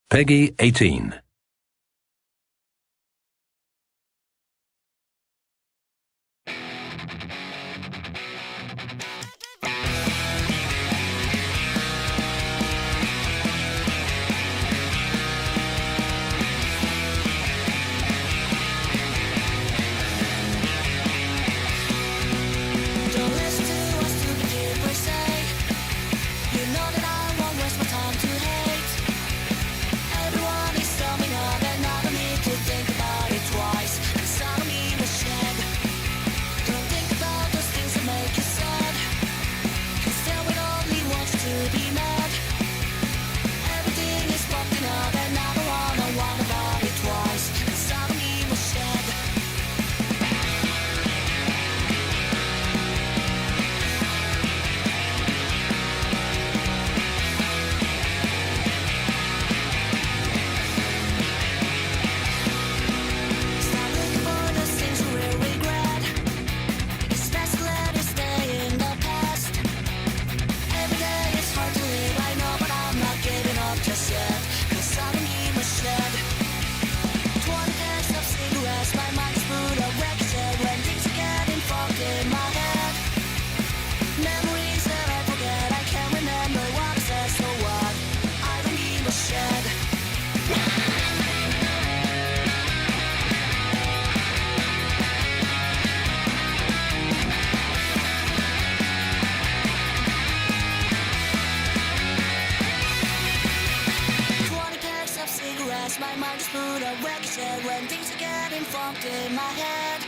Pegi 18. My mind is full of wreckage when things are getting funked in my head.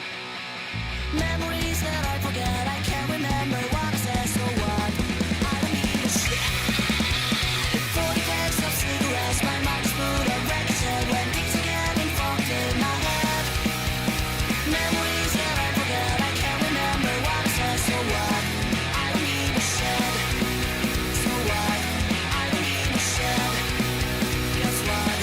Memories that I forget, I can't remember what I said, so what? I don't need a shit. 40 packs of cigarettes, my mind is full of wreckage when things are getting funked in my head. Memories that I forget, I can't remember what I said, so what? I don't need a shit. So what? I don't need a shit. Guess what?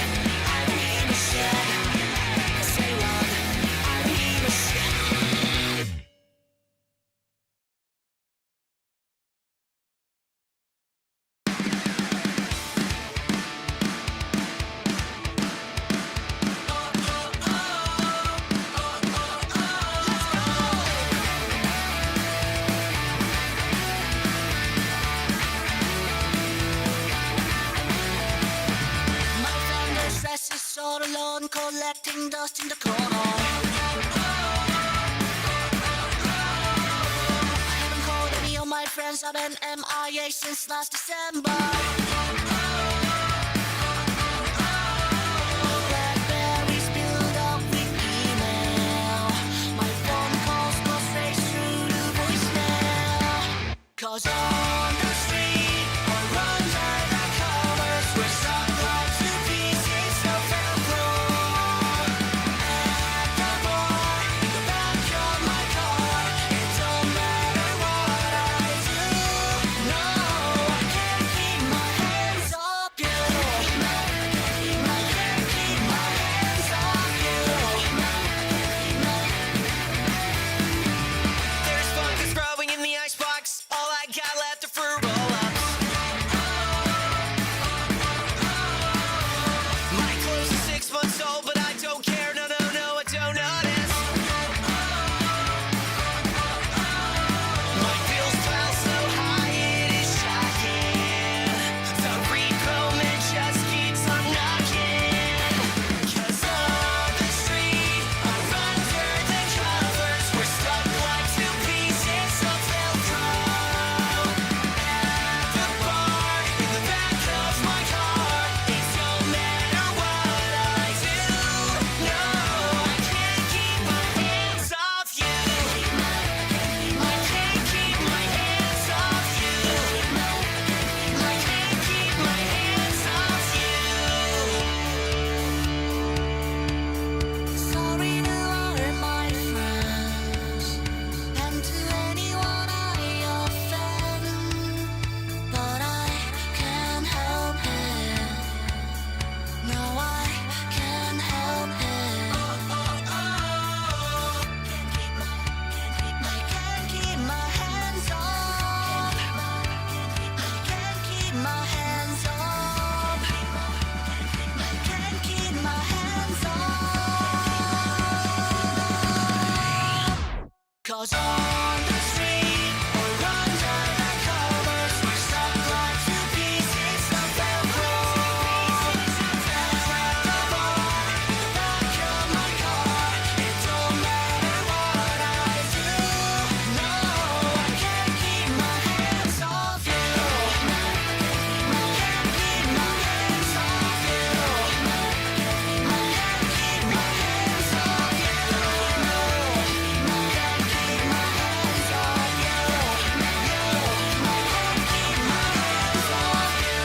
All alone, collecting dust in the corner. I haven't called any of my friends, I've been MIA since last December. Blackberries build up with email. My phone calls go straight through to voicemail. 'Cause on the street, or under the covers, we're stuck like two pieces of velcro. At the bar, in the back of my car, it don't matter what I do. No, I can't keep my hands goes on the street or runs under covers. We're stuck like two pieces of Velcro. That's like the bar in the back of my car. It don't matter what I do. No, I can't keep my hands off you. I can't keep my hands off you. I can't keep my hands off you. No, I can't keep my hands off you. No, I can't keep my hands off you.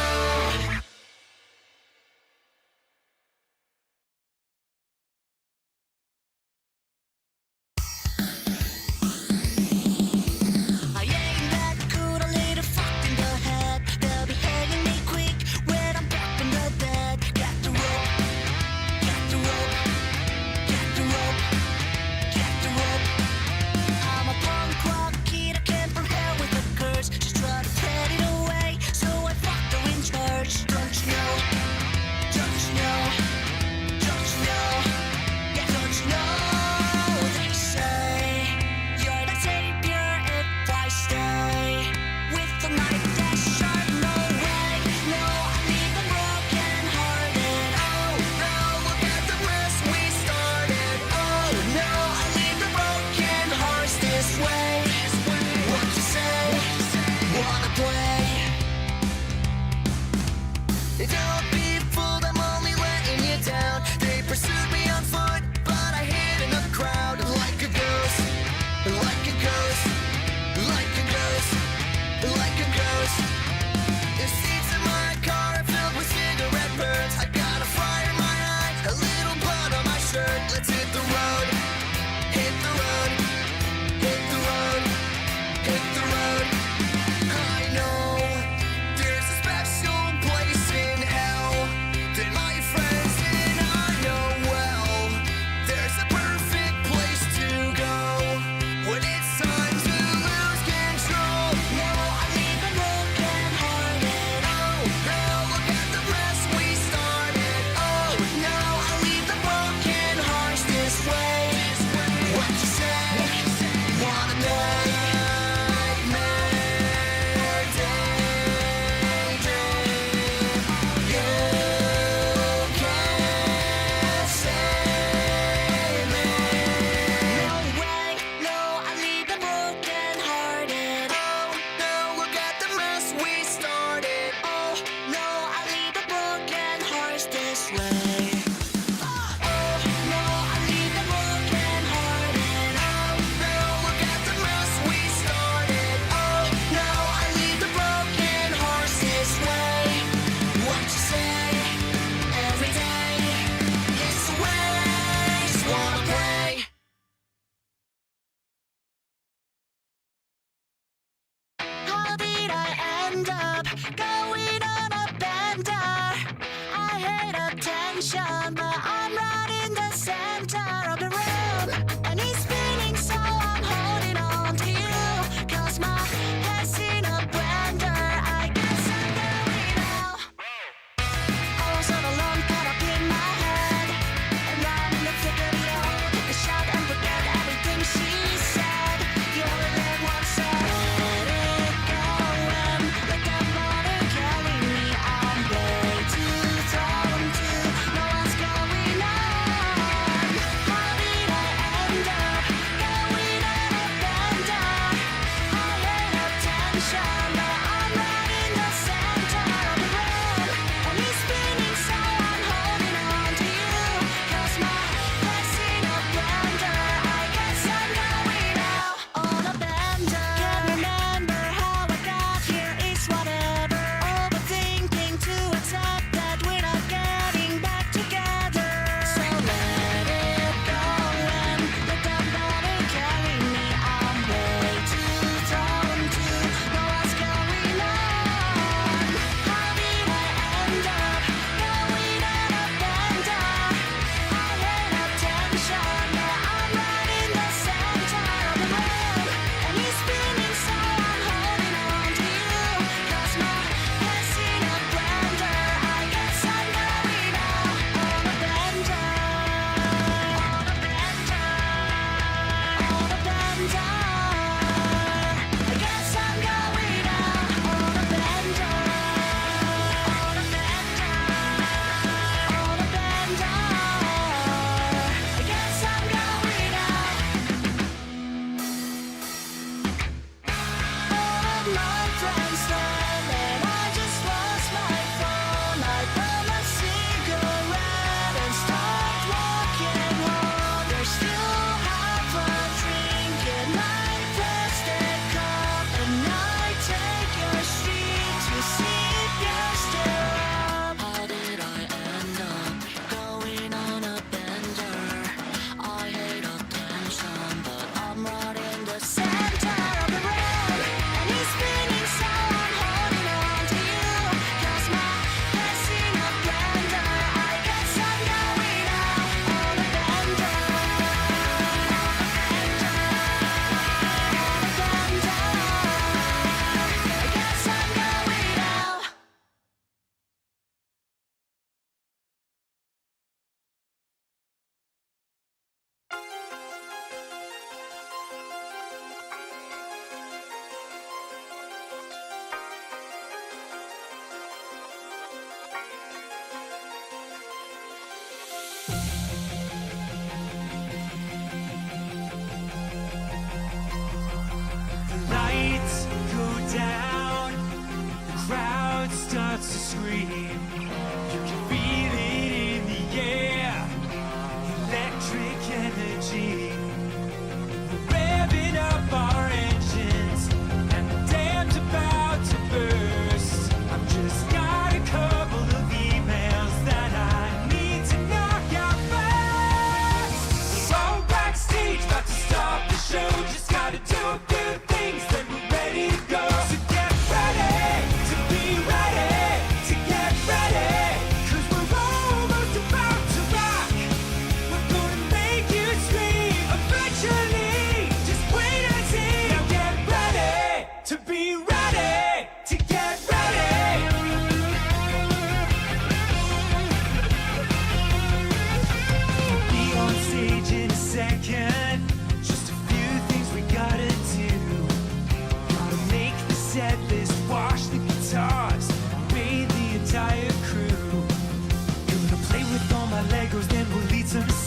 I ain't that good, a little fucked in the head. They'll be hanging me quick when I'm back from the dead. Get the rope, get the rope, get the rope, get the rope. I'm a punk rock kid, I came from hell with a curse. She's trying to put it away, so I fucked her in church. Don't you know? Don't you know? Don't you know? Yeah, don't you know? They say you're the savior if I stay with the knife that's sharp. No way, no, I leave them broken hearted. Oh no, look at the mess we started. Oh no, I leave the broken hearts this way. What you say? Wanna play? Don't be fooled, I'm only letting you down. They pursued me on foot, but I hid in the crowd like a ghost, like a ghost, like a ghost, like a ghost. The seats in my car are filled with cigarette burns. I got a fire in my eye, a little blood on my shirt. Let's hit the road, hit the road, hit the road, hit the road. I know there's a special place in hell that my friends and I know well. There's a perfect place to go when it's time to lose control. No, I leave them broken hearted. Oh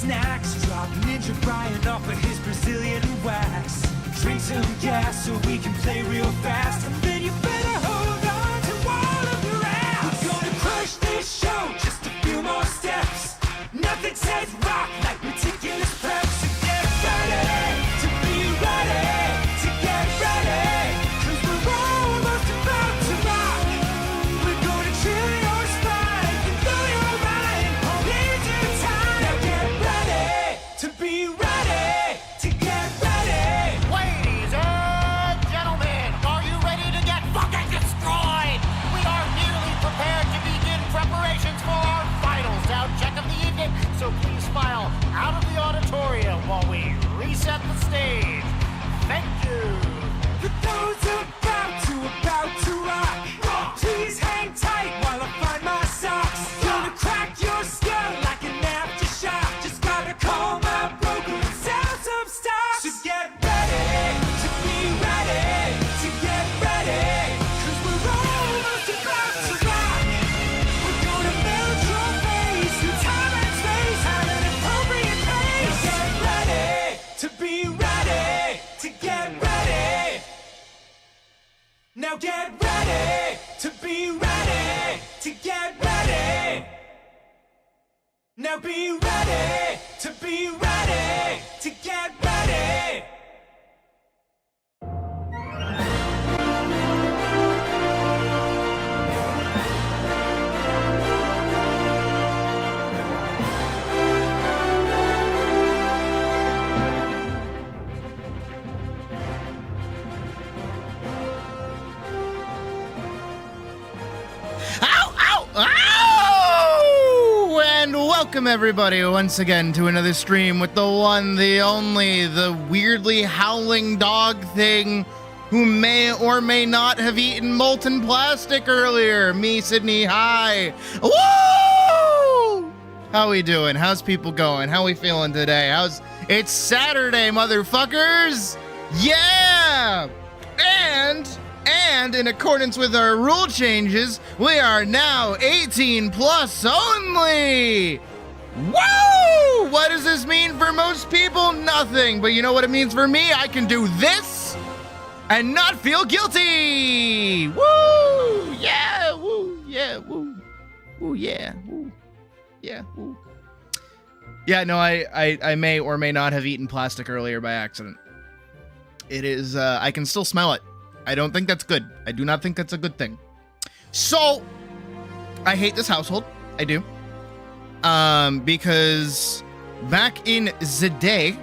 snacks. Drop Ninja Brian off of his Brazilian wax. Drink some gas so we can play real fast. And then you better hold on to all of your ass. We're gonna crush this show, just a few more steps. Nothing says rock like meticulous prep. So get ready to be ready to get ready. Cause we're almost about to rock. We're gonna chill your spine and blow your mind all in due time. Now get ready to be ready to get ready. Ladies and gentlemen, are you ready to get fucking destroyed? We are nearly prepared to begin preparations for our final sound check of the evening, so please file out of the auditorium while we reset the stage. Thank you. For those about to rock, please hang tight while I find my socks. Gonna crack your skull like an aftershock. Just gotta call my broker and sell some stock. So get ready to be ready to get ready. Cause we're almost about to rock. We're gonna melt your face through time and space at an appropriate pace. Get ready to be ready to get ready. Now get ready to be ready to get ready. Now be ready to be ready to get ready. Ow! Ow! Ow! And welcome everybody once again to another stream with the one, the only, the weirdly howling dog thing who may or may not have eaten molten plastic earlier. Me, Sydney, hi. Woo! How we doing? How's people going? How we feeling today? It's Saturday, motherfuckers! Yeah! And in accordance with our rule changes, we are now 18 plus only! Woo! What does this mean for most people? Nothing. But you know what it means for me? I can do this and not feel guilty! Woo! Yeah! Woo! Yeah! Woo! Woo! Yeah! Woo! Yeah! Woo! Yeah, no, I may or may not have eaten plastic earlier by accident. It is, I can still smell it. I don't think that's good. I do not think that's a good thing. So, I hate this household. I do. Because back in the day...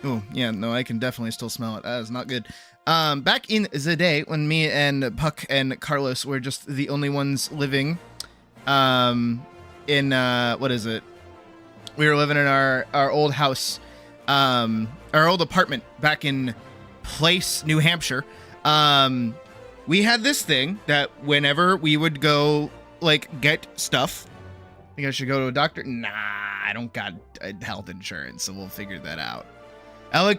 Oh, yeah, no, I can definitely still smell it. That is not good. Back in the day when me and Puck and Carlos were just the only ones living, in, what is it? We were living in our old house, our old apartment back in Place, New Hampshire. We had this thing that whenever we would go, like, get stuff, I think I should go to a doctor. Nah, I don't got health insurance, so we'll figure that out. I'll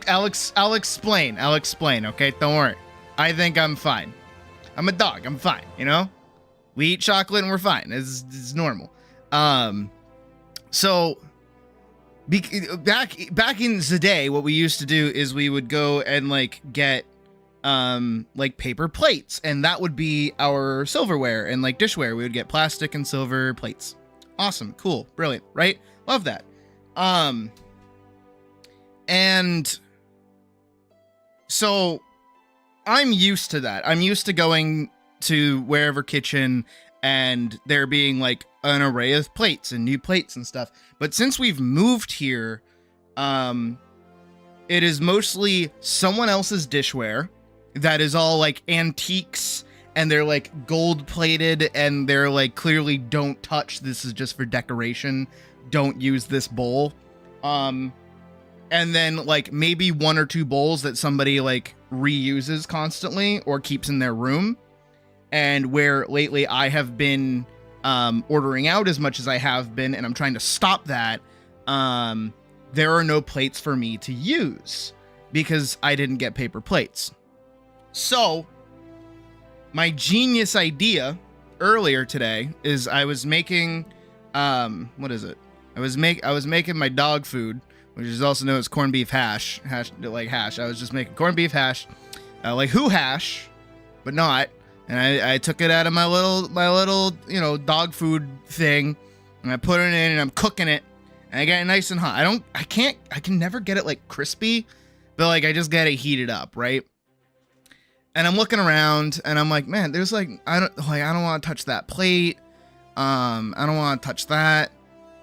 explain, okay? Don't worry. I think I'm fine. I'm a dog. I'm fine, you know? We eat chocolate and we're fine. It's normal. So... back in the day, what we used to do is we would go and like get like paper plates, and that would be our silverware and like dishware. We would get plastic and silver plates. Awesome, cool, brilliant, right? Love that. And so I'm used to that. I'm used to going to wherever kitchen and there being like an array of plates and new plates and stuff. But since we've moved here, it is mostly someone else's dishware that is all like antiques, and they're like gold plated, and they're like clearly don't touch. This is just for decoration. Don't use this bowl. And then like maybe one or two bowls that somebody like reuses constantly or keeps in their room. And where lately I have been ordering out as much as I have been, and I'm trying to stop that, there are no plates for me to use because I didn't get paper plates. So my genius idea earlier today is I was making, what is it? I was making my dog food, which is also known as corned beef hash. I was just making corned beef hash, like who hash, but not. And I took it out of my little dog food thing, and I put it in, and I'm cooking it, and I get it nice and hot. I can never get it like crispy, but like I just get it heated up, right? And I'm looking around, and I'm like, man, there's like I don't want to touch that plate. I don't want to touch that.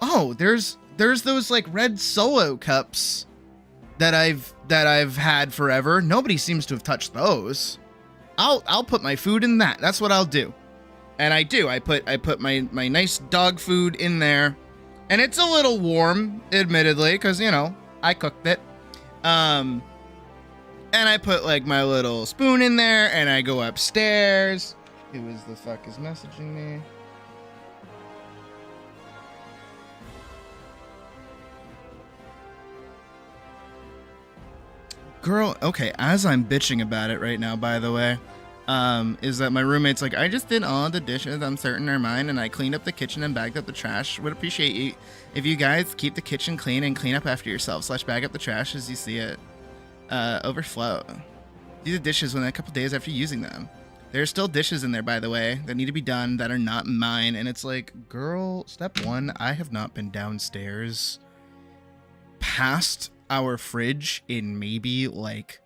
Oh, there's those like red Solo cups that I've had forever. Nobody seems to have touched those. I'll put my food in that. That's what I'll do. And I do. I put my nice dog food in there. And it's a little warm, admittedly, because I cooked it. And I put like my little spoon in there, and I go upstairs. Who is the fuck is messaging me? Girl, okay, as I'm bitching about it right now, by the way, is that my roommate's like, I just did all the dishes, I'm certain are mine, and I cleaned up the kitchen and bagged up the trash. Would appreciate you if you guys keep the kitchen clean and clean up after yourself / bag up the trash as you see it overflow. Do the dishes within a couple days after using them. There are still dishes in there, by the way, that need to be done that are not mine. And it's like, girl, step one, I have not been downstairs past our fridge in maybe like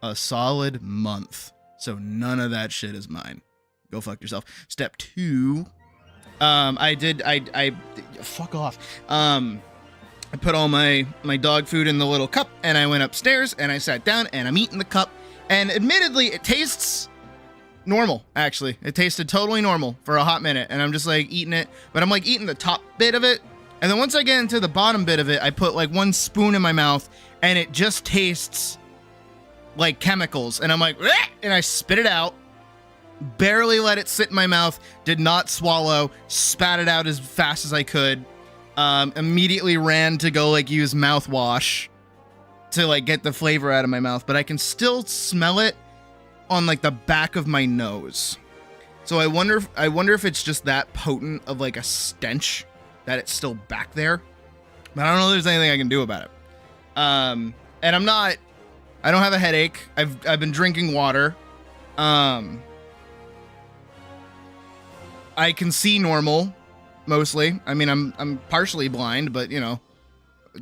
a solid month. So none of that shit is mine. Go fuck yourself. Step two, I fuck off. I put all my dog food in the little cup, and I went upstairs and I sat down and I'm eating the cup. And admittedly, it tastes normal, actually. It tasted totally normal for a hot minute, and I'm just like eating it, but I'm like eating the top bit of it. And then once I get into the bottom bit of it, I put like one spoon in my mouth, and it just tastes like chemicals. And I'm like, "Bleh!" And I spit it out, barely let it sit in my mouth, did not swallow, spat it out as fast as I could, immediately ran to go like use mouthwash to like get the flavor out of my mouth, but I can still smell it on like the back of my nose. So I wonder if it's just that potent of like a stench that it's still back there. But I don't know if there's anything I can do about it. And I don't have a headache. I've been drinking water. I can see normal mostly. I mean, I'm partially blind, but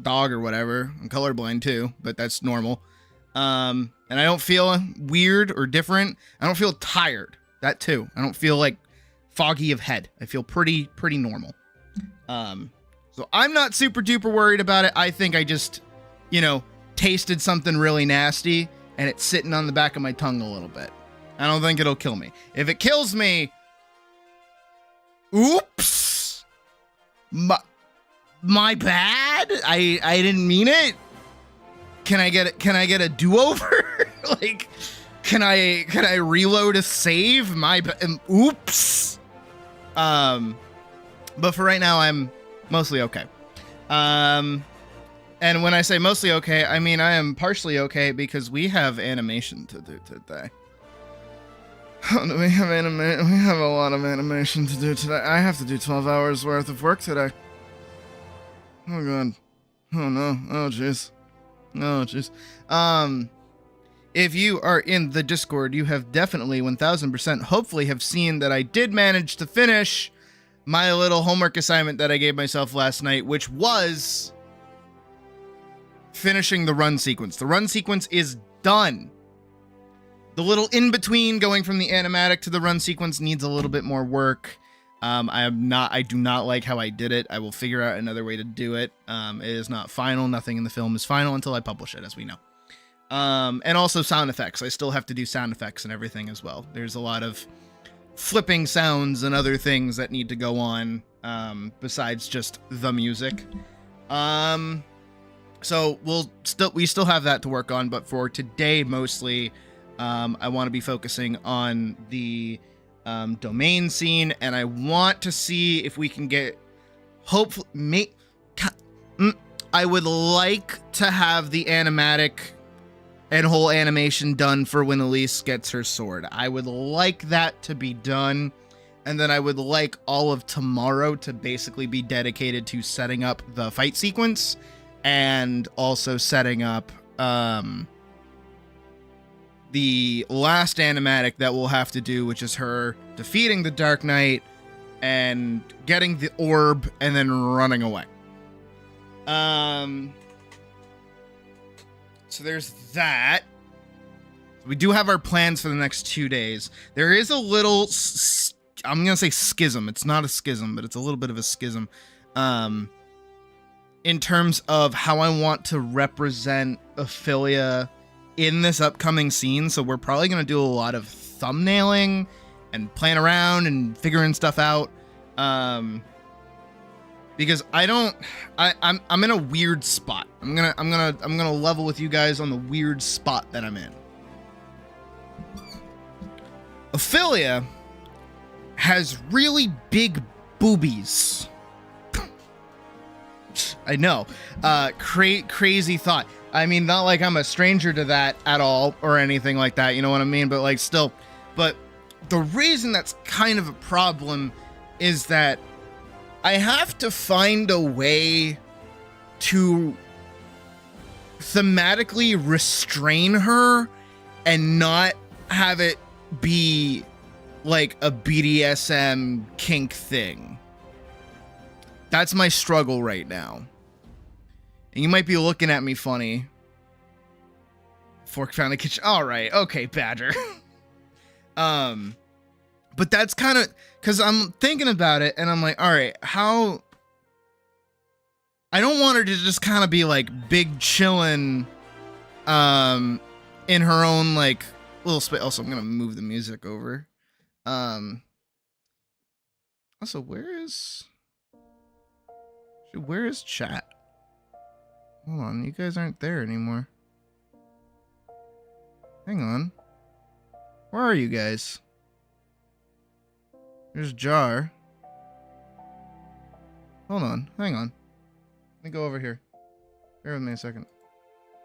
dog or whatever. I'm colorblind too, but that's normal. And I don't feel weird or different. I don't feel tired. That too. I don't feel like foggy of head. I feel pretty normal. So I'm not super duper worried about it. I think I just, tasted something really nasty and it's sitting on the back of my tongue a little bit. I don't think it'll kill me. If it kills me, oops, my bad. I didn't mean it. Can I get a do-over? Like, can I reload a save? Oops. But for right now, I'm mostly okay. And when I say mostly okay, I mean I am partially okay because we have animation to do today. We have a lot of animation to do today. I have to do 12 hours worth of work today. Oh god. Oh no. Oh jeez. Oh jeez. If you are in the Discord, you have definitely 1000% hopefully have seen that I did manage to finish my little homework assignment that I gave myself last night, which was finishing the run sequence. The run sequence is done. The little in between going from the animatic to the run sequence needs a little bit more work. I do not like how I did it. I will figure out another way to do it. It is not final. Nothing in the film is final until I publish it, as we know. And also sound effects. I still have to do sound effects and everything as well. There's a lot of flipping sounds and other things that need to go on, besides just the music. So we still have that to work on, but for today mostly, I want to be focusing on the domain scene, and I want to see if we can get I would like to have the animatic and whole animation done for when Elise gets her sword. I would like that to be done. And then I would like all of tomorrow to basically be dedicated to setting up the fight sequence and also setting up the last animatic that we'll have to do, which is her defeating the Dark Knight and getting the orb and then running away. So there's that. We do have our plans for the next 2 days. There is a little, I'm going to say schism. It's not a schism, but it's a little bit of a schism. In terms of how I want to represent Ophelia in this upcoming scene. So we're probably going to do a lot of thumbnailing and playing around and figuring stuff out. Because I'm in a weird spot. I'm gonna level with you guys on the weird spot that I'm in. Ophelia has really big boobies. I know. Crazy thought. I mean, not like I'm a stranger to that at all or anything like that. You know what I mean? But like still. But the reason that's kind of a problem is that I have to find a way to thematically restrain her and not have it be like a BDSM kink thing. That's my struggle right now. And you might be looking at me funny. Fork found the kitchen. All right. Okay, Badger. But that's kind of, because I'm thinking about it and I'm like, all right, how, I don't want her to just kind of be like big chillin' in her own like little space. Also, I'm going to move the music over. Also, where is chat? Hold on, you guys aren't there anymore. Hang on. Where are you guys? There's Jar. Hold on, hang on. Let me go over here. Bear with me a second.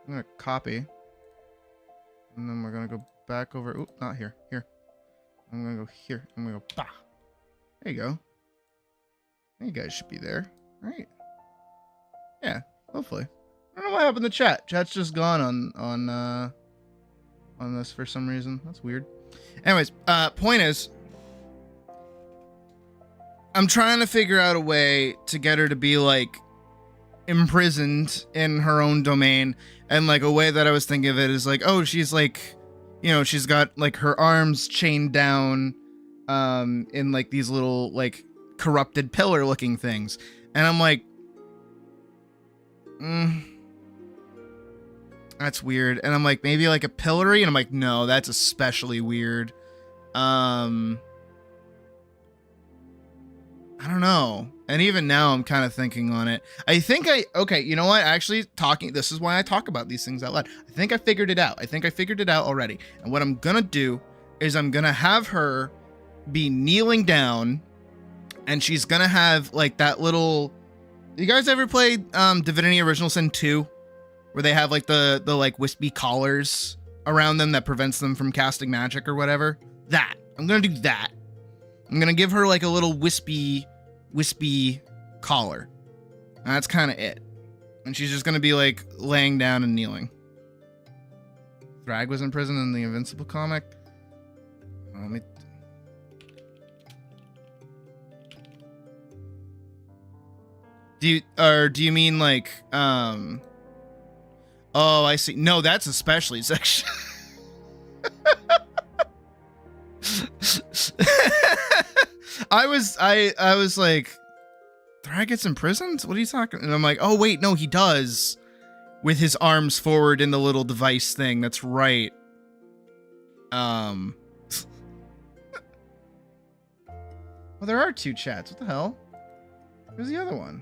I'm gonna copy. And then we're gonna go back over. Oop, not here. Here. I'm gonna go here. I'm gonna go bah. There you go. You guys should be there. Alright. Yeah, hopefully. I don't know what happened to chat. Chat's just gone on this for some reason. That's weird. Anyways, point is, I'm trying to figure out a way to get her to be like imprisoned in her own domain, and like a way that I was thinking of it is like, oh, she's like, you know, she's got like her arms chained down in like these little like corrupted pillar looking things, and I'm like, that's weird. And I'm like, maybe like a pillory, and I'm like, no, that's especially weird. I don't know. And even now I'm kind of thinking on it. Okay, you know what? Actually, this is why I talk about these things out loud. I think I figured it out. I think I figured it out already. And what I'm gonna do is I'm gonna have her be kneeling down, and she's gonna have like that little, you guys ever played Divinity Original Sin 2? Where they have like the like wispy collars around them that prevents them from casting magic or whatever? That. I'm gonna do that. I'm gonna give her like a little wispy collar. And that's kind of it. And she's just gonna be like laying down and kneeling. Thrag was in prison in the Invincible comic. Let me... Do you mean like oh, I see. No, that's especially section. I was like, Thrag gets imprisoned? What are you talking? And I'm like, oh wait, no, he does. With his arms forward in the little device thing. That's right. Well, there are two chats. What the hell? Where's the other one?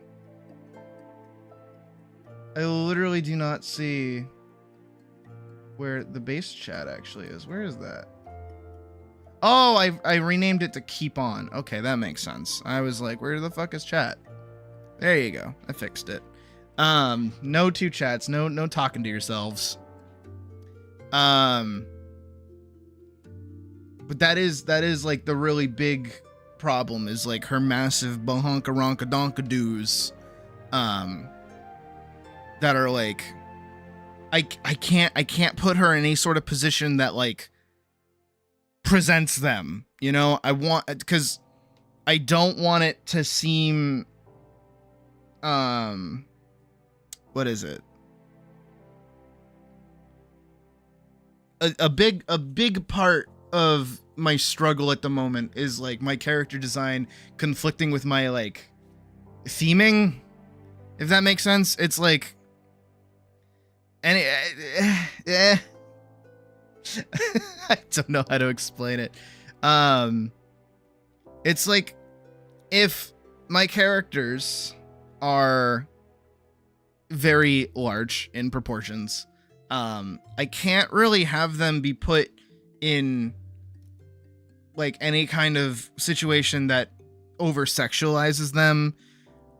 I literally do not see where the base chat actually is. Where is that? Oh, I renamed it to Keep On. Okay, that makes sense. I was like, where the fuck is chat? There you go. I fixed it. No two chats. No talking to yourselves. But that is like the really big problem is like her massive bahonka ronka donka doos, that are like, I can't put her in any sort of position that like presents them, you know. Because I don't want it to seem, what is it? A big part of my struggle at the moment is like my character design conflicting with my like theming, if that makes sense. It's like, and I don't know how to explain it. It's like, if my characters are very large in proportions, I can't really have them be put in like any kind of situation that over sexualizes them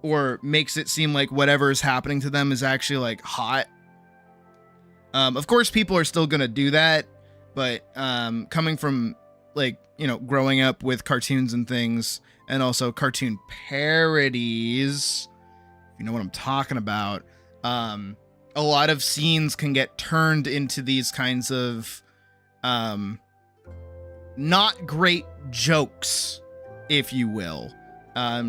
or makes it seem like whatever is happening to them is actually like hot. Of course people are still gonna do that, but coming from like, you know, growing up with cartoons and things, and also cartoon parodies, if you know what I'm talking about, a lot of scenes can get turned into these kinds of not great jokes, if you will,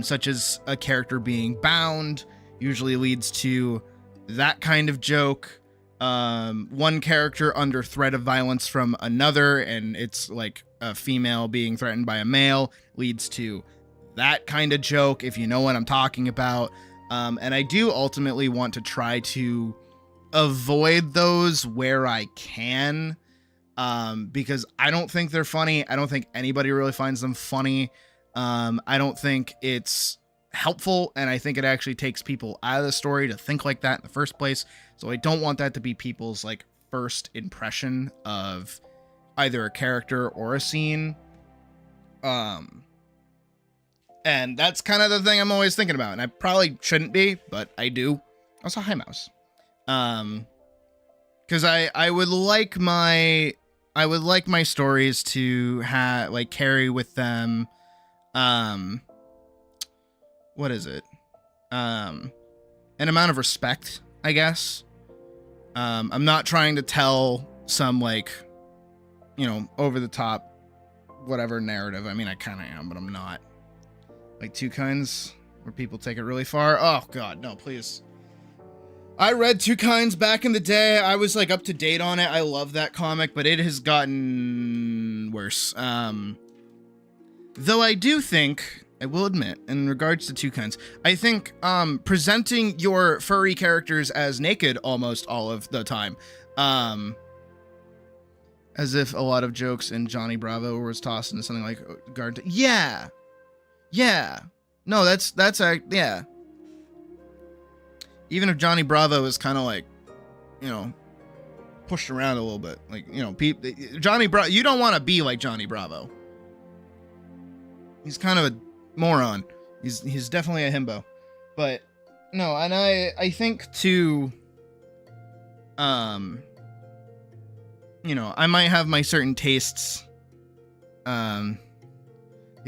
such as a character being bound usually leads to that kind of joke. One character under threat of violence from another, and it's like a female being threatened by a male, leads to that kind of joke, if you know what I'm talking about. And I do ultimately want to try to avoid those where I can, because I don't think they're funny. I don't think anybody really finds them funny. I don't think it's helpful, and I think it actually takes people out of the story to think like that in the first place. So I don't want that to be people's like first impression of either a character or a scene. And that's kind of the thing I'm always thinking about, and I probably shouldn't be, but I do. Also, hi mouse. Because I would like my stories to have like carry with them, what is it? An amount of respect, I guess. I'm not trying to tell some like, you know, over the top whatever narrative. I mean, I kind of am, but I'm not. Like Two Kinds, where people take it really far. Oh god, no, please. I read Two Kinds back in the day. I was like up to date on it. I love that comic, but it has gotten worse. Though I do think, I will admit, in regards to Two Kinds, I think presenting your furry characters as naked almost all of the time, as if a lot of jokes in Johnny Bravo was tossed into something like guard. Yeah. No, that's yeah. Even if Johnny Bravo is kind of like, you know, pushed around a little bit, like, you know, Johnny Bravo, you don't want to be like Johnny Bravo. He's kind of a moron. He's definitely a himbo. But no, and I think too, you know, I might have my certain tastes. The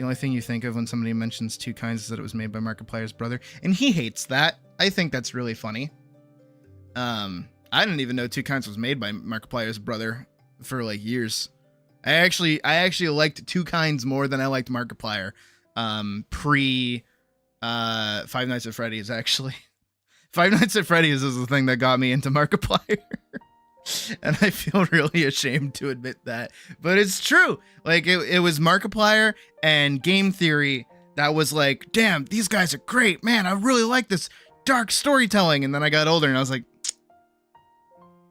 only thing you think of when somebody mentions Two Kinds is that it was made by Markiplier's brother, and he hates that. I think that's really funny. I didn't even know Two Kinds was made by Markiplier's brother for like years. I actually liked Two Kinds more than I liked Markiplier. Pre Five Nights at Freddy's, actually. Five Nights at Freddy's is the thing that got me into Markiplier. And I feel really ashamed to admit that. But it's true. Like, it was Markiplier and Game Theory that was like, damn, these guys are great. Man, I really like this dark storytelling. And then I got older and I was like,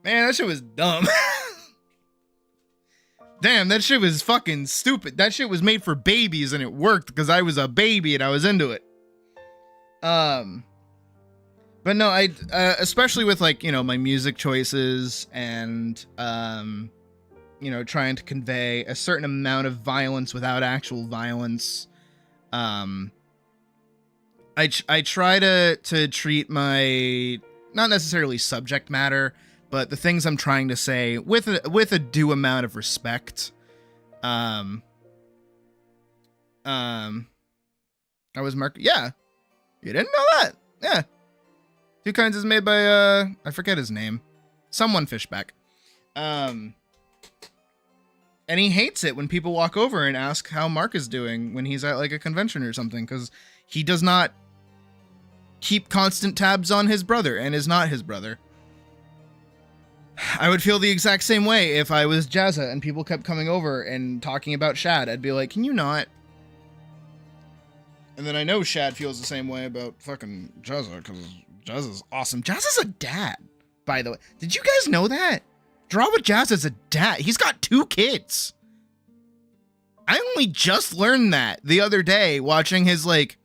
man, that shit was dumb. Damn, that shit was fucking stupid. That shit was made for babies and it worked because I was a baby and I was into it. But no, I especially with like, you know, my music choices and you know, trying to convey a certain amount of violence without actual violence. I try to treat my, not necessarily subject matter, but the things I'm trying to say with a due amount of respect. How was Mark? Yeah. You didn't know that? Yeah. Two Kinds is made by, I forget his name. Someone Fishback. And he hates it when people walk over and ask how Mark is doing when he's at like a convention or something, because he does not keep constant tabs on his brother and is not his brother. I would feel the exact same way if I was Jazza and people kept coming over and talking about Shad. I'd be like, can you not? And then I know Shad feels the same way about fucking Jazza, because Jazza's awesome. Jazza's a dad, by the way. Did you guys know that? Draw with Jazza's a dad. He's got 2 kids. I only just learned that the other day watching his, like,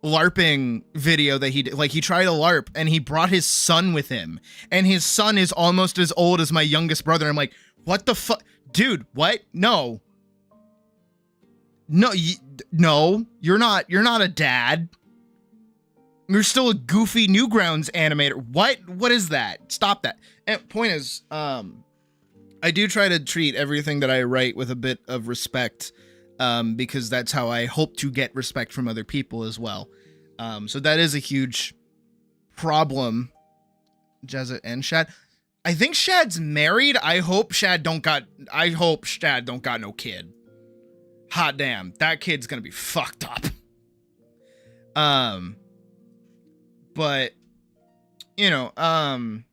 LARPing video that he did. Like, he tried a LARP and he brought his son with him, and his son is almost as old as my youngest brother. I'm like, what the fuck, dude? What? No, no, you're not a dad. You're still a goofy Newgrounds animator. What is that? Stop that. And point is, I do try to treat everything that I write with a bit of respect, because that's how I hope to get respect from other people as well. So that is a huge problem. Jazza and Shad. I think Shad's married. I hope Shad don't got no kid. Hot damn, that kid's gonna be fucked up. But you know, and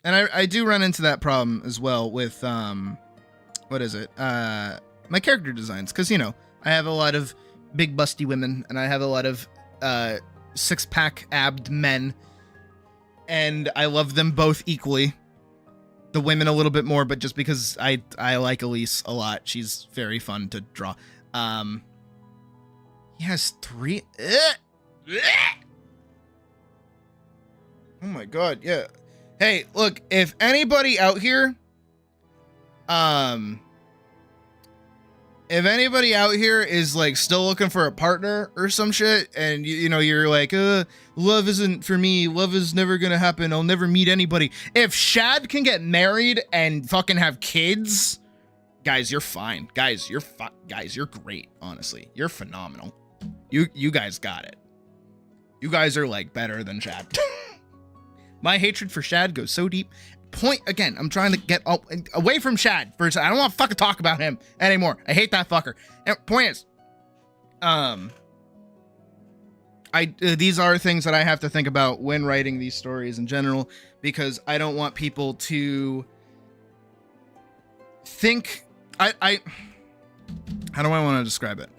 I do run into that problem as well with what is it? My character designs, because, you know, I have a lot of big busty women and I have a lot of 6-pack abbed men, and I love them both equally. The women a little bit more, but just because I like Elise a lot. She's very fun to draw. He has 3. Oh my god, yeah. Hey, look, if anybody out here, is like still looking for a partner or some shit, and you know, you're like, love isn't for me, love is never gonna happen, I'll never meet anybody. If Shad can get married and fucking have kids, guys, you're fine. Guys, you're great, honestly. You're phenomenal. You guys got it. You guys are like better than Shad. My hatred for Shad goes so deep. Point again, I'm trying to get away from Shad for a second. I don't want to fucking talk about him anymore. I hate that fucker. And point is, these are things that I have to think about when writing these stories in general, because I don't want people to think how do I want to describe it?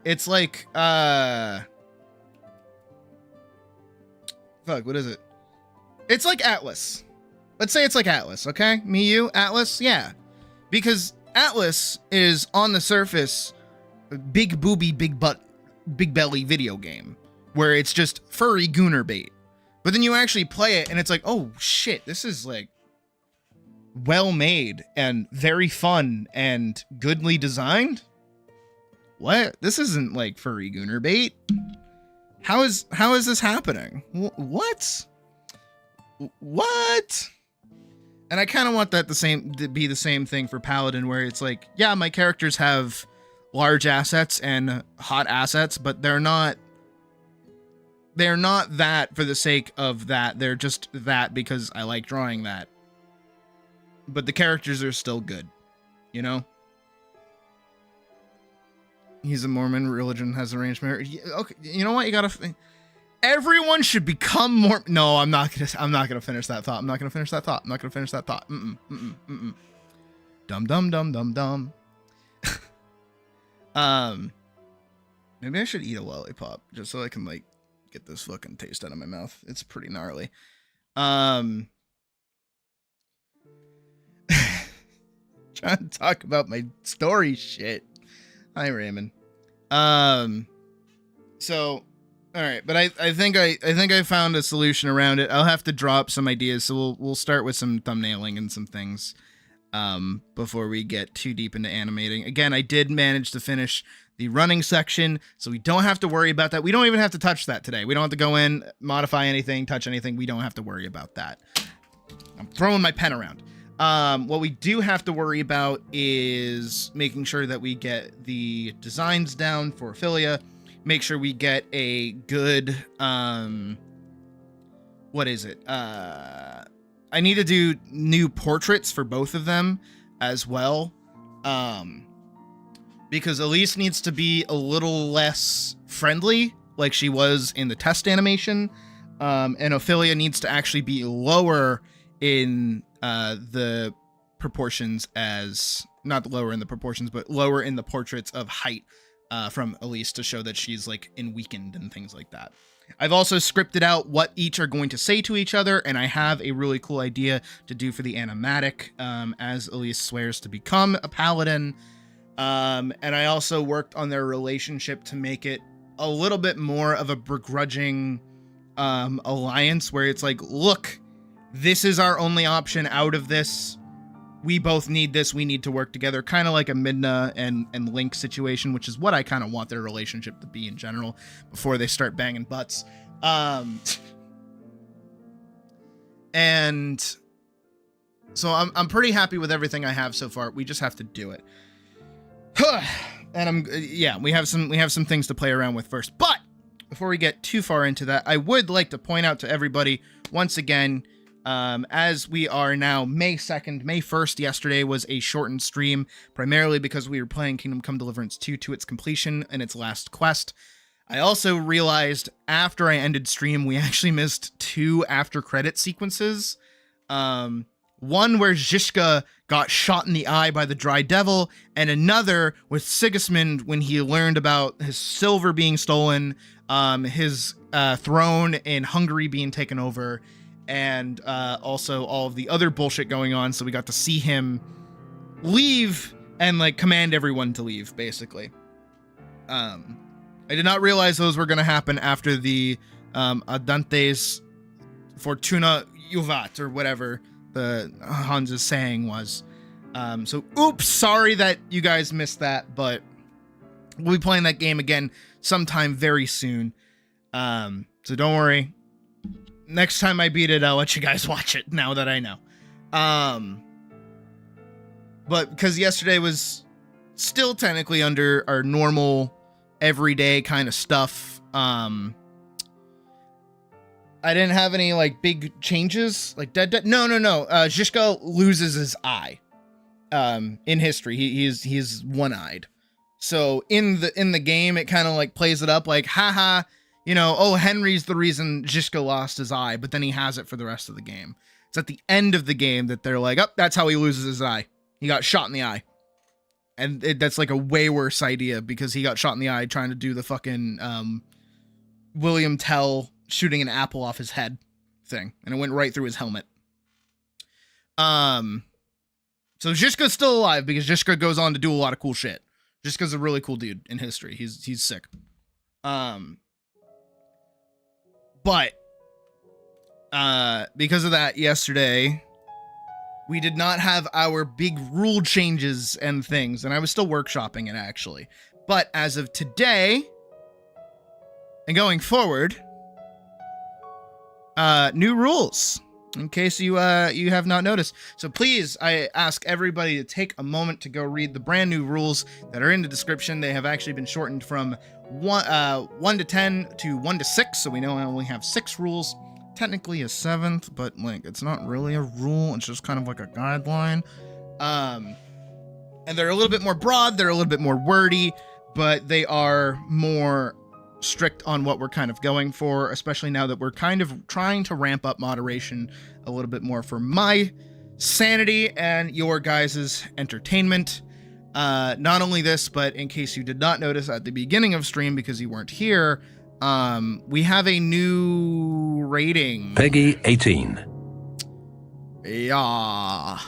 It's like fuck, what is it? It's like Atlas. Let's say it's like Atlas, okay? Me, you, Atlas, yeah. Because Atlas is, on the surface, a big booby, big butt, big belly video game, where it's just furry gooner bait. But then you actually play it, and it's like, oh shit, this is like well made and very fun and goodly designed. What? This isn't like furry gooner bait. How is this happening? What? And I kind of want that to be the same thing for Paladin, where it's like, yeah, my characters have large assets and hot assets, but they're not that for the sake of that. They're just that because I like drawing that. But the characters are still good, you know? He's a Mormon, religion has arranged marriage. Okay, you know what? You gotta... Everyone should become more... No, I'm not gonna finish that thought. I'm not gonna finish that thought. Dumb. Maybe I should eat a lollipop just so I can like get this fucking taste out of my mouth. It's pretty gnarly. Trying to talk about my story shit. Hi, Raymond. So, all right, but I think I found a solution around it. I'll have to drop some ideas, so we'll start with some thumbnailing and some things before we get too deep into animating. Again, I did manage to finish the running section, so we don't have to worry about that. We don't even have to touch that today. We don't have to go in, modify anything, touch anything. We don't have to worry about that. I'm throwing my pen around. What we do have to worry about is making sure that we get the designs down for Philia, make sure we get a good, what is it? I need to do new portraits for both of them as well. Because Elise needs to be a little less friendly, like she was in the test animation. And Ophelia needs to actually be lower in the proportions as, not lower in the proportions, but lower in the portraits of height from Elise to show that she's like in weakened and things like that. I've also scripted out what each are going to say to each other, and I have a really cool idea to do for the animatic as Elise swears to become a paladin. And I also worked on their relationship to make it a little bit more of a begrudging alliance where it's like, look, this is our only option out of this. We both need this. We need to work together. Kind of like a Midna and Link situation, which is what I kind of want their relationship to be in general before they start banging butts. And so I'm pretty happy with everything I have so far. We just have to do it. And we have some things to play around with first. But before we get too far into that, I would like to point out to everybody once again, as we are now May 2nd, May 1st, yesterday was a shortened stream, primarily because we were playing Kingdom Come Deliverance 2 to its completion and its last quest. I also realized after I ended stream, we actually missed 2 after credit sequences. One where Zizka got shot in the eye by the Dry Devil, and another with Sigismund when he learned about his silver being stolen, his throne in Hungary being taken over, and also all of the other bullshit going on. So we got to see him leave and like command everyone to leave, basically. I did not realize those were going to happen after the Adante's Fortuna Juvat, or whatever the Hans's saying was. So oops, sorry that you guys missed that, but we'll be playing that game again sometime very soon. So don't worry. Next time I beat it, I'll let you guys watch it now that I know. But because yesterday was still technically under our normal everyday kind of stuff, I didn't have any like big changes, like dead. No. Zizka loses his eye. In history, he's one-eyed. So in the game, it kind of like plays it up like, haha, you know, oh, Henry's the reason Zizka lost his eye, but then he has it for the rest of the game. It's at the end of the game that they're like, oh, that's how he loses his eye. He got shot in the eye. And that's like a way worse idea because he got shot in the eye trying to do the fucking William Tell shooting an apple off his head thing, and it went right through his helmet. So Zizka's still alive because Zizka goes on to do a lot of cool shit. Zizka's a really cool dude in history. He's sick. But because of that, yesterday we did not have our big rule changes and things, and I was still workshopping it actually. But as of today and going forward, new rules, in case you have not noticed. So please, I ask everybody to take a moment to go read the brand new rules that are in the description. They have actually been shortened from 1 to 10 to 1 to 6, so we know I only have 6 rules. Technically a 7th, but like it's not really a rule, it's just kind of like a guideline. And they're a little bit more broad, they're a little bit more wordy, but they are more strict on what we're kind of going for, especially now that we're kind of trying to ramp up moderation a little bit more for my sanity and your guys' entertainment. Not only this, but in case you did not notice at the beginning of stream because you weren't here, we have a new rating. Pegi 18. Yeah.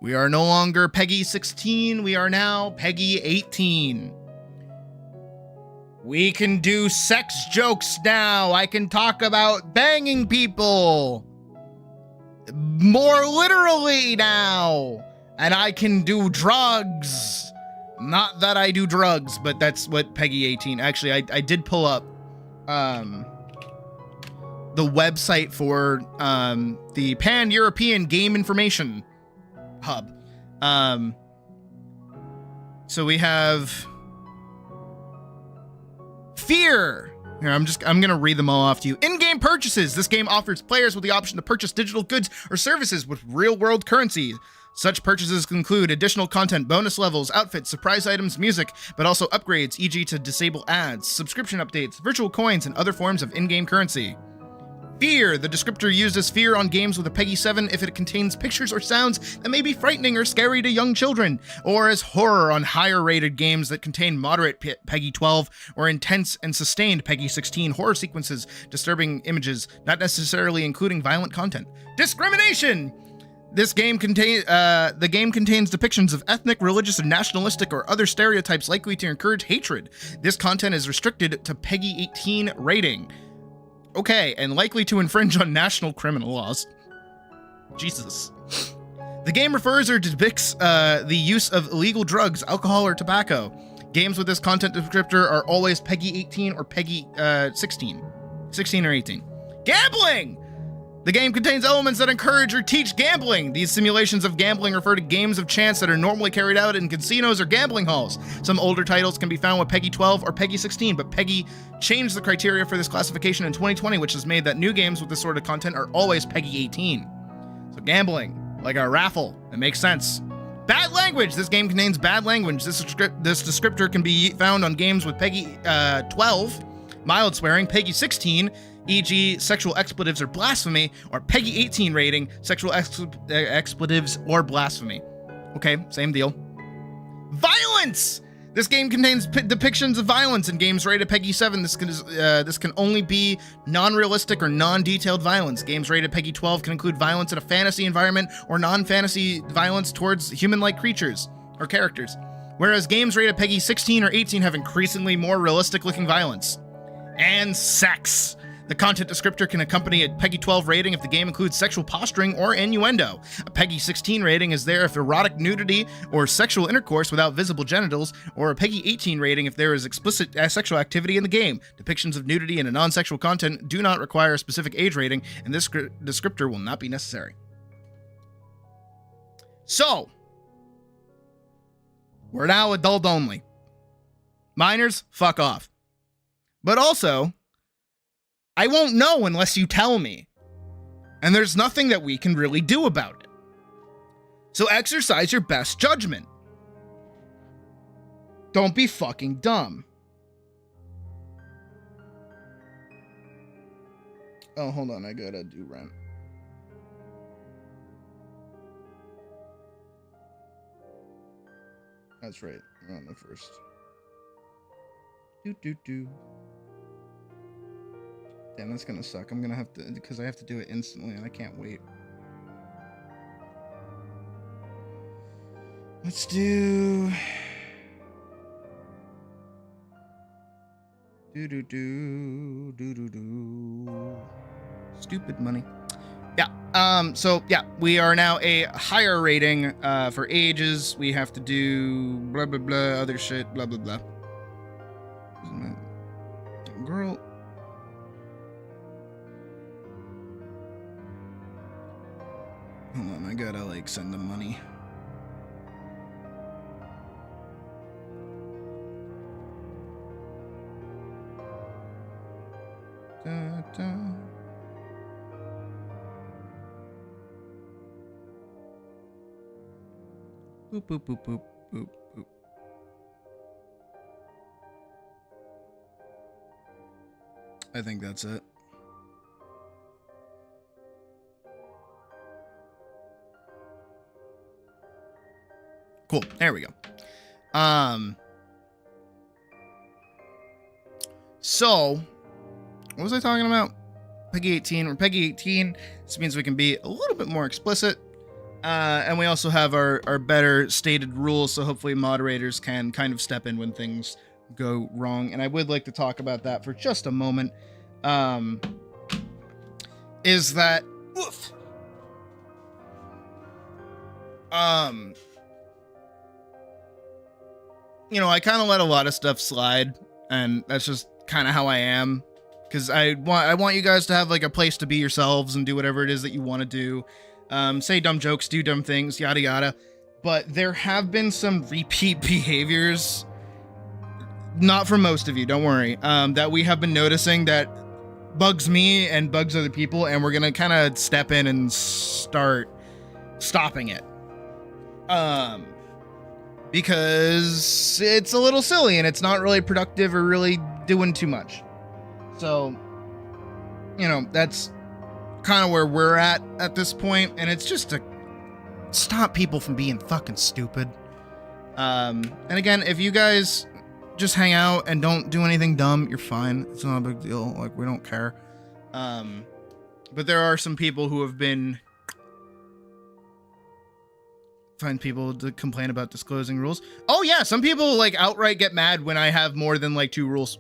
We are no longer Pegi 16, we are now Pegi 18. We can do sex jokes now. I can talk about banging people more literally now. And I can do drugs. Not that I do drugs, but that's what Pegi 18. Actually, I did pull up the website for the Pan-European Game Information Hub. So we have Fear. Here, I'm gonna read them all off to you. In-game purchases. This game offers players with the option to purchase digital goods or services with real-world currency. Such purchases include additional content, bonus levels, outfits, surprise items, music, but also upgrades, e.g. to disable ads, subscription updates, virtual coins, and other forms of in-game currency. Fear. The descriptor used as fear on games with a Pegi 7 if it contains pictures or sounds that may be frightening or scary to young children, or as horror on higher rated games that contain moderate Pegi 12 or intense and sustained Pegi 16 horror sequences, disturbing images, not necessarily including violent content. Discrimination. The game contains depictions of ethnic, religious, and nationalistic or other stereotypes likely to encourage hatred. This content is restricted to Pegi 18 rating. Okay, and likely to infringe on national criminal laws. Jesus. The game refers or depicts the use of illegal drugs, alcohol, or tobacco. Games with this content descriptor are always Pegi 18 or Pegi 16. 16 or 18. Gambling! The game contains elements that encourage or teach gambling. These simulations of gambling refer to games of chance that are normally carried out in casinos or gambling halls. Some older titles can be found with Pegi 12 or Pegi 16, but Pegi changed the criteria for this classification in 2020, which has made that new games with this sort of content are always Pegi 18. So gambling, like a raffle, it makes sense. Bad language. This game contains bad language. This descriptor can be found on games with Pegi 12, mild swearing, Pegi 16, e.g. sexual expletives or blasphemy, or Pegi 18 rating, sexual expletives or blasphemy. Okay, same deal. Violence! This game contains depictions of violence in games rated Pegi 7. This can only be non-realistic or non-detailed violence. Games rated Pegi 12 can include violence in a fantasy environment or non-fantasy violence towards human-like creatures or characters, whereas games rated Pegi 16 or 18 have increasingly more realistic-looking violence. And sex. The content descriptor can accompany a Pegi 12 rating if the game includes sexual posturing or innuendo. A Pegi 16 rating is there if erotic nudity or sexual intercourse without visible genitals, or a Pegi 18 rating if there is explicit sexual activity in the game. Depictions of nudity and non-sexual content do not require a specific age rating, and this descriptor will not be necessary. So, we're now adult only. Minors, fuck off. But also, I won't know unless you tell me. And there's nothing that we can really do about it. So exercise your best judgment. Don't be fucking dumb. Oh, hold on, I gotta do rent. That's right, we're on the first. Damn, that's gonna suck. I'm gonna have to, because I have to do it instantly and I can't wait. Let's do... Stupid money. Yeah, so yeah, we are now a higher rating for ages. We have to do blah, blah, blah, other shit, blah, blah, blah. Girl... Hold on, I gotta, like, send them money. Da, da. Boop, boop, boop, boop, boop, boop. I think that's it. Cool. There we go. So, what was I talking about? Pegi 18. We're Pegi 18. This means we can be a little bit more explicit. And we also have our better stated rules, so hopefully moderators can kind of step in when things go wrong. And I would like to talk about that for just a moment. Is that... Oof. You know, I kind of let a lot of stuff slide, and that's just kind of how I am, because I want you guys to have, like, a place to be yourselves and do whatever it is that you want to do. Say dumb jokes, do dumb things, yada yada. But there have been some repeat behaviors not for most of you, don't worry, that we have been noticing that bugs me and bugs other people, and we're gonna kind of step in and start stopping it. Because it's a little silly and it's not really productive or really doing too much. So, you know, that's kind of where we're at this point, and it's just to stop people from being fucking stupid. And again, if you guys just hang out and don't do anything dumb, you're fine. It's not a big deal. Like, we don't care. But there are some people who have been find people to complain about disclosing rules. Oh yeah, some people like outright get mad when I have more than like 2 rules.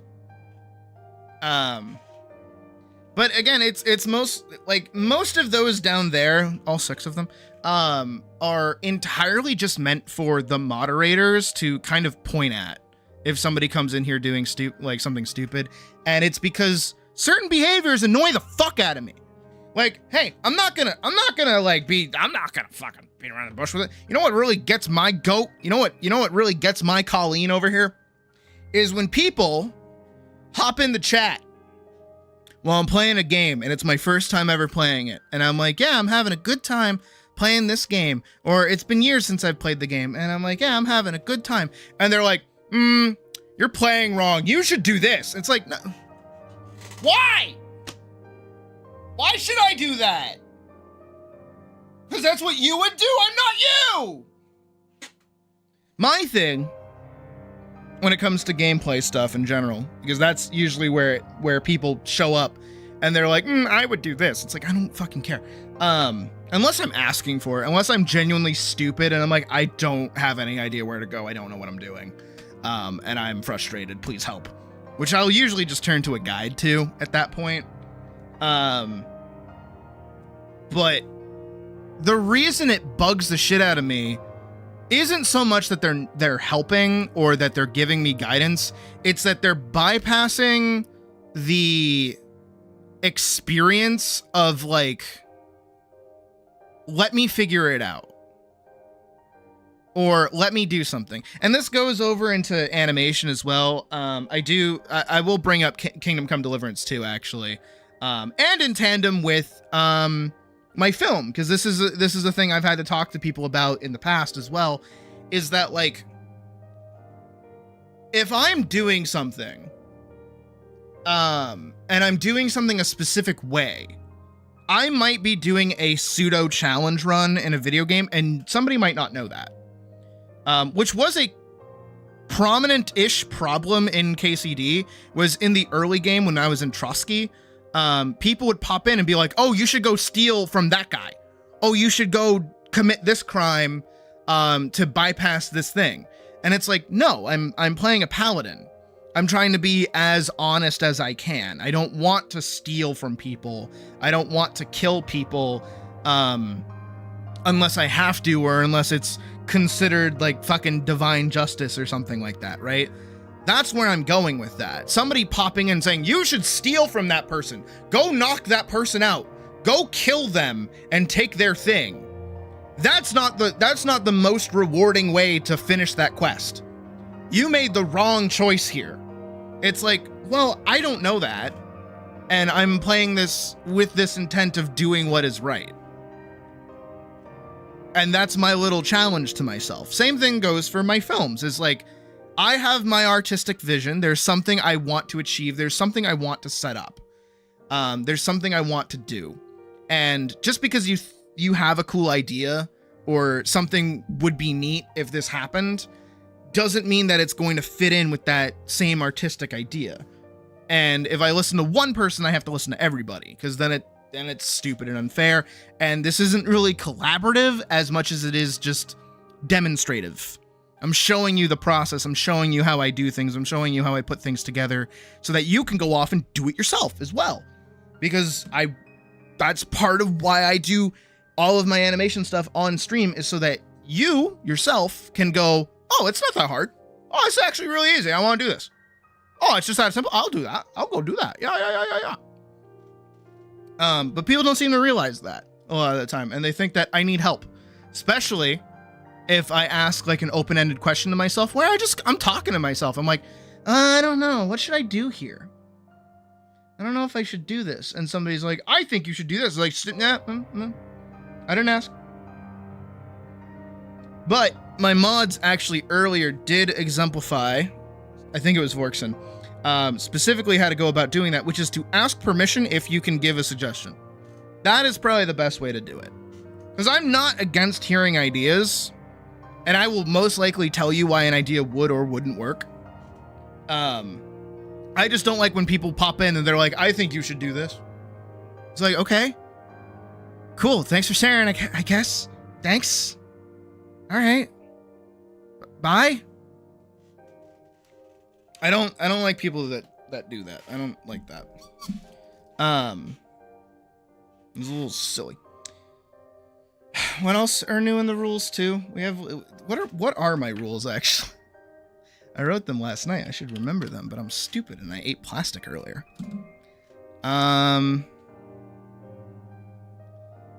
But again, it's most of those down there, all 6 of them, are entirely just meant for the moderators to kind of point at if somebody comes in here doing something stupid. And it's because certain behaviors annoy the fuck out of me. Like, hey, I'm not gonna fucking beat around the bush with it. You know what really gets my goat? You know what really gets my Colleen over here? Is when people hop in the chat while I'm playing a game and it's my first time ever playing it. And I'm like, yeah, I'm having a good time playing this game. Or it's been years since I've played the game. And I'm like, yeah, I'm having a good time. And they're like, you're playing wrong. You should do this. It's like, no. Why? Why should I do that? Because that's what you would do. I'm not you. My thing, when it comes to gameplay stuff in general, because that's usually where people show up and they're like, I would do this. It's like, I don't fucking care. Unless I'm asking for it, unless I'm genuinely stupid and I'm like, I don't have any idea where to go. I don't know what I'm doing. And I'm frustrated. Please help. Which I'll usually just turn to a guide to at that point. But the reason it bugs the shit out of me isn't so much that they're helping or that they're giving me guidance. It's that they're bypassing the experience of like, let me figure it out. Or let me do something. And this goes over into animation as well. I will bring up Kingdom Come Deliverance too, actually. And in tandem with my film, because this is a thing I've had to talk to people about in the past as well, is that like, if I'm doing something, and I'm doing something a specific way, I might be doing a pseudo challenge run in a video game, and somebody might not know that. Which was a prominent-ish problem in KCD, was in the early game when I was in Trotsky. People would pop in and be like, oh, you should go steal from that guy. Oh, you should go commit this crime to bypass this thing. And it's like, no, I'm playing a paladin. I'm trying to be as honest as I can. I don't want to steal from people. I don't want to kill people unless I have to, or unless it's considered like fucking divine justice or something like that, right? That's where I'm going with that. Somebody popping in saying, you should steal from that person. Go knock that person out. Go kill them and take their thing. That's not the most rewarding way to finish that quest. You made the wrong choice here. It's like, well, I don't know that. And I'm playing this with this intent of doing what is right. And that's my little challenge to myself. Same thing goes for my films. Is like, I have my artistic vision. There's something I want to achieve. There's something I want to set up. There's something I want to do. And just because you have a cool idea or something would be neat if this happened, doesn't mean that it's going to fit in with that same artistic idea. And if I listen to one person, I have to listen to everybody, because then it's stupid and unfair. And this isn't really collaborative as much as it is just demonstrative. I'm showing you the process. I'm showing you how I do things. I'm showing you how I put things together so that you can go off and do it yourself as well. Because that's part of why I do all of my animation stuff on stream, is so that you yourself can go, oh, it's not that hard. Oh, it's actually really easy. I want to do this. Oh, it's just that simple. I'll do that. I'll go do that. Yeah. But people don't seem to realize that a lot of the time, and they think that I need help, especially if I ask like an open-ended question to myself where I'm talking to myself. I'm like, I don't know. What should I do here? I don't know if I should do this. And somebody's like, I think you should do this. Like, nah, I didn't ask. But my mods actually earlier did exemplify, I think it was Vorkson, specifically how to go about doing that, which is to ask permission if you can give a suggestion. That is probably the best way to do it. Because I'm not against hearing ideas, and I will most likely tell you why an idea would or wouldn't work. I just don't like when people pop in and they're like, I think you should do this. It's like, okay, cool. Thanks for sharing, I guess. Thanks. All right. Bye. I don't like people that do that. I don't like that. It's a little silly. What else are new in the rules too? We have, what are my rules actually? I wrote them last night. I should remember them, but I'm stupid and I ate plastic earlier.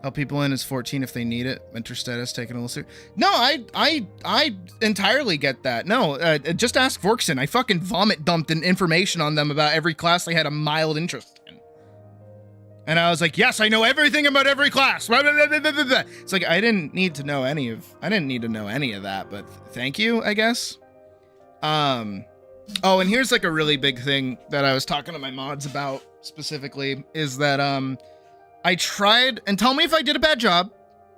Help people in is 14 if they need it. Mentor status taken a little serious. No, I entirely get that. No, just ask Vorkson. I fucking vomit dumped information on them about every class they had a mild interest in. And I was like, yes, I know everything about every class. It's like, I didn't need to know any of that, but thank you, I guess. Oh, and here's like a really big thing that I was talking to my mods about specifically is that, I tried, and tell me if I did a bad job.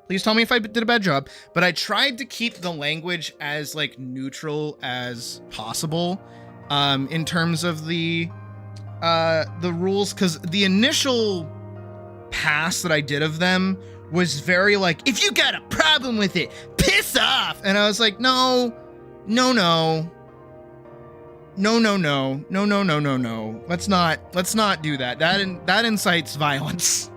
Please tell me if I did a bad job, but I tried to keep the language as like neutral as possible, in terms of the rules, because the initial pass that I did of them was very like, if you got a problem with it, piss off. And I was like, no. Let's not do that. That incites violence.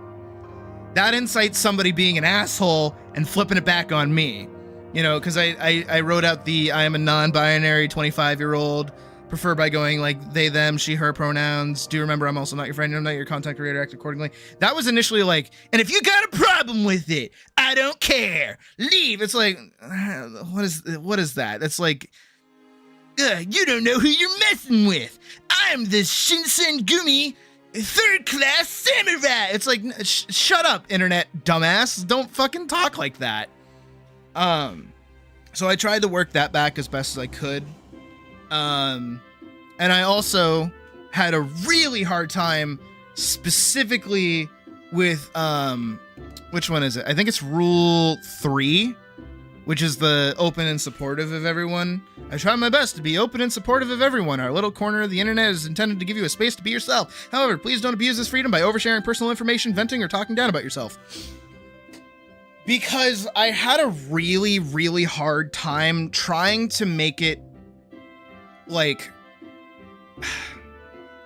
That incites somebody being an asshole and flipping it back on me. You know, because I wrote out I am a non-binary 25-year-old, prefer by going like they, them, she, her pronouns. Do remember I'm also not your friend, I'm not your contact creator, act accordingly. That was initially like, and if you got a problem with it, I don't care. Leave. It's like, what is that? It's like, you don't know who you're messing with. I'm the Shinsengumi third-class samurai. It's like, shut up, internet dumbass. Don't fucking talk like that. So I tried to work that back as best as I could. And I also had a really hard time specifically with, which one is it? I think it's rule 3, which is the open and supportive of everyone. I try my best to be open and supportive of everyone. Our little corner of the internet is intended to give you a space to be yourself. However, please don't abuse this freedom by oversharing personal information, venting, or talking down about yourself. Because I had a really, really hard time trying to make it like,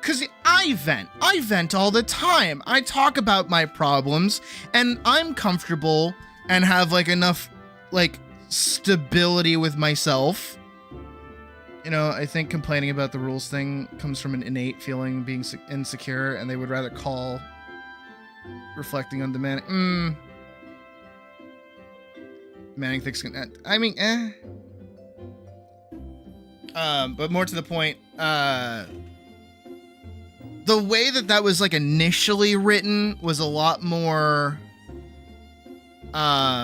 because I vent all the time. I talk about my problems and I'm comfortable and have like enough like stability with myself. You know, I think complaining about the rules thing comes from an innate feeling of being insecure, and they would rather call reflecting on demanding. Demanding things can, I mean, but more to the point, the way that was like initially written was a lot more, how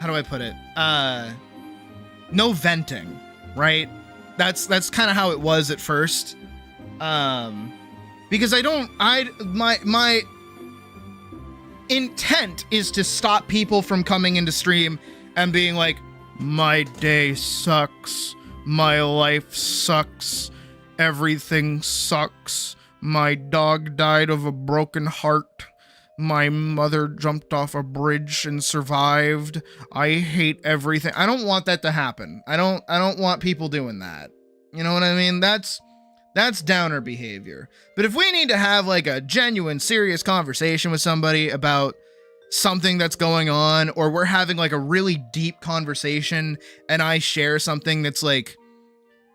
do I put it? No venting, right? That's kind of how it was at first. Because my intent is to stop people from coming into stream and being like, my day sucks, my life sucks, everything sucks, my dog died of a broken heart, my mother jumped off a bridge and survived, I hate everything. I don't want that to happen. I don't want people doing that. You know what I mean? That's downer behavior. But if we need to have like a genuine, serious conversation with somebody about something that's going on, or we're having like a really deep conversation and I share something that's like,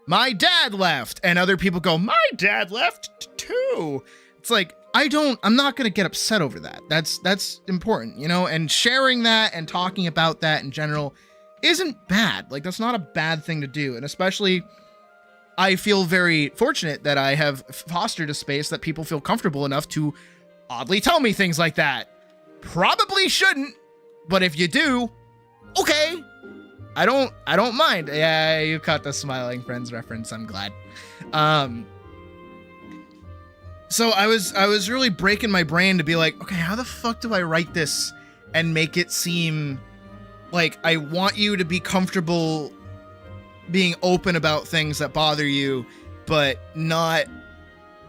my dad left, and other people go, my dad left too. It's like, I'm not going to get upset over that. That's important, you know, and sharing that and talking about that in general isn't bad. Like, that's not a bad thing to do. And especially I feel very fortunate that I have fostered a space that people feel comfortable enough to oddly tell me things like that. Probably shouldn't, but if you do, okay. I don't mind. Yeah, you caught the Smiling Friends reference. I'm glad. So I was really breaking my brain to be like, okay, how the fuck do I write this and make it seem like I want you to be comfortable being open about things that bother you, but not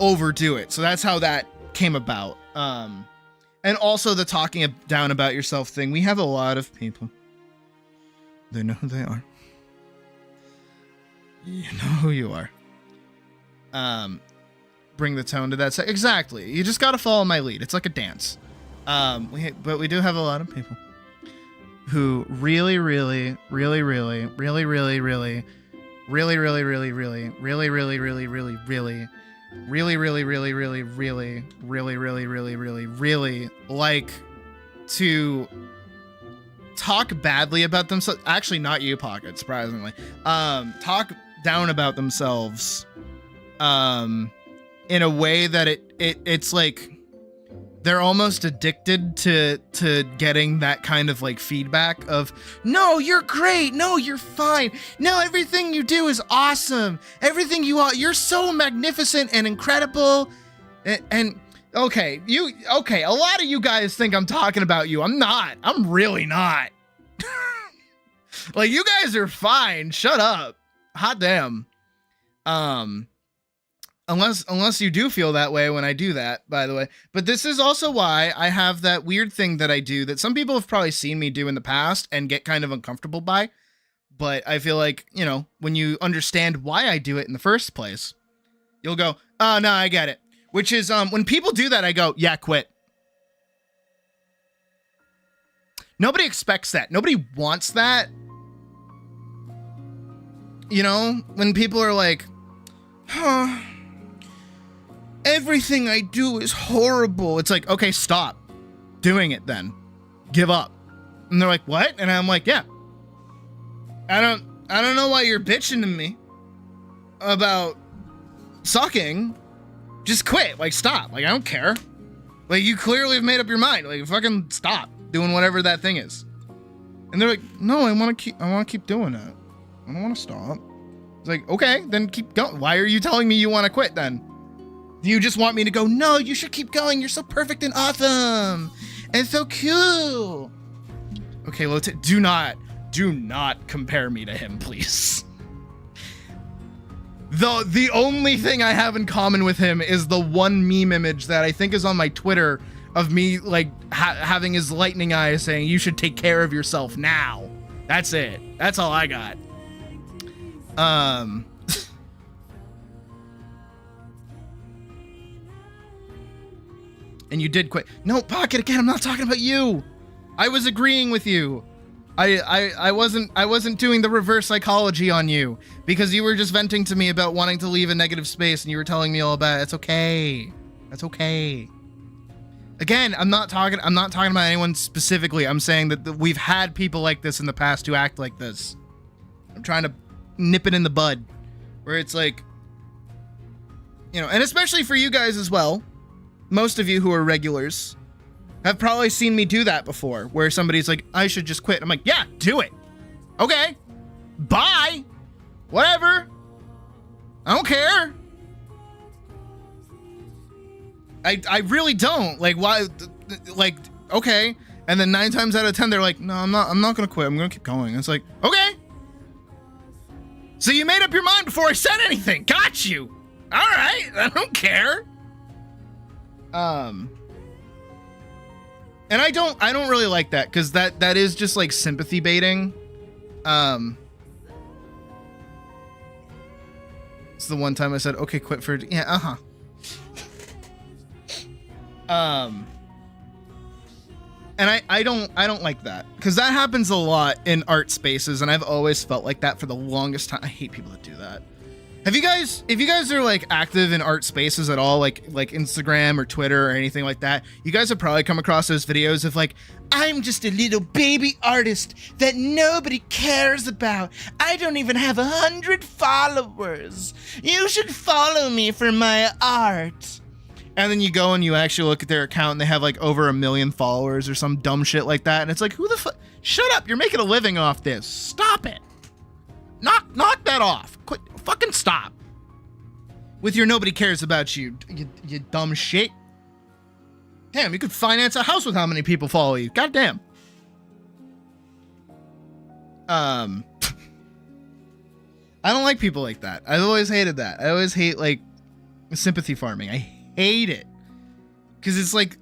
overdo it. So that's how that came about. And also the talking down about yourself thing. We have a lot of people. They know who they are. You know who you are. Bring the tone to that. Exactly. You just got to follow my lead. It's like a dance. But we do have a lot of people who really like to talk badly about themselves. Actually, not you, Pocket, surprisingly. Talk down about themselves in a way that it's like they're almost addicted to getting that kind of like feedback of, no, you're great, no, you're fine, no, everything you do is awesome, everything you're so magnificent and incredible. And okay, a lot of you guys think I'm talking about you. I'm not. I'm really not. Like, you guys are fine. Shut up. Hot damn. Unless you do feel that way when I do that, by the way. But this is also why I have that weird thing that I do that some people have probably seen me do in the past and get kind of uncomfortable by. But I feel like, you know, when you understand why I do it in the first place, you'll go, oh, no, I get it. Which is, when people do that, I go, yeah, quit. Nobody expects that. Nobody wants that. You know, when people are like, huh, everything I do is horrible. It's like, okay, stop doing it then. Give up. And they're like, what? And I'm like, yeah. I don't know why you're bitching to me about sucking. Just quit. Like, stop. Like, I don't care. Like, you clearly have made up your mind. Like, fucking stop doing whatever that thing is. And they're like, no, I want to keep doing it. I don't want to stop. It's like, okay, then keep going. Why are you telling me you want to quit then? Do you just want me to go, no, you should keep going. You're so perfect and awesome and so cool. Okay, do not compare me to him, please. The only thing I have in common with him is the one meme image that I think is on my Twitter of me like having his lightning eyes saying, you should take care of yourself now. That's it. That's all I got. And you did quit. No, Pocket, again, I'm not talking about you. I was agreeing with you. I wasn't doing the reverse psychology on you because you were just venting to me about wanting to leave a negative space and you were telling me all about it. It's okay. That's okay. Again, I'm not talking about anyone specifically. I'm saying that we've had people like this in the past who act like this. I'm trying to nip it in the bud where it's like, you know, and especially for you guys as well. Most of you who are regulars have probably seen me do that before, where somebody's like, I should just quit. I'm like, yeah, do it. Okay. Bye. Whatever. I don't care. I really don't. Like, why? Like, okay. And then 9 times out of 10, they're like, no, I'm not going to quit. I'm going to keep going. And it's like, okay. So you made up your mind before I said anything. Got you. All right. I don't care. And I don't really like that because that is just like sympathy baiting. It's the one time I said, okay, quit for, yeah, uh-huh. And I don't like that because that happens a lot in art spaces and I've always felt like that for the longest time. I hate people that do that. Have you guys, if you guys are like active in art spaces at all, like Instagram or Twitter or anything like that, you guys have probably come across those videos of like, I'm just a little baby artist that nobody cares about. I don't even have 100 followers. You should follow me for my art. And then you go and you actually look at their account and they have like over 1 million followers or some dumb shit like that. And it's like, who the fuck? Shut up. You're making a living off this. Stop it. Knock that off. Quit. Fucking stop. With your nobody cares about you dumb shit. Damn, you could finance a house with how many people follow you. God damn. I don't like people like that. I've always hated that. I always hate like sympathy farming. I hate it. Cause it's like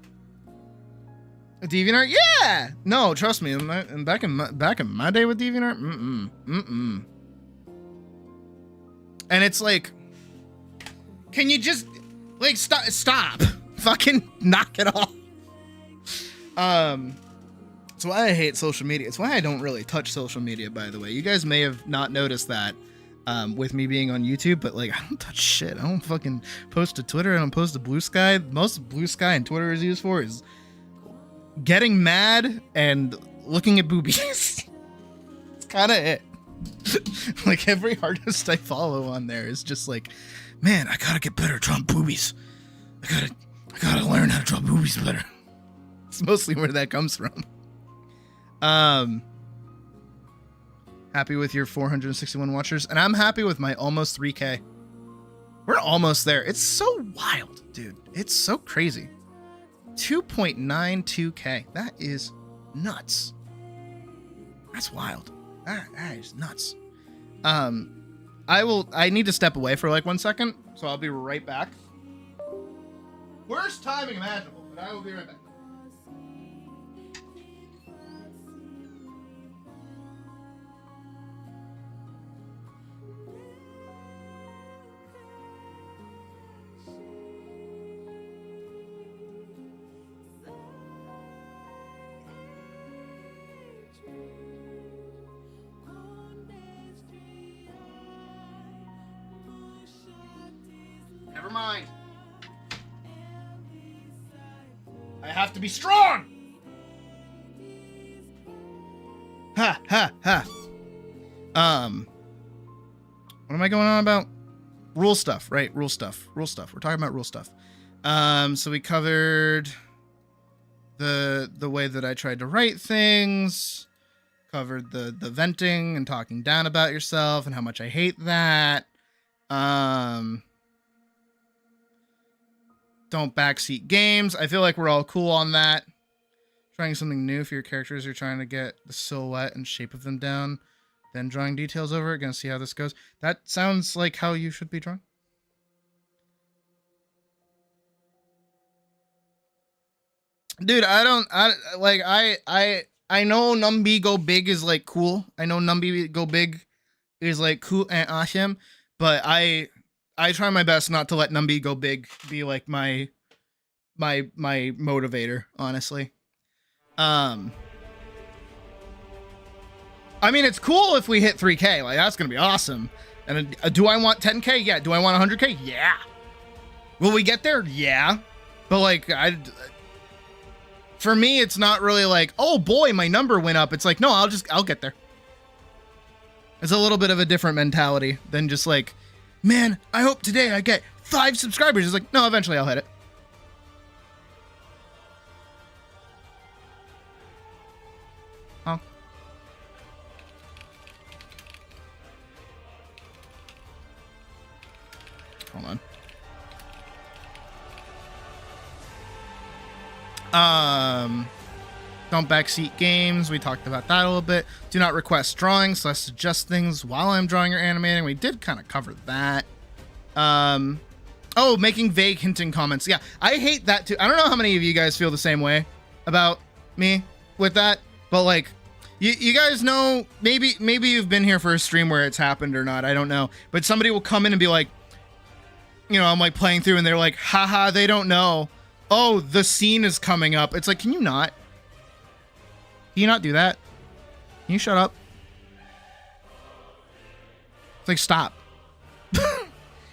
a DeviantArt. Yeah. No, trust me. Back in my day with DeviantArt. And it's like, can you just like stop? Fucking knock it off. It's why I hate social media. It's why I don't really touch social media, by the way. You guys may have not noticed that with me being on YouTube, but like I don't touch shit. I don't fucking post to Twitter. I don't post to Blue Sky. Most Blue Sky and Twitter is used for is getting mad and looking at boobies. It's kind of it. Like every artist I follow on there is just like, man, I gotta get better at drawing boobies. I gotta learn how to draw boobies better. It's mostly where that comes from. Happy with your 461 watchers, and I'm happy with my almost 3K. We're almost there. It's so wild, dude. It's so crazy. 2.92K. That is nuts. That's wild. That is nuts. I need to step away for like 1 second, so I'll be right back. Worst timing imaginable, but I will be right back. Never mind. I have to be strong. Ha ha ha. What am I going on about? Rule stuff, right? Rule stuff. We're talking about rule stuff. So we covered the way that I tried to write things, covered the venting and talking down about yourself and how much I hate that. Don't backseat games. I feel like we're all cool on that. Trying something new for your characters. You're trying to get the silhouette and shape of them down. Then drawing details over it. Gonna see how this goes. That sounds like how you should be drawing. Dude, I know Numby Go Big is like cool. I know Numby Go Big is like cool and awesome, but I try my best not to let Numby Go Big be like my motivator, honestly. I mean, it's cool if we hit 3K. Like, that's gonna be awesome. And do I want 10K? Yeah. Do I want 100K? Yeah. Will we get there? Yeah. But like, for me, it's not really like, oh boy, my number went up. It's like, no, I'll get there. It's a little bit of a different mentality than just like, man, I hope today I get 5 subscribers. It's like, no, eventually I'll hit it. Oh. Hold on. Don't backseat games. We talked about that a little bit. Do not request drawings. So I suggest things while I'm drawing or animating. We did kind of cover that. Oh, making vague hinting comments. Yeah, I hate that too. I don't know how many of you guys feel the same way about me with that, but like, you guys know, maybe you've been here for a stream where it's happened or not. I don't know, but somebody will come in and be like, you know, I'm like playing through and they're like, haha, they don't know. Oh, the scene is coming up. It's like, can you not? Can you not do that? Can you shut up? It's like, stop.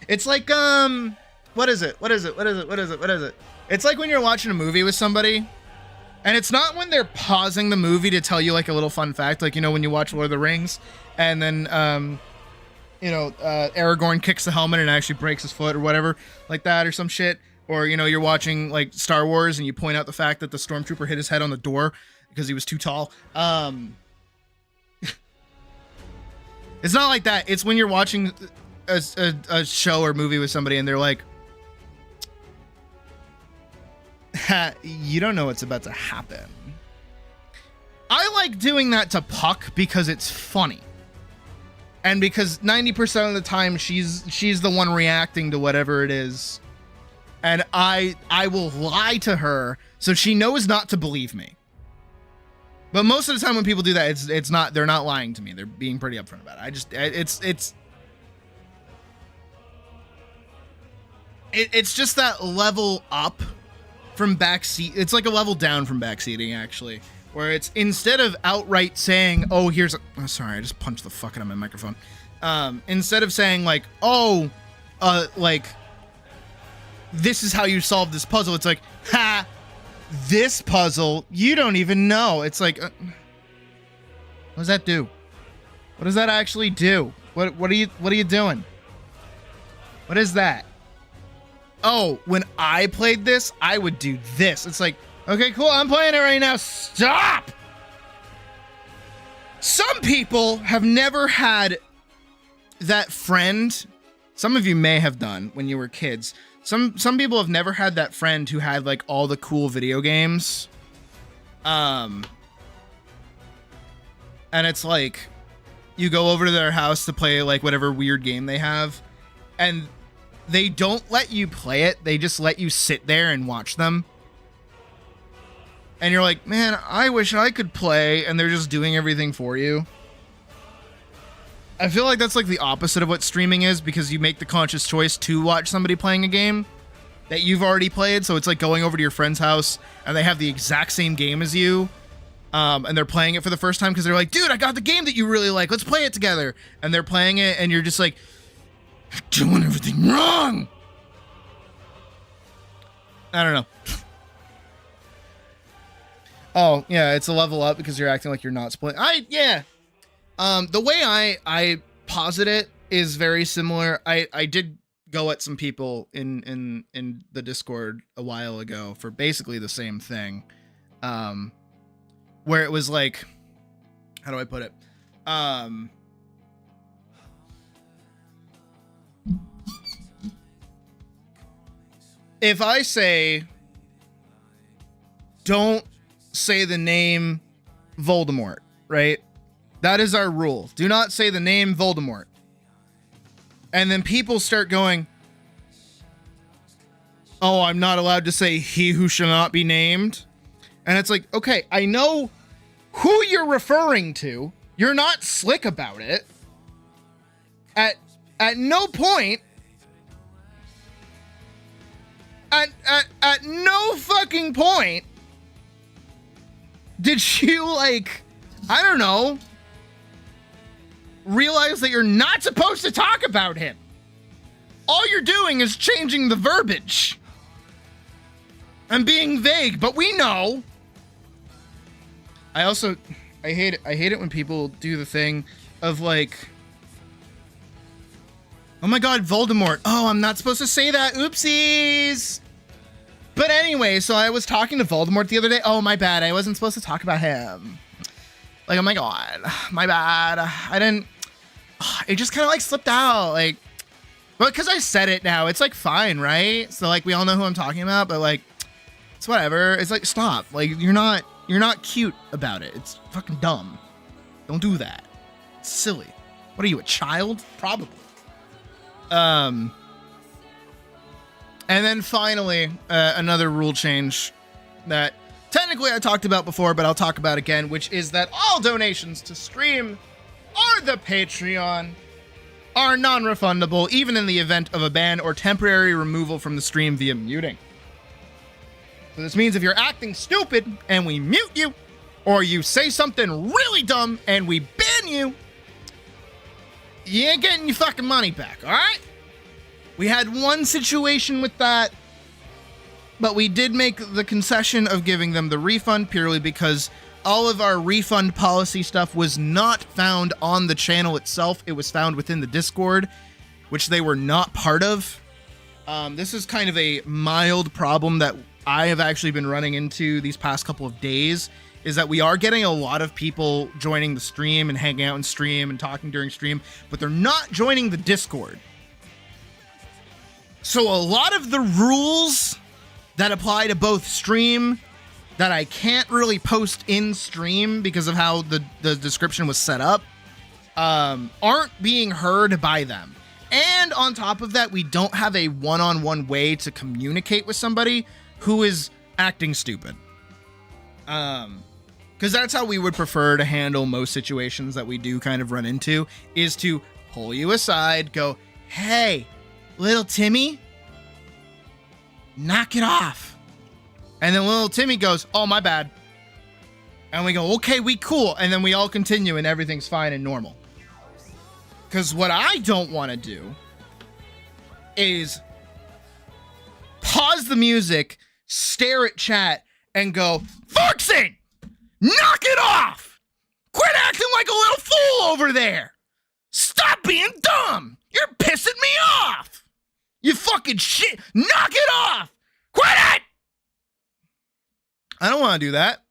It's like what is it? It's like when you're watching a movie with somebody, and it's not when they're pausing the movie to tell you like a little fun fact, like, you know, when you watch Lord of the Rings, and then Aragorn kicks the helmet and actually breaks his foot or whatever, like that, or some shit. Or, you know, you're watching like Star Wars and you point out the fact that the stormtrooper hit his head on the door because he was too tall. It's not like that. It's when you're watching a show or movie with somebody and they're like, you don't know what's about to happen. I like doing that to Puck because it's funny. And because 90% of the time she's the one reacting to whatever it is. And I will lie to her so she knows not to believe me. But most of the time when people do that, it's not, they're not lying to me. They're being pretty upfront about it. It's just that level up from backseat. It's like a level down from backseating, actually, where it's instead of outright saying, "Oh, here's a," oh, sorry, I just punched the fuck out of my microphone. Instead of saying like, "Oh, like this is how you solve this puzzle," it's like, "Ha, this puzzle you don't even know." It's like, what does that do? What does that actually do? What are you doing? What is that? Oh, when I played this, I would do this. It's like, okay, cool, I'm playing it right now. Stop! Some people have never had that friend. Some of you may have done when you were kids. Some people have never had that friend who had like all the cool video games. And it's like, you go over to their house to play like whatever weird game they have, and they don't let you play it. They just let you sit there and watch them. And you're like, man, I wish I could play, and they're just doing everything for you. I feel like that's like the opposite of what streaming is, because you make the conscious choice to watch somebody playing a game that you've already played. So it's like going over to your friend's house and they have the exact same game as you. And they're playing it for the first time because they're like, dude, I got the game that you really like. Let's play it together. And they're playing it and you're just like, you're doing everything wrong. I don't know. Oh, yeah, it's a level up because you're acting like you're not split. Yeah. The way I posit it is very similar. I did go at some people in the Discord a while ago for basically the same thing. Where it was like, how do I put it? If I say, don't say the name Voldemort, right? That is our rule. Do not say the name Voldemort. And then people start going, oh, I'm not allowed to say he who shall not be named. And it's like, okay, I know who you're referring to. You're not slick about it. At no point, at no fucking point did you, like, I don't know, realize that you're not supposed to talk about him. All you're doing is changing the verbiage and being vague, but we know. I hate it when people do the thing of like, oh my god, Voldemort. Oh, I'm not supposed to say that. Oopsies. But anyway, so I was talking to Voldemort the other day. Oh, my bad. I wasn't supposed to talk about him. Like, oh my god, my bad. I didn't. It just kind of like slipped out. Like, but because I said it now, it's like fine, right? So like we all know who I'm talking about, but like it's whatever. It's like, stop. Like you're not cute about it. It's fucking dumb. Don't do that. It's silly. What are you, a child? Probably. And then finally, another rule change that technically I talked about before, but I'll talk about again, which is that all donations to stream or the Patreon are non-refundable, even in the event of a ban or temporary removal from the stream via muting. So this means if you're acting stupid and we mute you, or you say something really dumb and we ban you, you ain't getting your fucking money back, alright? We had one situation with that, but we did make the concession of giving them the refund purely because all of our refund policy stuff was not found on the channel itself. It was found within the Discord, which they were not part of. This is kind of a mild problem that I have actually been running into these past couple of days, is that we are getting a lot of people joining the stream and hanging out in stream and talking during stream, but they're not joining the Discord. So a lot of the rules that apply to both stream that I can't really post in stream because of how the description was set up aren't being heard by them. And on top of that, we don't have a one-on-one way to communicate with somebody who is acting stupid. Because that's how we would prefer to handle most situations that we do kind of run into, is to pull you aside, go, hey, little Timmy, knock it off. And then little Timmy goes, oh, my bad. And we go, okay, we cool. And then we all continue and everything's fine and normal. Because what I don't want to do is pause the music, stare at chat, and go, Forkson, knock it off. Quit acting like a little fool over there. Stop being dumb. You're pissing me off. You fucking shit. Knock it off. Quit it. I don't want to do that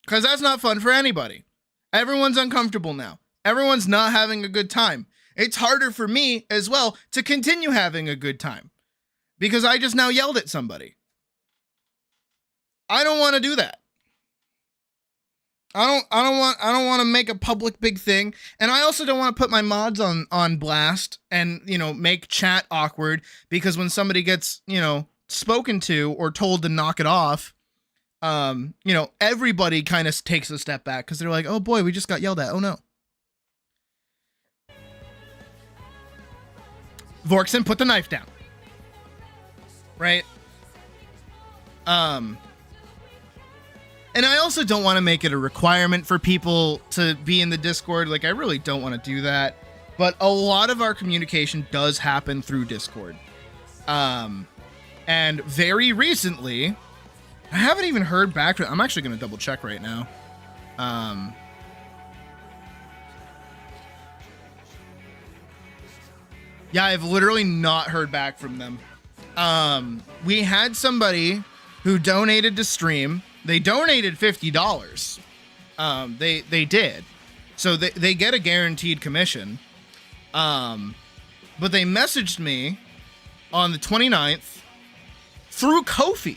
because that's not fun for anybody. Everyone's uncomfortable now. Everyone's not having a good time. It's harder for me as well to continue having a good time because I just now yelled at somebody. I don't want to do that. I don't want to make a public big thing, and I also don't want to put my mods on blast and, you know, make chat awkward because when somebody gets, you know, spoken to or told to knock it off, you know, everybody kind of takes a step back because they're like, oh boy, we just got yelled at. Oh no. Vorkson, put the knife down. Right? And I also don't want to make it a requirement for people to be in the Discord. Like, I really don't want to do that. But a lot of our communication does happen through Discord. And very recently, I haven't even heard back. I'm actually going to double check right now. Yeah, I've literally not heard back from them. We had somebody who donated to stream. They donated $50. They did. So they get a guaranteed commission. But they messaged me on the 29th through Ko-fi.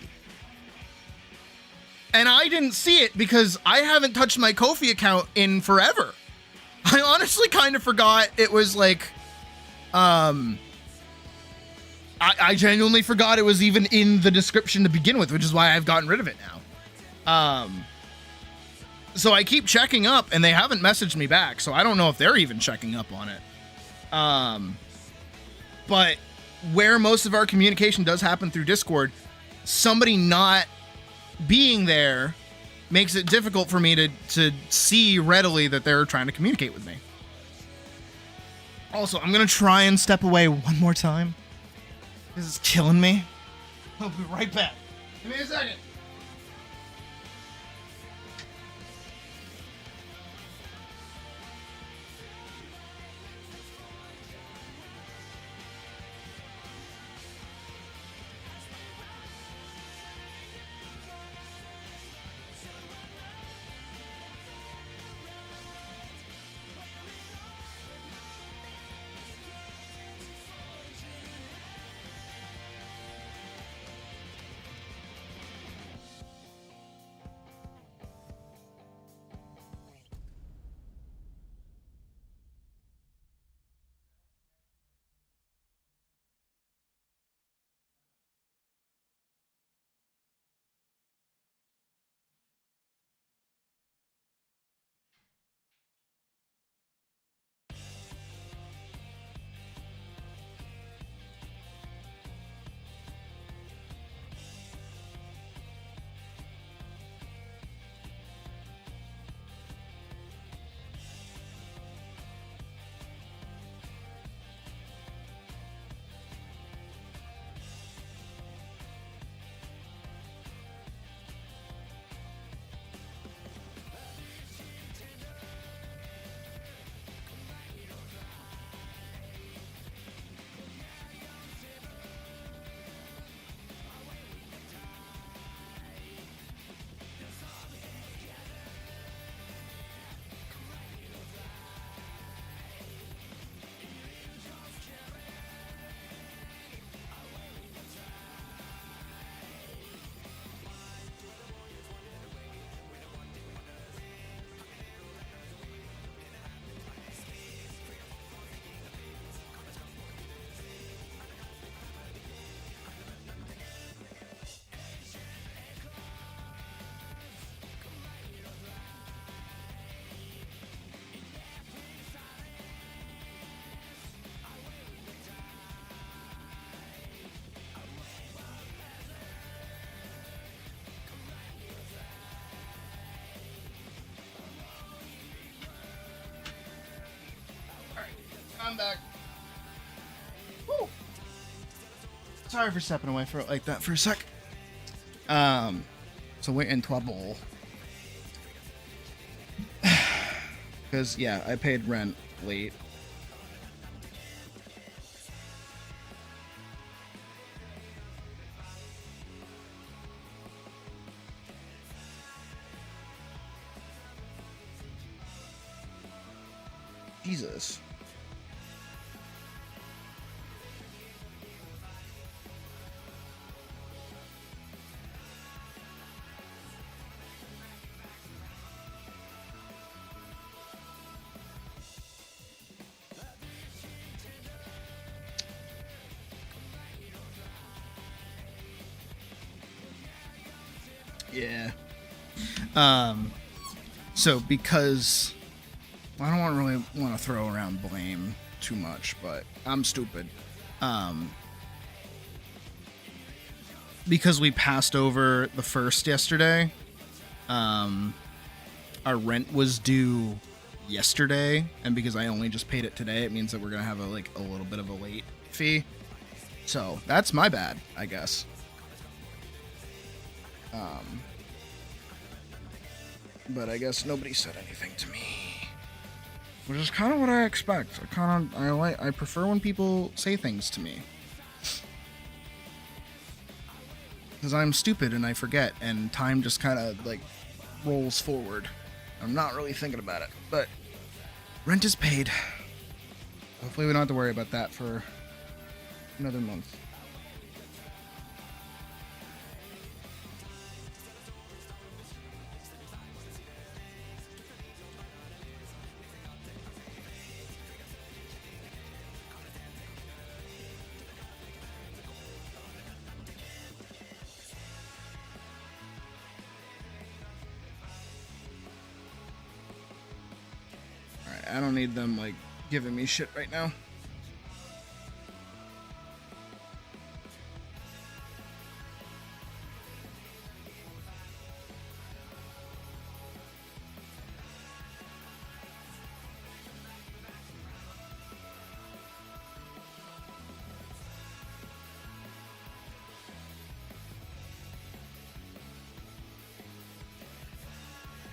And I didn't see it because I haven't touched my Ko-fi account in forever. I honestly kind of forgot it was like, I genuinely forgot it was even in the description to begin with, which is why I've gotten rid of it now. So I keep checking up and they haven't messaged me back. So I don't know if they're even checking up on it. But where most of our communication does happen through Discord, somebody not being there makes it difficult for me to see readily that they're trying to communicate with me. Also, I'm going to try and step away one more time. This is killing me. I'll be right back. Give me a second. I'm back. Woo. Sorry for stepping away for like that for a sec. So we're in trouble. Because, yeah, I paid rent late. Jesus. Yeah. So because I don't really want to throw around blame too much, but I'm stupid. Because we passed over the first yesterday, our rent was due yesterday, and because I only just paid it today, it means that we're gonna have a little bit of a late fee. So that's my bad, I guess. But I guess nobody said anything to me, which is kind of what I expect. I prefer when people say things to me, because I'm stupid and I forget, and time just kind of like rolls forward. I'm not really thinking about it, but rent is paid. Hopefully we don't have to worry about that for another month. I don't need them like giving me shit right now.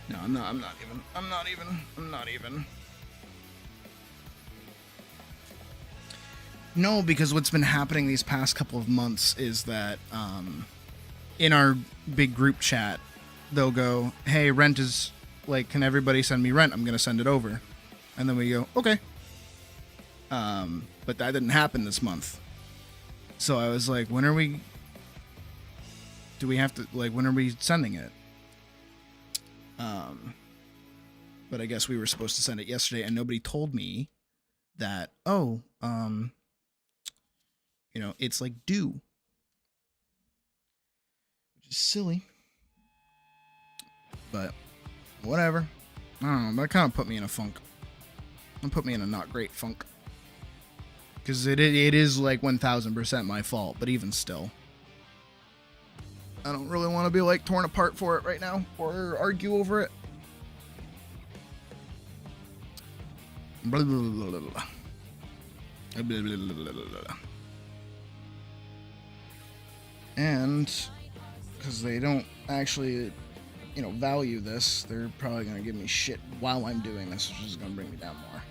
No, I'm not even. No, because what's been happening these past couple of months is that in our big group chat, they'll go, hey, rent is, like, can everybody send me rent? I'm going to send it over. And then we go, okay. But that didn't happen this month. So I was like, when are we sending it? But I guess we were supposed to send it yesterday, and nobody told me that, it's like due. Which is silly. But whatever. I don't know, that kind of put me in a funk. It put me in a not great funk. Because it is like 1000% my fault, but even still. I don't really want to be like torn apart for it right now or argue over it. Blah, blah, blah, blah, blah. Blah, blah, blah, blah, blah, blah. And because they don't actually, value this, they're probably going to give me shit while I'm doing this, which is going to bring me down more.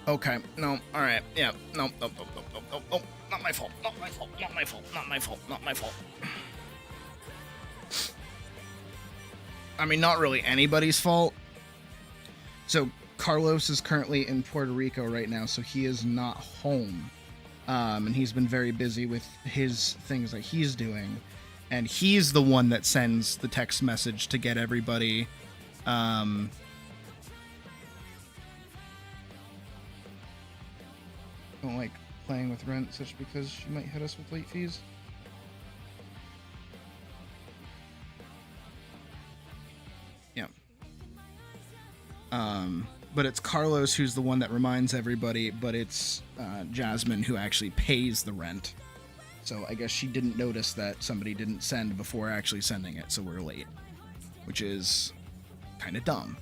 Okay. No. All right. Yeah. No. No. No. No. No. No. No. Not my fault. Not my fault. Not my fault. Not my fault. Not my fault. I mean, not really anybody's fault. So Carlos is currently in Puerto Rico right now, so he is not home. And he's been very busy with his things that he's doing. And he's the one that sends the text message to get everybody don't like playing with rent such because she might hit us with late fees. Yeah. But it's Carlos who's the one that reminds everybody, but it's Jasmine who actually pays the rent. So I guess she didn't notice that somebody didn't send before actually sending it, so we're late. Which is kind of dumb.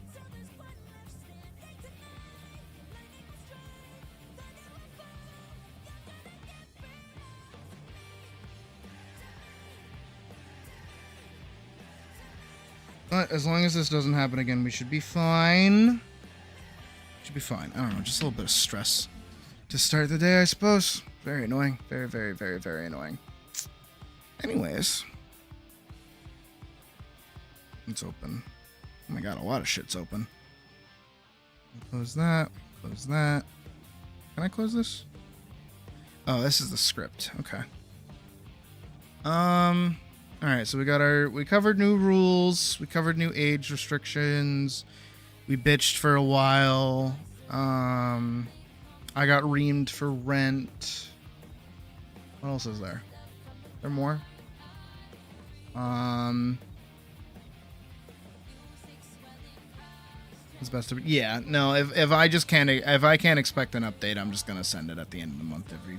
But as long as this doesn't happen again, we should be fine. Should be fine. I don't know, just a little bit of stress to start the day, I suppose. Very annoying. Very, very, very, very annoying. Anyways. It's open. Oh my god, a lot of shit's open. Close that. Close that. Can I close this? Oh, this is the script. Okay. Alright, so we covered new rules, we covered new age restrictions, we bitched for a while, I got reamed for rent. What else is there? Is there more? It's best to be, yeah, no, if I can't expect an update, I'm just gonna send it at the end of the month every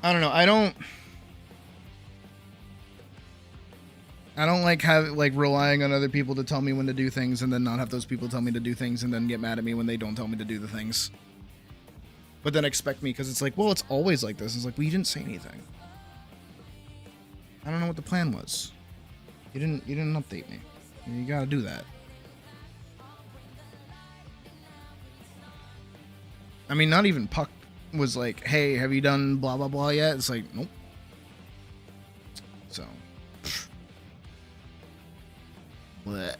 I don't know, I don't like relying on other people to tell me when to do things and then not have those people tell me to do things and then get mad at me when they don't tell me to do the things. But then expect me, because it's like, well, it's always like this. It's like, well, you didn't say anything. I don't know what the plan was. You didn't update me. You gotta do that. I mean, not even Puck was like, hey, have you done blah blah blah yet? It's like, nope. So bleh.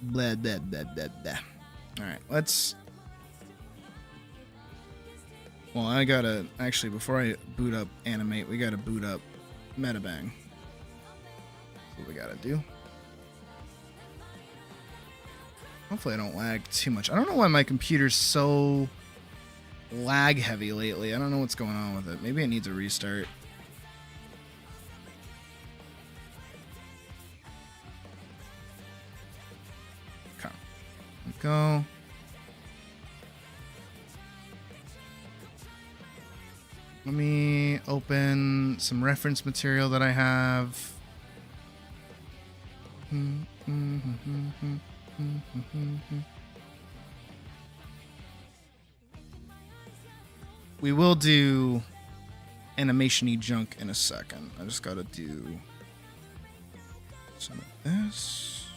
Blah, blah, blah, blah, blah. Alright, let's... Well, I gotta... Actually, before I boot up Animate, we gotta boot up Metabang. That's what we gotta do. Hopefully I don't lag too much. I don't know why my computer's so lag heavy lately. I don't know what's going on with it. Maybe it needs a restart. Okay. Go. Let me open some reference material that I have. We will do animation-y junk in a second. I just gotta do some of this.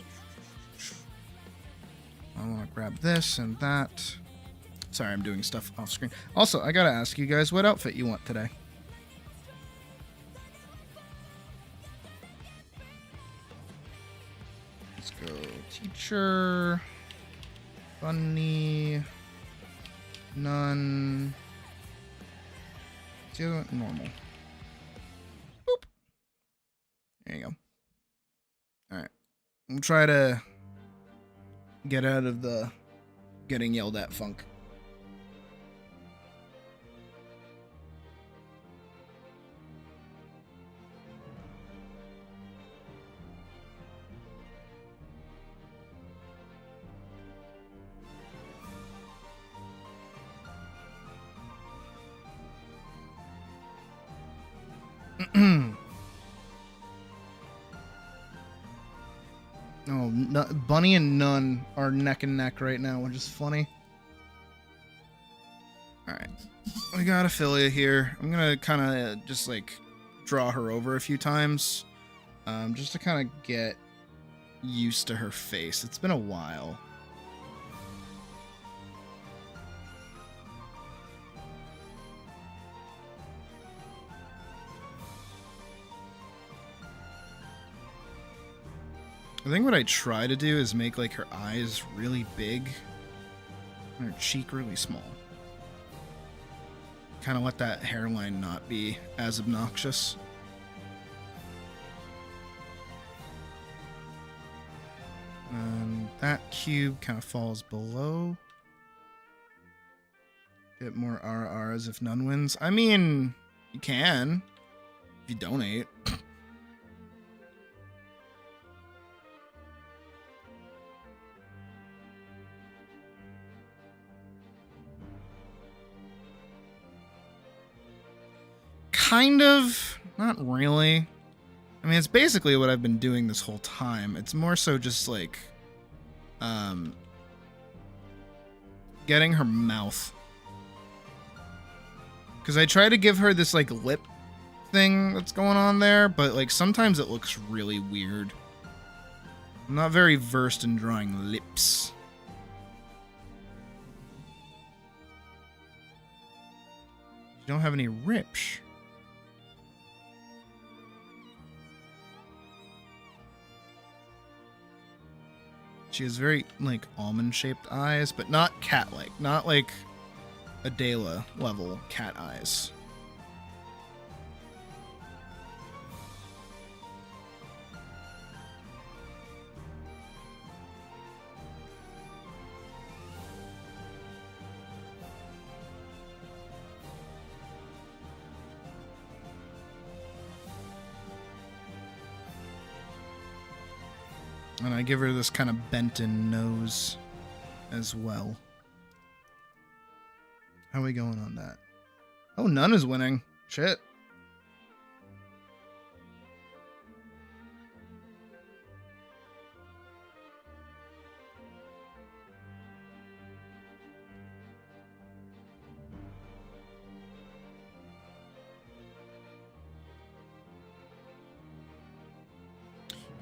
I want to grab this and that. Sorry, I'm doing stuff off screen. Also, I gotta ask you guys what outfit you want today. Let's go teacher, funny, none. What's the other one? Normal. Boop. There you go. Alright. We'll try to get out of the getting yelled at funk. Oh, Bunny and Nun are neck and neck right now, which is funny. Alright. We got Ophelia here. I'm gonna kind of just like draw her over a few times, just to kind of get used to her face. It's been a while. I think what I try to do is make like her eyes really big and her cheek really small. Kind of let that hairline not be as obnoxious. And that cube kind of falls below. Get more RRs if none wins. I mean, you can if you donate. Kind of, not really. I mean, it's basically what I've been doing this whole time. It's more so just like, getting her mouth. Because I try to give her this like lip thing that's going on there, but like sometimes it looks really weird. I'm not very versed in drawing lips. You don't have any rips. She has very, like, almond-shaped eyes, but not cat-like. Not like Adela level cat eyes. And I give her this kind of bent-in nose as well. How are we going on that? Oh, none is winning. Shit.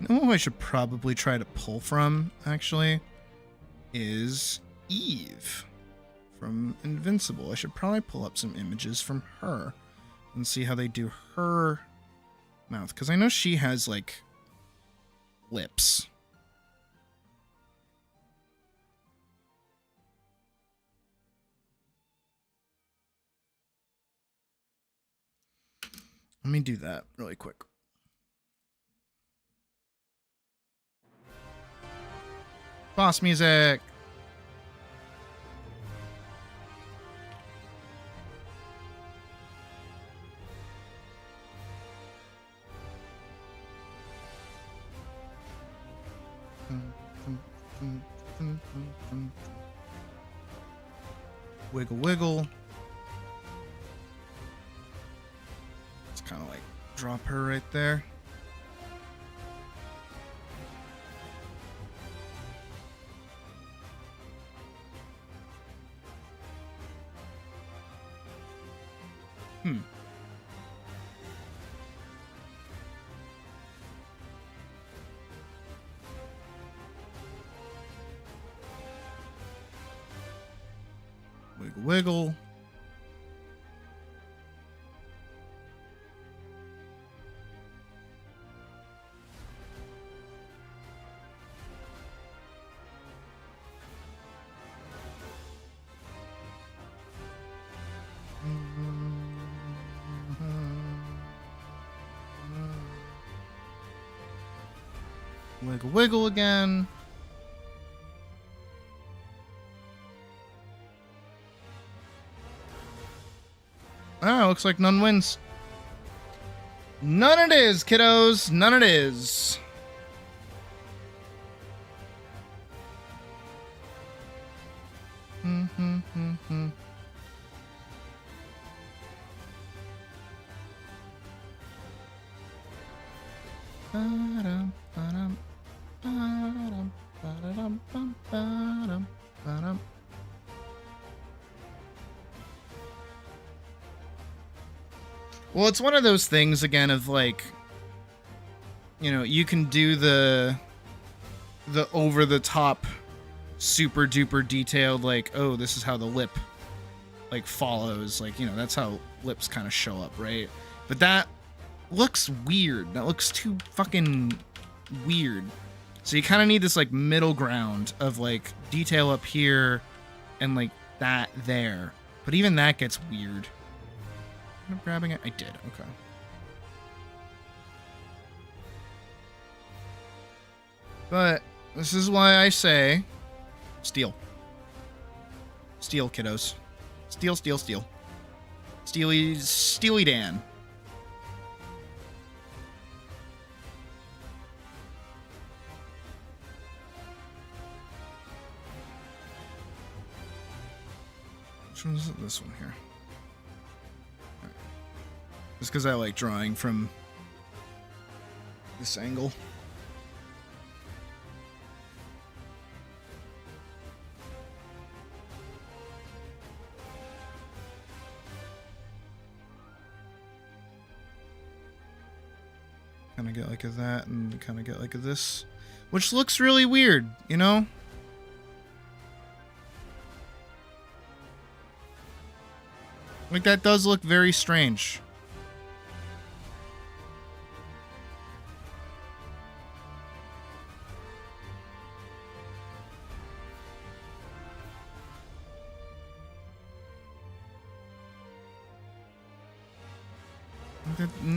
You know what I should probably try to pull from, actually, is Eve from Invincible. I should probably pull up some images from her and see how they do her mouth, because I know she has, like, lips. Let me do that really quick. Boss music. Wiggle, wiggle. It's kind of like drop her right there. Wiggle, wiggle. Wiggle, wiggle again. Ah, looks like none wins. None it is, kiddos. None it is. Well, it's one of those things again of like, you know, you can do the over the top super duper detailed like, oh, this is how the lip like follows, like, you know, that's how lips kind of show up, right? But that looks weird. That looks too fucking weird. So you kind of need this like middle ground of like detail up here and like that there. But even that gets weird. Am I grabbing it? I did. Okay. But this is why I say steal. Steal, kiddos. Steal, steal, steal. Steely Dan. Which one is it? This one here. Right. Just because I like drawing from this angle. Kind of get like a that and kind of get like a this, which looks really weird, you know? Like that does look very strange.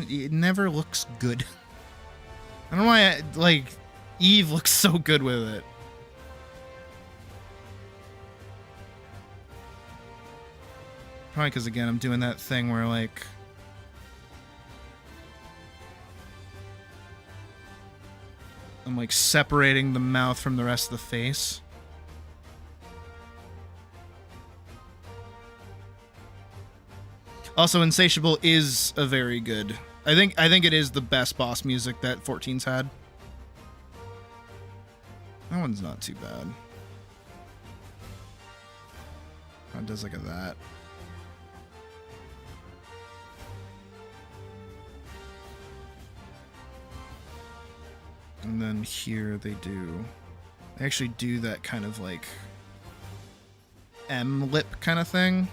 It never looks good. I don't know why, like, Eve looks so good with it. Probably because, again, I'm doing that thing where, like... I'm, like, separating the mouth from the rest of the face. Also, Insatiable is a very good... I think it is the best boss music that 14's had. That one's not too bad. It does like a that. And then here they actually do that kind of like M lip kind of thing.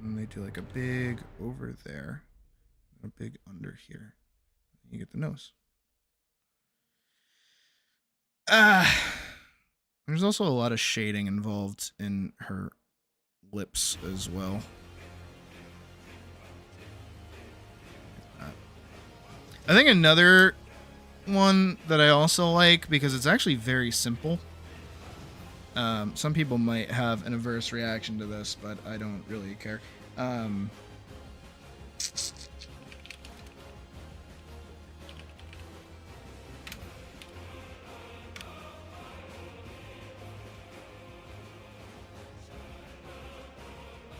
And they do like a big over there, a big under here. You get the nose. There's also a lot of shading involved in her lips as well. I think another one that I also like, because it's actually very simple. Some people might have an adverse reaction to this, but I don't really care. I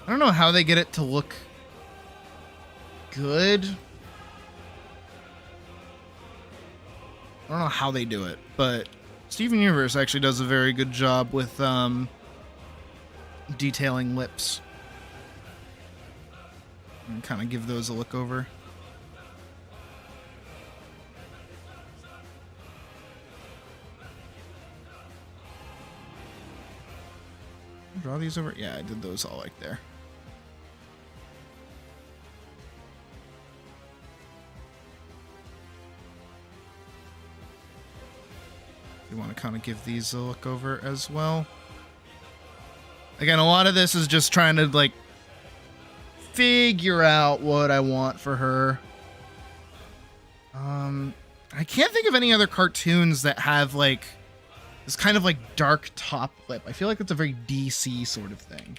don't know how they get it to look good. I don't know how they do it, but Steven Universe actually does a very good job with detailing lips. And kind of give those a look over. Draw these over? Yeah, I did those all like there. You want to kind of give these a look over as well. Again, a lot of this is just trying to like figure out what I want for her. I can't think of any other cartoons that have like this kind of like dark top lip. I feel like that's a very DC sort of thing.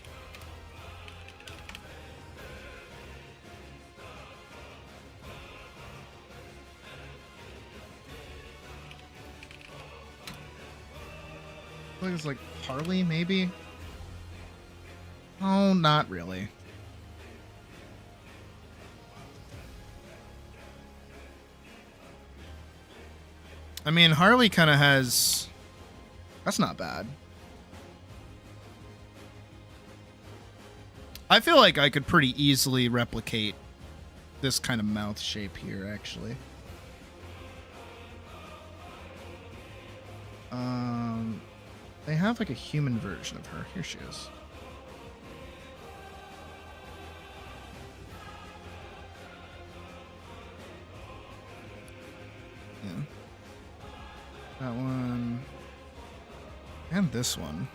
I think it's like Harley, maybe? Oh, not really. I mean, Harley kind of has... That's not bad. I feel like I could pretty easily replicate this kind of mouth shape here, actually. They have like a human version of her. Here she is. Yeah. That one. And this one.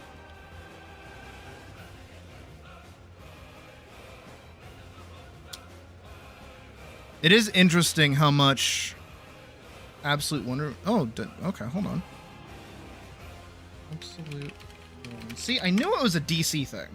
It is interesting how much Absolute Wonder... Oh, okay, hold on. Absolute... See, I knew it was a DC thing.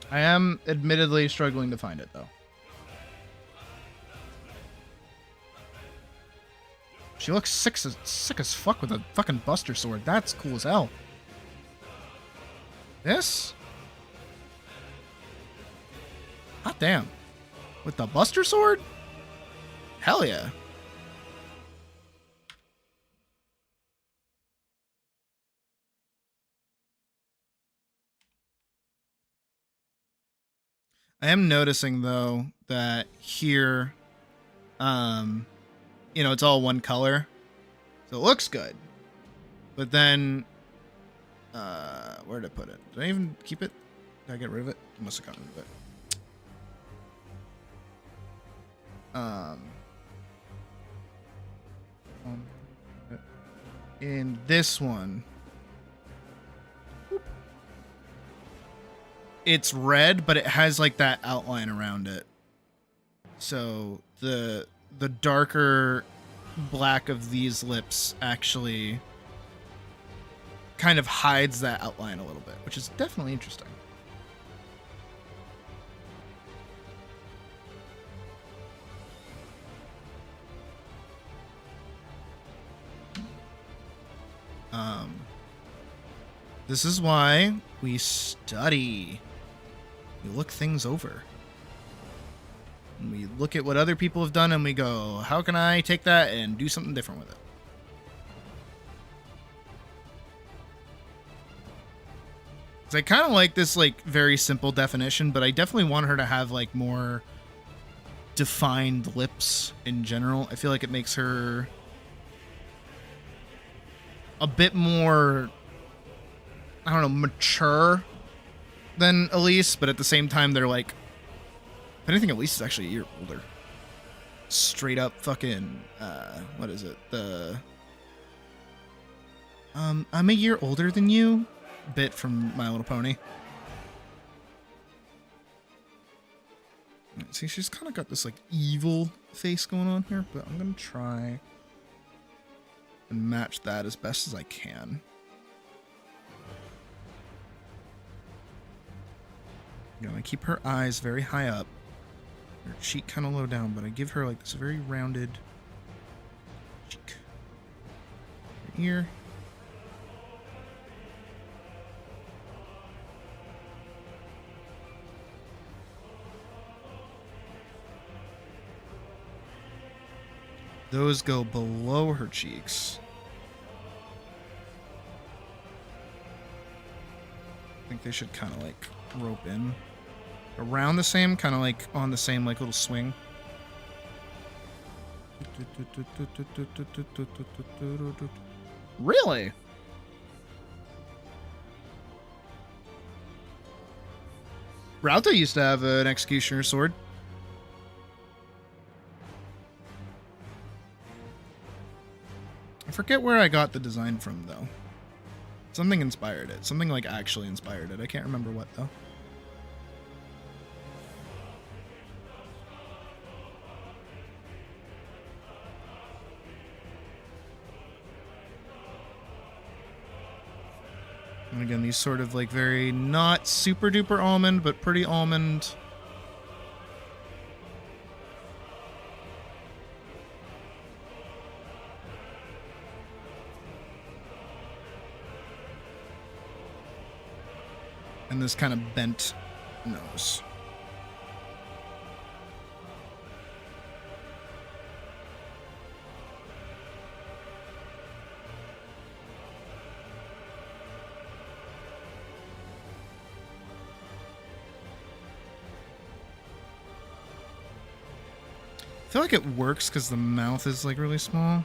I am admittedly struggling to find it, though. She looks sick as fuck with a fucking Buster Sword. That's cool as hell. This? Hot damn. With the Buster Sword? Hell yeah. I am noticing, though, that here, you know, it's all one color. So it looks good. But then, where did I put it? Did I even keep it? Did I get rid of it? I must have gotten rid of it. In this one, it's red, but it has like that outline around it. So the darker black of these lips actually kind of hides that outline a little bit, which is definitely interesting. This is why we study. We look things over. And we look at what other people have done and we go, how can I take that and do something different with it? So I kind of like this like very simple definition, but I definitely want her to have like more defined lips in general. I feel like it makes her a bit more, I don't know, mature than Elise, but at the same time they're like, if anything, Elise is actually a year older. Straight up fucking, what is it? I'm a year older than you bit from My Little Pony. See, she's kind of got this like evil face going on here, but I'm gonna try and match that as best as I can. I'm gonna keep her eyes very high up, her cheek kind of low down, but I give her like this very rounded cheek. Right here. Those go below her cheeks. I think they should kind of like rope in around the same, kind of like on the same like little swing. Really? Rauta used to have an executioner sword. I forget where I got the design from, though. Something inspired it. Something, like, actually inspired it. I can't remember what, though. And again, these sort of, like, very not super duper almond, but pretty almond. and this kind of bent nose. I feel like it works because the mouth is like really small.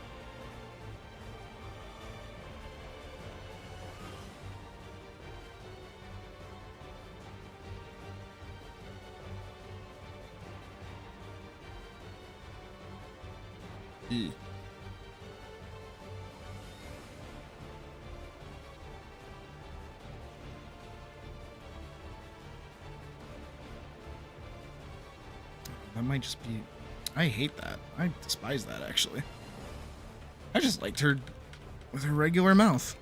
Ew. That might just be... I hate that. I despise that, actually. I just liked her with her regular mouth.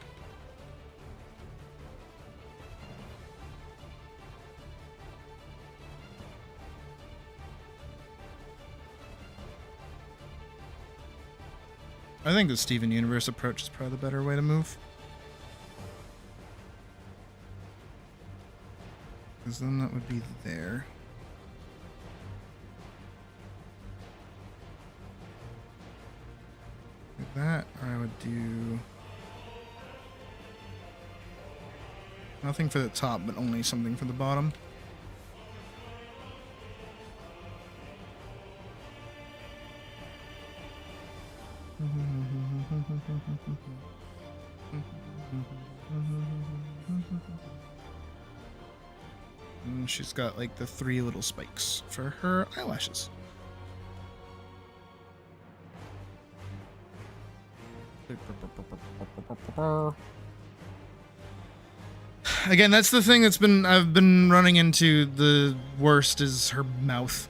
I think the Steven Universe approach is probably the better way to move. Because then that would be there. Like that, or I would do nothing for the top, but only something for the bottom. And she's got like the 3 little spikes for her eyelashes. Again, that's the thing I've been running into the worst is her mouth.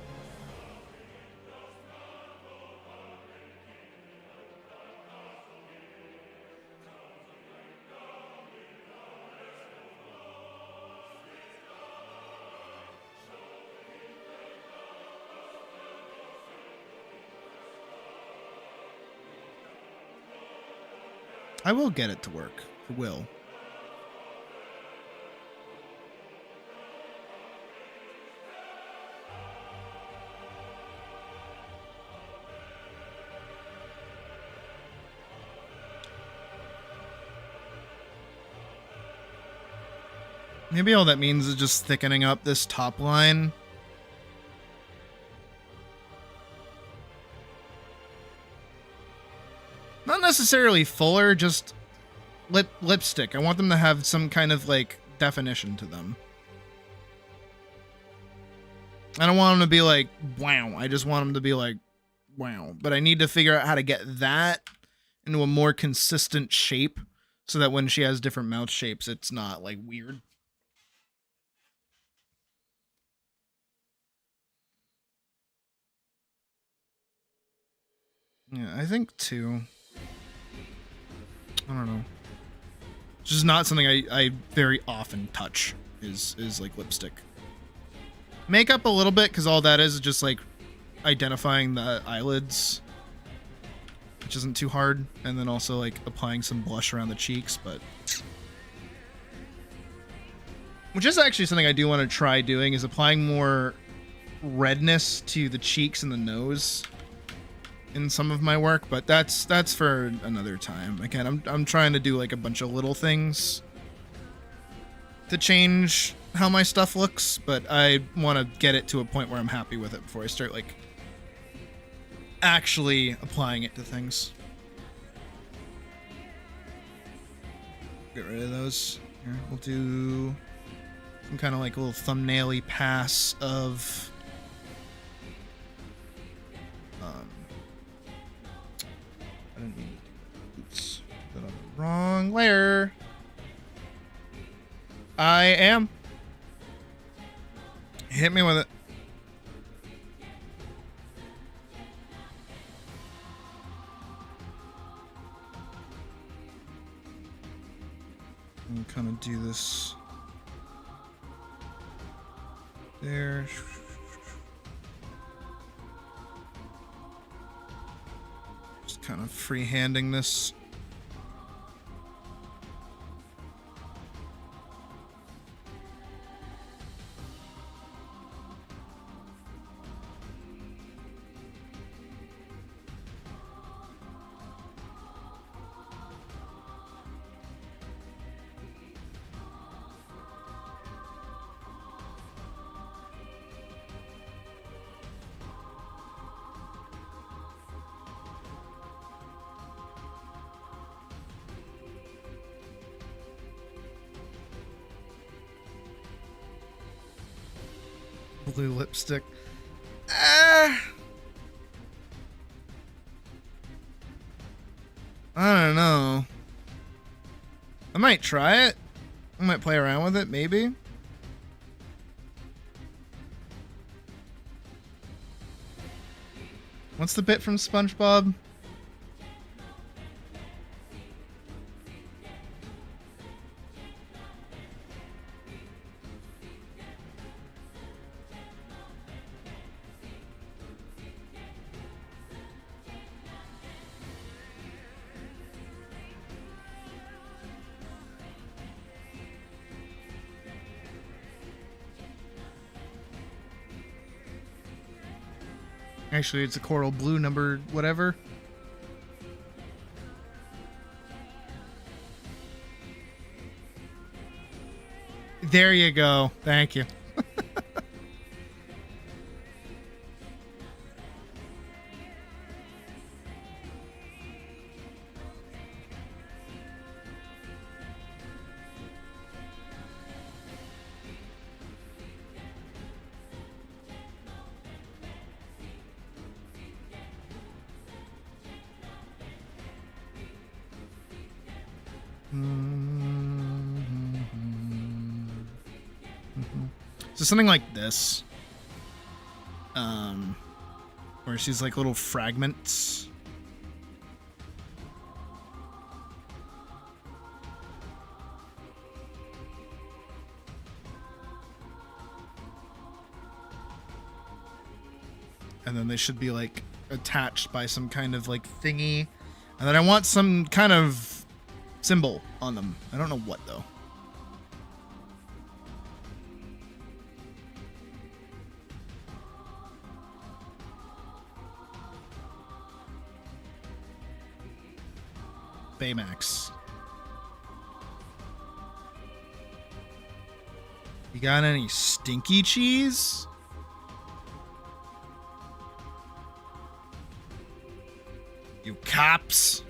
I will get it to work. I will. Maybe all that means is just thickening up this top line. Not necessarily fuller, just lipstick. I want them to have some kind of like definition to them. I don't want them to be like, wow. I just want them to be like, wow. But I need to figure out how to get that into a more consistent shape so that when she has different mouth shapes, it's not like weird. Yeah, I think 2. I don't know. It's just not something I very often touch is like lipstick. Makeup a little bit, because all that is just like identifying the eyelids, which isn't too hard, and then also like applying some blush around the cheeks, but... Which is actually something I do want to try doing, is applying more redness to the cheeks and the nose in some of my work, but that's for another time. Again, I'm trying to do like a bunch of little things to change how my stuff looks, but I want to get it to a point where I'm happy with it before I start like actually applying it to things. Get rid of those. Here, we'll do some kind of like a little thumbnail-y pass of I didn't mean to. Oops. Put on the wrong layer. I am. Hit me with it. And kind of do this there. Kind of freehanding this. Blue lipstick. I don't know. I might try it. I might play around with it, maybe. What's the bit from SpongeBob? Actually, it's a coral blue number, whatever. There you go. Thank you. So something like this, where she's like little fragments. And then they should be like attached by some kind of like thingy. And then I want some kind of symbol on them. I don't know what though. Baymax. You got any stinky cheese? You cops.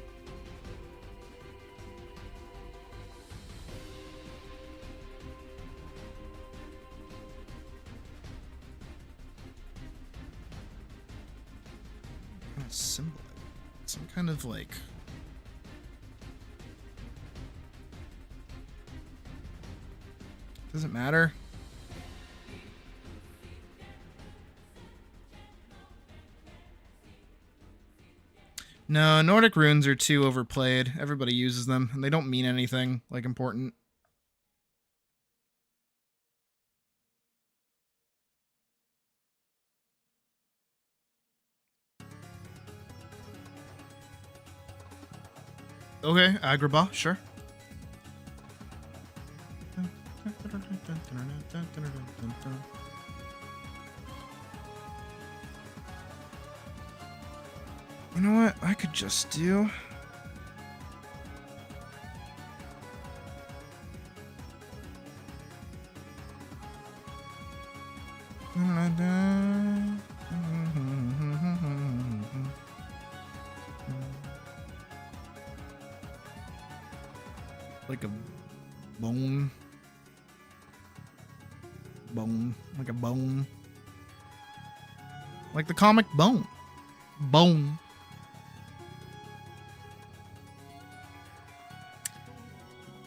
What kind of symbol? Some kind of like... Doesn't matter. No, Nordic runes are too overplayed. Everybody uses them, and they don't mean anything, like, important. Okay, Agrabah, sure. You know what? I could just do... like a bone. Bone. Like a bone. Like the comic Bone. Bone.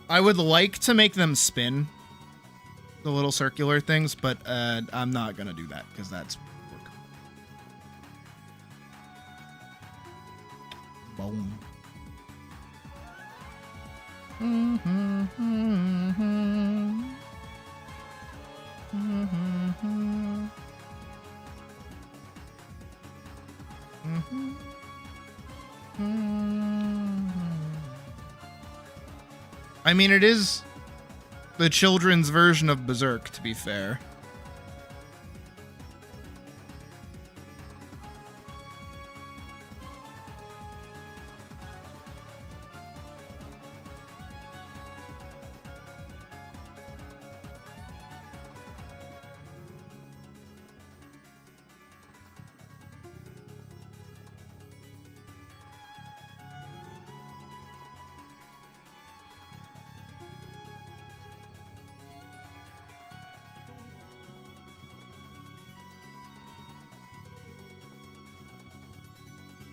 I would like to make them spin, the little circular things, but I'm not gonna do that because that's work. Bone. I mean, it is the children's version of Berserk, to be fair.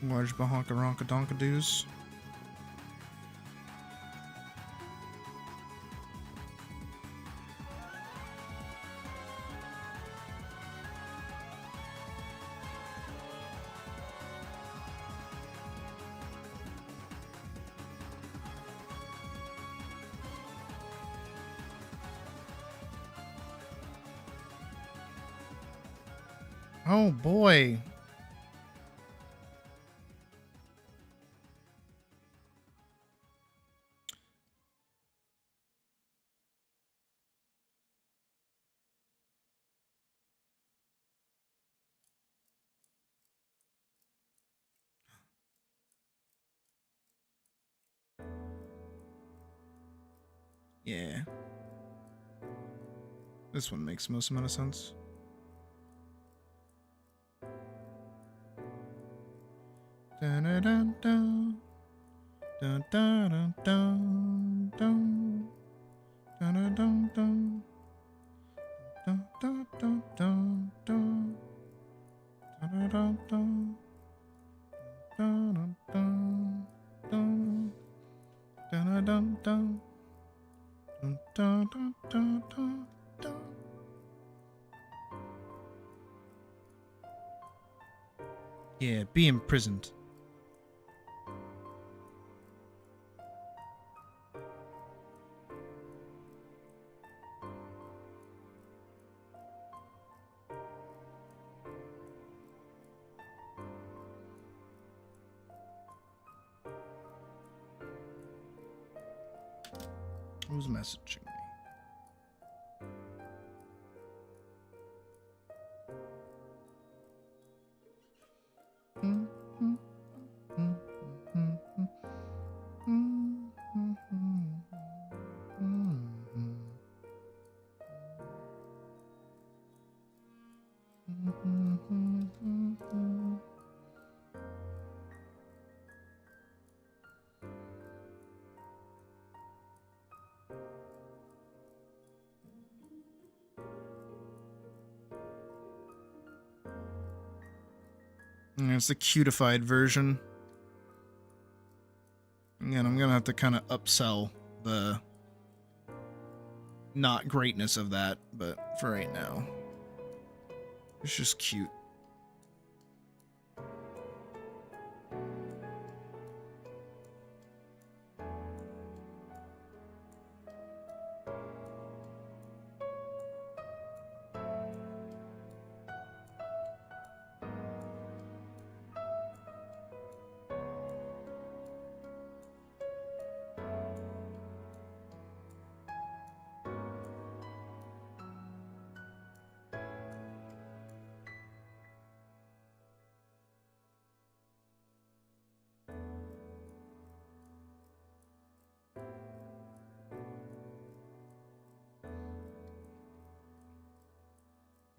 Large bahonka ronka donka doos. Oh boy. Yeah. This one makes most amount of sense. Dun dun dun dun. Dun dun dun dun dun. Dun dun dun dun. Dun dun dun dun dun. Dun dun dun. Dun dun dun dun. Dun dun dun dun. Dun dun dun dun dun dun. Yeah, be imprisoned. Who's messaging me? It's the cutified version. Again, I'm gonna have to kind of upsell the not greatness of that, but for right now, it's just cute.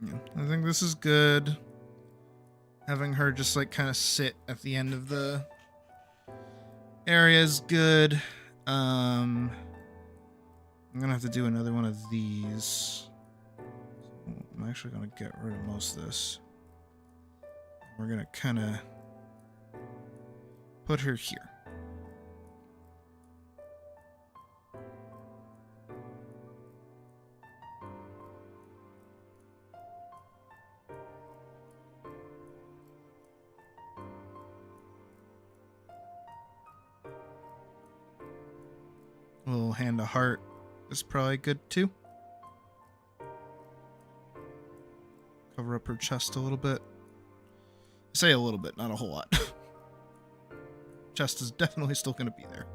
Yeah, I think this is good. Having her just like kind of sit at the end of the area is good. I'm gonna have to do another one of these. I'm actually gonna get rid of most of this. We're gonna kind of put her here. A little hand of heart is probably good too. Cover up her chest a little bit. Say a little bit, not a whole lot. Chest is definitely still going to be there.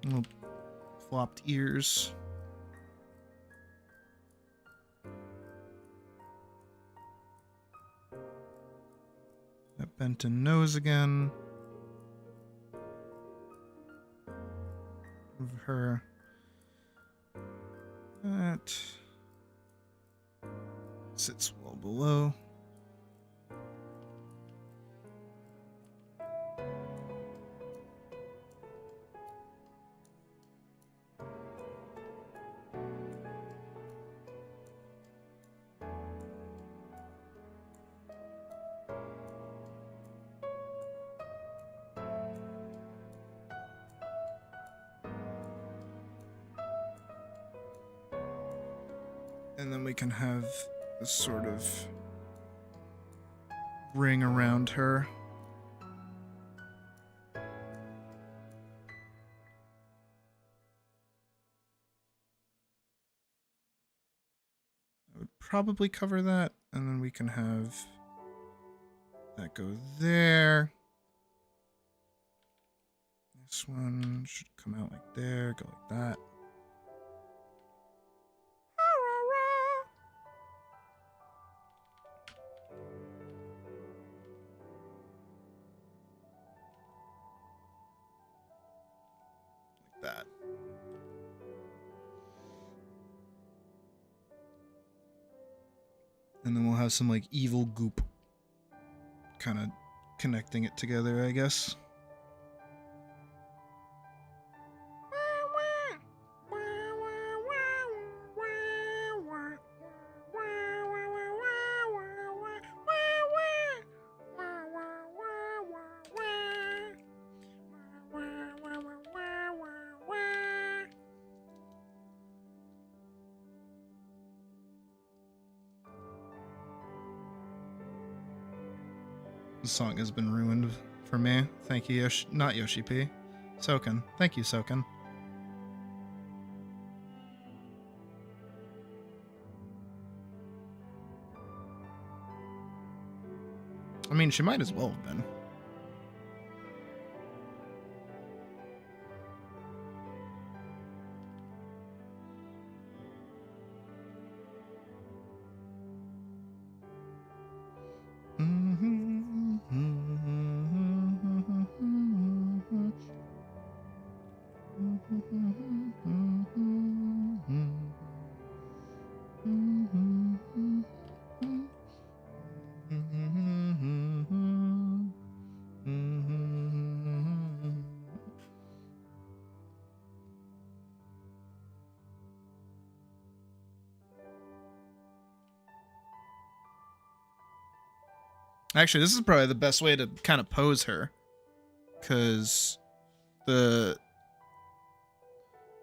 Little flopped ears. That bent in nose again. Move her. That. sits well below. And then we can have this sort of ring around her. I would probably cover that, and then we can have that go there. This one should come out like there, go like that. That. And then we'll have some like evil goop kind of connecting it together, I guess. The song has been ruined for me. Thank you, not Yoshi P. Soken. Thank you, Soken. I mean, she might as well have been. Actually, this is probably the best way to kind of pose her, because the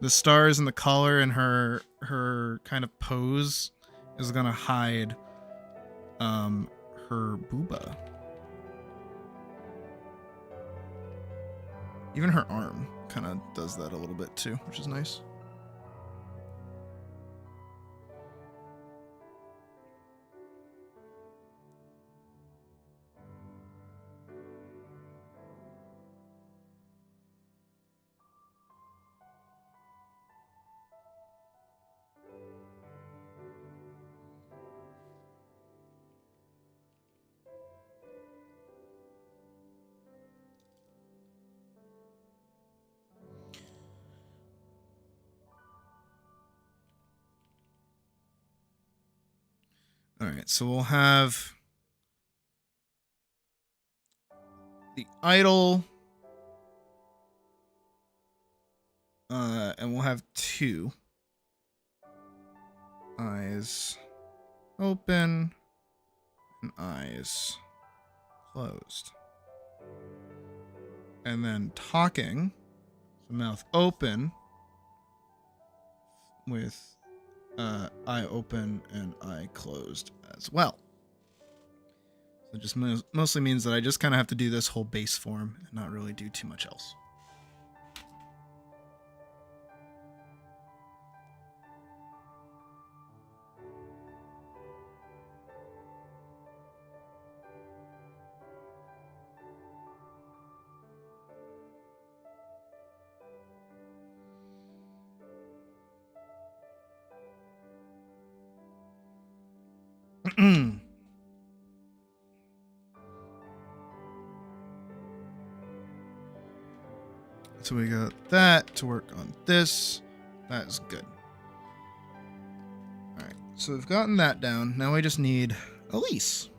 stars and the collar and her kind of pose is gonna hide her booba. Even her arm kind of does that a little bit too, which is nice. All right, so we'll have the idol, and we'll have two eyes open and eyes closed. And then talking, so mouth open with eye open and eye closed as well. So it just mostly means that I just kind of have to do this whole base form and not really do too much else. So we got that to work on this. That is good. All right, So we've gotten that down. Now I just need Elise.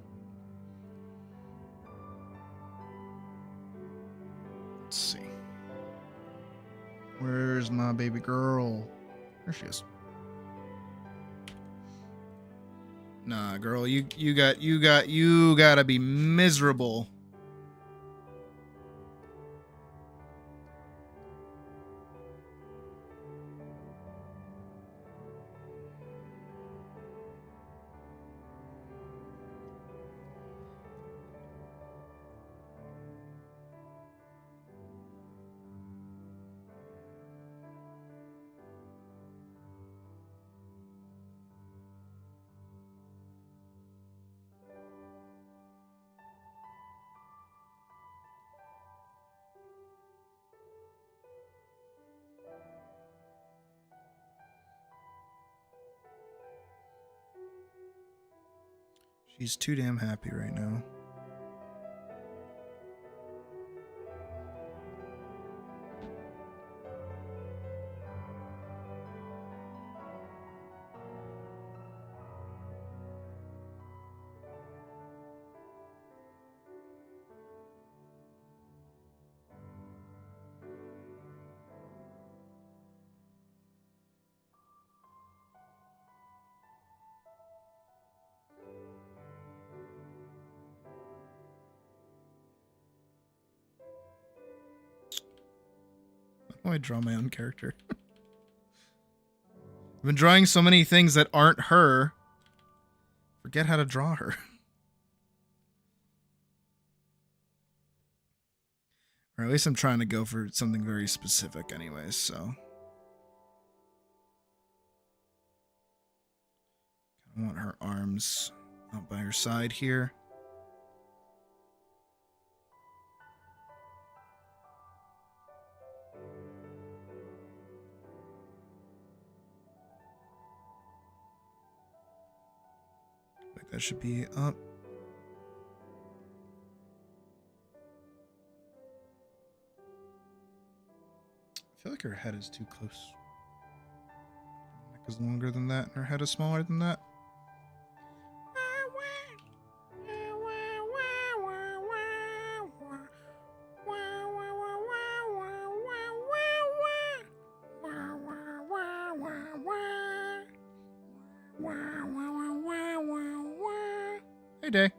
Let's see. Where's my baby girl? There she is. Nah, girl, you gotta be miserable. She's too damn happy right now. Why do I draw my own character? I've been drawing so many things that aren't her. Forget how to draw her. Or at least I'm trying to go for something very specific anyways, so. I want her arms out by her side here. Like that should be up. I feel like her head is too close. Her neck is longer than that, and her head is smaller than that. Hey, Day.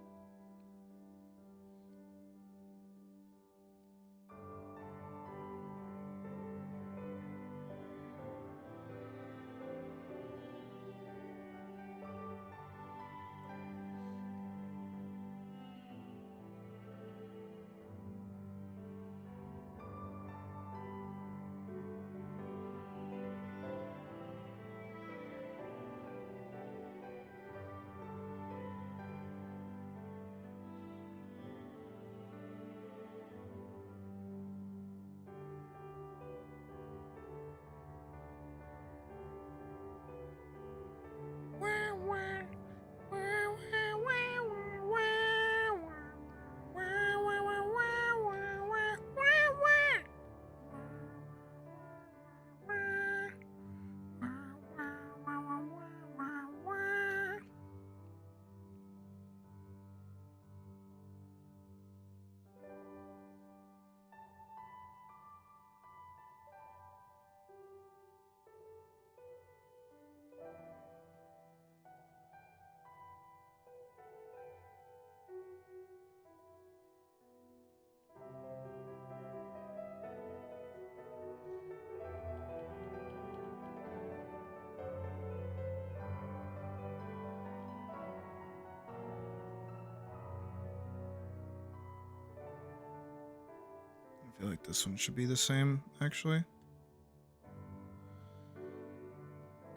I feel like this one should be the same, actually.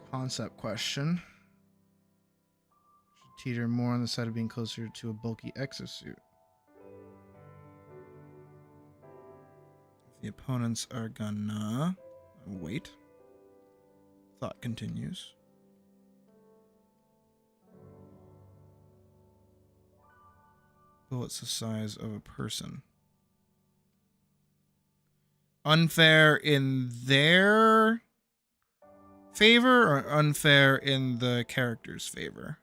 Concept question. Should teeter more on the side of being closer to a bulky exosuit. The opponents are gonna wait. Thought continues. Bullets the size of a person. Unfair in their favor or unfair in the character's favor?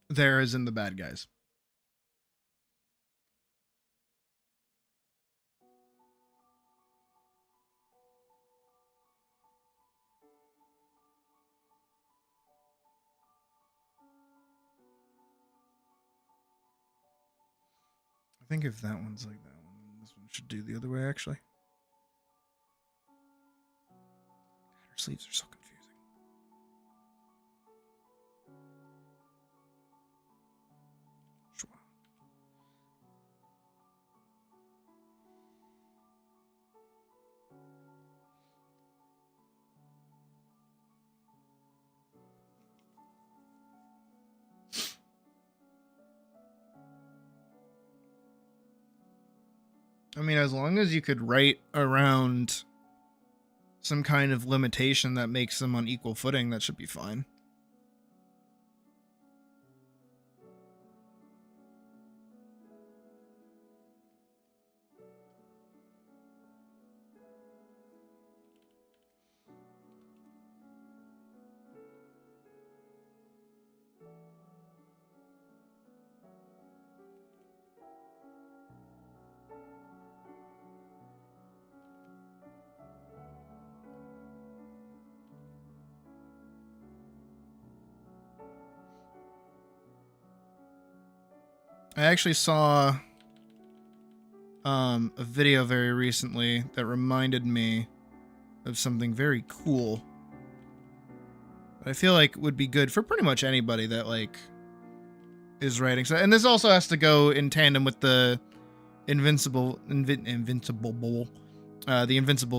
There is in the bad guys. I think if that one's like that one, then this one should do the other way, actually. God, her sleeves are so confusing. Schwa. I mean, as long as you could write around some kind of limitation that makes them on equal footing, that should be fine. I actually saw a video very recently that reminded me of something very cool that I feel like would be good for pretty much anybody that like is writing. So, and this also has to go in tandem with the the Invincible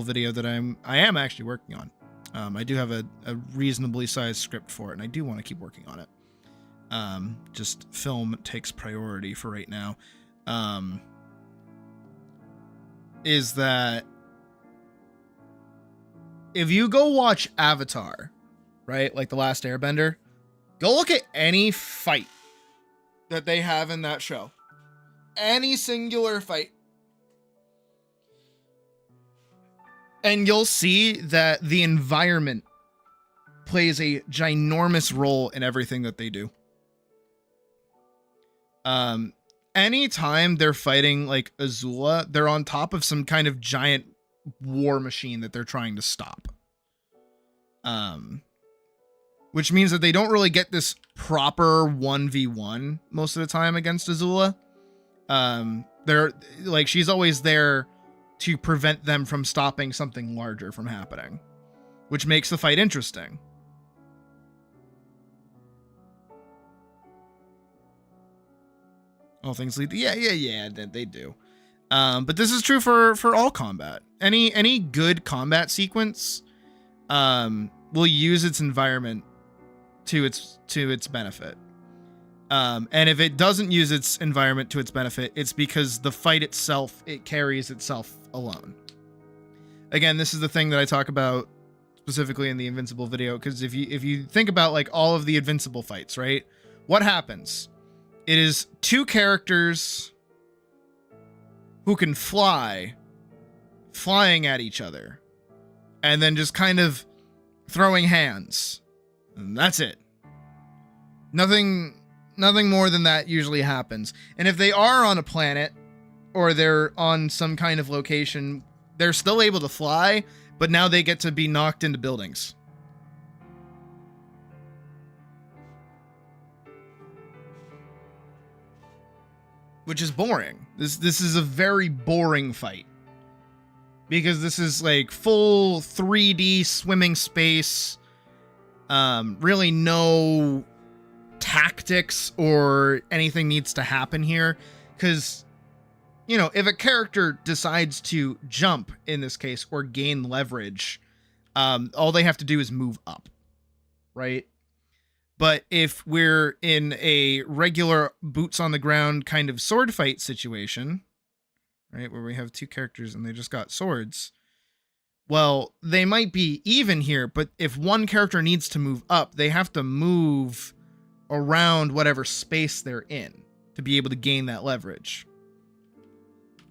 video that I am actually working on. I do have a reasonably sized script for it, and I do want to keep working on it. Just film takes priority for right now. Is that if you go watch Avatar, right, like The Last Airbender, go look at any fight that they have in that show. Any singular fight. And you'll see that the environment plays a ginormous role in everything that they do. Anytime they're fighting like Azula, they're on top of some kind of giant war machine that they're trying to stop. Which means that they don't really get this proper 1v1 most of the time against Azula. They're like, she's always there to prevent them from stopping something larger from happening, which makes the fight interesting. All things lead to, yeah, they do. But this is true for all combat. Any good combat sequence will use its environment to its benefit. And if it doesn't use its environment to its benefit, it's because the fight itself, it carries itself alone. Again, this is the thing that I talk about specifically in the Invincible video, because if you think about like all of the Invincible fights, right? What happens? It is two characters who can flying at each other, and then just kind of throwing hands. And that's it. Nothing more than that usually happens. And if they are on a planet or they're on some kind of location, they're still able to fly, but now they get to be knocked into buildings. Which is boring. This is a very boring fight. Because this is like full 3D swimming space. Really no tactics or anything needs to happen here, because you know, if a character decides to jump in this case or gain leverage, all they have to do is move up, right? But if we're in a regular boots on the ground kind of sword fight situation, right? Where we have two characters and they just got swords. Well, they might be even here, but if one character needs to move up, they have to move around whatever space they're in to be able to gain that leverage.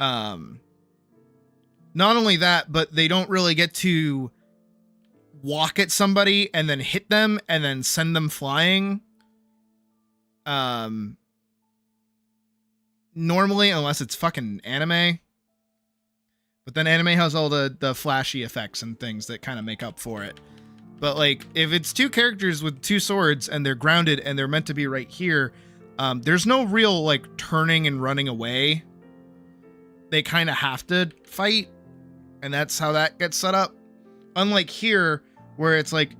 Not only that, but they don't really get to walk at somebody and then hit them and then send them flying. Normally, unless it's fucking anime. But then anime has all the flashy effects and things that kind of make up for it. But like, if it's two characters with two swords and they're grounded and they're meant to be right here, there's no real like turning and running away. They kind of have to fight, and that's how that gets set up. Unlike here, where it's like,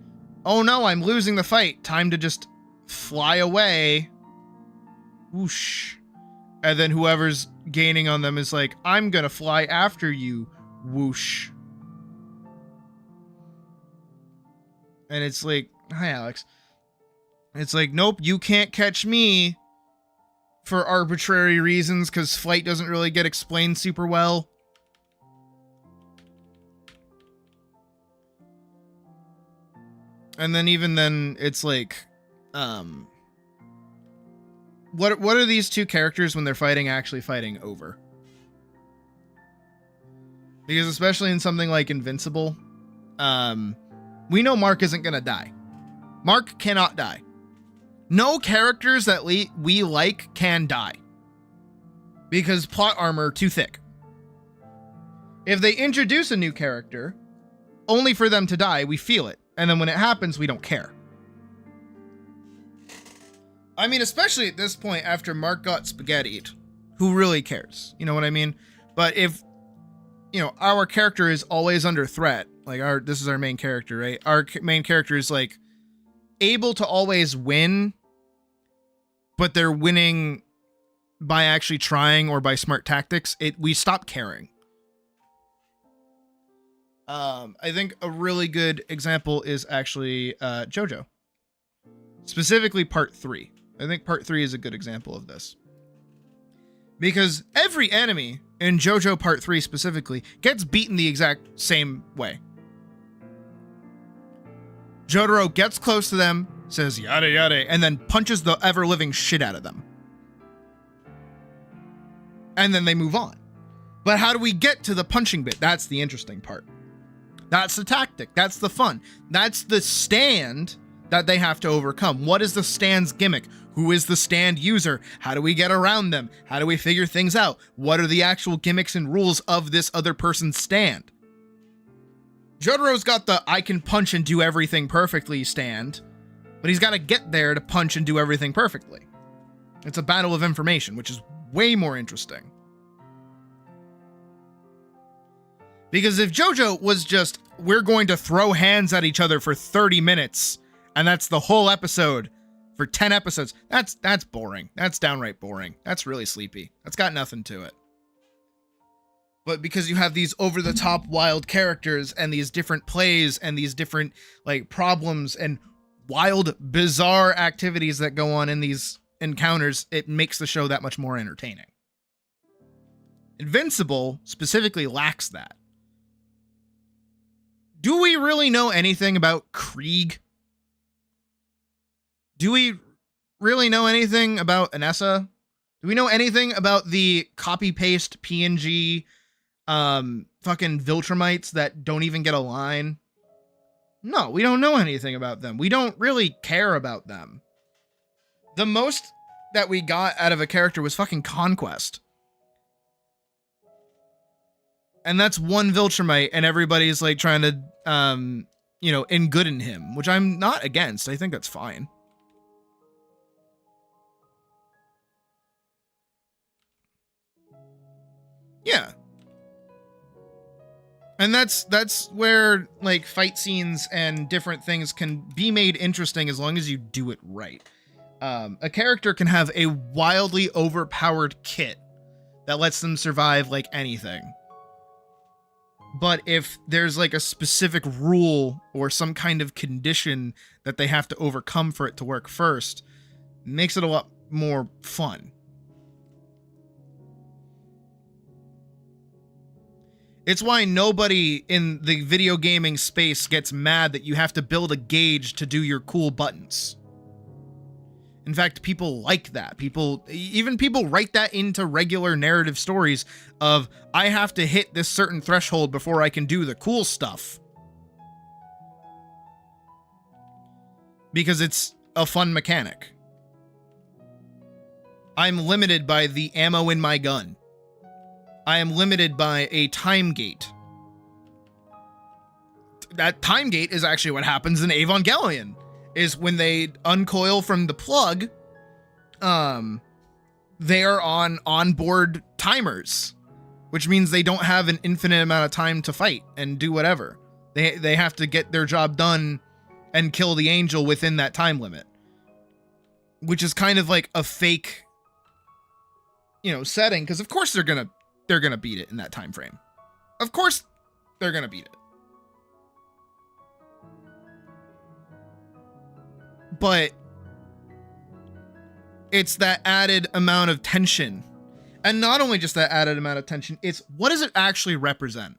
oh no, I'm losing the fight. Time to just fly away. Whoosh. And then whoever's gaining on them is like, I'm gonna fly after you. Whoosh. And it's like, hi, Alex. It's like, nope, you can't catch me for arbitrary reasons because flight doesn't really get explained super well. And then even then, it's like, what are these two characters when they're fighting actually fighting over? Because especially in something like Invincible, we know Mark isn't gonna die. Mark cannot die. No characters that we like can die. Because plot armor too thick. If they introduce a new character, only for them to die, we feel it. And then when it happens, we don't care. I mean, especially at this point after Mark got spaghettied. Who really cares? You know what I mean? But if, you know, our character is always under threat, like this is our main character, right? Our main character is like able to always win, but they're winning by actually trying or by smart tactics. We stop caring. I think a really good example is actually JoJo. Specifically part 3. I think part 3 is a good example of this. Because every enemy in JoJo part 3 specifically gets beaten the exact same way. Jotaro gets close to them, says yada yada, and then punches the ever-living shit out of them. And then they move on. But how do we get to the punching bit? That's the interesting part. That's the tactic. That's the fun. That's the stand that they have to overcome. What is the stand's gimmick? Who is the stand user? How do we get around them? How do we figure things out? What are the actual gimmicks and rules of this other person's stand? Jotaro's got the I can punch and do everything perfectly stand, but he's got to get there to punch and do everything perfectly. It's a battle of information, which is way more interesting. Because if JoJo was just, we're going to throw hands at each other for 30 minutes, and that's the whole episode for 10 episodes, that's boring. That's downright boring. That's really sleepy. That's got nothing to it. But because you have these over-the-top wild characters and these different plays and these different like problems and wild, bizarre activities that go on in these encounters, it makes the show that much more entertaining. Invincible specifically lacks that. Do we really know anything about Krieg? Do we really know anything about Anessa? Do we know anything about the copy-paste PNG fucking Viltrumites that don't even get a line? No, we don't know anything about them. We don't really care about them. The most that we got out of a character was fucking Conquest. And that's one Viltrumite, and everybody's like trying to, you know, in him, which I'm not against. I think that's fine. Yeah. And that's where like fight scenes and different things can be made interesting as long as you do it right. A character can have a wildly overpowered kit that lets them survive like anything. But if there's like a specific rule or some kind of condition that they have to overcome for it to work first, it makes it a lot more fun. It's why nobody in the video gaming space gets mad that you have to build a gauge to do your cool buttons. In fact, people like that. Even people write that into regular narrative stories of, I have to hit this certain threshold before I can do the cool stuff. Because it's a fun mechanic. I'm limited by the ammo in my gun. I am limited by a time gate. That time gate is actually what happens in Evangelion. Is when they uncoil from the plug, they are on onboard timers, which means they don't have an infinite amount of time to fight and do whatever. They have to get their job done and kill the angel within that time limit, which is kind of like a fake, setting, because of course they're gonna beat it in that time frame. Of course they're gonna beat it. But it's that added amount of tension. And not only just that added amount of tension, it's what does it actually represent?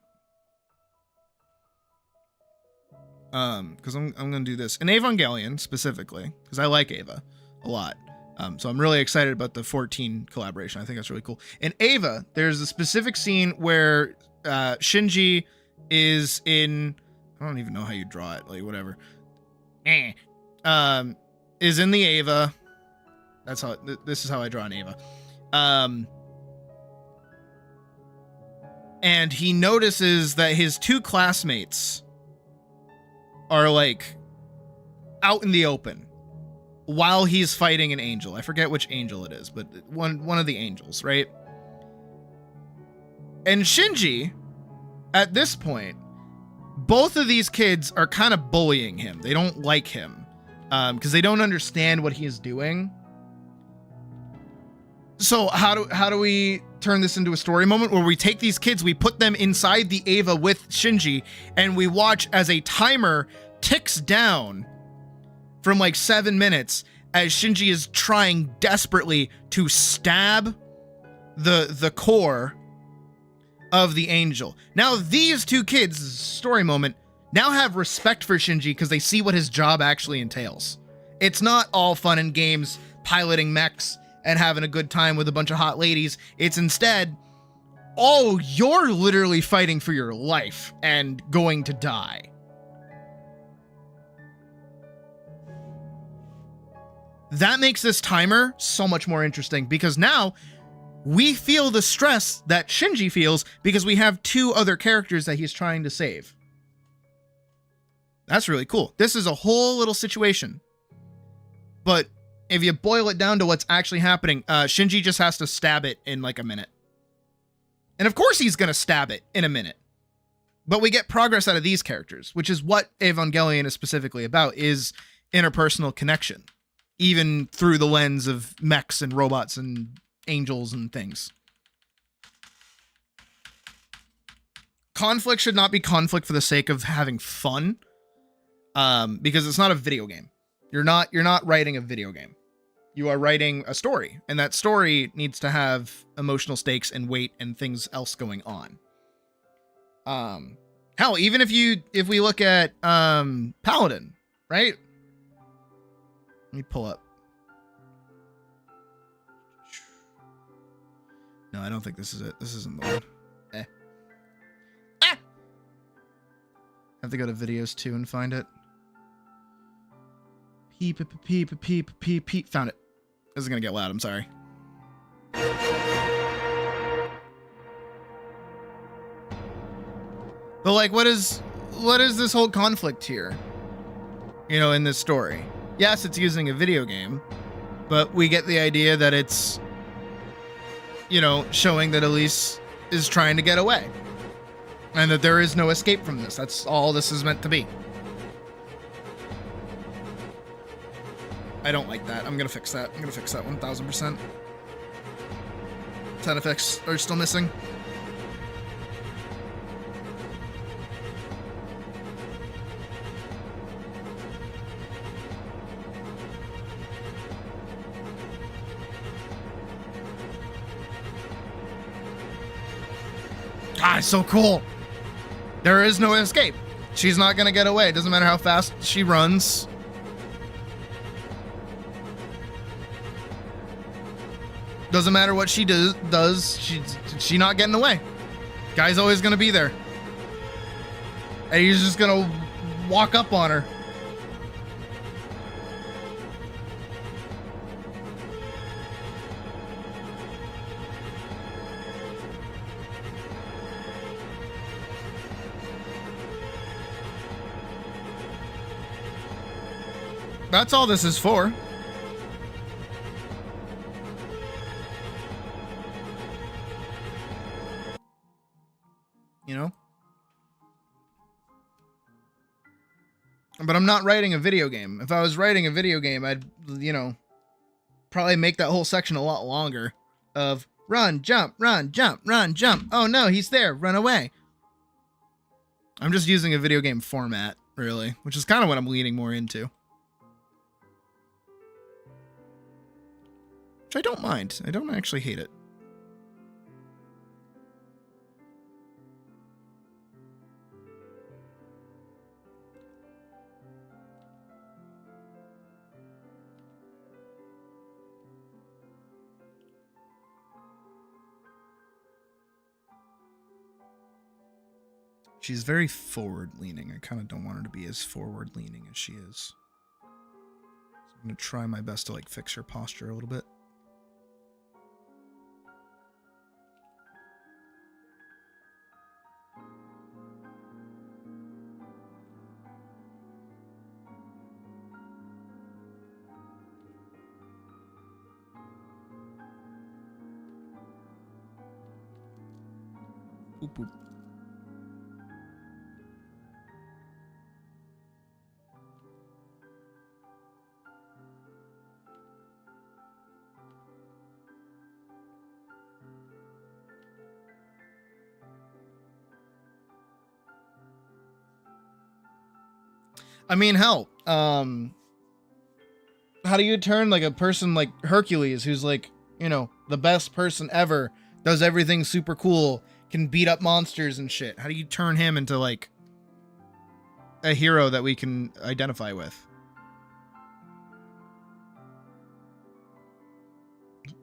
Because I'm gonna do this in Evangelion specifically, because I like Eva a lot. So I'm really excited about the 14 collaboration. I think that's really cool. In Eva, there's a specific scene where Shinji is in, I don't even know how you draw it, like whatever. Is in the Eva. That's how, this is how I draw an Eva. And he notices that his two classmates are like out in the open while he's fighting an angel. I forget which angel it is, but one of the angels, right? And Shinji, at this point, both of these kids are kind of bullying him. They don't like him. Because they don't understand what he is doing. So how do we turn this into a story moment where we take these kids, we put them inside the Eva with Shinji, and we watch as a timer ticks down from like 7 minutes as Shinji is trying desperately to stab the core of the angel. Now these two kids, story moment, now have respect for Shinji because they see what his job actually entails. It's not all fun and games piloting mechs and having a good time with a bunch of hot ladies. It's instead, oh, you're literally fighting for your life and going to die. That makes this timer so much more interesting because now we feel the stress that Shinji feels because we have two other characters that he's trying to save. That's really cool. This is a whole little situation. But if you boil it down to what's actually happening, Shinji just has to stab it in like a minute. And of course he's going to stab it in a minute. But we get progress out of these characters, which is what Evangelion is specifically about, is interpersonal connection. Even through the lens of mechs and robots and angels and things. Conflict should not be conflict for the sake of having fun. Because it's not a video game. You're not writing a video game. You are writing a story, and that story needs to have emotional stakes and weight and things else going on. Hell, even if we look at Paladin, right? Let me pull up. No, I don't think this is it. This isn't the one. Ah! Have to go to videos too and find it. Peep. Found it. This is gonna get loud. I'm sorry. But like, what is this whole conflict here? In this story. Yes, it's using a video game, but we get the idea that it's, showing that Elise is trying to get away, and that there is no escape from this. That's all this is meant to be. I don't like that. I'm gonna fix that. 1000%. Sound effects are still missing. Ah, it's so cool. There is no escape. She's not gonna get away. It doesn't matter how fast she runs. Doesn't matter what she does. She's not getting away. Guy's always gonna be there. And he's just gonna walk up on her. That's all this is for. You know? But I'm not writing a video game. If I was writing a video game, I'd, you know, probably make that whole section a lot longer of run, jump, run, jump, run, jump. Oh no, he's there, run away. I'm just using a video game format, really, which is kind of what I'm leaning more into. Which I don't mind. I don't actually hate it. She's very forward-leaning. I kind of don't want her to be as forward-leaning as she is. So I'm going to try my best to, like, fix her posture a little bit. Boop, boop. I mean, hell, how do you turn like a person like Hercules, who's like, you know, the best person ever, does everything super cool, can beat up monsters and shit? How do you turn him into like a hero that we can identify with?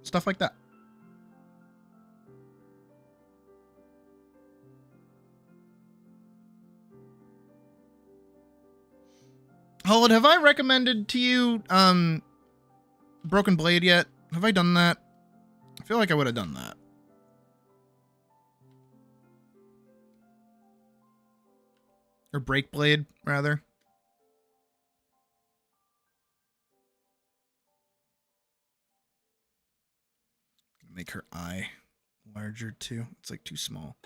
Stuff like that. Hold, have I recommended to you Broken Blade yet? Have I done that? I feel like I would have done that. Or Break Blade, rather. Make her eye larger too. It's like too small.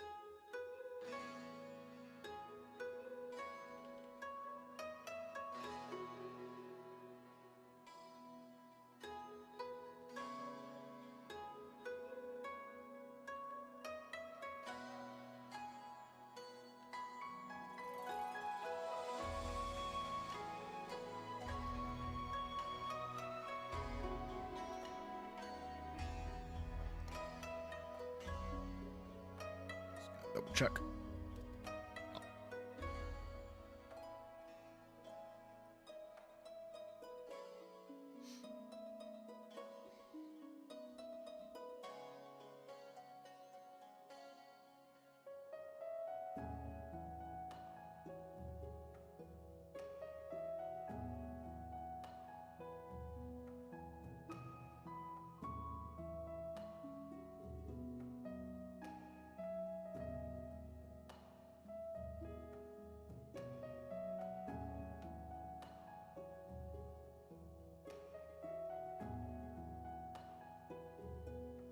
Double check.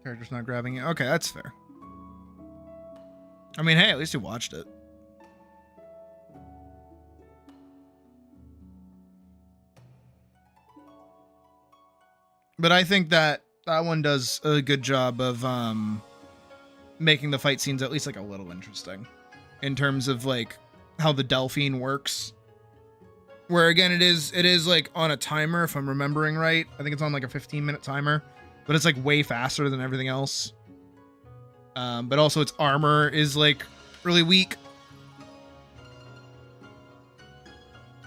Character's not grabbing it. Okay, that's fair. I mean, hey, at least you watched it. But I think that that one does a good job of making the fight scenes at least like a little interesting in terms of like how the Delphine works. Where again, it is like on a timer, if I'm remembering right. I think it's on like a 15-minute timer, but it's like way faster than everything else. But also its armor is like really weak.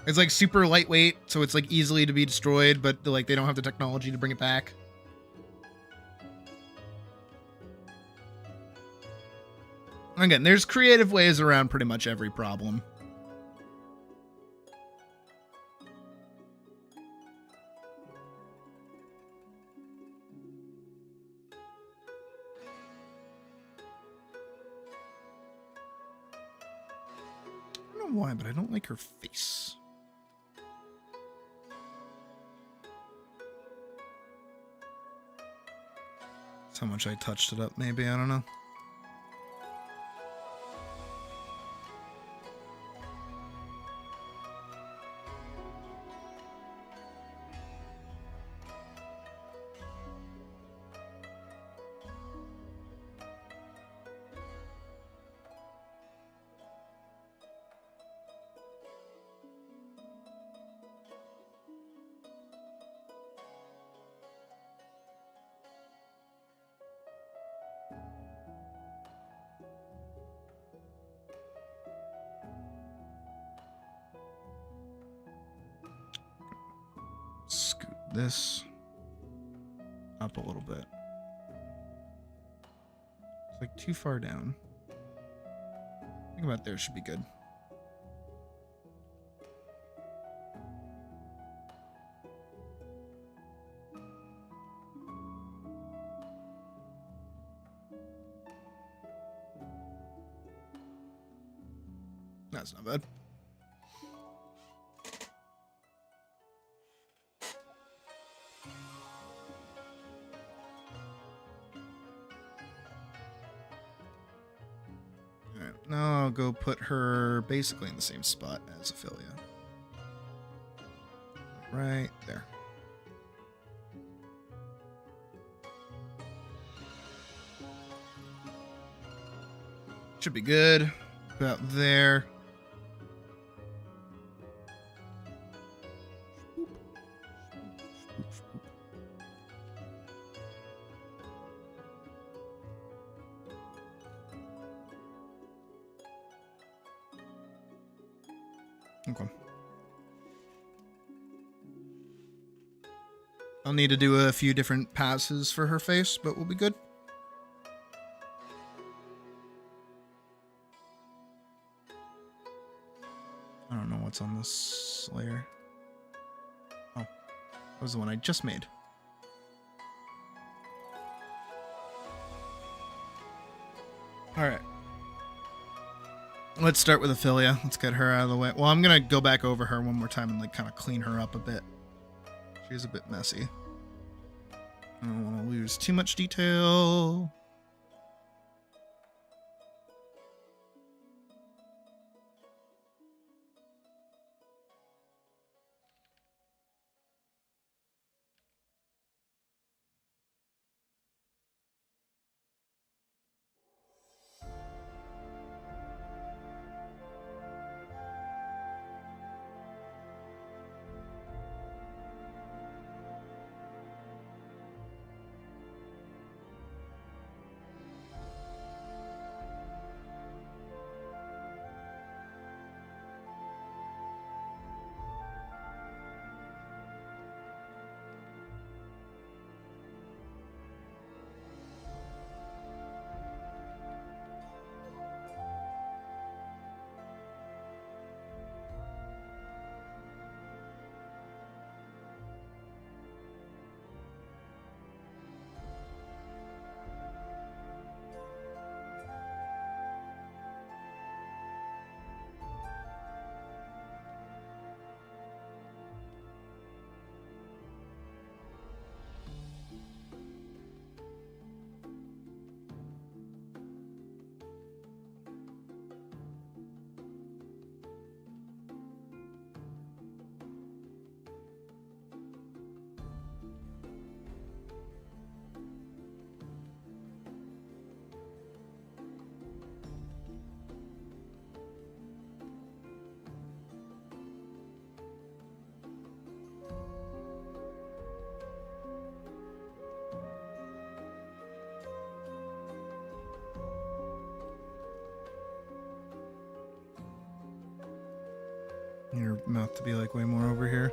It's like super lightweight, so it's like easily to be destroyed, but like they don't have the technology to bring it back. Again, there's creative ways around pretty much every problem. I don't know why, but I don't like her face. That's how much I touched it up, maybe, I don't know. Scoot this up a little bit. It's like too far down. I think about there should be good. That's not bad. Alright, now I'll go put her basically in the same spot as Ophelia. Right there. Should be good. About there. Okay. I'll need to do a few different passes for her face, but we'll be good. I don't know what's on this layer. Oh, that was the one I just made. All right. Let's start with Ophelia. Let's get her out of the way. Well, I'm going to go back over her one more time and like kind of clean her up a bit. She's a bit messy. I don't want to lose too much detail. Your mouth to be like way more over here.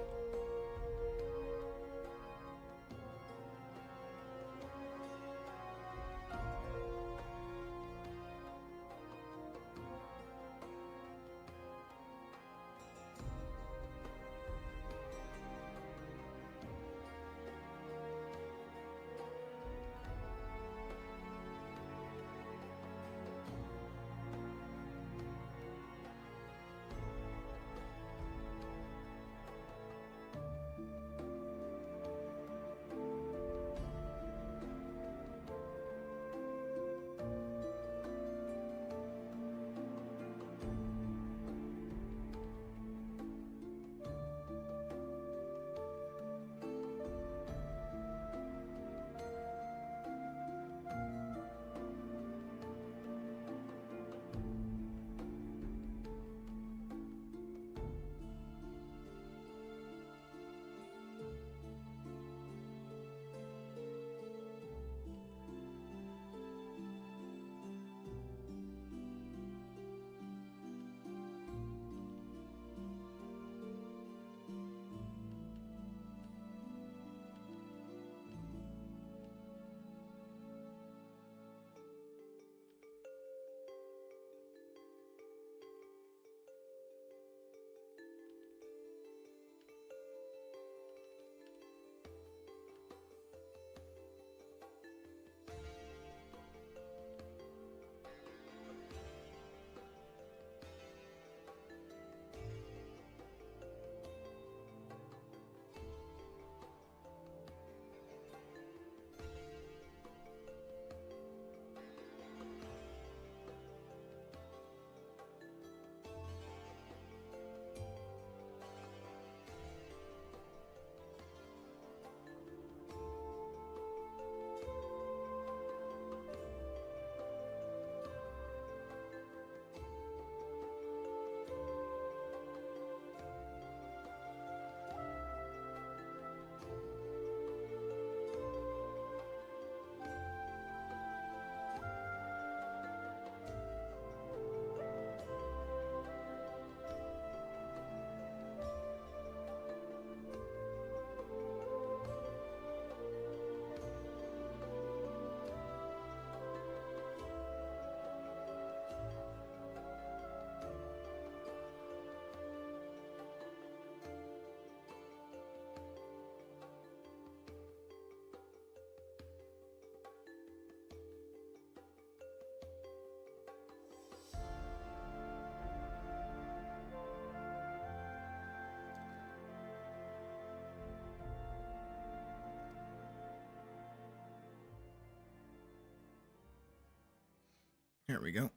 Here we go.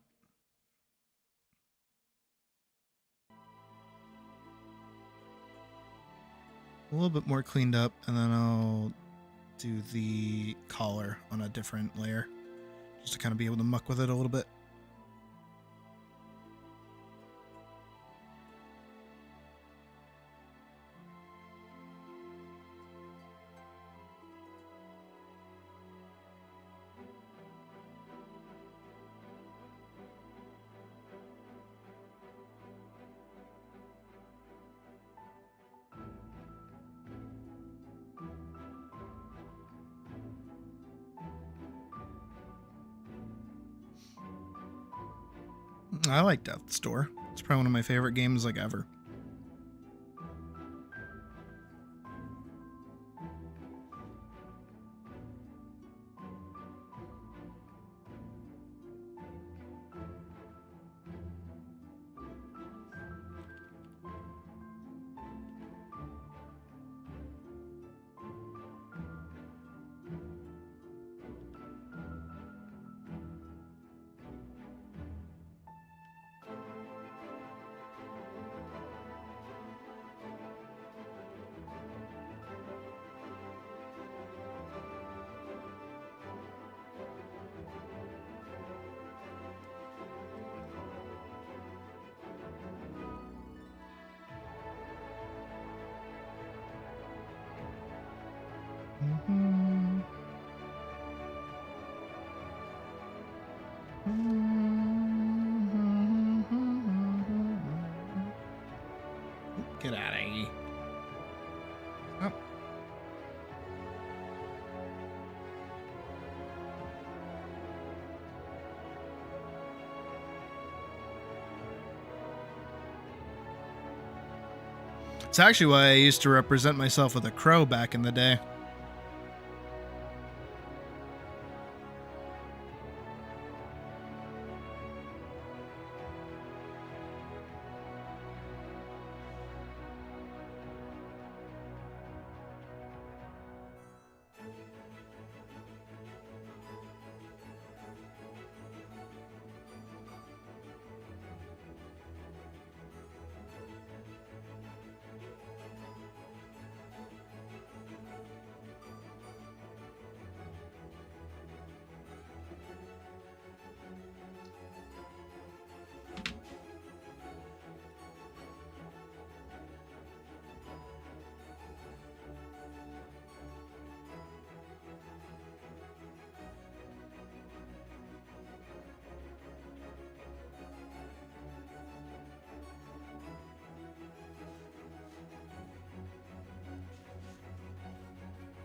A little bit more cleaned up, and then I'll do the collar on a different layer, just to kind of be able to muck with it a little bit. I like Death's Door. It's probably one of my favorite games like ever. Get out of here. Oh. It's actually why I used to represent myself with a crow back in the day.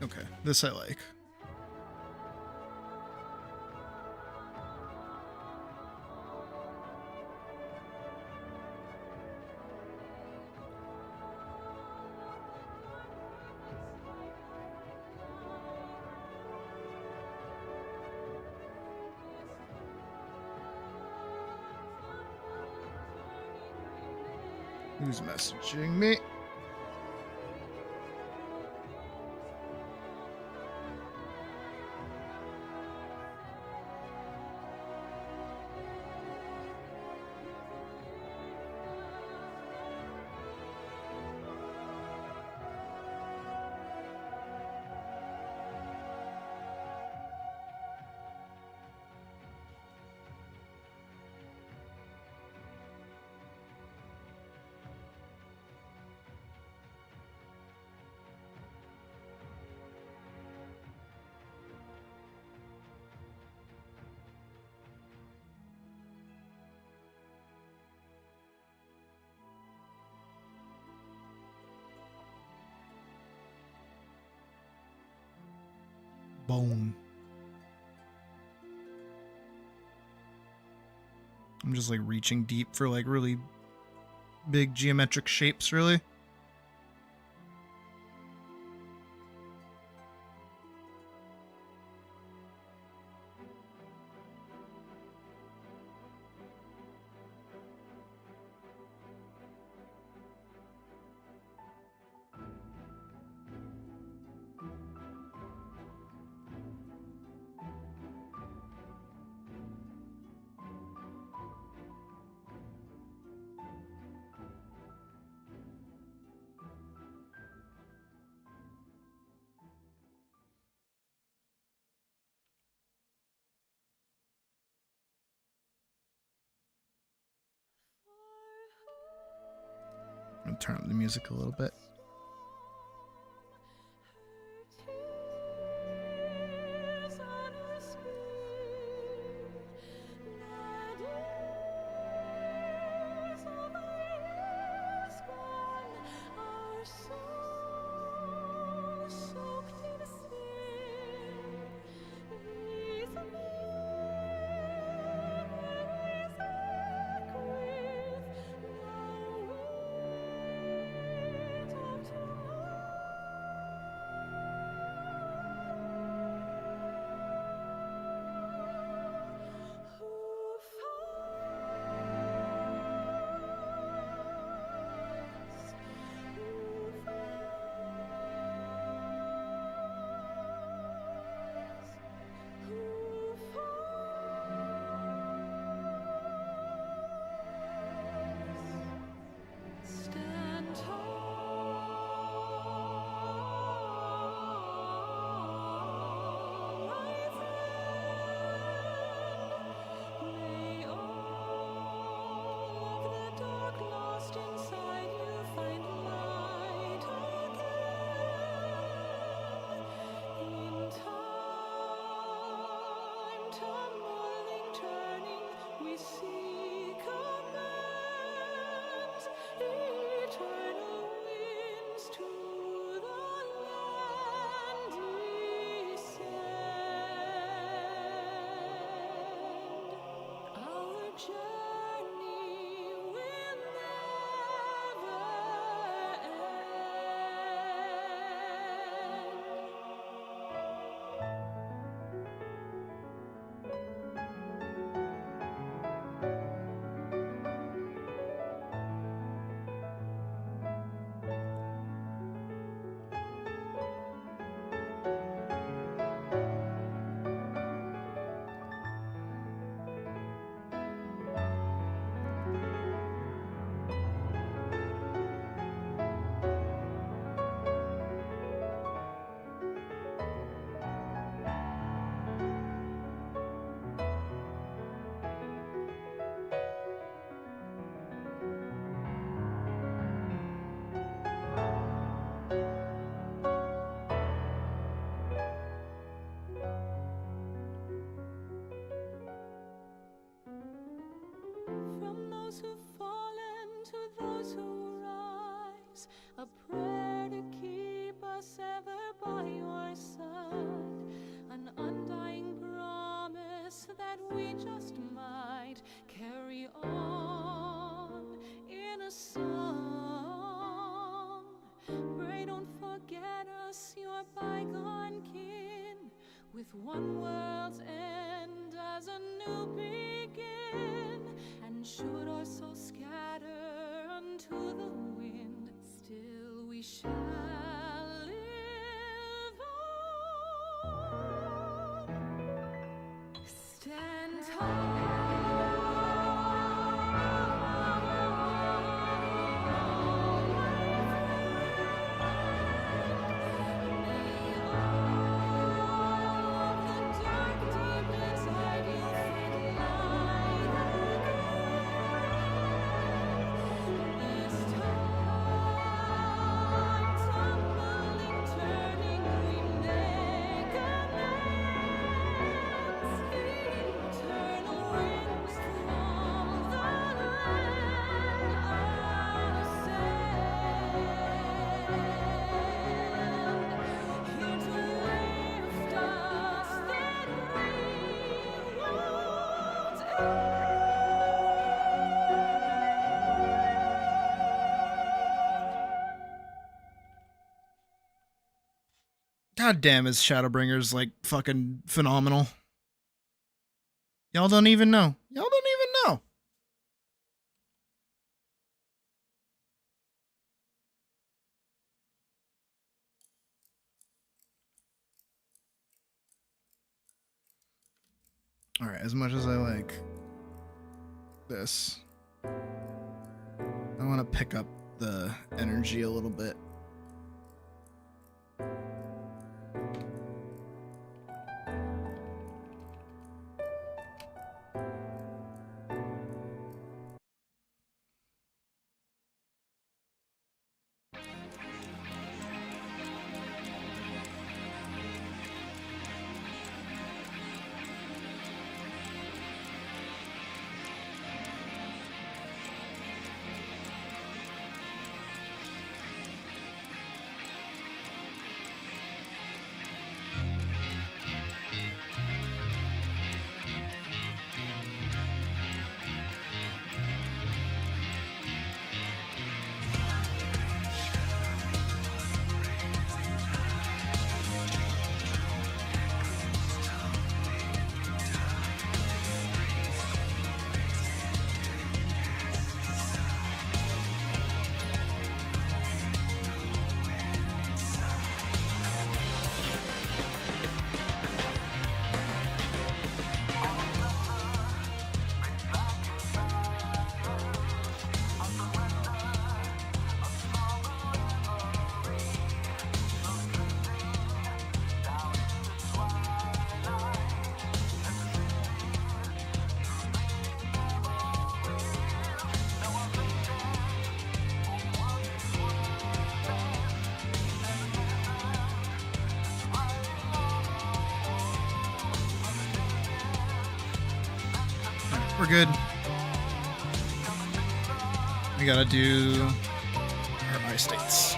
Okay, this I like. Who's messaging me? Bone. I'm just like reaching deep for like really big geometric shapes, really. I'm gonna turn up the music a little bit. journey will never From those who've fallen to those who rise, a prayer to keep us ever by your side, an undying promise that we just might carry on in a song. Pray don't forget us, your bygone kin, with one world's end as a new begin. And should our souls scatter unto the wind, still we shall live on. Stand God damn, is Shadowbringers like fucking phenomenal. Y'all don't even know. Y'all don't even know. All right, as much as I like this, I want to pick up the energy a little bit. We're good. We gotta do our eye states.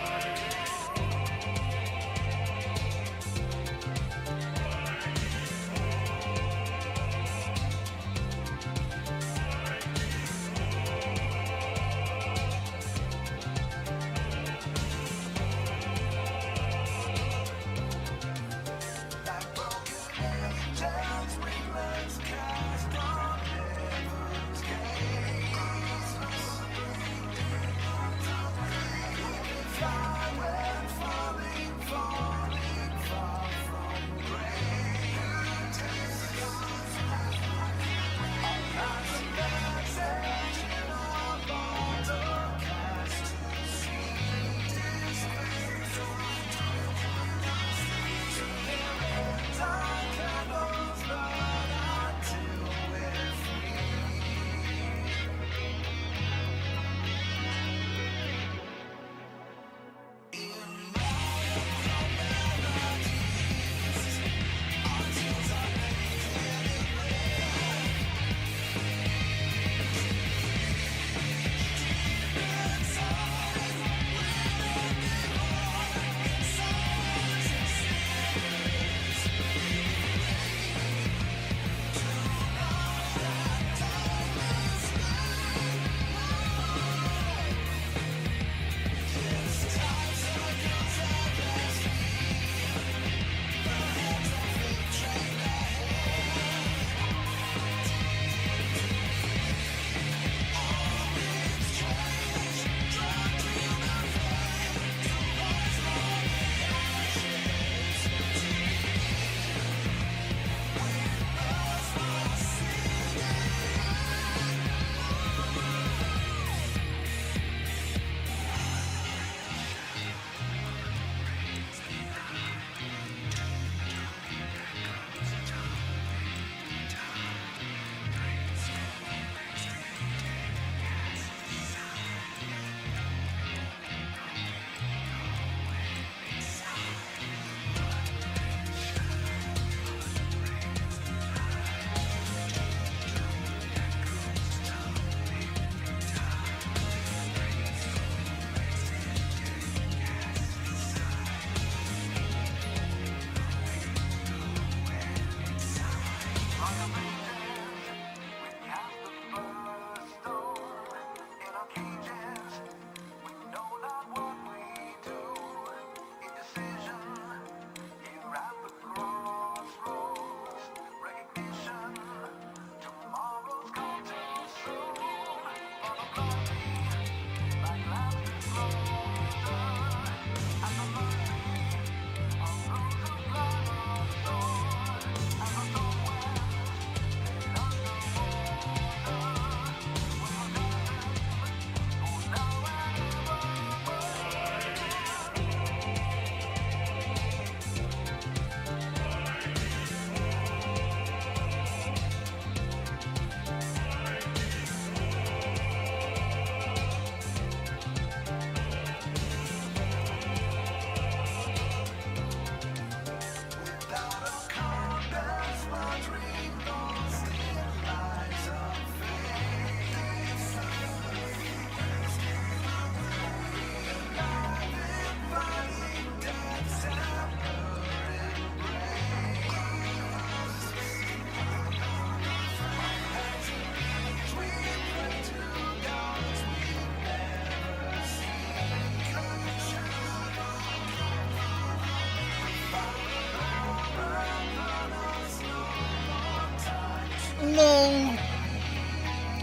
No.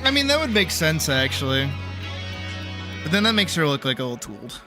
I mean, that would make sense, actually. But then that makes her look like a little tooled.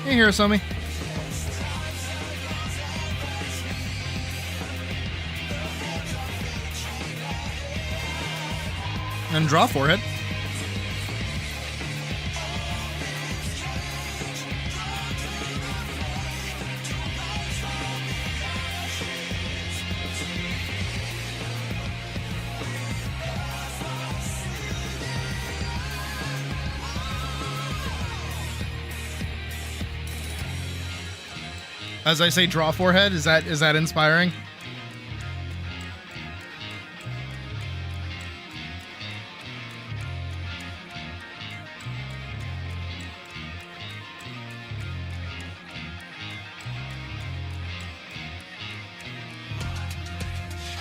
Hey, Hirosumi. And draw forehead. As I say, draw forehead. Is that inspiring?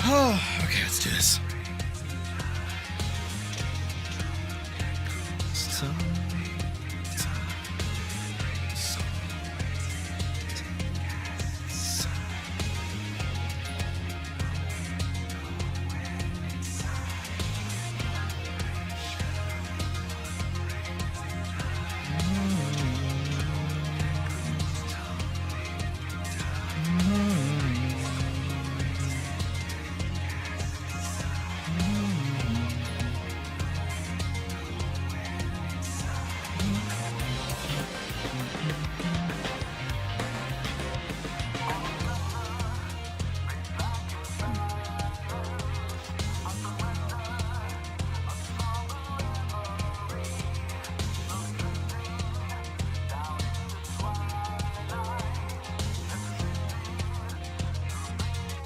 Oh, okay, let's do this.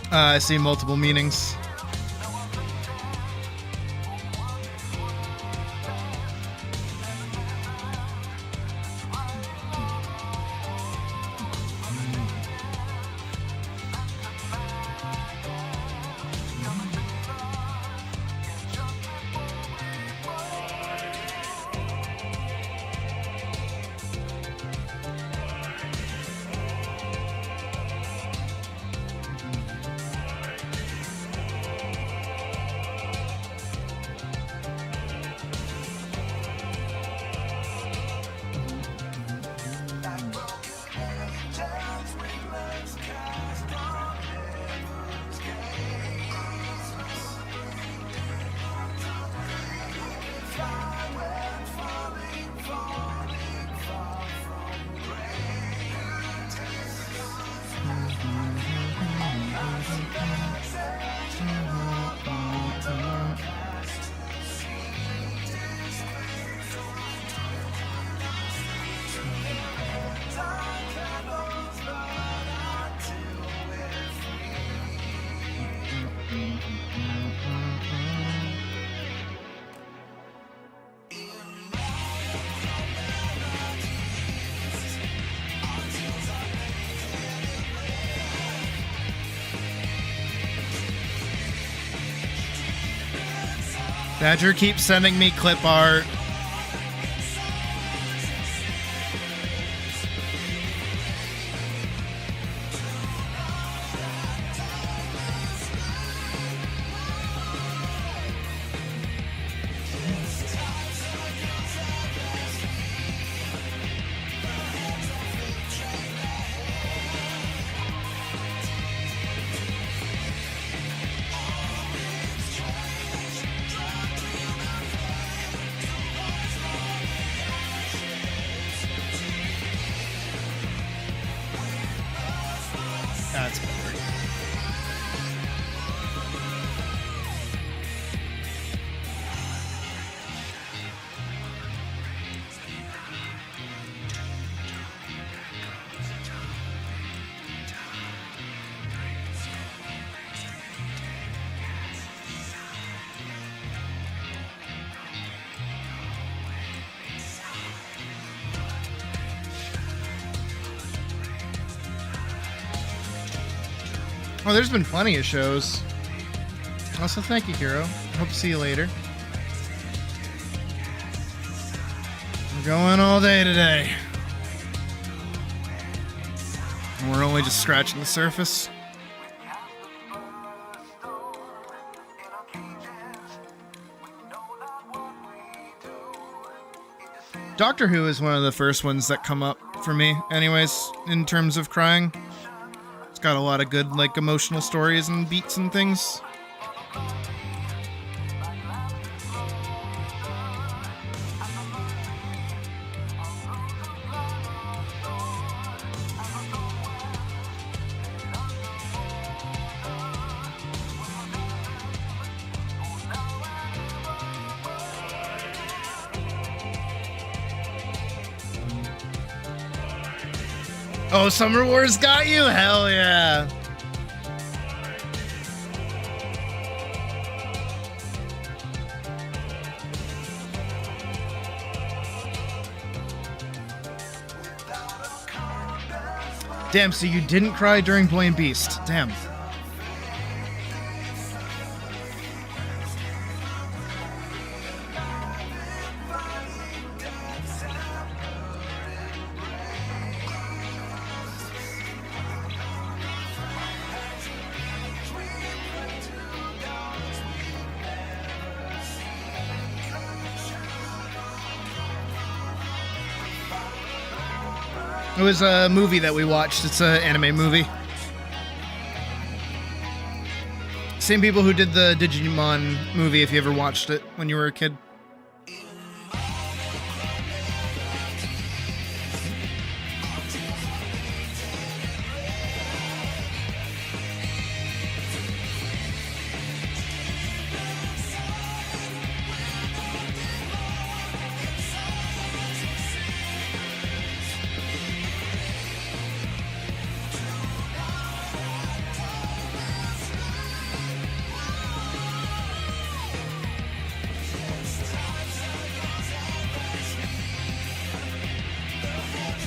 I see multiple meanings. Badger keeps sending me clip art. Oh, there's been plenty of shows. Also, thank you, Hero. Hope to see you later. We're going all day today. And we're only just scratching the surface. Doctor Who is one of the first ones that come up for me, anyways, in terms of crying. It's got a lot of good, like, emotional stories and beats and things. Oh, Summer Wars got you? Hell yeah. Damn, so you didn't cry during Boy and Beast. Damn. It was a movie that we watched. It's an anime movie. Same people who did the Digimon movie, if you ever watched it when you were a kid.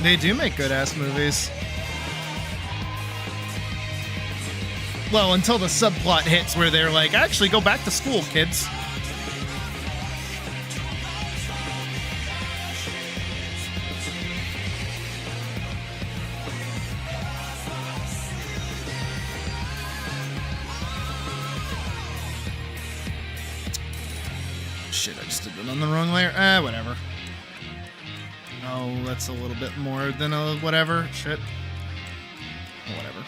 They do make good-ass movies. Well, until the subplot hits where they're like, actually, go back to school, kids. Shit, I just did it on the wrong layer. Whatever. Oh, that's a little bit more than a whatever. Shit. Oh, whatever.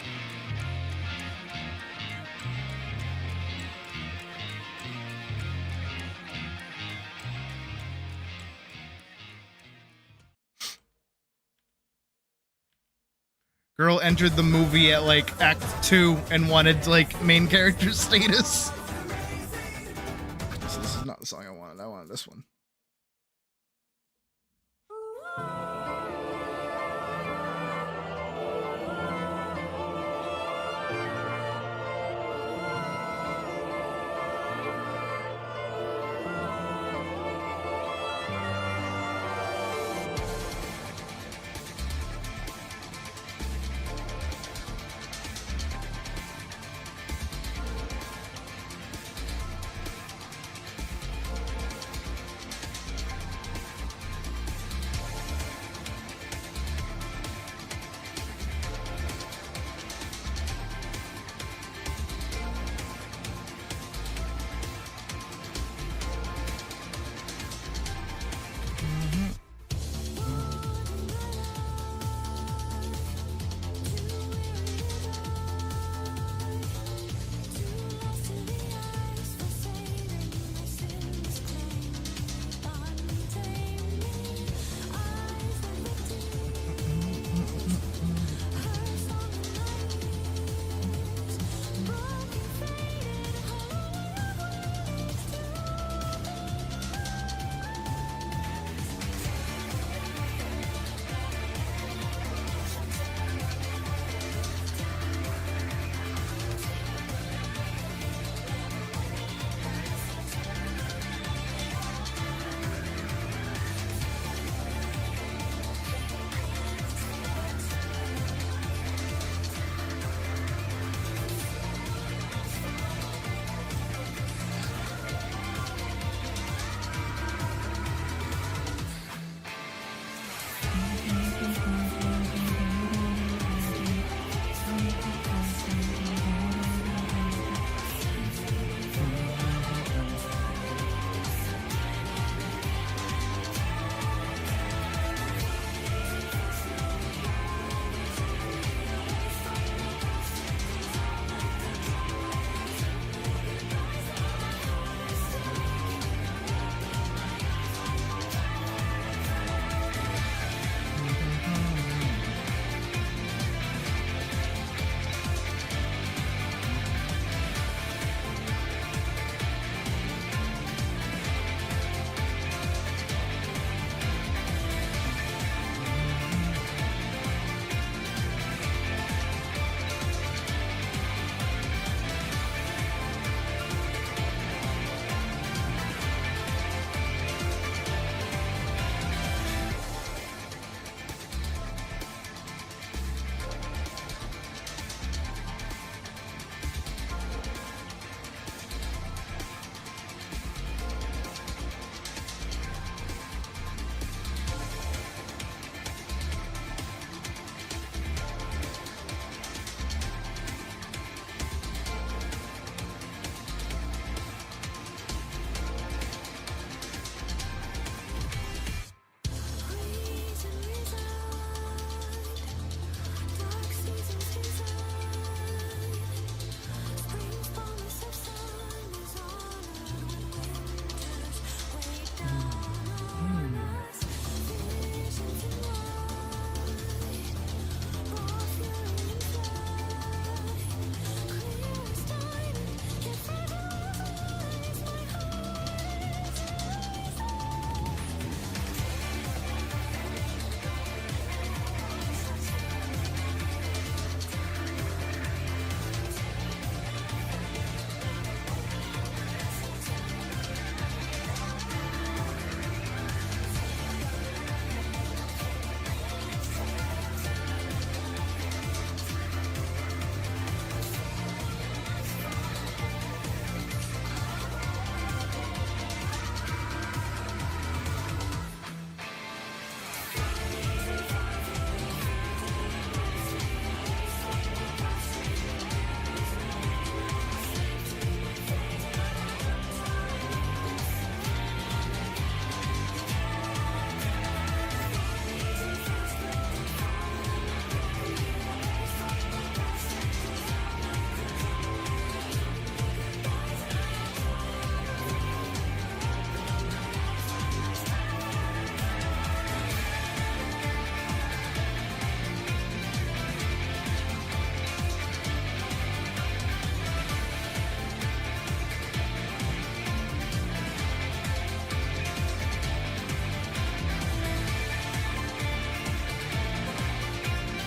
Girl entered the movie at like Act 2 and wanted like main character status. So this is not the song I wanted. I wanted this one.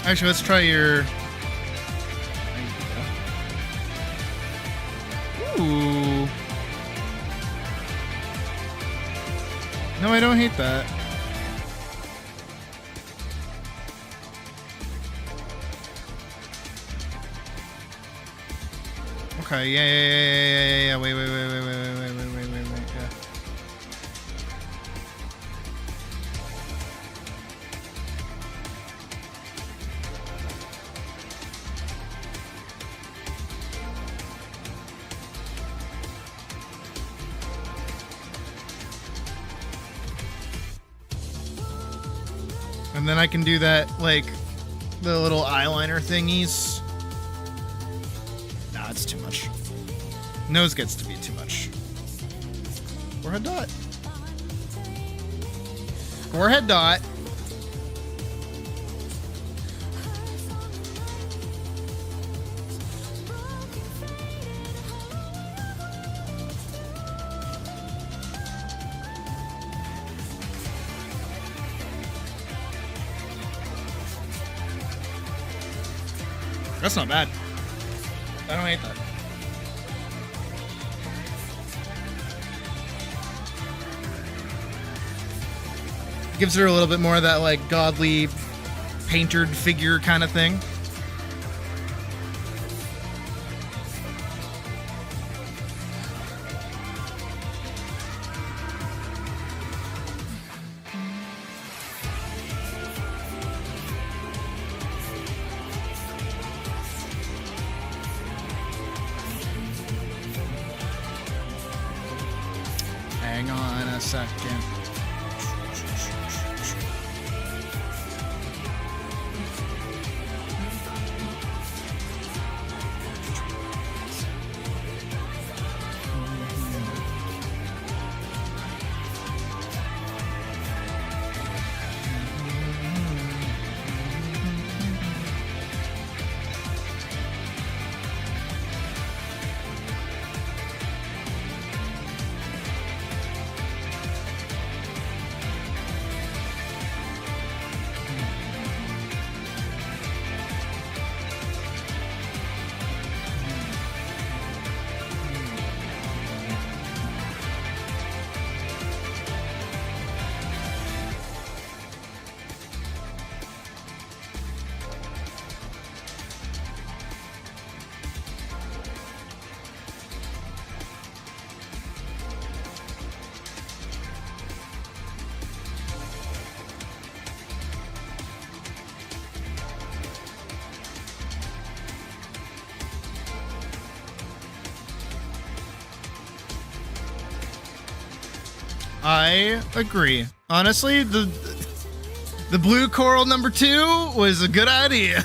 Actually, let's try your. Ooh. No, I don't hate that. Okay, yeah. Wait. Yeah. And then I can do that, like, the little eyeliner thingies. Nah, it's too much. Nose gets to be too much. Forehead dot. Forehead dot. That's not bad. I don't hate that. Gives her a little bit more of that, like, godly paintered figure kind of thing. Hang on a second. I agree. Honestly, the blue coral number 2 was a good idea.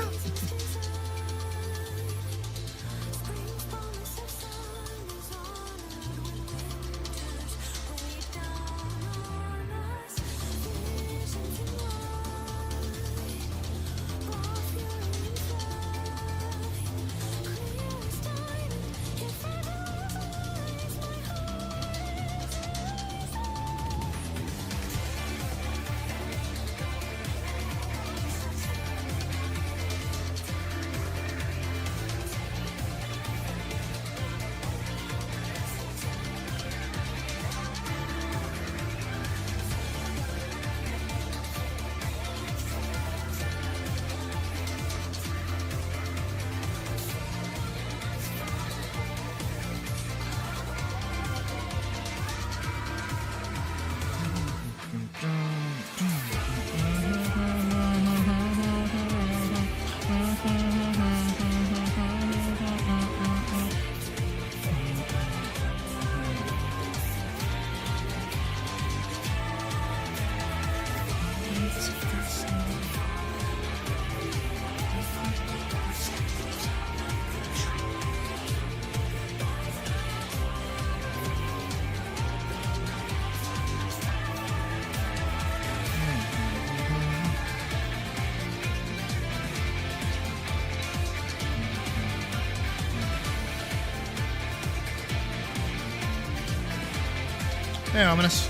Hey, ominous.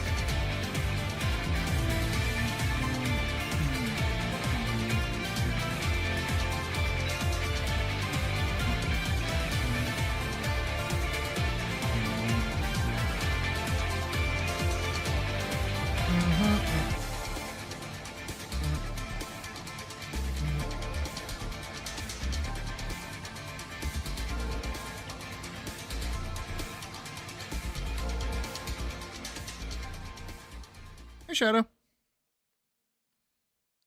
Hey, Shadow.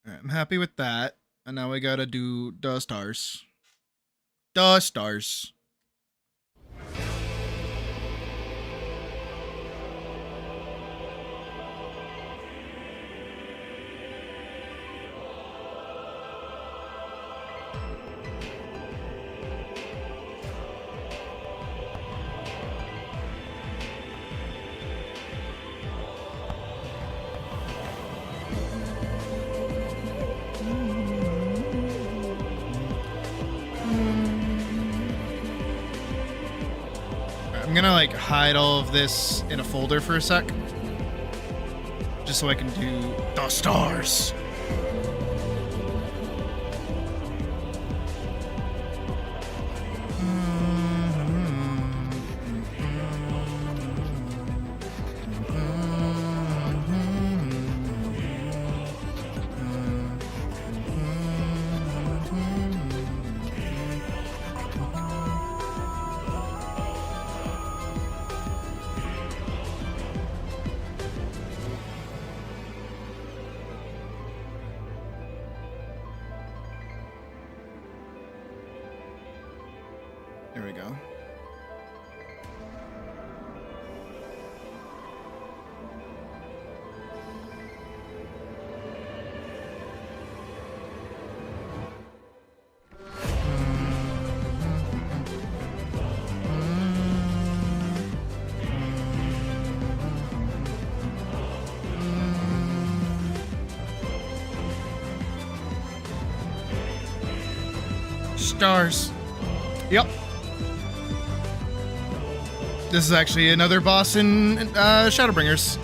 Alright, I'm happy with that. And now we gotta do the stars. The stars. I'm gonna like hide all of this in a folder for a sec. Just so I can do the stars. There we go. Stars. Yep. This is actually another boss in Shadowbringers.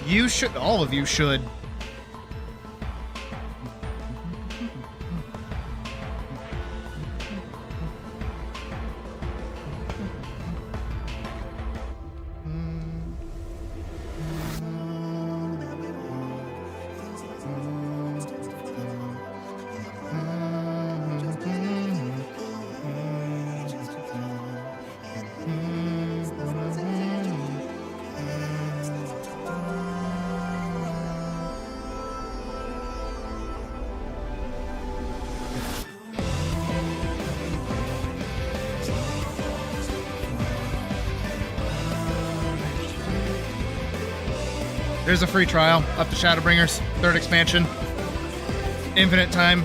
You should, all of you should. There's a free trial up to Shadowbringers, 3rd expansion. Infinite time.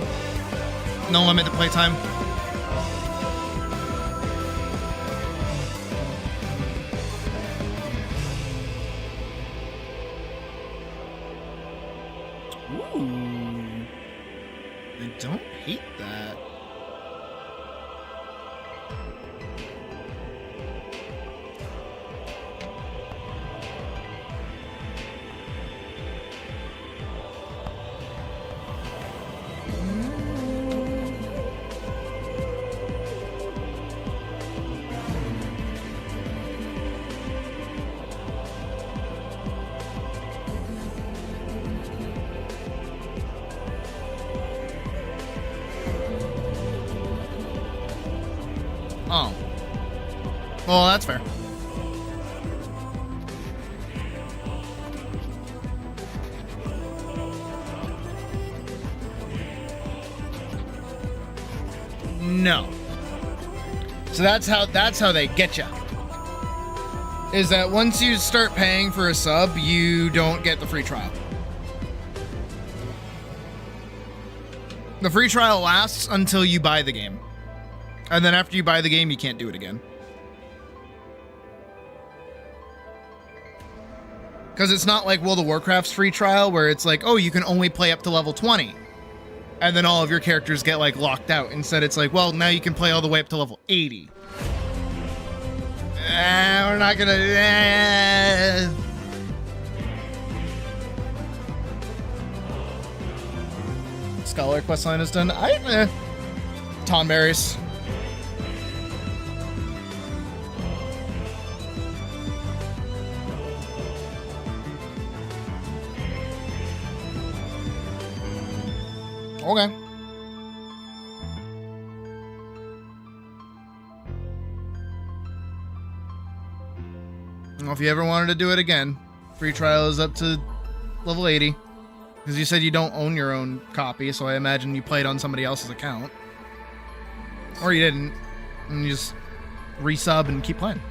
No limit to playtime. Ooh. I don't hate that. Oh. Well, that's fair. No. So that's how they get you. Is that once you start paying for a sub, you don't get the free trial. The free trial lasts until you buy the game. And then after you buy the game, you can't do it again. Because it's not like World of Warcraft's free trial where it's like, oh, you can only play up to level 20. And then all of your characters get like locked out. Instead, it's like, well, now you can play all the way up to level 80. We're not gonna... Scholar questline is done. Tonberries. Okay. Well, if you ever wanted to do it again, free trial is up to level 80. Because you said you don't own your own copy, so I imagine you played on somebody else's account. Or you didn't. And you just resub and keep playing.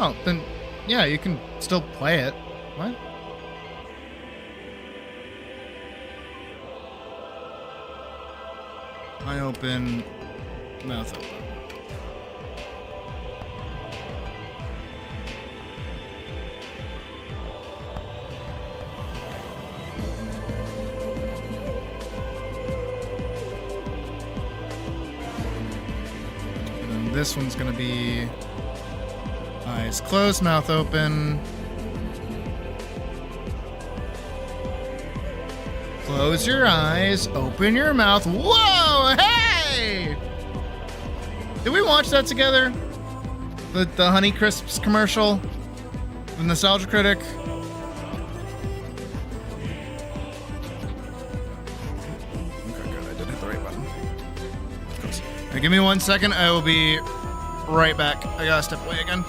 Oh, then, yeah, you can still play it. What? I open, mouth open. And then this one's gonna be eyes closed, mouth open. Close your eyes, open your mouth. Whoa, hey! Did we watch that together? The Honey Crisps commercial? The Nostalgia Critic? Okay, good, I did hit the right button. Close. Now, give me 1 second, I will be right back. I gotta step away again.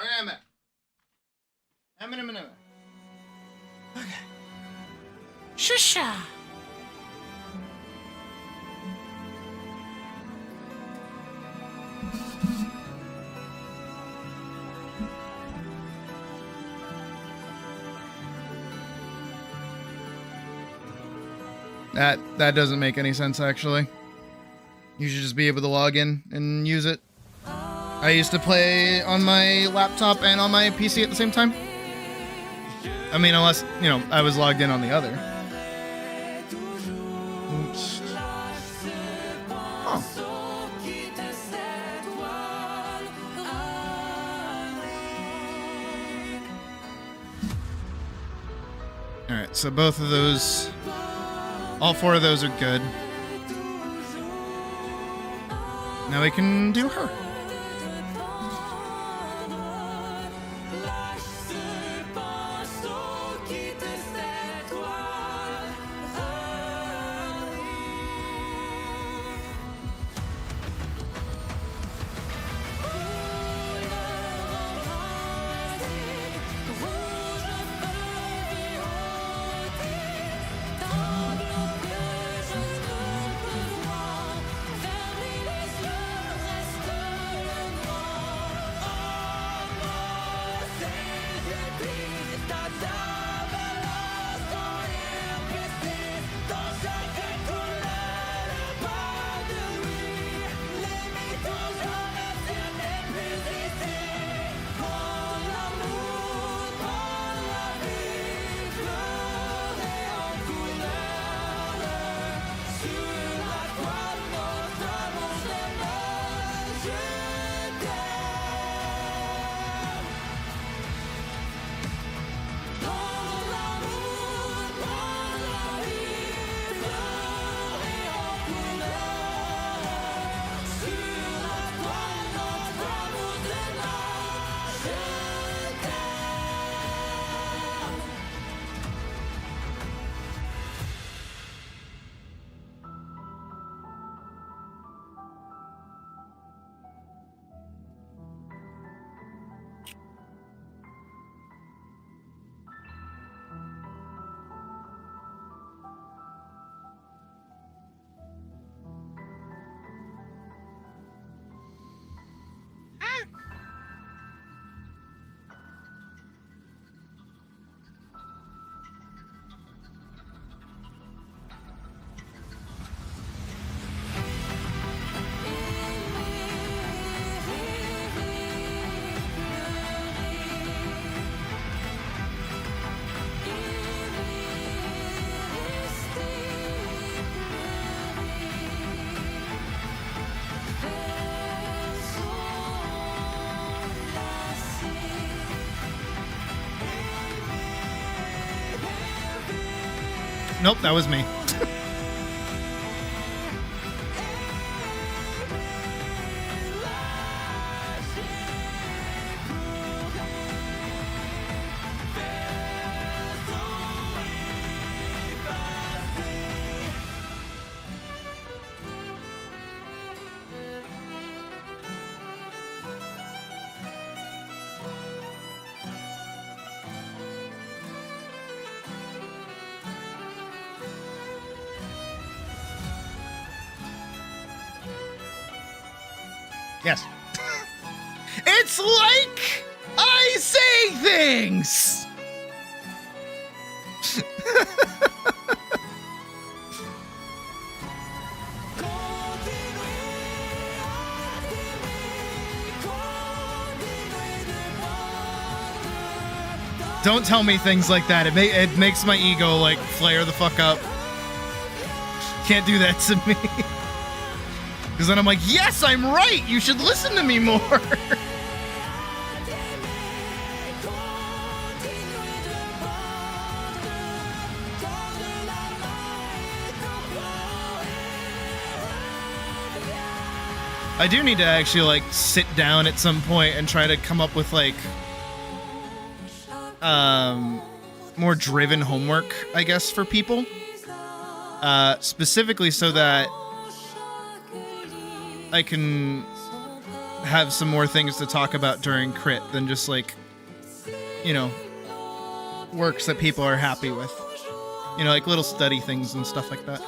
Okay, I'm back. I'm in a minute. Okay. Shusha. That doesn't make any sense, actually. You should just be able to log in and use it. I used to play on my laptop and on my PC at the same time. I mean, unless, you know, I was logged in on the other. Oops. Oh. So both of those, all 4 of those are good. Now we can do her. Nope, that was me. Yes. It's like I say things! Don't tell me things like that. It makes my ego like flare the fuck up. Can't do that to me. Because then I'm like, yes, I'm right. You should listen to me more. I do need to actually like sit down at some point and try to come up with like more driven homework, I guess, for people. Specifically so that I can have some more things to talk about during crit than just like, you know, works that people are happy with. You know, like little study things and stuff like that.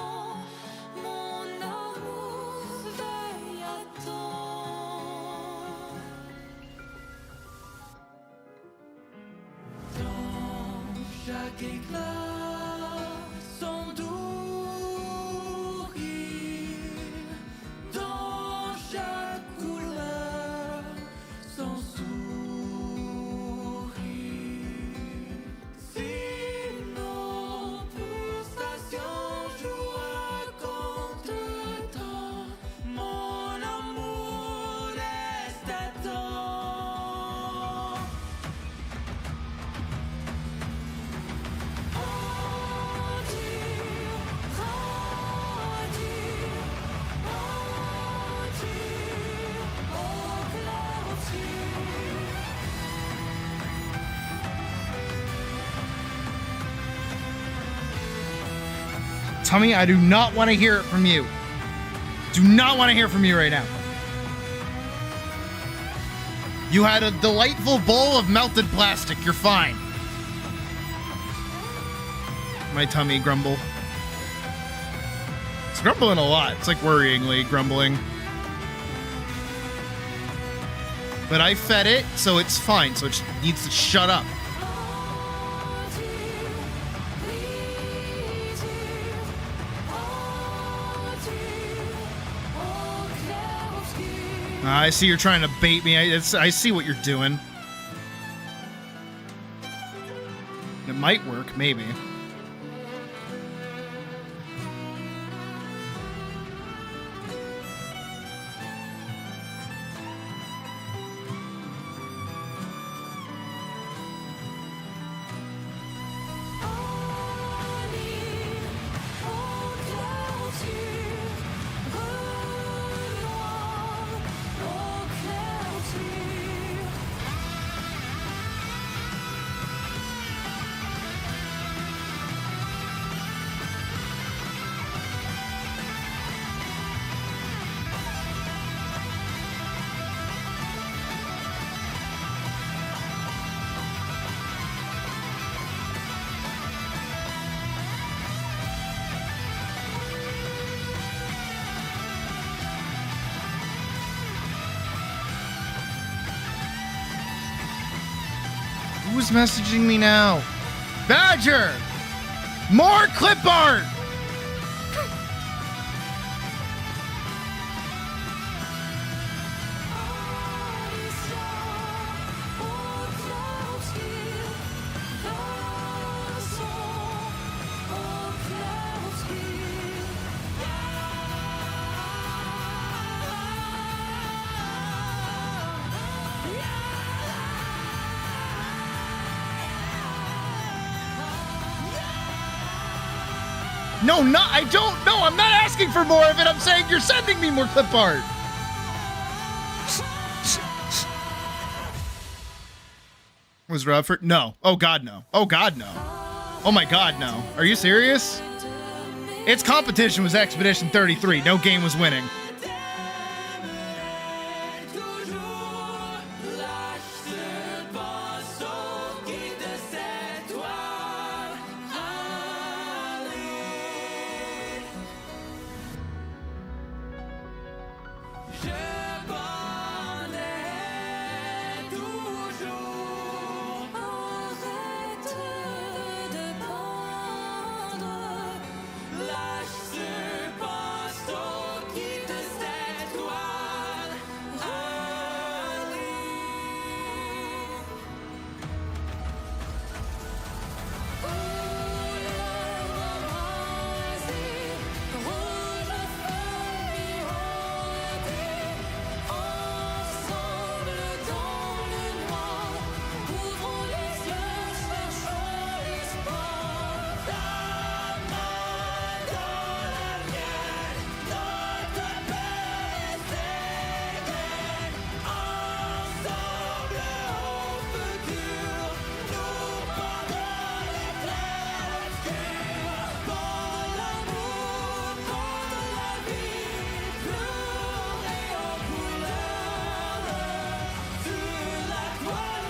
Tummy, I do not want to hear it from you. Do not want to hear from you right now. You had a delightful bowl of melted plastic. You're fine. My tummy grumble. It's grumbling a lot. It's like worryingly grumbling. But I fed it, so it's fine. So it needs to shut up. I see you're trying to bait me. I see what you're doing. It might work, maybe. Who's messaging me now? Badger! More clip art! No, I don't. No, I'm not asking for more of it. I'm saying you're sending me more clip art. Was Rutherford? No. Oh, God, no. Oh, God, no. Oh, my God, no. Are you serious? Its competition was Expedition 33. No game was winning.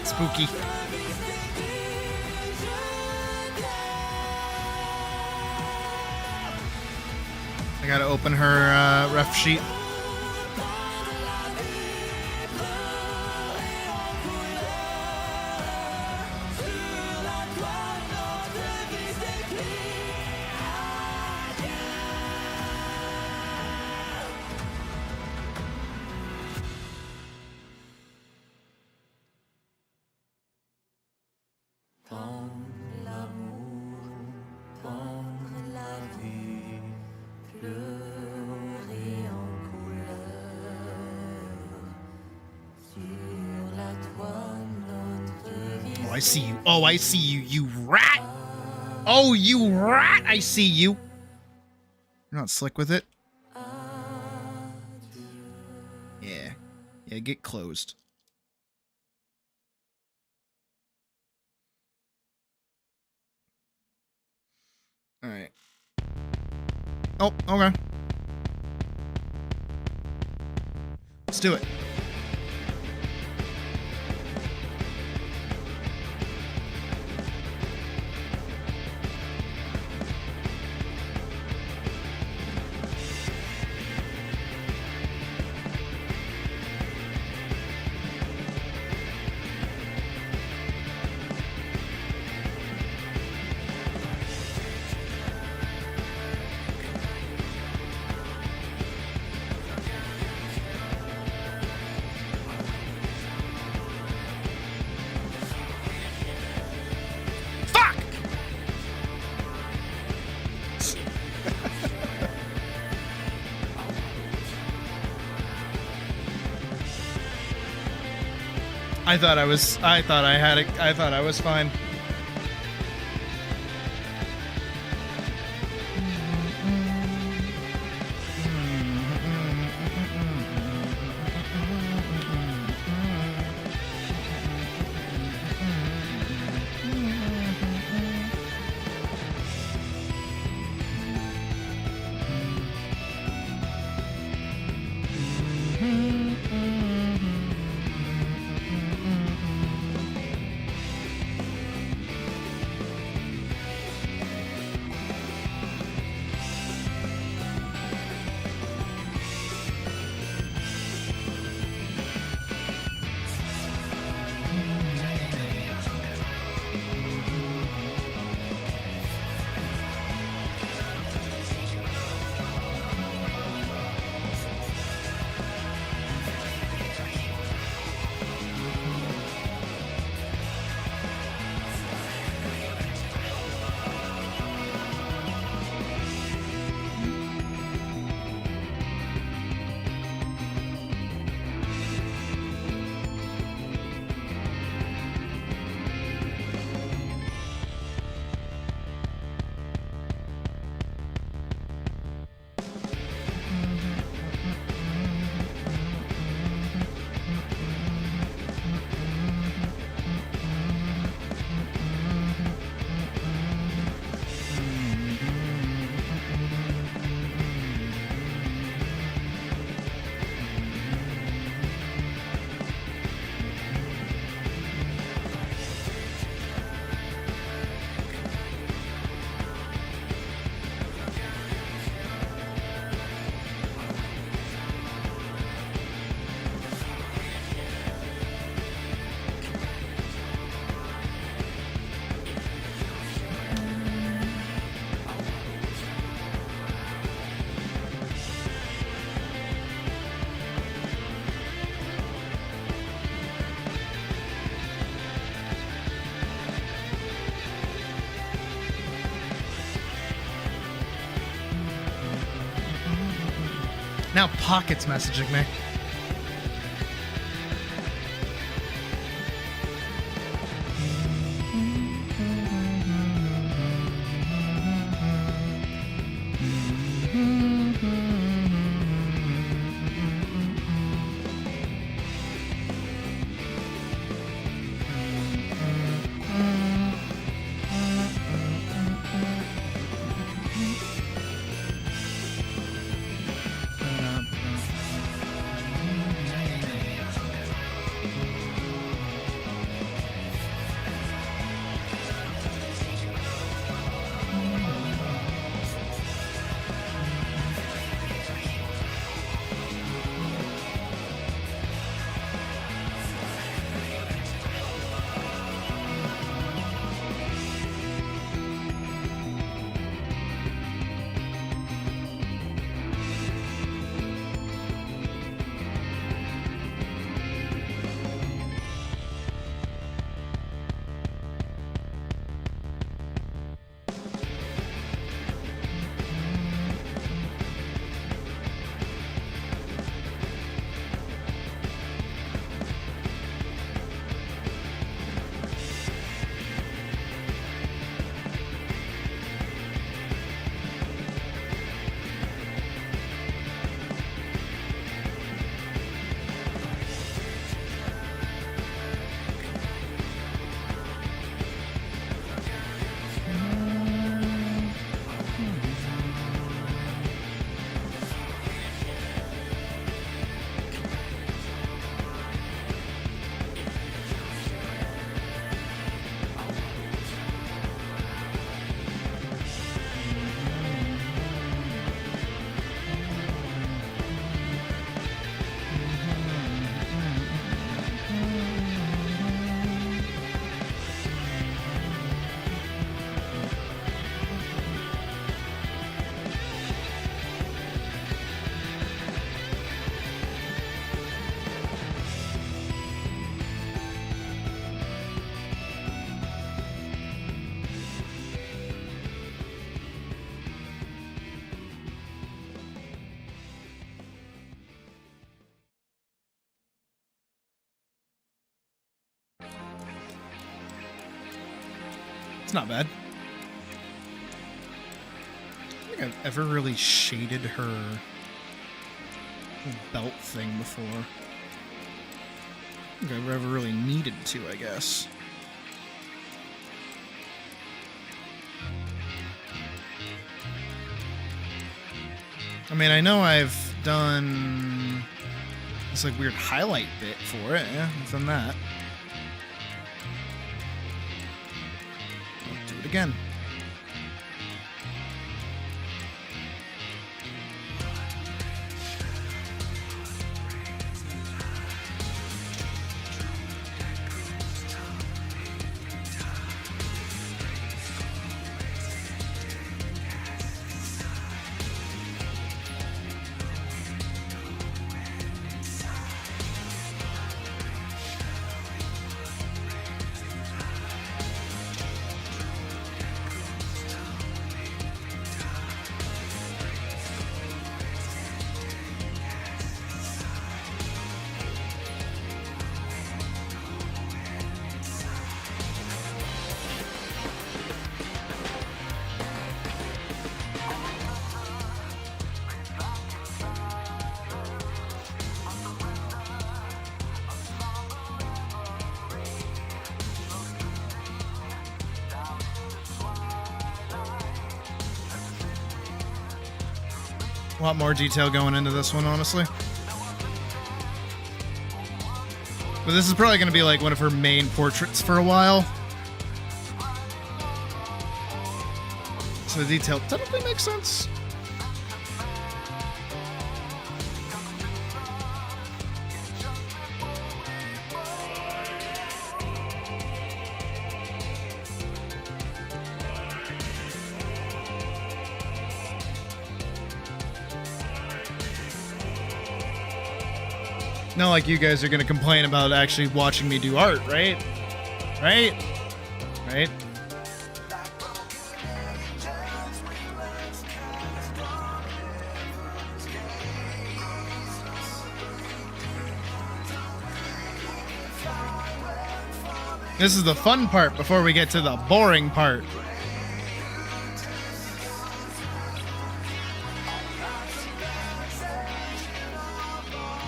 Spooky. I gotta open her ref sheet. I see you. Oh, I see you, you rat. Oh, you rat. I see you. You're not slick with it. Yeah. Yeah, get closed. All right. Oh, okay. Let's do it. I thought I had it. I thought I was fine. Now Pocket's messaging me. It's not bad. I don't think I've ever really shaded her belt thing before. I don't think I've ever really needed to, I guess. I mean, I know I've done this like weird highlight bit for it. Yeah, I've done that. I'll do it again. A lot more detail going into this one, honestly. But this is probably going to be like one of her main portraits for a while. So the detail technically makes sense. Not like you guys are gonna complain about actually watching me do art, right? Right? Right? This is the fun part before we get to the boring part.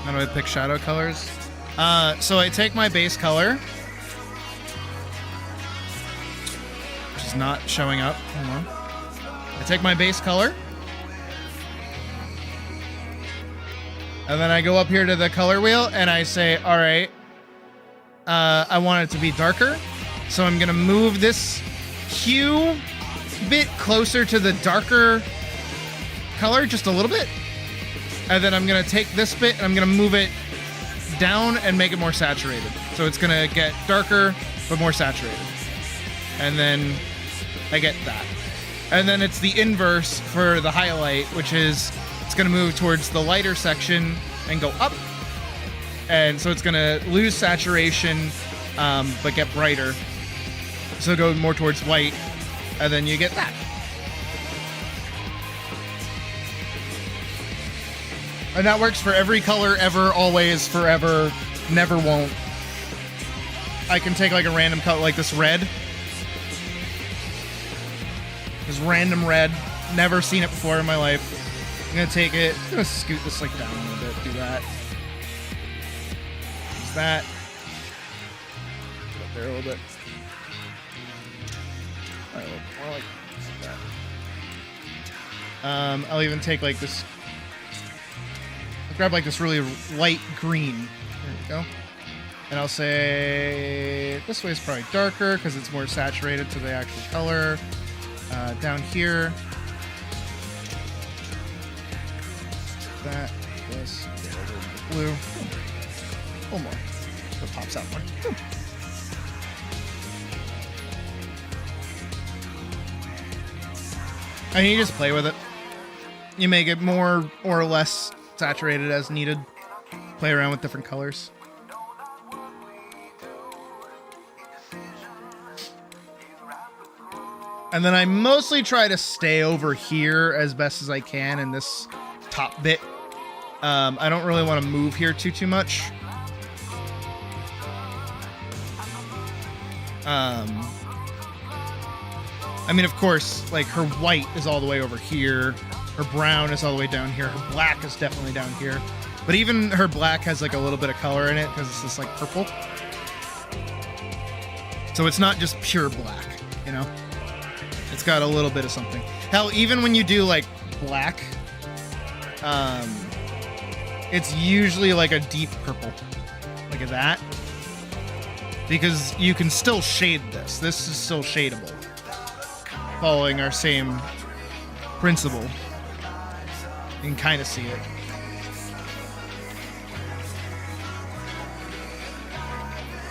How do I pick shadow colors? So I take my base color, which is not showing up. Hold on. I take my base color, and then I go up here to the color wheel, and I say, all right, I want it to be darker, so I'm gonna move this hue bit closer to the darker color, just a little bit. And then I'm going to take this bit and I'm going to move it down and make it more saturated. So it's going to get darker, but more saturated. And then I get that. And then it's the inverse for the highlight, which is it's going to move towards the lighter section and go up. And so it's going to lose saturation, but get brighter. So go more towards white, and then you get that. And that works for every color, ever, always, forever, never won't. I can take like a random color, like this red. This random red. Never seen it before in my life. I'm gonna take it, I'm gonna scoot this like down a little bit, do that. Use that. Put it there a little bit. Alright, more like that. I'll even take like this. I'll grab like this really light green. There we go. And I'll say this way is probably darker because it's more saturated to the actual color. Down here. That, this, blue. Oh, more. So it pops out more. And you just play with it. You make it more or less saturated as needed. Play around with different colors. And then I mostly try to stay over here as best as I can in this top bit. I don't really want to move here too much. I mean, of course, like her white is all the way over here. Her brown is all the way down here. Her black is definitely down here. But even her black has like a little bit of color in it because it's just like purple. So it's not just pure black, you know? It's got a little bit of something. Hell, even when you do like black, it's usually like a deep purple. Look at that. Because you can still shade this. This is still shadeable. Following our same principle. You can kind of see it.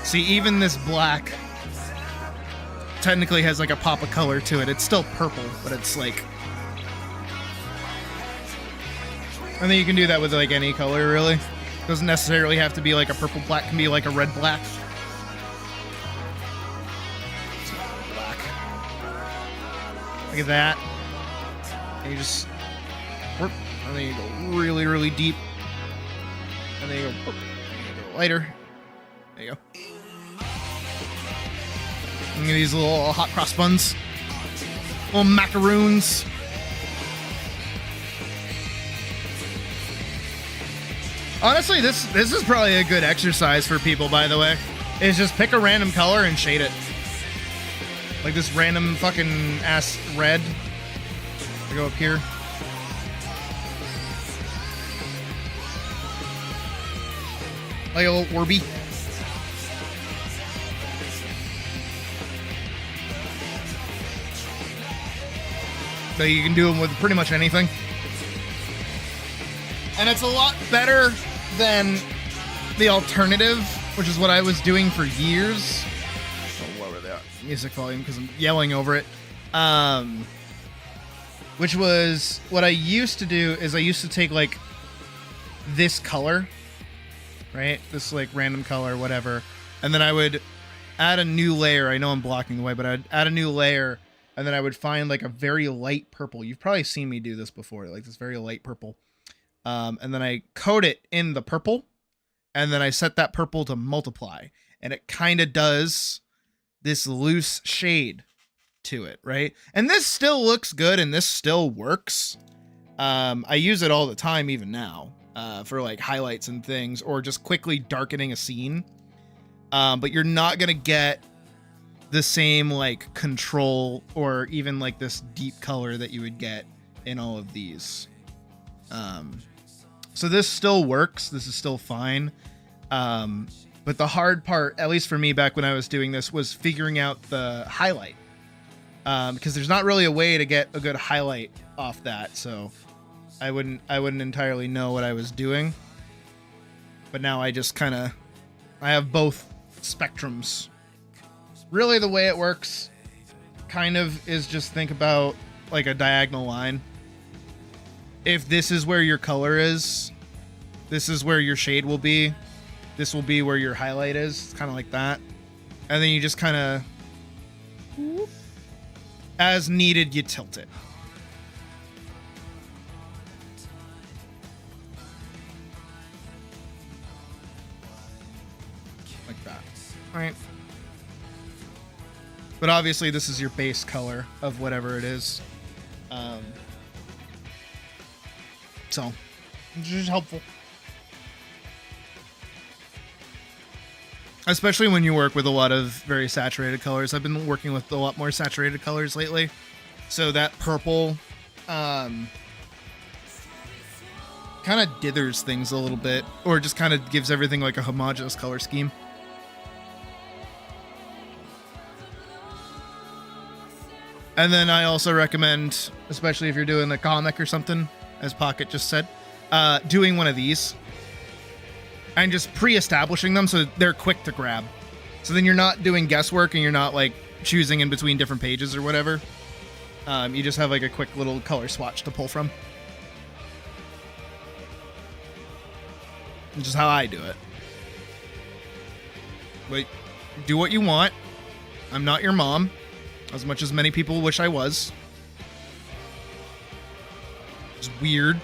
See, even this black technically has like a pop of color to it. It's still purple, but it's like... I think you can do that with like any color, really. Doesn't necessarily have to be like a purple black. It can be like a red black. Black. Look at that. And you just... And then you go really, really deep. And then you go lighter. There you go. Look at these little hot cross buns. Little macaroons. Honestly, this is probably a good exercise for people, by the way. Is just pick a random color and shade it. Like this random fucking ass red. I go up here. Like a little Orby. So you can do them with pretty much anything. And it's a lot better than the alternative, which is what I was doing for years. Oh, lower that music volume because I'm yelling over it. Which was what I used to do is I used to take like this color, right? This like random color, whatever. And then I would add a new layer. I know I'm blocking the way, but I'd add a new layer. And then I would find like a very light purple. You've probably seen me do this before, like this very light purple. And then I coat it in the purple. And then I set that purple to multiply. And it kind of does this loose shade to it, right? And this still looks good and this still works. I use it all the time even now for like highlights and things or just quickly darkening a scene. But you're not going to get the same like control or even like this deep color that you would get in all of these. So this still works. This is still fine. But the hard part, at least for me back when I was doing this, was figuring out the highlight. Because there's not really a way to get a good highlight off that. So I wouldn't entirely know what I was doing. But now I just kind of, I have both spectrums. Really the way it works kind of is just think about like a diagonal line. If this is where your color is, this is where your shade will be. This will be where your highlight is. It's kind of like that. And then you just kind of, as needed, you tilt it. Like that. All right. But obviously this is your base color of whatever it is. So, it's just helpful. Especially when you work with a lot of very saturated colors. I've been working with a lot more saturated colors lately. So that purple kind of dithers things a little bit. Or just kind of gives everything like a homogeneous color scheme. And then I also recommend, especially if you're doing a comic or something, as Pocket just said, doing one of these. And just pre-establishing them so they're quick to grab. So then you're not doing guesswork and you're not like choosing in between different pages or whatever. You just have like a quick little color swatch to pull from. Which is how I do it. But do what you want. I'm not your mom. As much as many people wish I was. It's weird.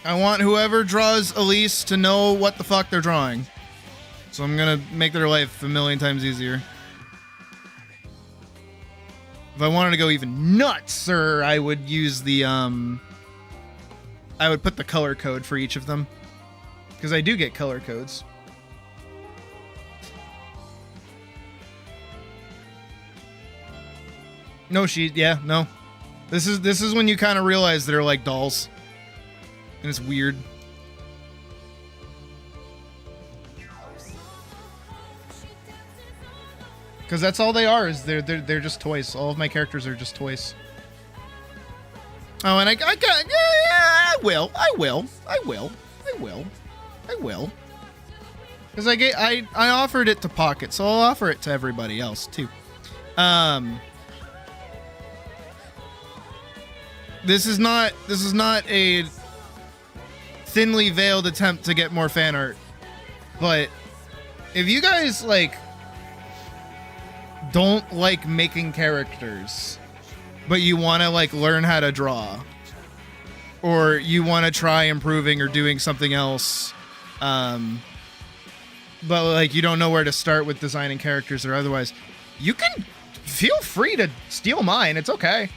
I want whoever draws Elise to know what the fuck they're drawing. So I'm gonna make their life a million times easier. If I wanted to go even nuts, sir, I would use the, I would put the color code for each of them. Because I do get color codes. No, no. This is when you kind of realize they're like dolls. And it's weird. Because that's all they are, is they're just toys. All of my characters are just toys. Oh, and I will. Because I offered it to Pocket, so I'll offer it to everybody else too. This is not a thinly veiled attempt to get more fan art, but if you guys like don't like making characters, but you want to like learn how to draw, or you want to try improving or doing something else, but like you don't know where to start with designing characters or otherwise, you can feel free to steal mine. It's okay.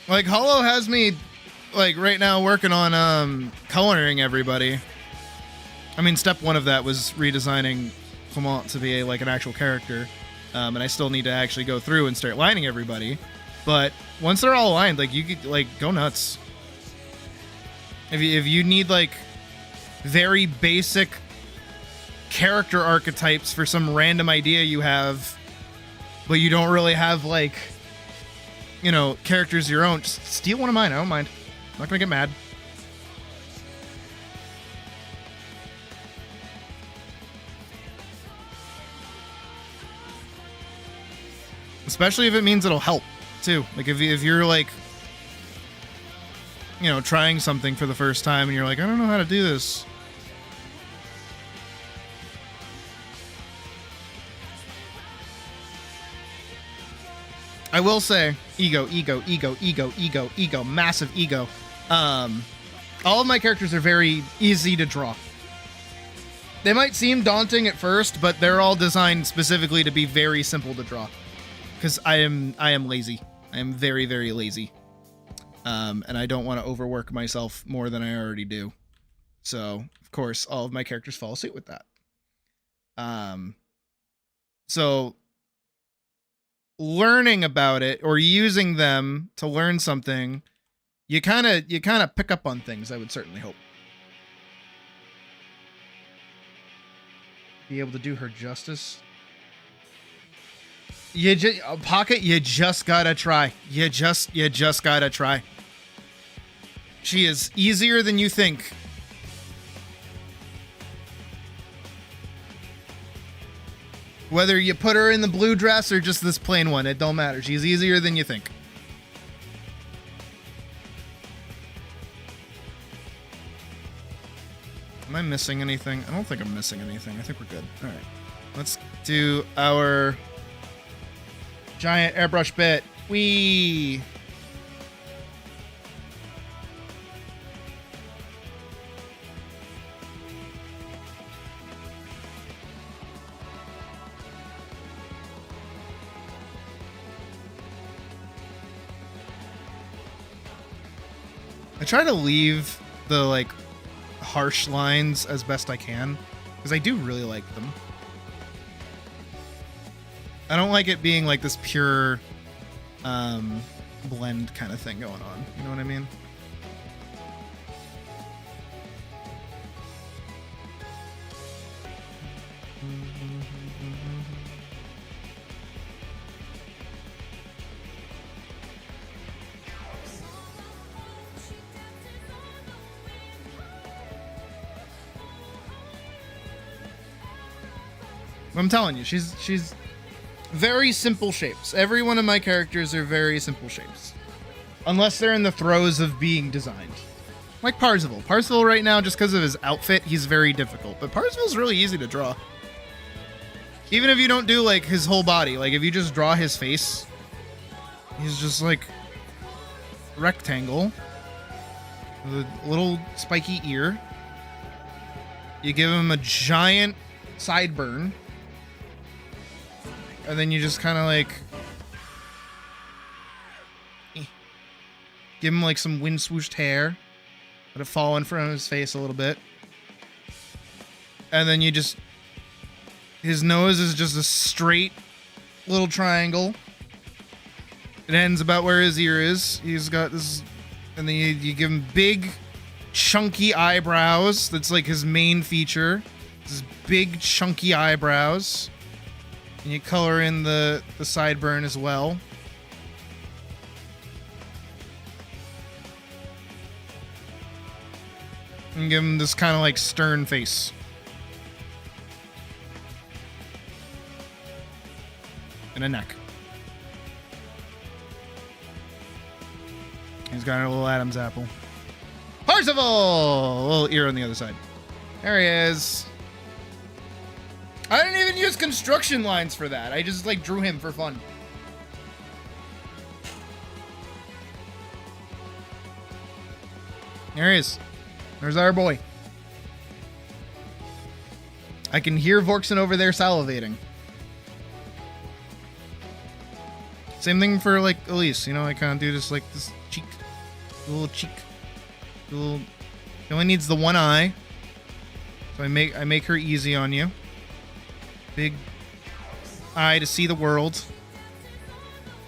Like Hollow has me like right now working on coloring everybody. I mean, step one of that was redesigning Clement to be like an actual character, and I still need to actually go through and start lining everybody. But once they're all aligned, like you could like go nuts. If you need like very basic character archetypes for some random idea you have, but you don't really have like, you know, characters of your own, just steal one of mine. I don't mind. I'm not gonna get mad. Especially if it means it'll help too. Like if you're like, you know, trying something for the first time and you're like, I don't know how to do this. I will say, ego, massive ego. All of my characters are very easy to draw. They might seem daunting at first, but they're all designed specifically to be very simple to draw. Because I am lazy. I am very, very lazy. And I don't want to overwork myself more than I already do. So, of course, all of my characters follow suit with that. So learning about it or using them to learn something, you kind of pick up on things, I would certainly hope. Be able to do her justice. Pocket, you just gotta try. You just gotta try. She is easier than you think. Whether you put her in the blue dress or just this plain one, it don't matter. She's easier than you think. Am I missing anything? I don't think I'm missing anything. I think we're good. All right. Let's do our giant airbrush bit. Whee! I try to leave the like harsh lines as best I can because I do really like them. I don't like it being like this pure blend kind of thing going on. You know what I mean? I'm telling you, she's very simple shapes. Every one of my characters are very simple shapes. Unless they're in the throes of being designed. Like Parzival. Parzival right now, just because of his outfit, he's very difficult. But Parzival's really easy to draw. Even if you don't do like his whole body, like if you just draw his face, he's just like rectangle with a little spiky ear. You give him a giant sideburn, and then you just kind of like give him like some wind swooshed hair. Let it fall in front of his face a little bit. And then you just... His nose is just a straight little triangle. It ends about where his ear is. He's got this... And then you give him big, chunky eyebrows. That's like his main feature. His big, chunky eyebrows. And you color in the sideburn as well. And give him this kind of like stern face. And a neck. He's got a little Adam's apple. Parzival! A little ear on the other side. There he is. I didn't even use construction lines for that. I just like drew him for fun. There he is. There's our boy. I can hear Vorkson over there salivating. Same thing for like Elise, you know, I kind of do this like this cheek, little cheek, little. She only needs the one eye, so I make her easy on you. Big eye to see the world.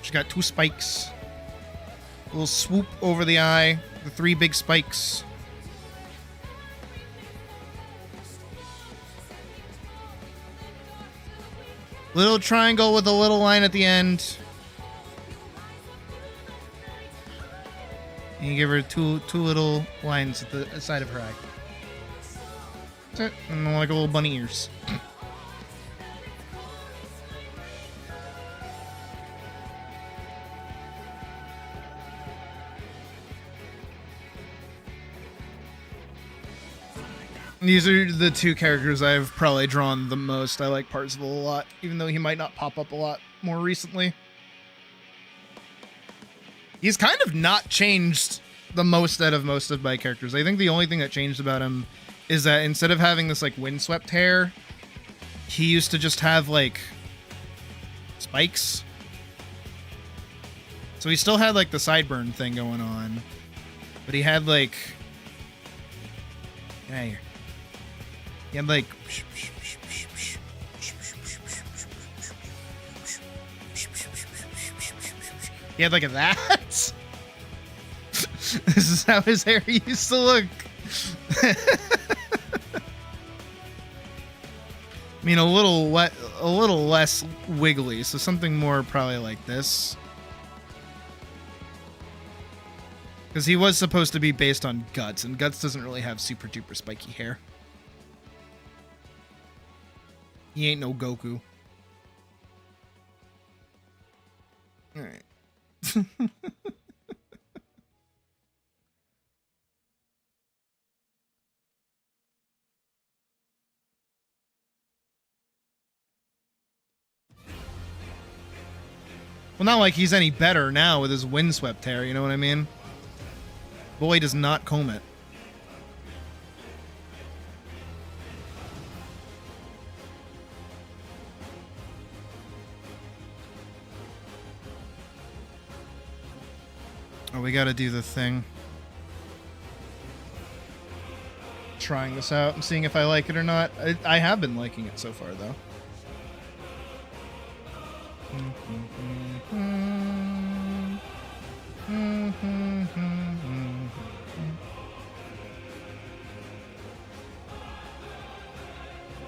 She got 2 spikes. A little swoop over the eye. The 3 big spikes. Little triangle with a little line at the end. And you give her two little lines at the side of her eye. That's it. And like a little bunny ears. These are the 2 characters I've probably drawn the most. I like Parzival a lot, even though he might not pop up a lot more recently. He's kind of not changed the most out of most of my characters. I think the only thing that changed about him is that instead of having this like windswept hair, he used to just have like spikes. So he still had like the sideburn thing going on, but he had like, get out of here. He had like he had like a that. This is how his hair used to look. I mean, a little less wiggly, so something more probably like this. Because he was supposed to be based on Guts, and Guts doesn't really have super duper spiky hair. He ain't no Goku. Alright. Well, not like he's any better now with his windswept hair, you know what I mean? Boy does not comb it. Oh, we gotta do the thing. Trying this out and seeing if I like it or not. I have been liking it so far, though.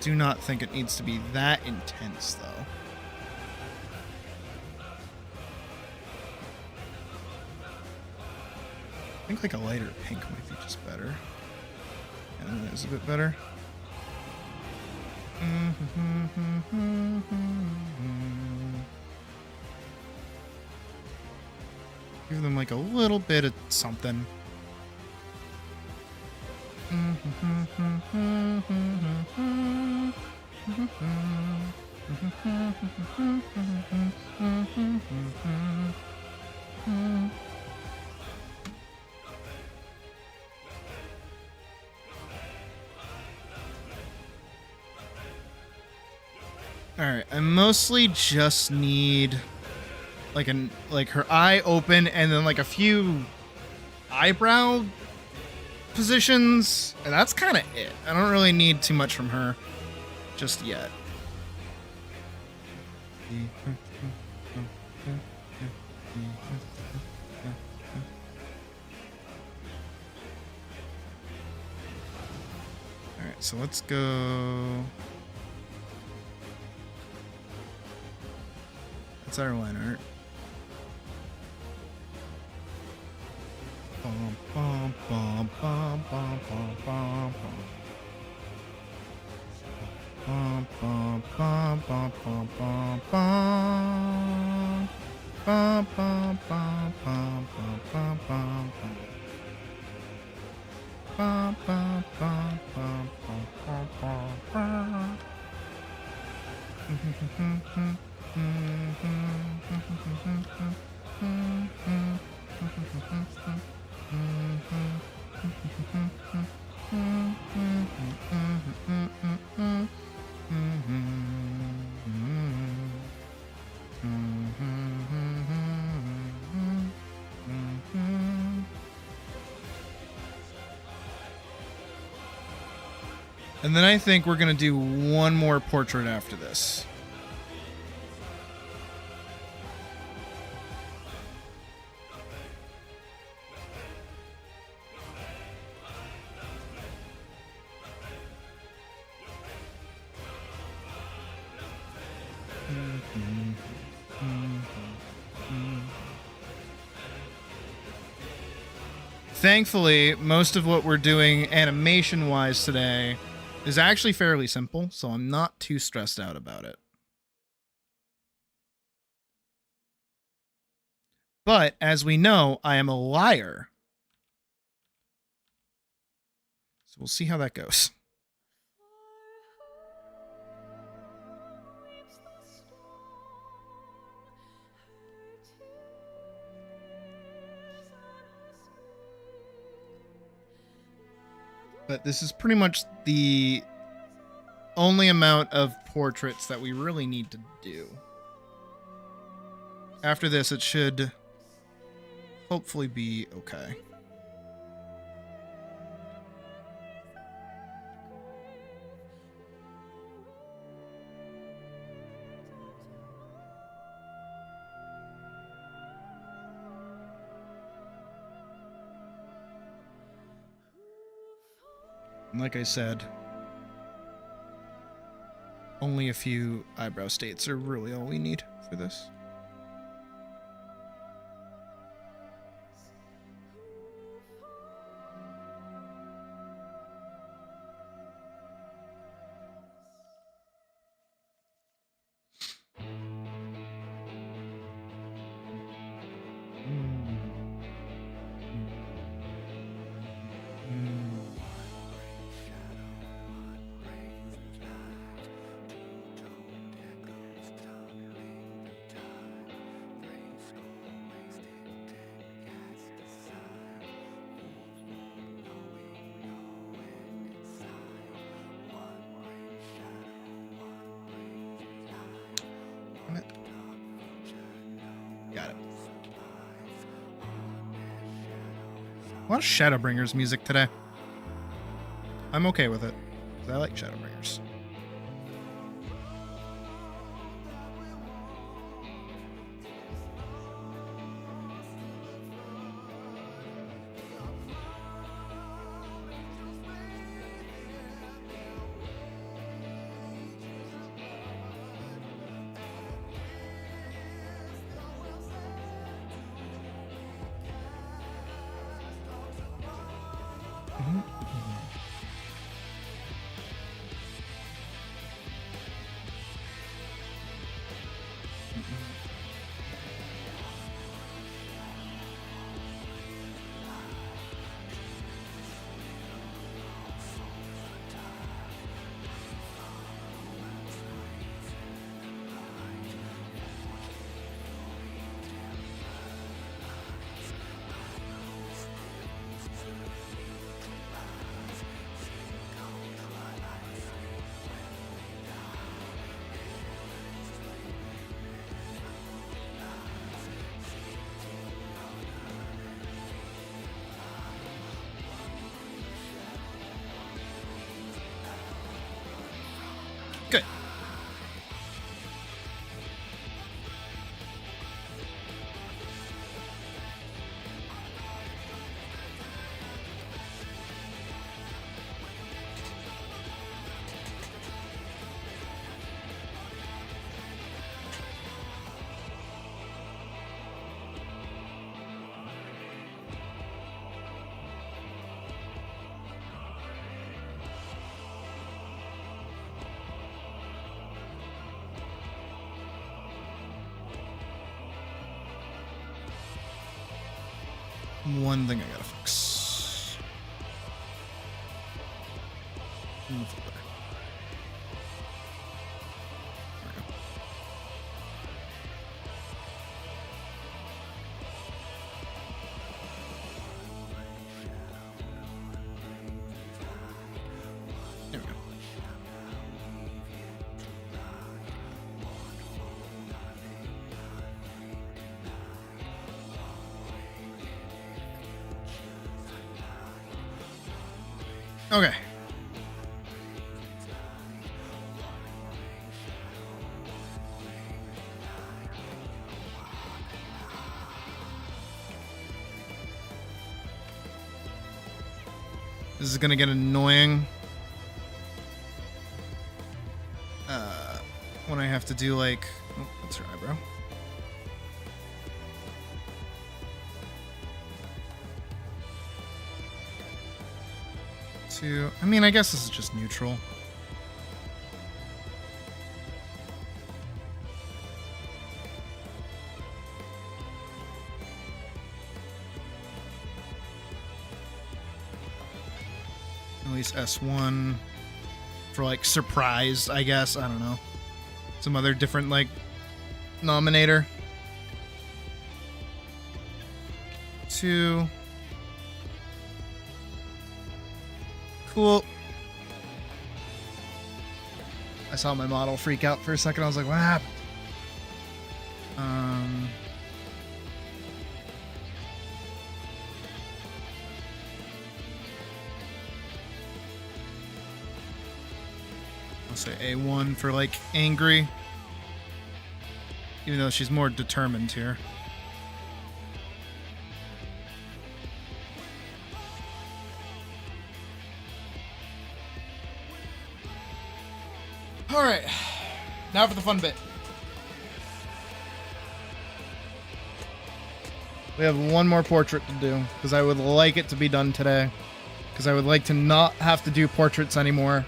Do not think it needs to be that intense, though. I think like a lighter pink might be just better. And that is a bit better. Give them like a little bit of something. All right, I mostly just need like her eye open and then like a few eyebrow positions, and that's kind of it. I don't really need too much from her just yet. All right, so let's go. That's our line art. Bum, bum, bum, bum, bum, bum, bum, bum. Bum, bum, bum, bum, bum, bum. Bum, bum, bum, bum, bum, bum, bum, bum. Bum, bum, bum, bum, bum, bum, bum, bum. And then I think we're going to do one more portrait after this. Thankfully, most of what we're doing animation-wise today is actually fairly simple, so I'm not too stressed out about it. But, as we know, I am a liar. So we'll see how that goes. But this is pretty much the only amount of portraits that we really need to do. After this, it should hopefully be okay. And like I said, only a few eyebrow states are really all we need for this. Got it. A lot of Shadowbringers music today. I'm okay with it, 'cause I like Shadowbringers. one thing I gotta fix. In the folder. There we go. There we go. Okay. This is gonna get annoying. When I have to do like, oh, that's her eyebrow. I mean, I guess this is just neutral. At least S1 for like surprise, I guess. I don't know. Some other different like nominator. 2. Cool. I saw my model freak out for a second. I was like, what happened? I'll say A1 for like angry. Even though she's more determined here. All right, now for the fun bit. We have one more portrait to do because I would like it to be done today. Because I would like to not have to do portraits anymore.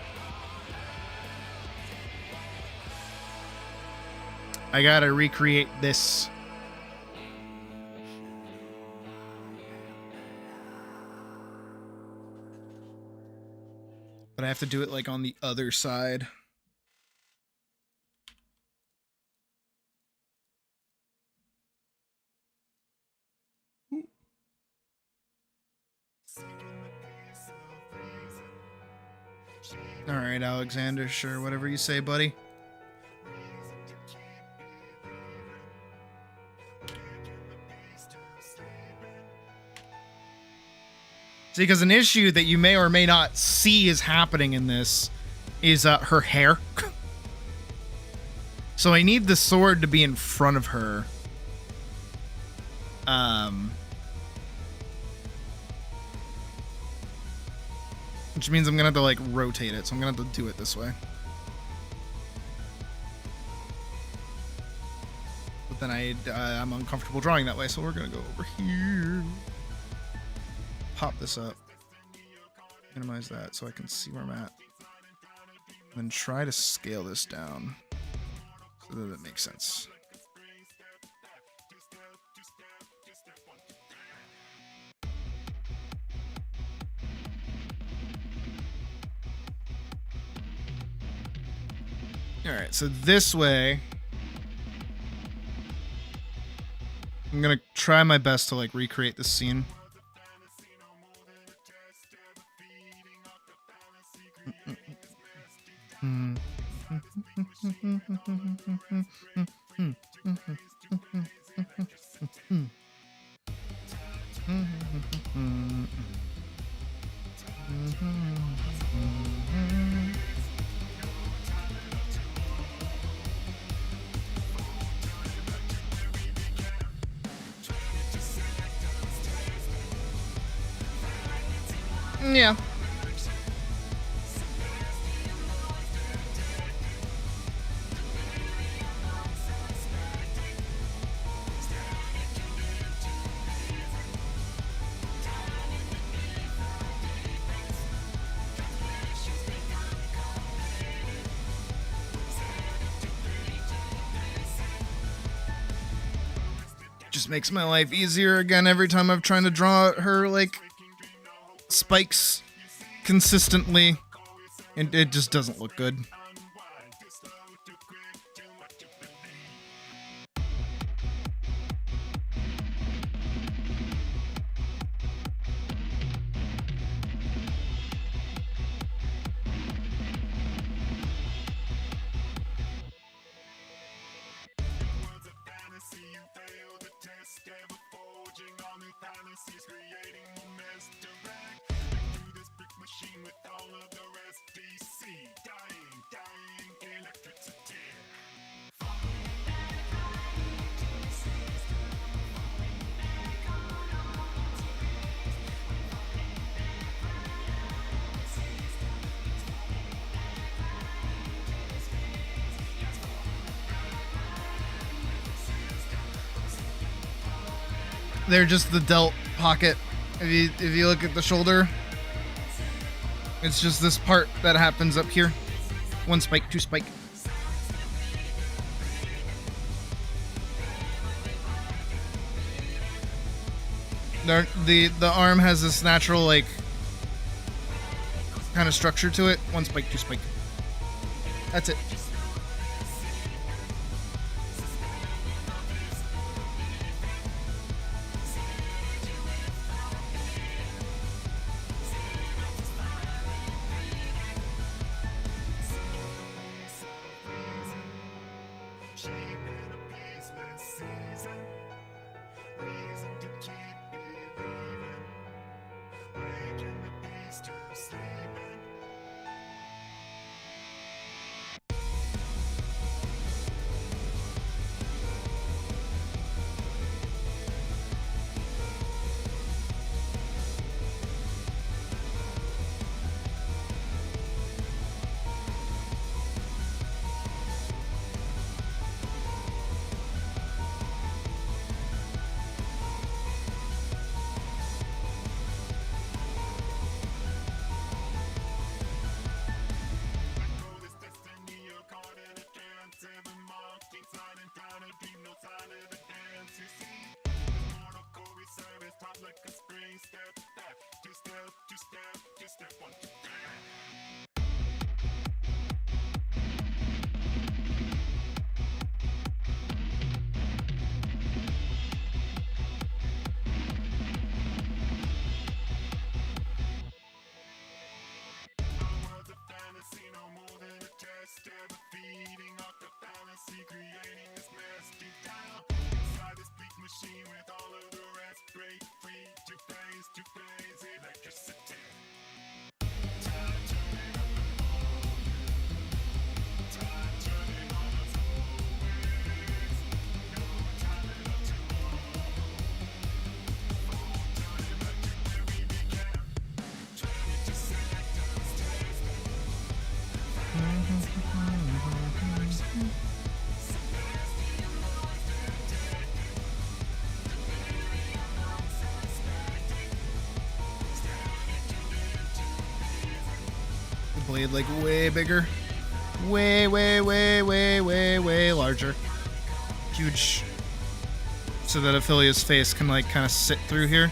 I gotta recreate this. But I have to do it like on the other side. All right, Alexander, sure, whatever you say, buddy. See, because an issue that you may or may not see is happening in this is her hair. So I need the sword to be in front of her. Which means I'm gonna have to like rotate it, so I'm gonna have to do it this way. But then I'm uncomfortable drawing that way, so we're gonna go over here. Pop this up. Minimize that so I can see where I'm at. And then try to scale this down so that it makes sense. Alright, so this way, I'm gonna try my best to like recreate this scene. Yeah. just makes my life easier again every time I'm trying to draw her, like, spikes consistently. And it just doesn't look good. They're just the delt pocket. If you look at the shoulder, it's just this part that happens up here. One spike, two spike. The arm has this natural, like, kind of structure to it. One spike, two spike. That's it. Blade, like, way bigger. Way larger. Huge. So that Ophelia's face can, like, kind of sit through here.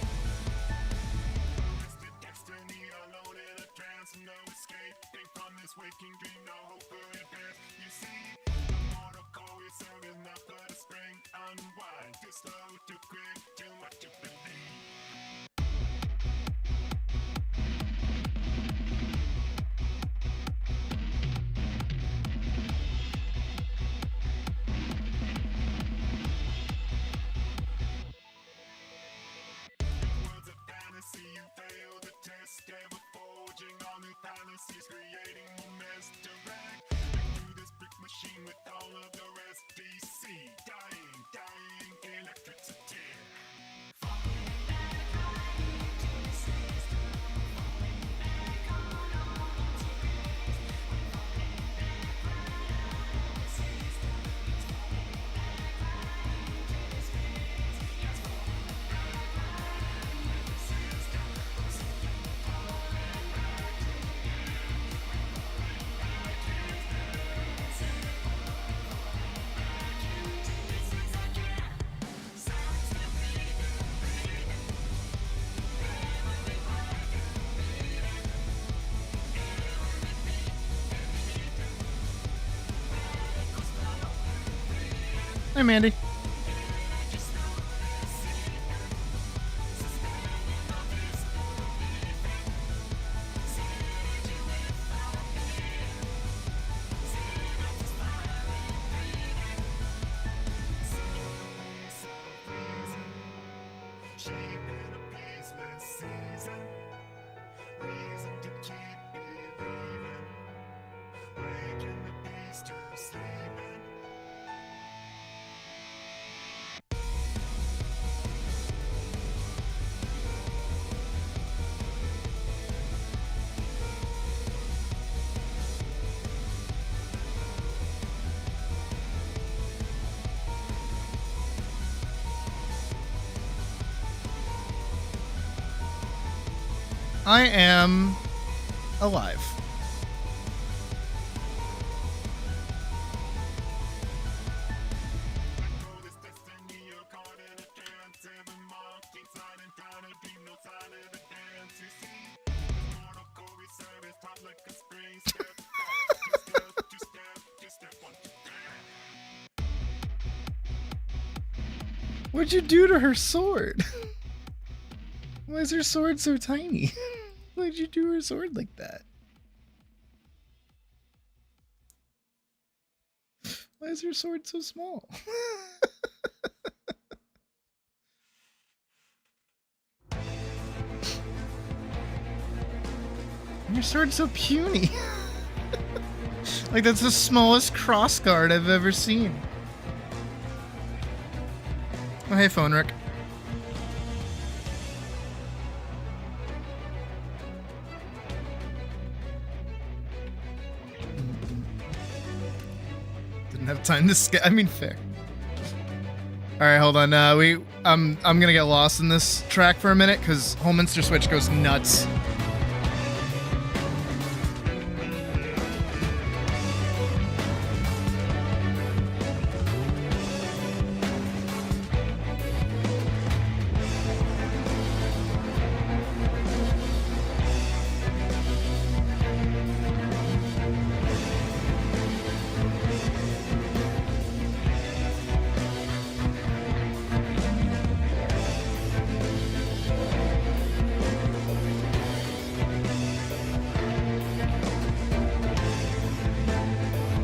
Hey, Mandy. I am alive. What'd you do to her sword? Why is her sword so tiny? Why'd you do her sword like that? Why is her sword so small? Your sword's so puny. Like, that's the smallest crossguard I've ever seen. Oh, hey, Phone Rick. Didn't have time to skip. I mean, fair. All right, hold on. I'm gonna get lost in this track for a minute because Holminster Switch goes nuts.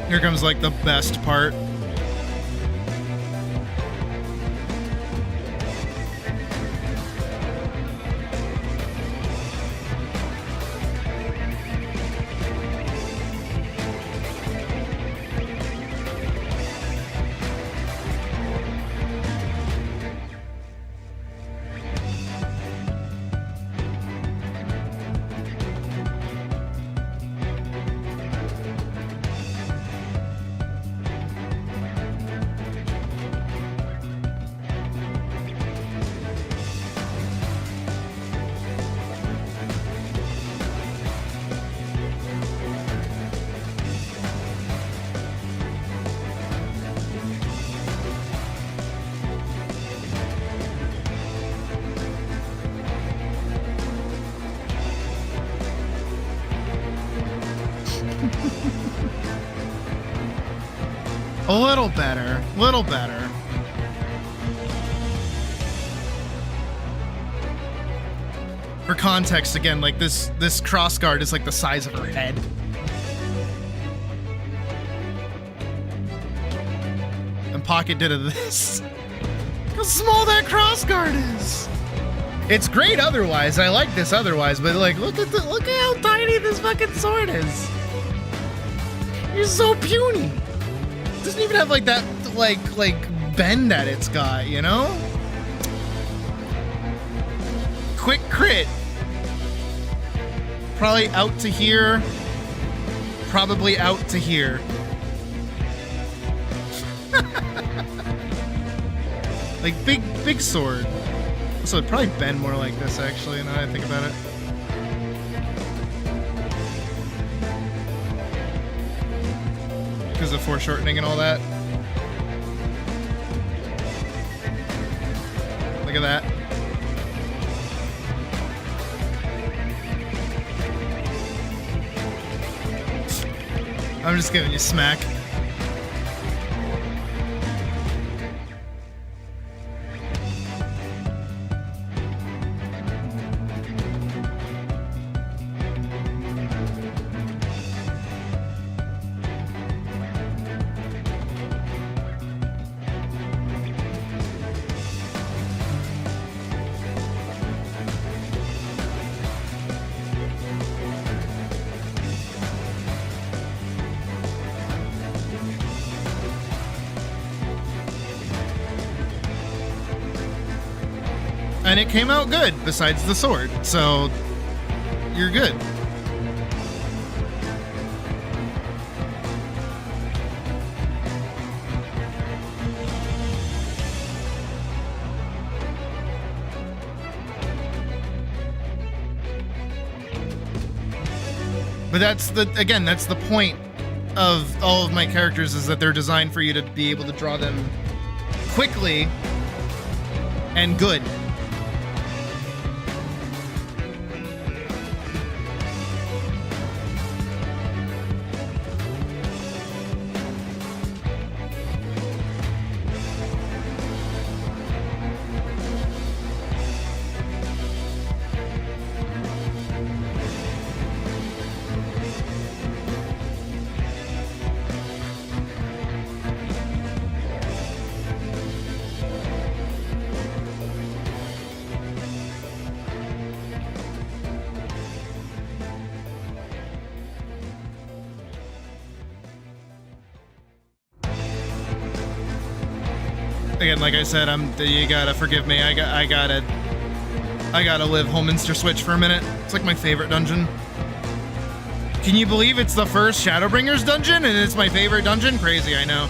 Here comes like the best part. A little better, little better. For context, again, like this crossguard is like the size of her head. And Pocket did this. Look how small that crossguard is. It's great otherwise. I like this otherwise, but like, look at how tiny this fucking sword is. You're so puny. Doesn't even have like that like bend that it's got, you know? Quick crit. Probably out to here. Probably out to here. Like big sword. So it'd probably bend more like this actually, now that I think about it. Because of foreshortening and all that. Look at that. I'm just giving you smack. And it came out good, besides the sword. So, you're good. But that's the point of all of my characters, is that they're designed for you to be able to draw them quickly and good. Again, like I said, you gotta forgive me. I gotta live Holminster Switch for a minute. It's like my favorite dungeon. Can you believe it's the first Shadowbringers dungeon and it's my favorite dungeon? Crazy, I know.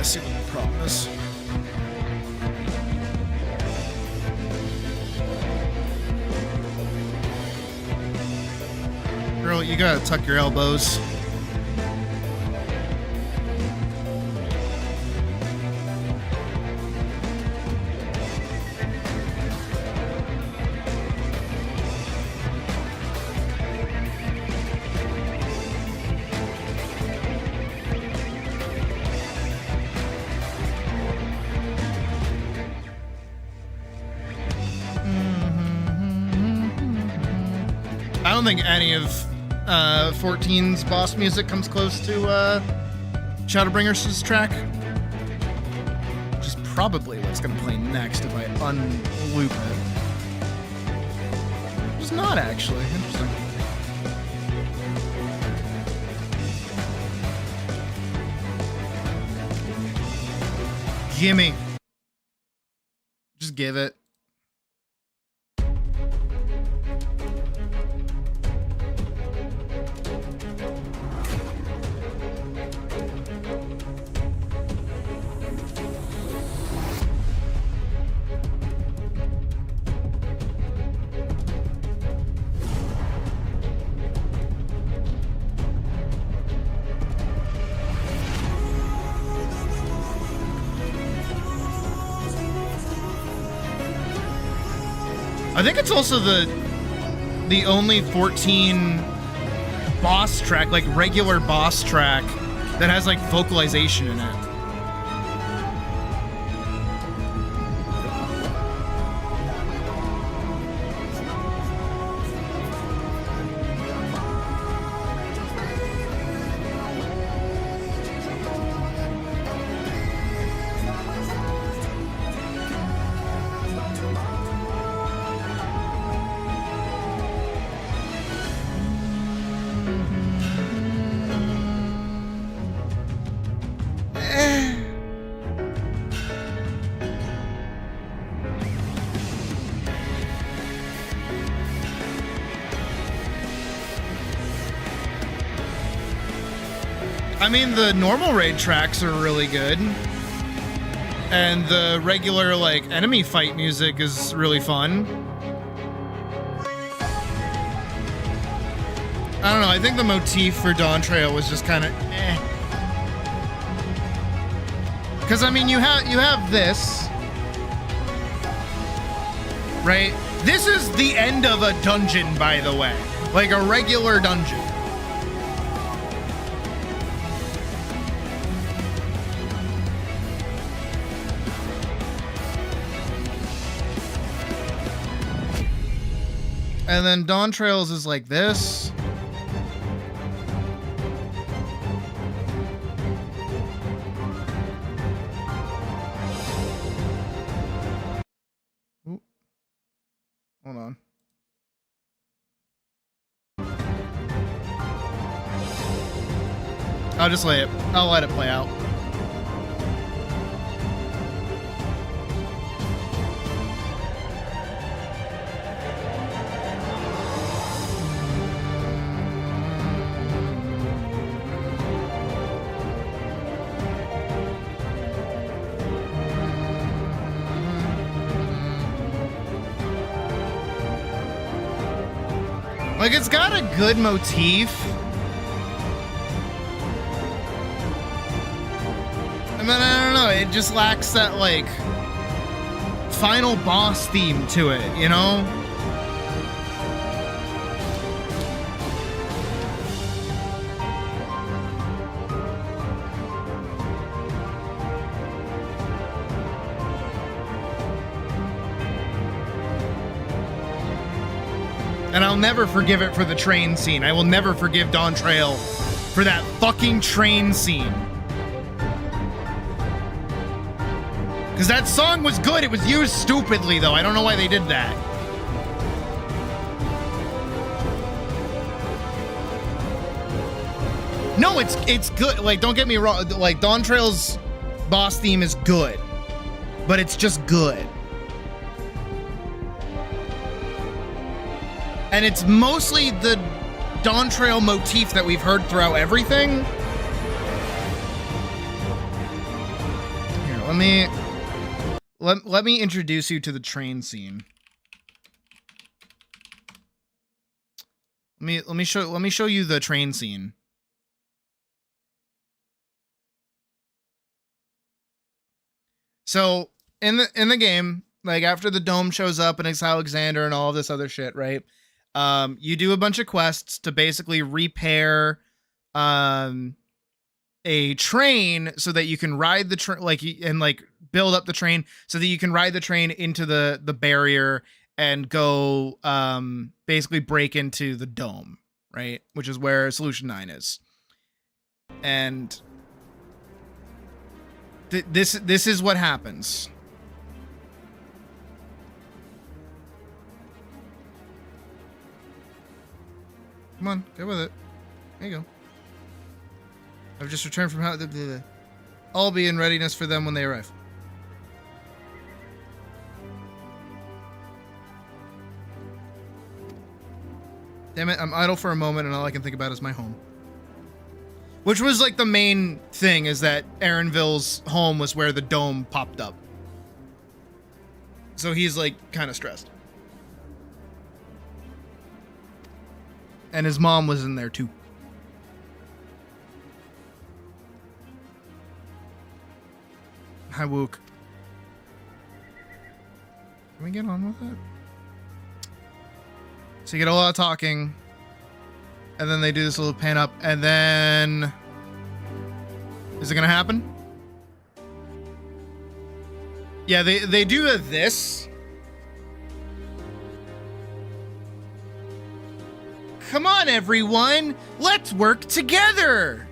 See what the problem is. Girl, you gotta tuck your elbows. I don't think any of 14's boss music comes close to Shadowbringers' track. Which is probably what's going to play next if I unloop it. It's not actually. Interesting. Gimme. Just give it. I think it's also the only 14 boss track, like regular boss track, that has like vocalization in it. I mean, the normal raid tracks are really good. And the regular, like, enemy fight music is really fun. I don't know, I think the motif for Dawn Trail was just kind of eh. Because, I mean, you have this. Right? This is the end of a dungeon, by the way. Like a regular dungeon. And then Dawn Trails is like this. Ooh. Hold on. I'll let it play out. Like, it's got a good motif. And then, I don't know, it just lacks that, like, final boss theme to it, you know? And I'll never forgive it for the train scene. I will never forgive Dawn Trail for that fucking train scene. Because that song was good. It was used stupidly, though. I don't know why they did that. No, it's good. Like, don't get me wrong. Like, Dawn Trail's boss theme is good. But it's just good. And it's mostly the Dawn Trail motif that we've heard throughout everything. Here, let me introduce you to the train scene. Let me show you the train scene. So in the game, like after the dome shows up and it's Alexander and all of this other shit, right? You do a bunch of quests to basically repair a train so that you can ride the train, and build up the train so that you can ride the train into the barrier and go basically break into the dome, right? Which is where Solution 9 is. And this is what happens. Come on, get with it. There you go. I've just returned from how I'll be in readiness for them when they arrive. Damn it, I'm idle for a moment and all I can think about is my home. Which was like the main thing, is that Aaronville's home was where the dome popped up. So he's like kind of stressed. And his mom was in there too. Hi, Wook. Can we get on with it? So you get a lot of talking. And then they do this little pan up. And then... Is it going to happen? Yeah, they do this. Come on, everyone! Let's work together!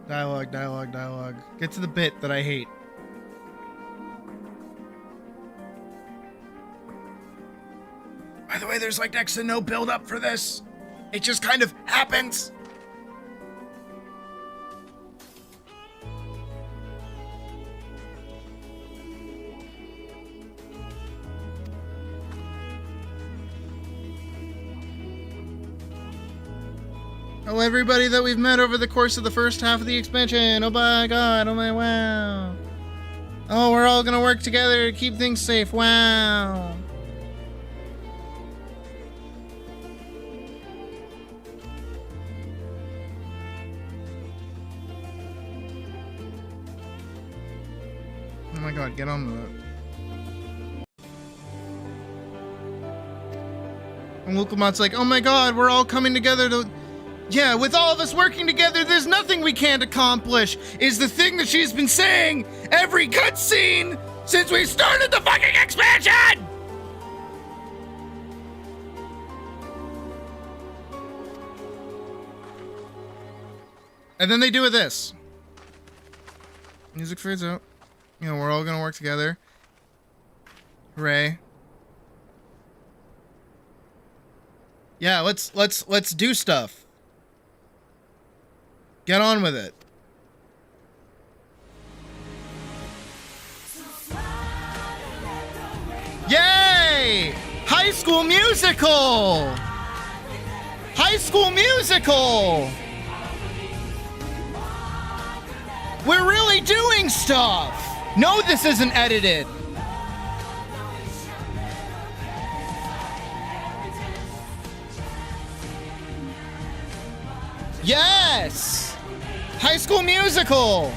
Dialogue, dialogue, dialogue. Get to the bit that I hate. By the way, there's like next to no build up for this. It just kind of happens. Oh, everybody that we've met over the course of the first half of the expansion. Oh my god, oh my wow. Oh, we're all gonna work together to keep things safe. Wow. Oh my god, get on with it. And Wukelmat's like, oh my god, we're all coming together to... Yeah, with all of us working together, there's nothing we can't accomplish, is the thing that she's been saying every cutscene since we started the fucking expansion! And then they do with this. Music fades out. You know, we're all gonna work together. Hooray. Yeah, let's do stuff. Get on with it. Yay! High School Musical! High School Musical! We're really doing stuff! No, this isn't edited. Yes! High School Musical!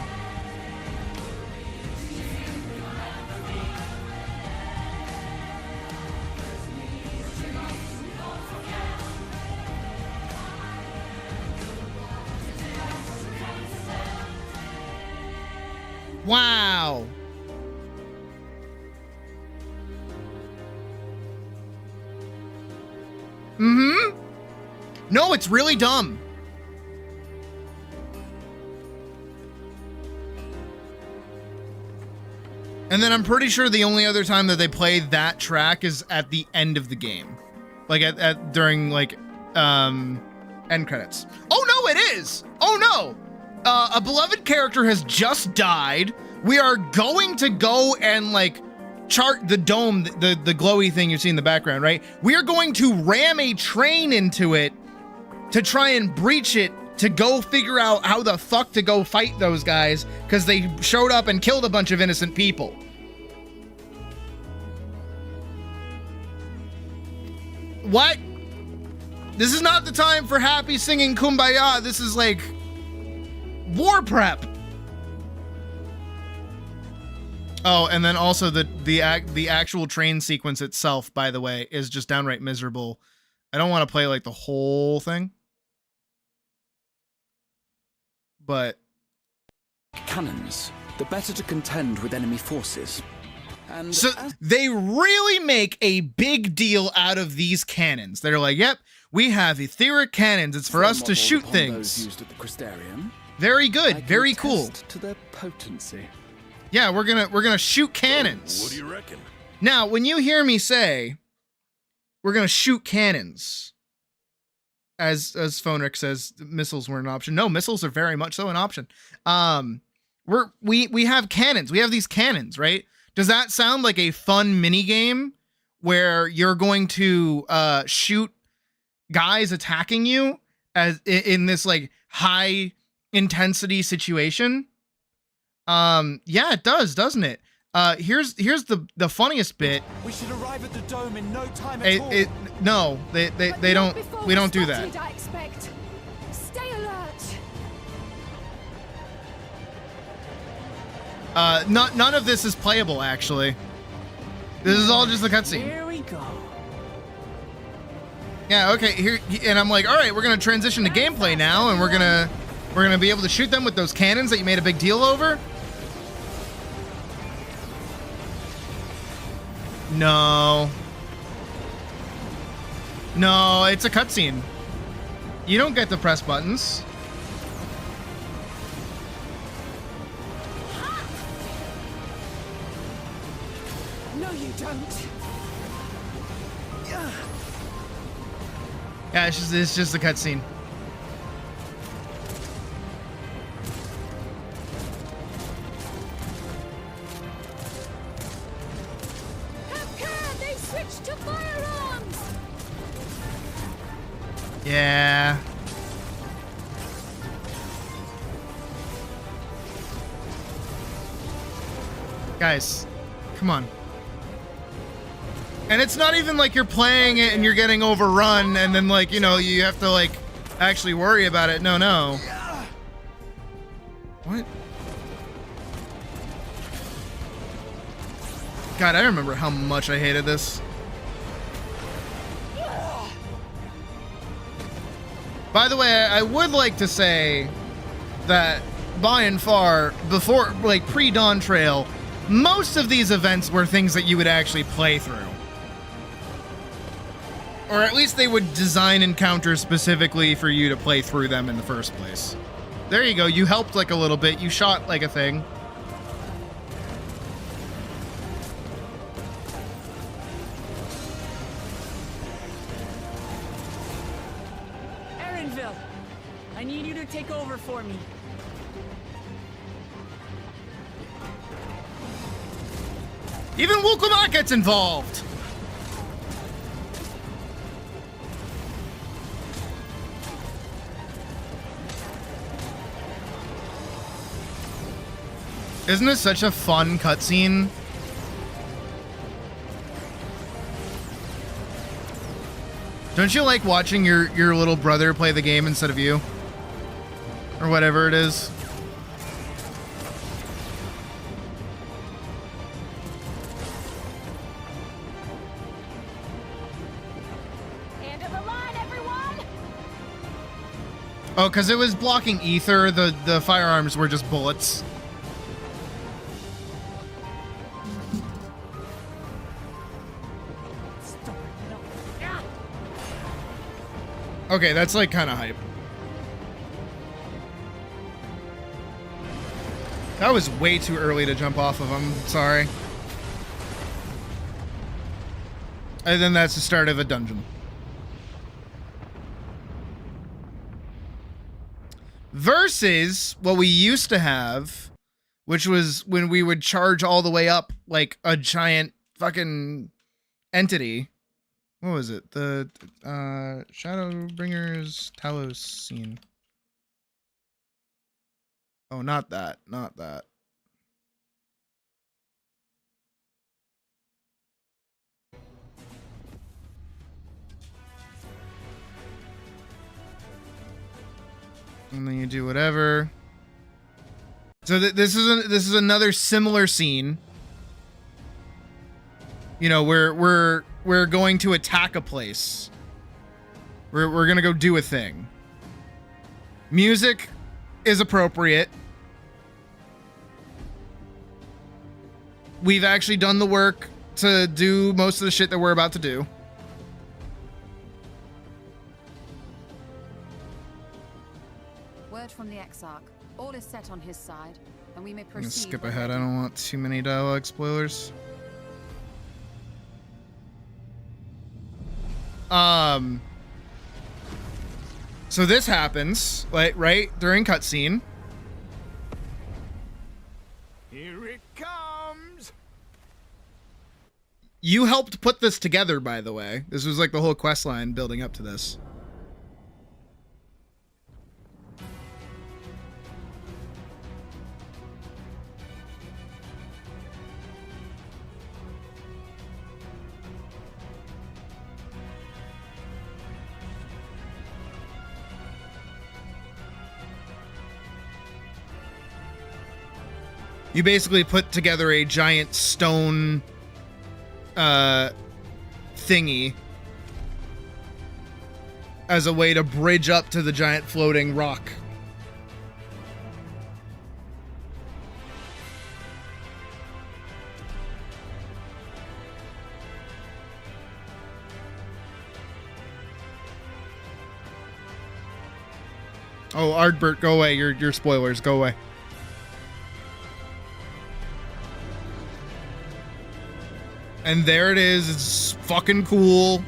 Wow. Mm-hmm. No, it's really dumb. And then I'm pretty sure the only other time that they play that track is at the end of the game. Like during like end credits. Oh no, it is! Oh no! A beloved character has just died. We are going to go and like chart the dome, the glowy thing you see in the background, right? We are going to ram a train into it to try and breach it to go figure out how the fuck to go fight those guys because they showed up and killed a bunch of innocent people. What? This is not the time for happy singing Kumbaya. This is like war prep. Oh, and then also the actual train sequence itself, by the way, is just downright miserable. I don't want to play like the whole thing. But cannons, the better to contend with enemy forces. And so they really make a big deal out of these cannons. They're like, yep, we have etheric cannons. It's for us to shoot things. Used at the Crystarium, very good, very cool. To their potency. Yeah, we're gonna shoot cannons. What do you reckon? Now, when you hear me say we're gonna shoot cannons, as Phonric says, missiles weren't an option. No, missiles are very much so an option. We have cannons. We have these cannons, right? Does that sound like a fun mini game where you're going to shoot guys attacking you as in this like high intensity situation? Yeah, it does, doesn't it? Here's the funniest bit. We should arrive at the dome in no time at all. No, they don't. We don't do that. I expect. Stay alert. None of this is playable, actually. This is all just a cutscene. Here we go. Yeah, okay, here, and I'm like, all right, we're gonna transition to gameplay now, and we're gonna be able to shoot them with those cannons that you made a big deal over. No, it's a cutscene. You don't get to press buttons. No, you don't. Yeah, it's just a cutscene. Have care! They switched to firearms. Yeah. Guys, come on. And it's not even like you're playing it and you're getting overrun and then like, you know, you have to like actually worry about it. No. What? God, I remember how much I hated this. By the way, I would like to say that by and far, before, like, pre-Dawn Trail, most of these events were things that you would actually play through. Or at least they would design encounters specifically for you to play through them in the first place. There you go, you helped like a little bit, you shot like a thing. Erinville, I need you to take over for me. Even Wukumak gets involved! Isn't this such a fun cutscene? Don't you like watching your little brother play the game instead of you? Or whatever it is? End of the line, everyone! Oh, because it was blocking ether, the firearms were just bullets. Okay, that's like kind of hype. That was way too early to jump off of him. Sorry. And then that's the start of a dungeon. Versus what we used to have, which was when we would charge all the way up like a giant fucking entity. What was it? The Shadowbringers Talos scene. Oh, not that. Not that. And then you do whatever. So this is another similar scene. You know, we're going to attack a place. We're gonna go do a thing. Music is appropriate. We've actually done the work to do most of the shit that we're about to do. Word from the Exarch. All is set on his side, and we may I'm gonna proceed. skip when ahead. I ready. don't want too many dialogue spoilers. So this happens, like, right during cutscene. Here it comes. You helped put this together, by the way. This was like the whole quest line building up to this. You basically put together a giant stone thingy as a way to bridge up to the giant floating rock. Oh, Ardbert, go away. Your spoilers, go away. And there it is. It's fucking cool.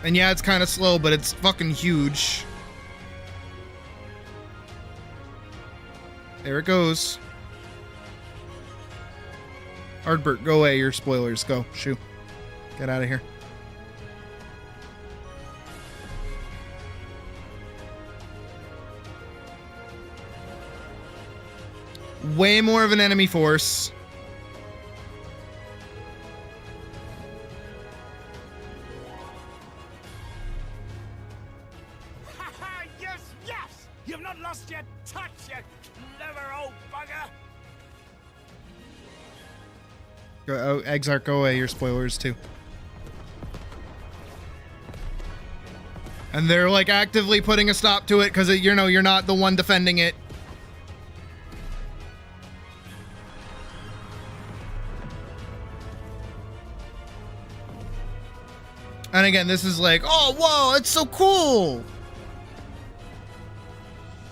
And yeah, it's kind of slow, but it's fucking huge. There it goes. Ardbert, go away. Your spoilers. Go. Shoo. Get out of here. Way more of an enemy force. Yes, yes! You've not lost your touch, you clever old bugger! Go, oh, Exarch, go away. Your spoilers too. And they're like actively putting a stop to it because, you know, you're not the one defending it. And again, this is like, oh, whoa, it's so cool.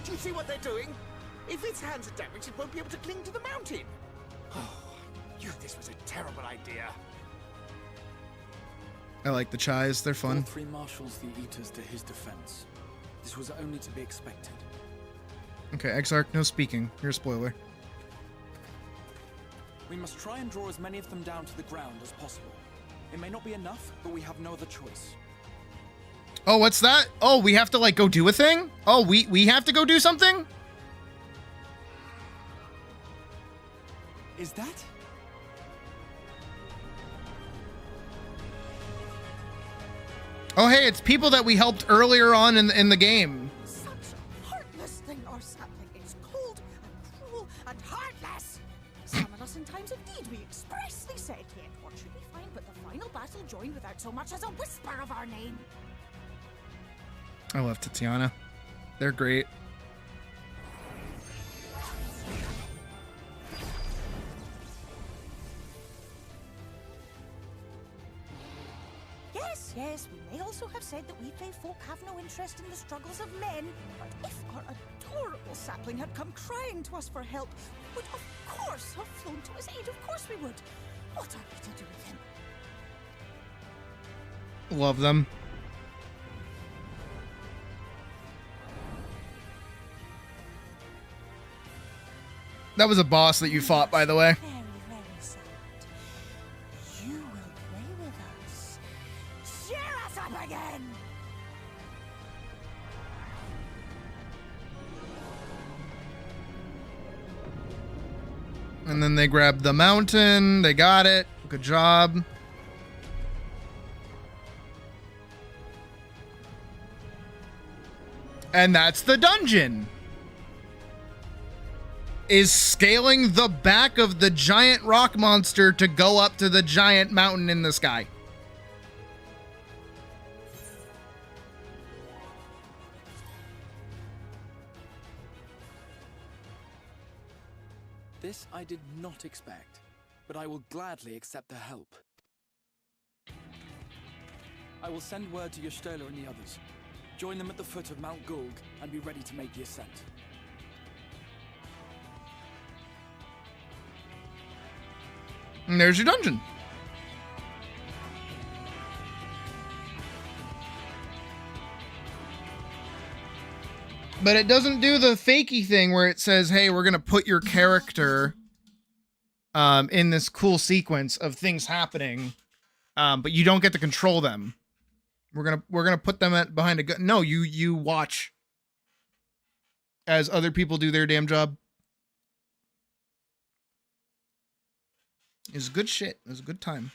Do you see what they're doing? If its hands are damaged, it won't be able to cling to the mountain. Oh, you, this was a terrible idea. I like the chais, they're fun. All three marshals the Eaters to his defense. This was only to be expected. Okay, Exarch, no speaking. You're a spoiler. We must try and draw as many of them down to the ground as possible. It may not be enough, but we have no other choice. Oh, what's that? Oh, we have to like go do a thing? Oh, we have to go do something? Is that? Oh, hey, it's people that we helped earlier on in the game. Such a heartless thing, our sapling. It's cold and cruel and heartless. Summon us in times of need, we expressly said. Yet what should we find but the final battle joined without so much as a whisper of our name? I love Tatiana. They're great. Yes, we may also have said that we play folk have no interest in the struggles of men. But if our adorable sapling had come crying to us for help, we would of course have flown to his aid. Of course we would. What are we to do with him? Love them. That was a boss that you fought, by the way. Very, very sad. You will play with us. Cheer us up again! And then they grabbed the mountain. They got it. Good job. And that's the dungeon. Is scaling the back of the giant rock monster to go up to the giant mountain in the sky. This I did not expect, but I will gladly accept the help. I will send word to Yashtola and the others. Join them at the foot of Mount Gulg and be ready to make the ascent. And there's your dungeon. But it doesn't do the fakey thing where it says, hey, we're going to put your character in this cool sequence of things happening, but you don't get to control them. We're gonna put them behind a gun. No, you watch as other people do their damn job. It was good shit. It was a good time.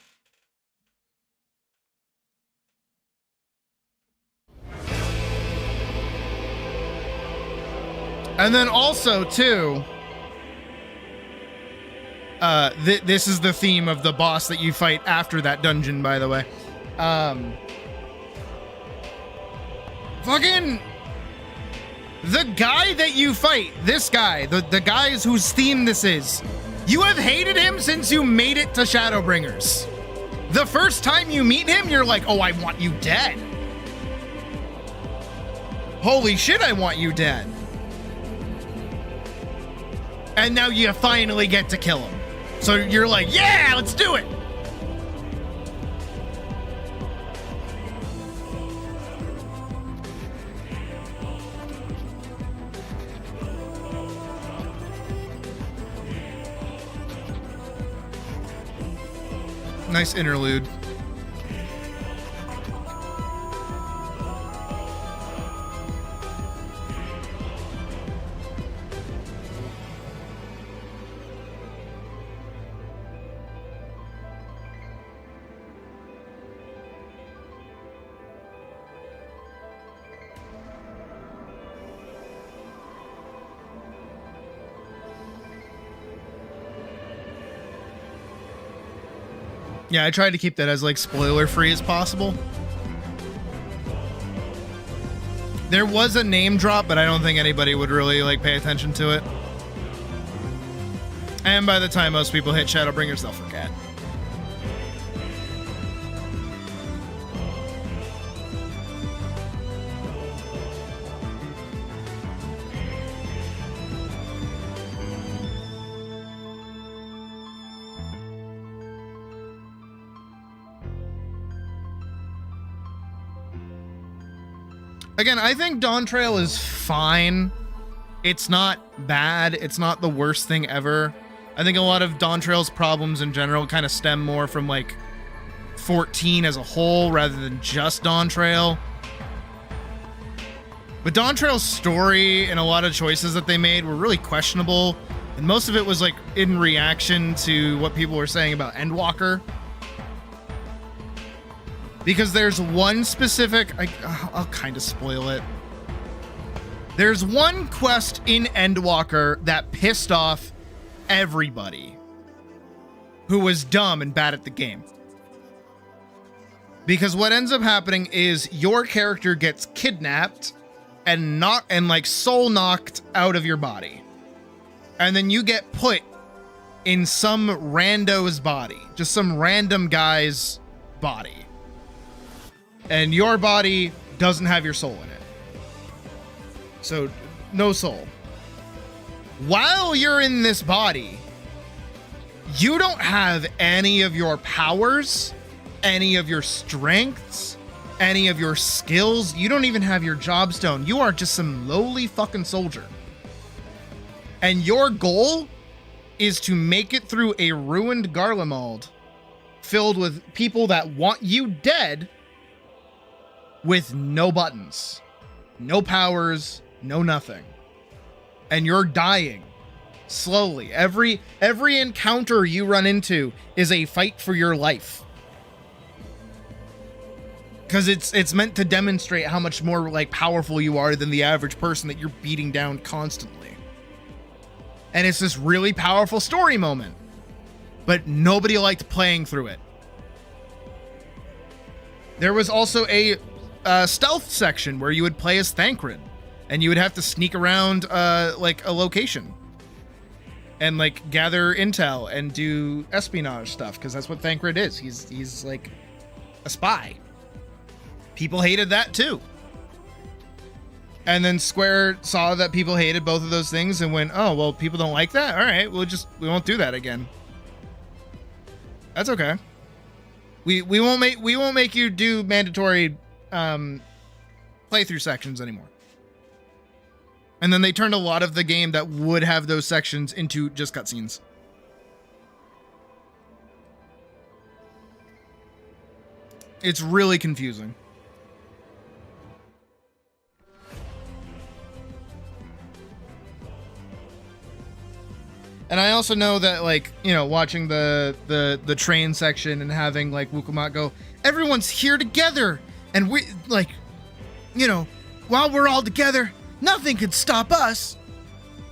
And then also too, this is the theme of the boss that you fight after that dungeon, by the way. Fucking the guy that you fight, this guy, the guys whose theme this is, you have hated him since you made it to Shadowbringers. The first time you meet him, you're like, oh, I want you dead. Holy shit, I want you dead. And now you finally get to kill him. So you're like, yeah, let's do it. Nice interlude. Yeah, I tried to keep that as like spoiler free as possible. There was a name drop, but I don't think anybody would really like pay attention to it. And by the time most people hit Shadowbringers, they'll forget. Again, I think Dawn Trail is fine. It's not bad. It's not the worst thing ever. I think a lot of Dawn Trail's problems in general kind of stem more from like 14 as a whole rather than just Dawn Trail. But Dawn Trail's story and a lot of choices that they made were really questionable. And most of it was like in reaction to what people were saying about Endwalker. Because there's one specific, I'll kind of spoil it. There's one quest in Endwalker that pissed off everybody who was dumb and bad at the game. Because what ends up happening is your character gets kidnapped and like soul knocked out of your body. And then you get put in some rando's body, just some random guy's body. And your body doesn't have your soul in it. So, no soul. While you're in this body, you don't have any of your powers, any of your strengths, any of your skills. You don't even have your job stone. You are just some lowly fucking soldier. And your goal is to make it through a ruined Garlemald filled with people that want you dead with no buttons, no powers, no nothing. And you're dying slowly. Every encounter you run into is a fight for your life. Because it's meant to demonstrate how much more like powerful you are than the average person that you're beating down constantly. And it's this really powerful story moment. But nobody liked playing through it. There was also a stealth section where you would play as Thancred, and you would have to sneak around like a location and like gather intel and do espionage stuff, because that's what Thancred is. He's like a spy. People hated that too. And then Square saw that people hated both of those things and went, oh, well, people don't like that? All right, we won't do that again. That's okay. We won't make you do mandatory playthrough sections anymore. And then they turned a lot of the game that would have those sections into just cutscenes. It's really confusing. And I also know that, like, you know, watching the train section and having like Wukumat go, everyone's here together, and we, like, you know, while we're all together, nothing could stop us.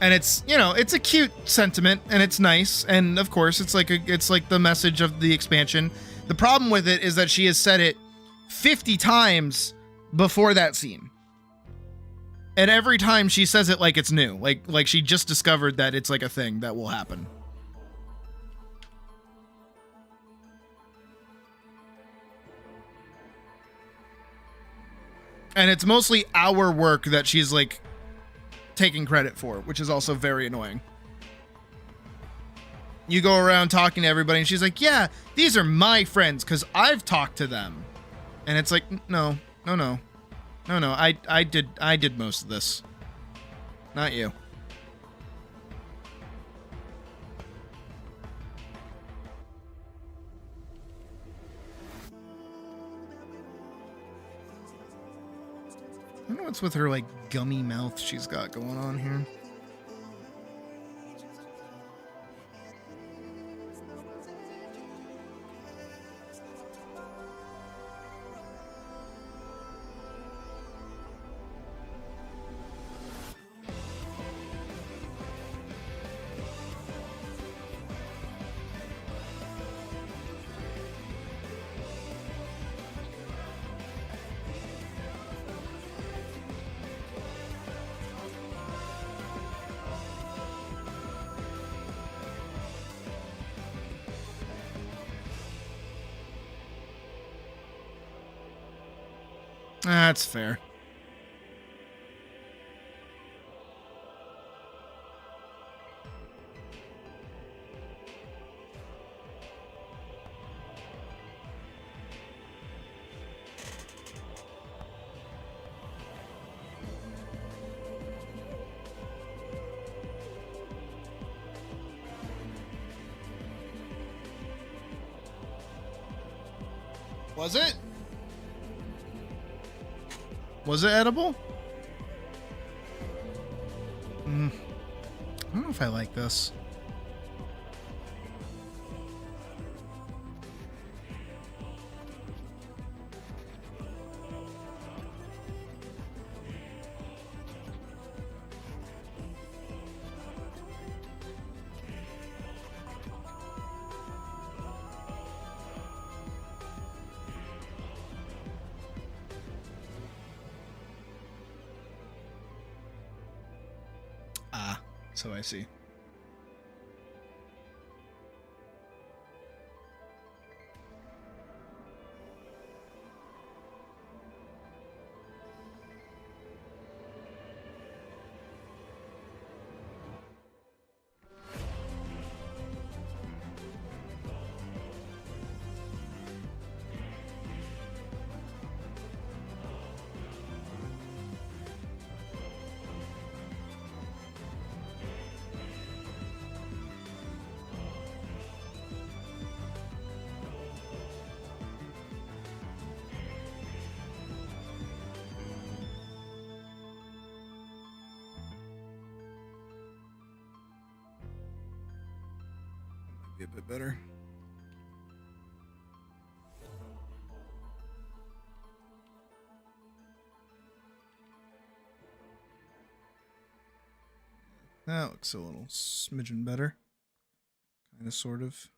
And it's, you know, it's a cute sentiment and it's nice, and of course it's like the message of the expansion. The problem with it is that she has said it 50 times before that scene. And every time she says it like it's new, like she just discovered that it's like a thing that will happen. And it's mostly our work that she's like taking credit for, which is also very annoying. You go around talking to everybody and she's like, yeah, these are my friends because I've talked to them. And it's like, no, I did most of this. Not you. I don't know what's with her like gummy mouth she's got going on here. That's fair. Was it? Was it edible? I don't know if I like this. So I see. Be a bit better. That looks a little smidgen better. Kind of, sort of.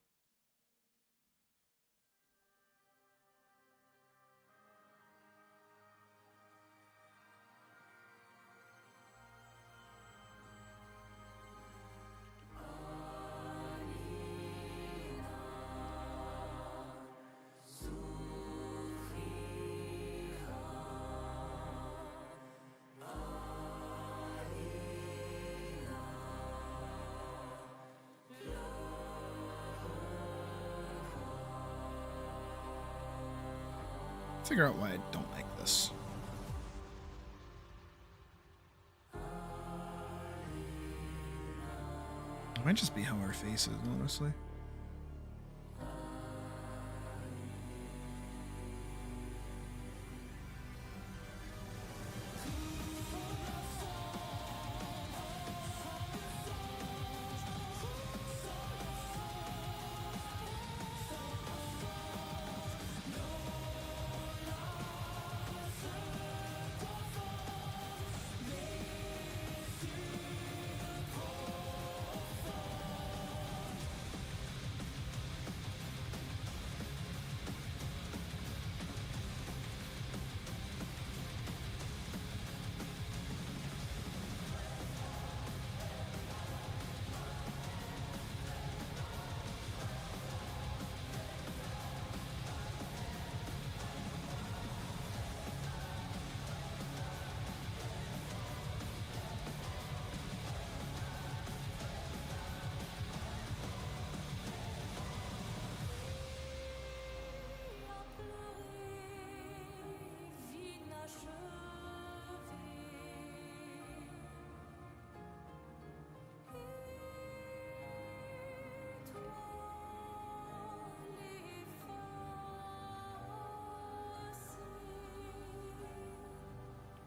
Figure out why I don't like this. It might just be how our face is, honestly.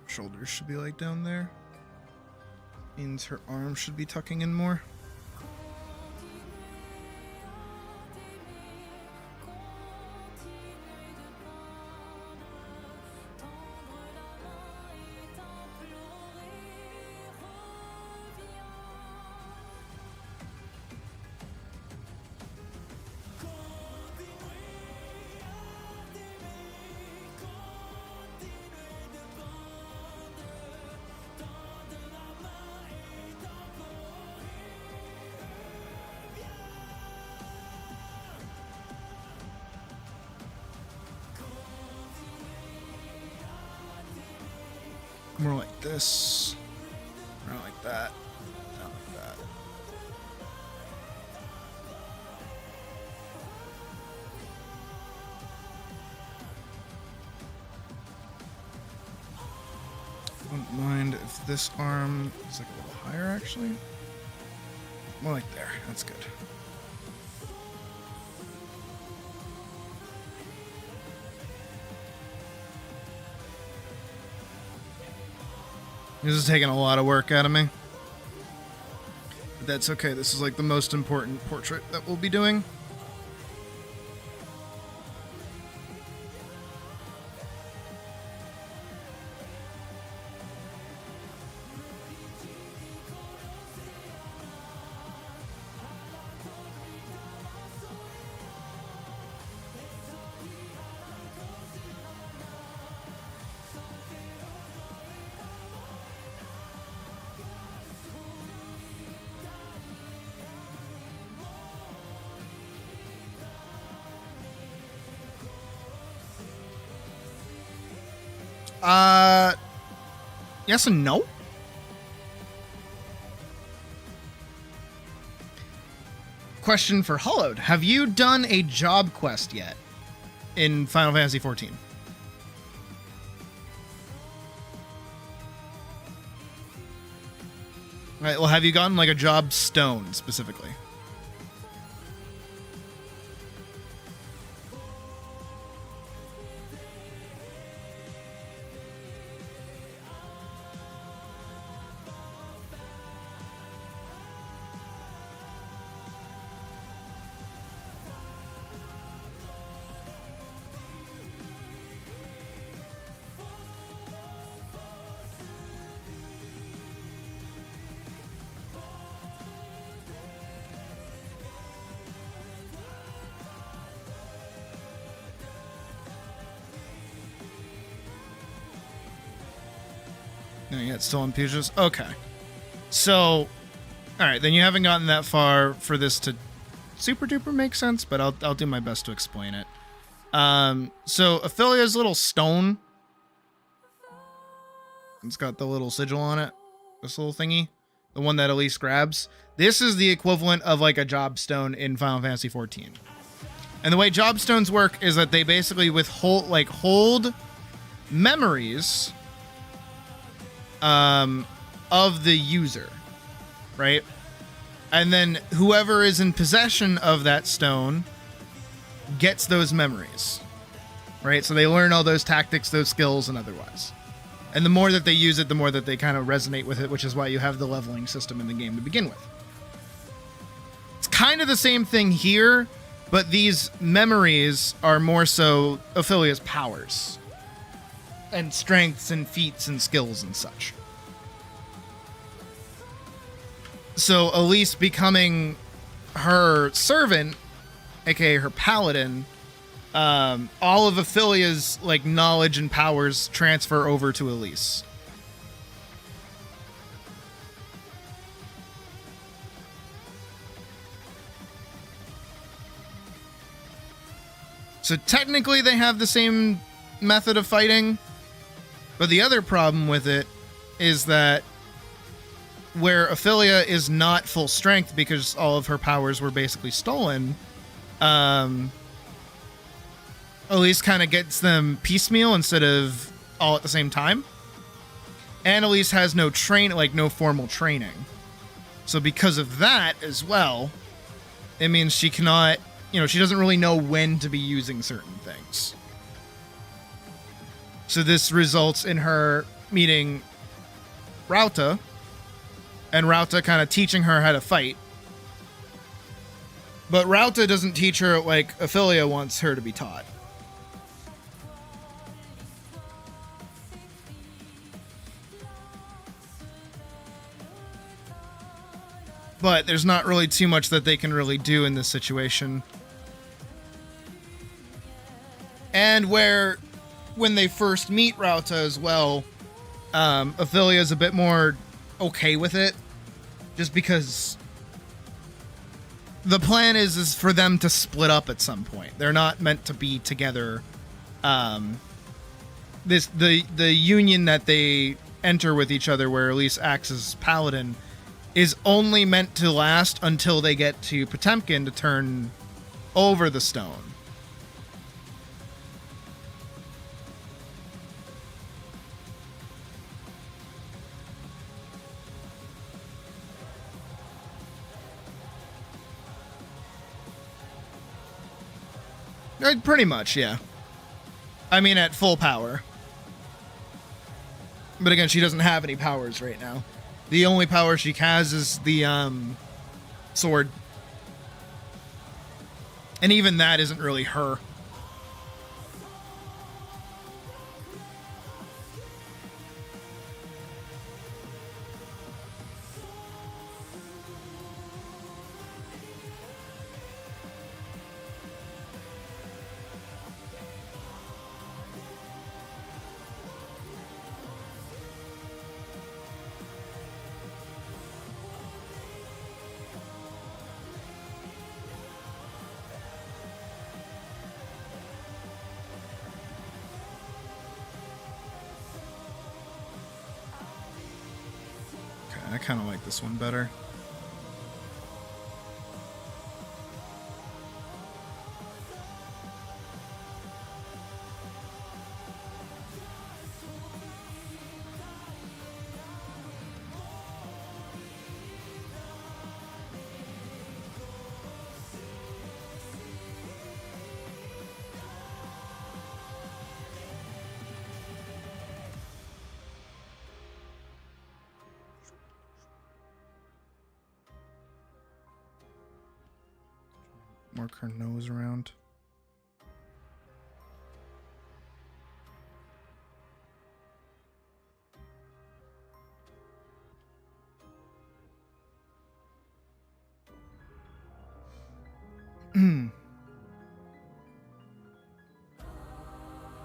Shoulders should be like down there. Means her arms should be tucking in more. More like this. More like that. Not like that. Wouldn't mind if this arm is like a little higher, actually. More like there. That's good. This is taking a lot of work out of me. But that's okay. This is like the most important portrait that we'll be doing. Yes and no. Question for Hollowed. Have you done a job quest yet in Final Fantasy XIV? Right, well, have you gotten like a job stone specifically? No, yeah, it's still on Pujas. Okay. So, all right, then you haven't gotten that far for this to super duper make sense, but I'll do my best to explain it. So Ophelia's little stone, it's got the little sigil on it, this little thingy, the one that Elise grabs. This is the equivalent of like a job stone in Final Fantasy XIV. And the way job stones work is that they basically hold memories of the user, right? And then whoever is in possession of that stone gets those memories, right? So they learn all those tactics, those skills, and otherwise. And the more that they use it, the more that they kind of resonate with it, which is why you have the leveling system in the game to begin with. It's kind of the same thing here, but these memories are more so Ophelia's powers and strengths and feats and skills and such. So Elise becoming her servant, aka her paladin, all of Ophelia's like knowledge and powers transfer over to Elise. So technically they have the same method of fighting, but the other problem with it is that where Ophelia is not full strength because all of her powers were basically stolen, Elise kind of gets them piecemeal instead of all at the same time. And Elise has no formal training. So because of that as well, it means she cannot, she doesn't really know when to be using certain things. So this results in her meeting Rauta, and Rauta kind of teaching her how to fight. But Rauta doesn't teach her like Ophelia wants her to be taught. But there's not really too much that they can really do in this situation. And when they first meet Rauta as well, Ophelia is a bit more okay with it, just because the plan is for them to split up at some point. They're not meant to be together. The union that they enter with each other, where Elise acts as paladin, is only meant to last until they get to Potemkin to turn over the stone. Pretty much, yeah. I mean, at full power. But again, she doesn't have any powers right now. The only power she has is the sword. And even that isn't really her. I kind of like this one better. Mark her nose around.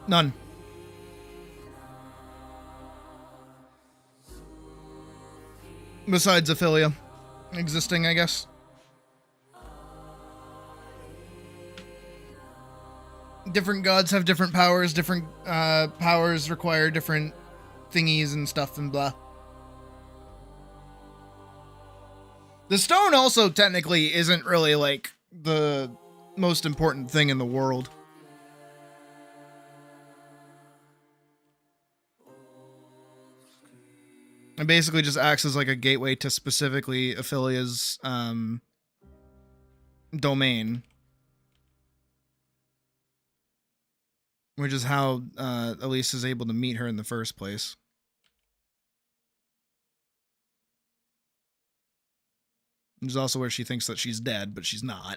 None. Besides Ophelia existing, I guess. Different gods have different powers. Different powers require different thingies and stuff and blah. The stone also technically isn't really like the most important thing in the world. It basically just acts as like a gateway to specifically Ophelia's domain. Which is how Elise is able to meet her in the first place. Which is also where she thinks that she's dead, but she's not.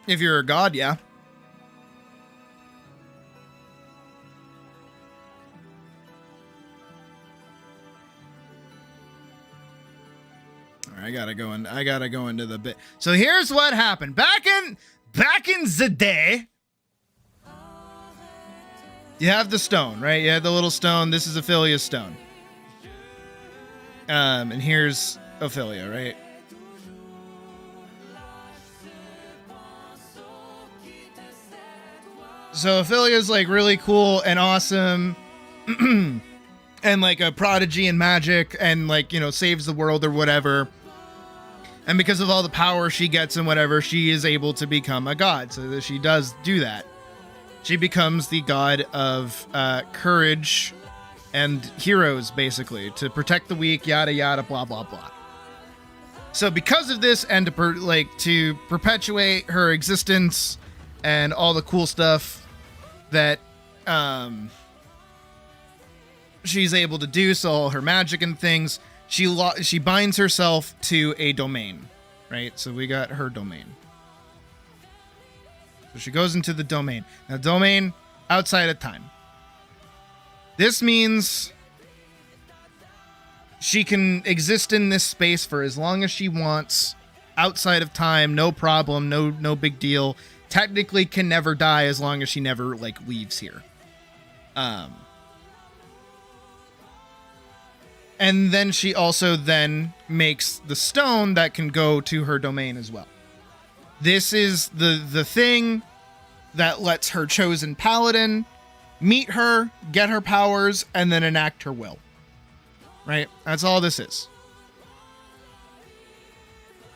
If you're a god, yeah. I gotta go into the bit. So here's what happened. Back in the day, you have the stone, right? You have the little stone. This is Ophelia's stone. And here's Ophelia, right? So Ophelia's like really cool and awesome. And like a prodigy in magic and like, you know, saves the world or whatever. And because of all the power she gets and whatever, she is able to become a god. So that she does do that. She becomes the god of courage and heroes, basically, to protect the weak, yada yada, blah blah blah. So because of this, and to perpetuate her existence and all the cool stuff that she's able to do, so all her magic and things. She binds herself to a domain, right? So we got her domain. So she goes into the domain. Now, domain outside of time. This means she can exist in this space for as long as she wants, outside of time, no problem, no big deal. Technically can never die as long as she never like leaves here. And then she also then makes the stone that can go to her domain as well. This is the thing that lets her chosen paladin meet her, get her powers, and then enact her will. Right? That's all this is.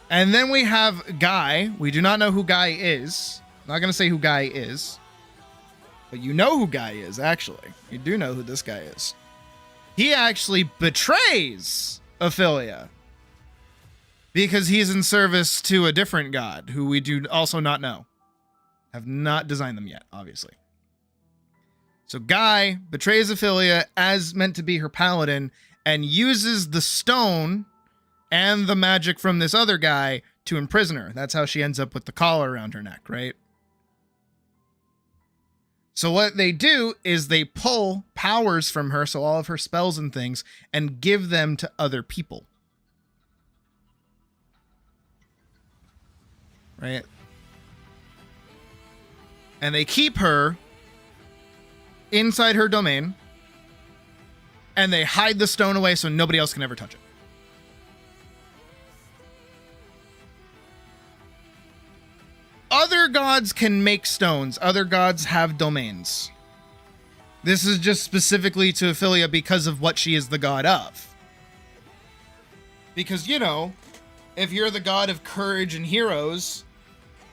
And then we have Guy. We do not know who Guy is. I'm not going to say who Guy is. But you know who Guy is, actually. You do know who this guy is. He actually betrays Ophelia. Because he's in service to a different god, who we do also not know. Have not designed them yet, obviously. So Guy betrays Ophelia as meant to be her paladin, and uses the stone and the magic from this other guy to imprison her. That's how she ends up with the collar around her neck, right? So what they do is they pull powers from her, so all of her spells and things, and give them to other people. Right? And they keep her inside her domain, and they hide the stone away so nobody else can ever touch it. Other gods can make stones. Other gods have domains. This is just specifically to Ophelia because of what she is the god of. Because, you know, if you're the god of courage and heroes,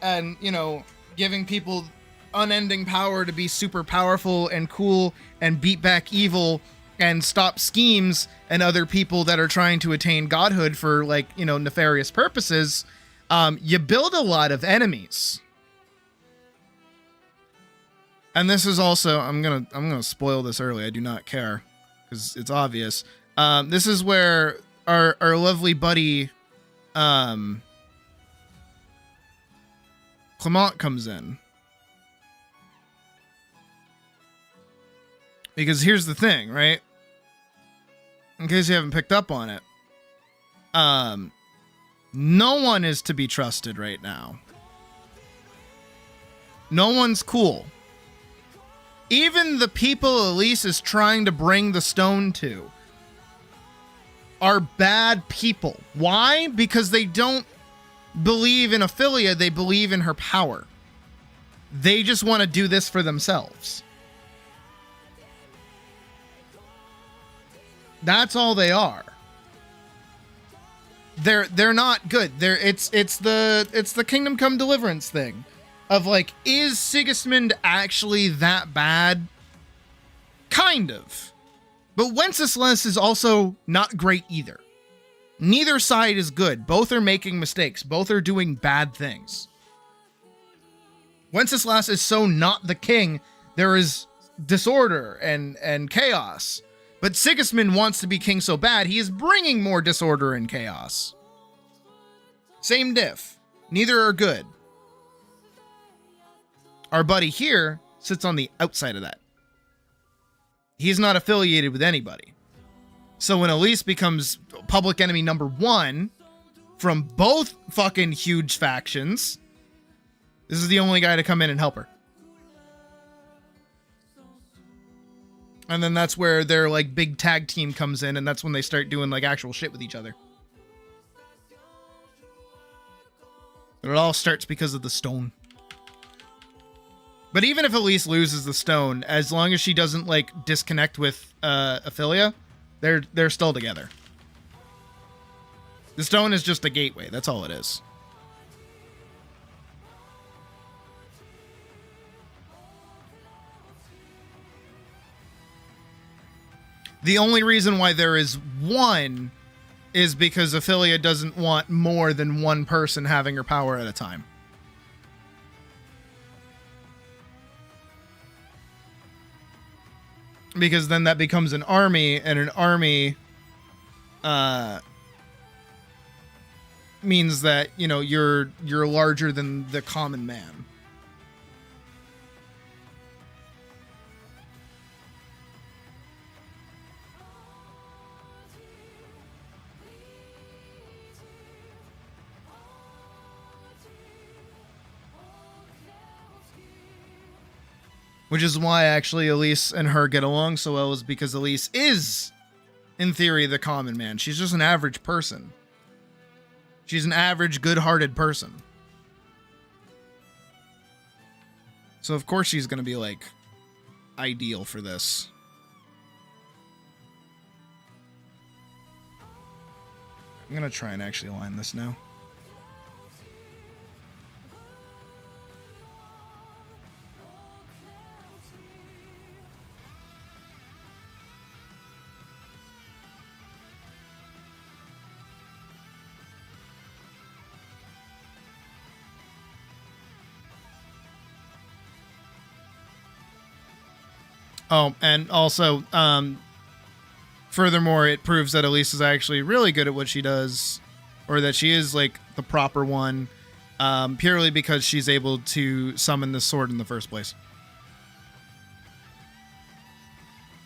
and, you know, giving people unending power to be super powerful and cool and beat back evil and stop schemes and other people that are trying to attain godhood for, like, you know, nefarious purposes, you build a lot of enemies. And this is also, I'm gonna spoil this early. I do not care because it's obvious. This is where our lovely buddy Clement comes in. Because here's the thing, right? In case you haven't picked up on it. No one is to be trusted right now. No one's cool. Even the people Elise is trying to bring the stone to are bad people. Why? Because they don't believe in Ophelia, they believe in her power. They just want to do this for themselves. That's all they are. They're not good. It's the Kingdom Come Deliverance thing of like, is Sigismund actually that bad? Kind of. But Wenceslas is also not great either. Neither side is good. Both are making mistakes. Both are doing bad things. Wenceslas is so not the king. There is disorder and chaos. But Sigismund wants to be king so bad, he is bringing more disorder and chaos. Same diff. Neither are good. Our buddy here sits on the outside of that. He's not affiliated with anybody. So when Elise becomes public enemy number one from both fucking huge factions, this is the only guy to come in and help her. And then that's where their like big tag team comes in, and that's when they start doing like actual shit with each other. But it all starts because of the stone. But even if Elise loses the stone, as long as she doesn't like disconnect with Ophelia, they're still together. The stone is just a gateway. That's all it is. The only reason why there is one is because Ophelia doesn't want more than one person having her power at a time. Because then that becomes an army, and an army means that, you know, you're larger than the common man. Which is why actually Elise and her get along so well, is because Elise is in theory, the common man. She's just an average person. She's an average, good-hearted person. So of course she's gonna be like ideal for this. I'm gonna try and actually align this now. Oh, and also, furthermore, it proves that Elise is actually really good at what she does, or that she is like the proper one, purely because she's able to summon the sword in the first place.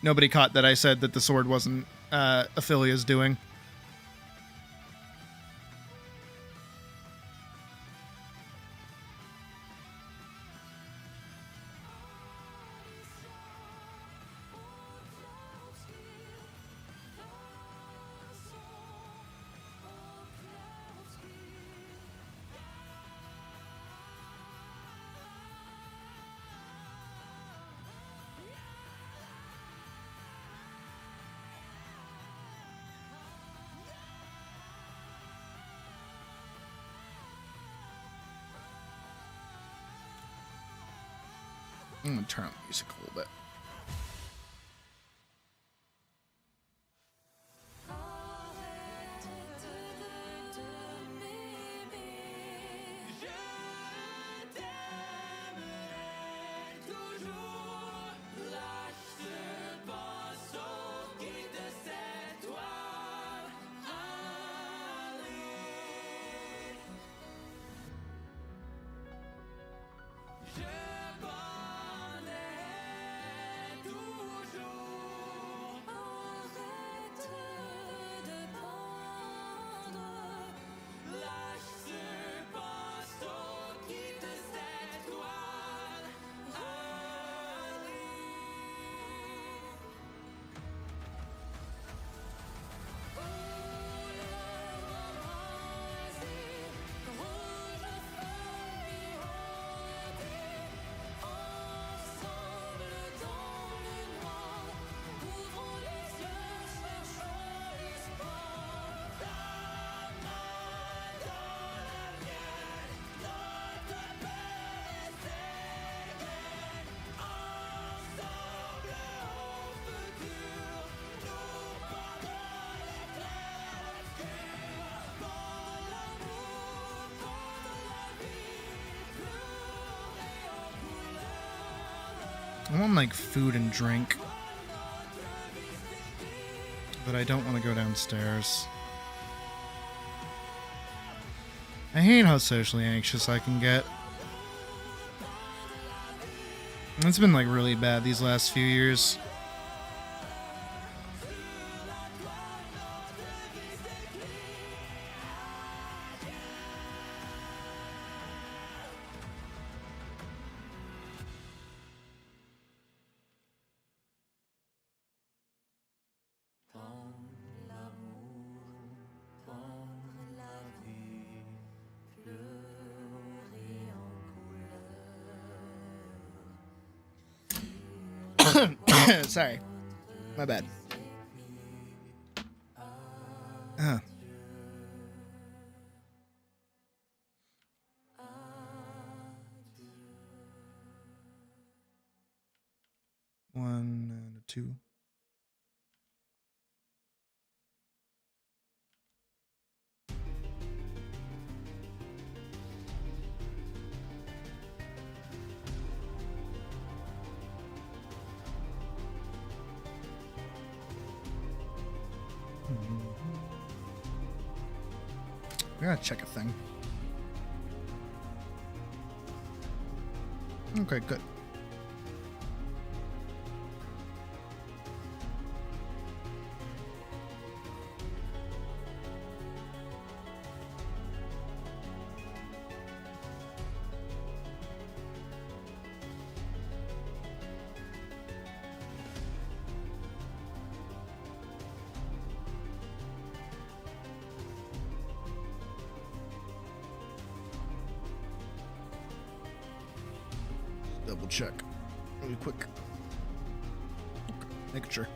Nobody caught that I said that the sword wasn't Ophelia's doing. I'm gonna turn on the music a little bit. I want like food and drink, but I don't want to go downstairs. I hate how socially anxious I can get. It's been like really bad these last few years. Sorry. My bad. One and a two. I gotta check a thing. Okay, good. double check really quick. Okay, making sure.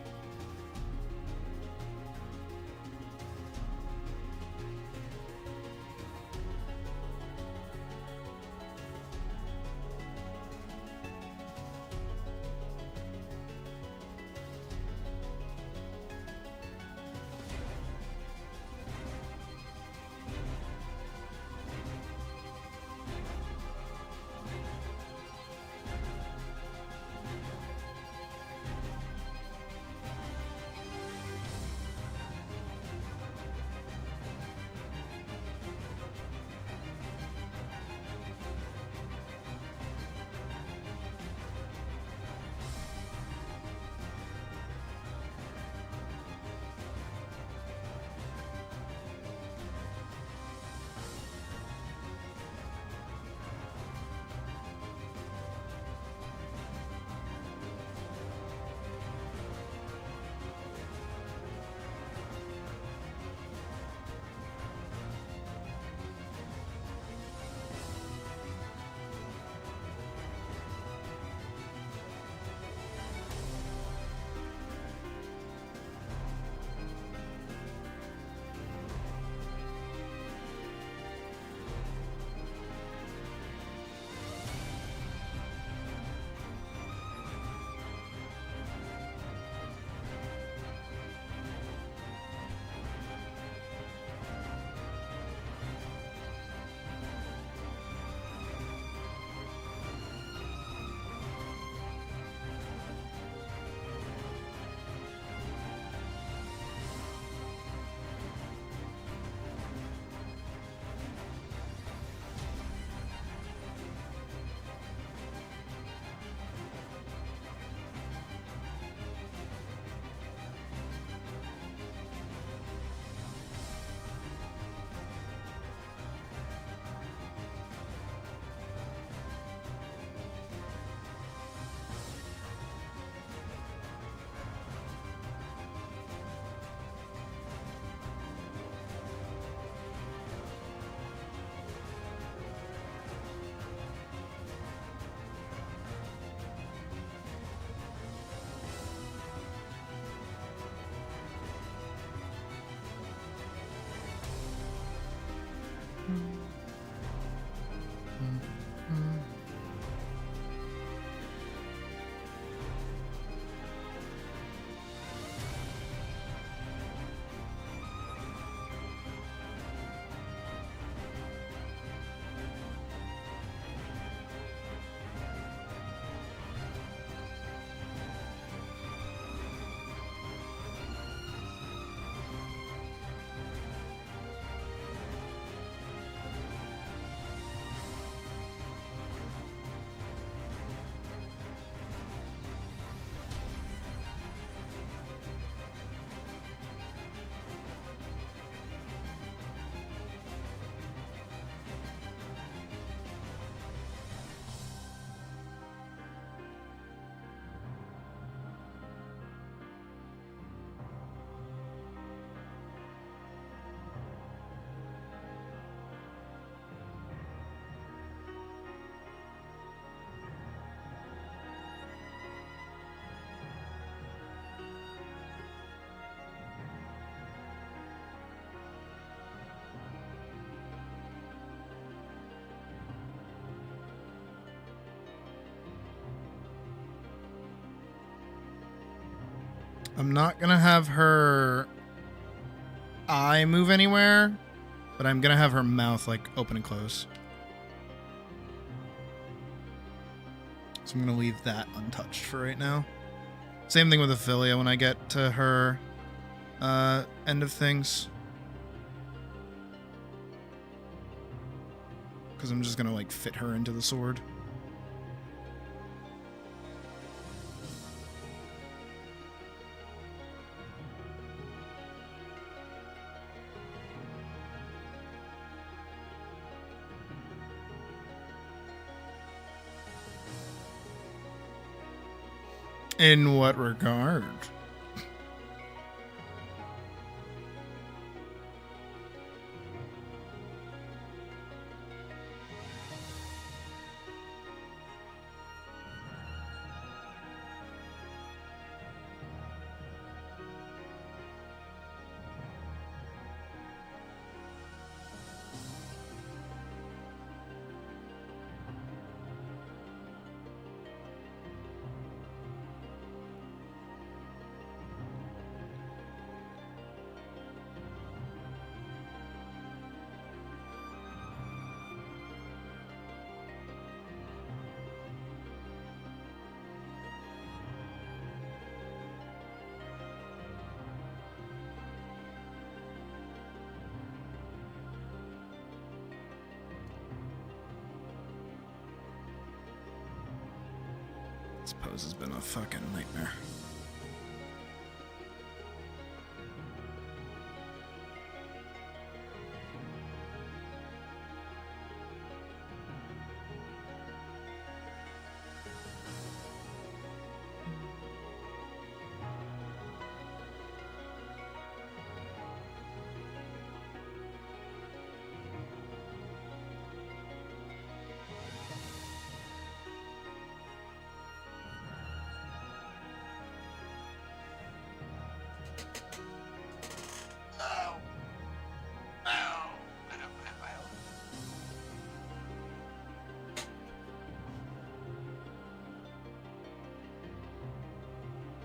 I'm not gonna have her eye move anywhere, but I'm gonna have her mouth like open and close. So I'm gonna leave that untouched for right now. Same thing with Ophelia when I get to her end of things. Because I'm just gonna like fit her into the sword. In what regard? This pose has been a fucking nightmare.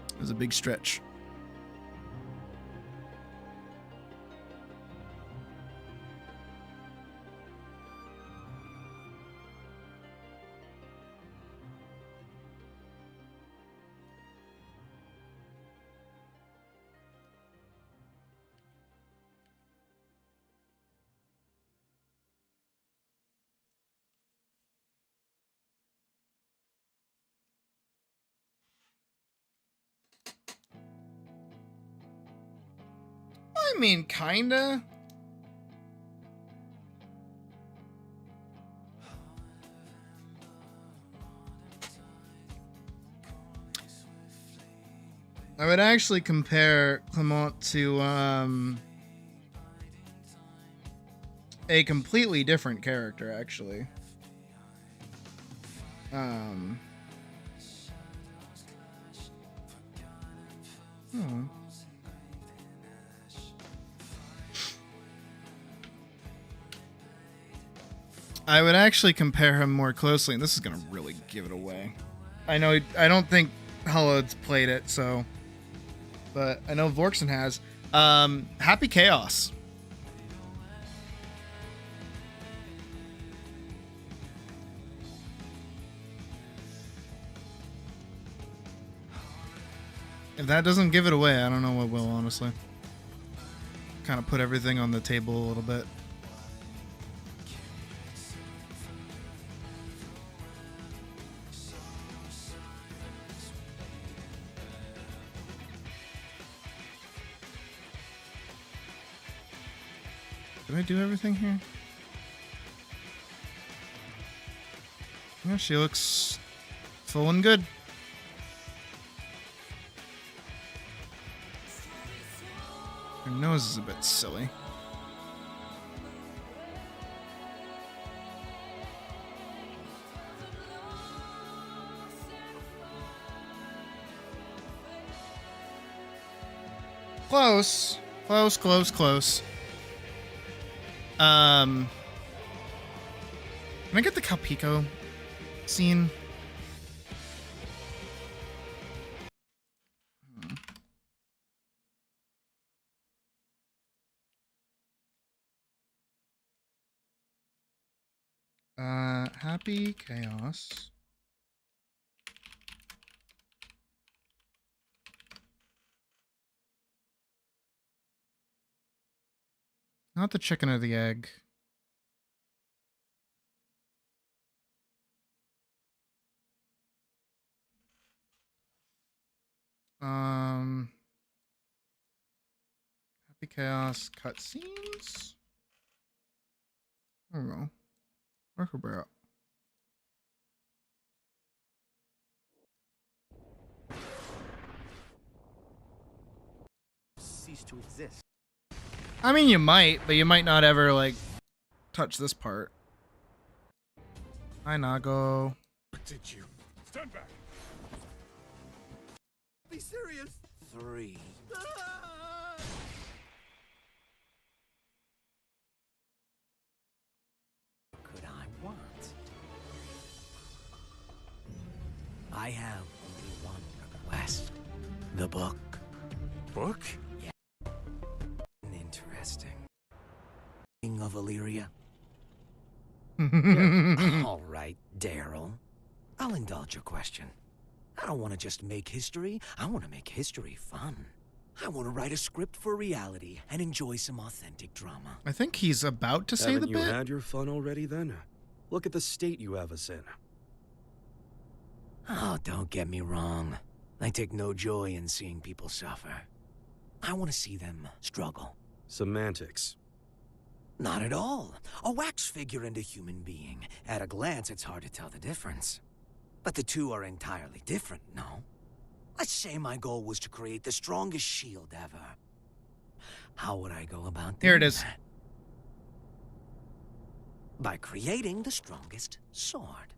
It was a big stretch. I mean, kinda. I would actually compare Clement to a completely different character, actually. I would actually compare him more closely, and this is gonna really give it away. I know I don't think Hello's played it, so, but I know Vorkson has. Happy Chaos. If that doesn't give it away, I don't know what will, honestly. Kind of put everything on the table a little bit. Did I do everything here? Yeah, she looks full and good. Her nose is a bit silly. Close. Close, close, close. Can I get the Calpico scene? Happy Chaos. Not the chicken or the egg. Happy Chaos cutscenes. There we go. Where's her bear? Cease to exist. I mean, you might, but you might not ever, like, touch this part. Hi, Nago. Did you? Stand back. Be serious. 3. Could I want? I have only one request. The book. Book? Interesting. King of Illyria. All right, Daryl. I'll indulge your question. I don't want to just make history. I want to make history fun. I want to write a script for reality and enjoy some authentic drama. I think he's about to say Haven't the you bit. had your fun already then? Look at the state you have us in. Oh, don't get me wrong. I take no joy in seeing people suffer. I want to see them struggle. Semantics. Not at all. A wax figure and a human being. At a glance, it's hard to tell the difference. But the two are entirely different, no? Let's say my goal was to create the strongest shield ever. How would I go about doing Here it is. that? By creating the strongest sword.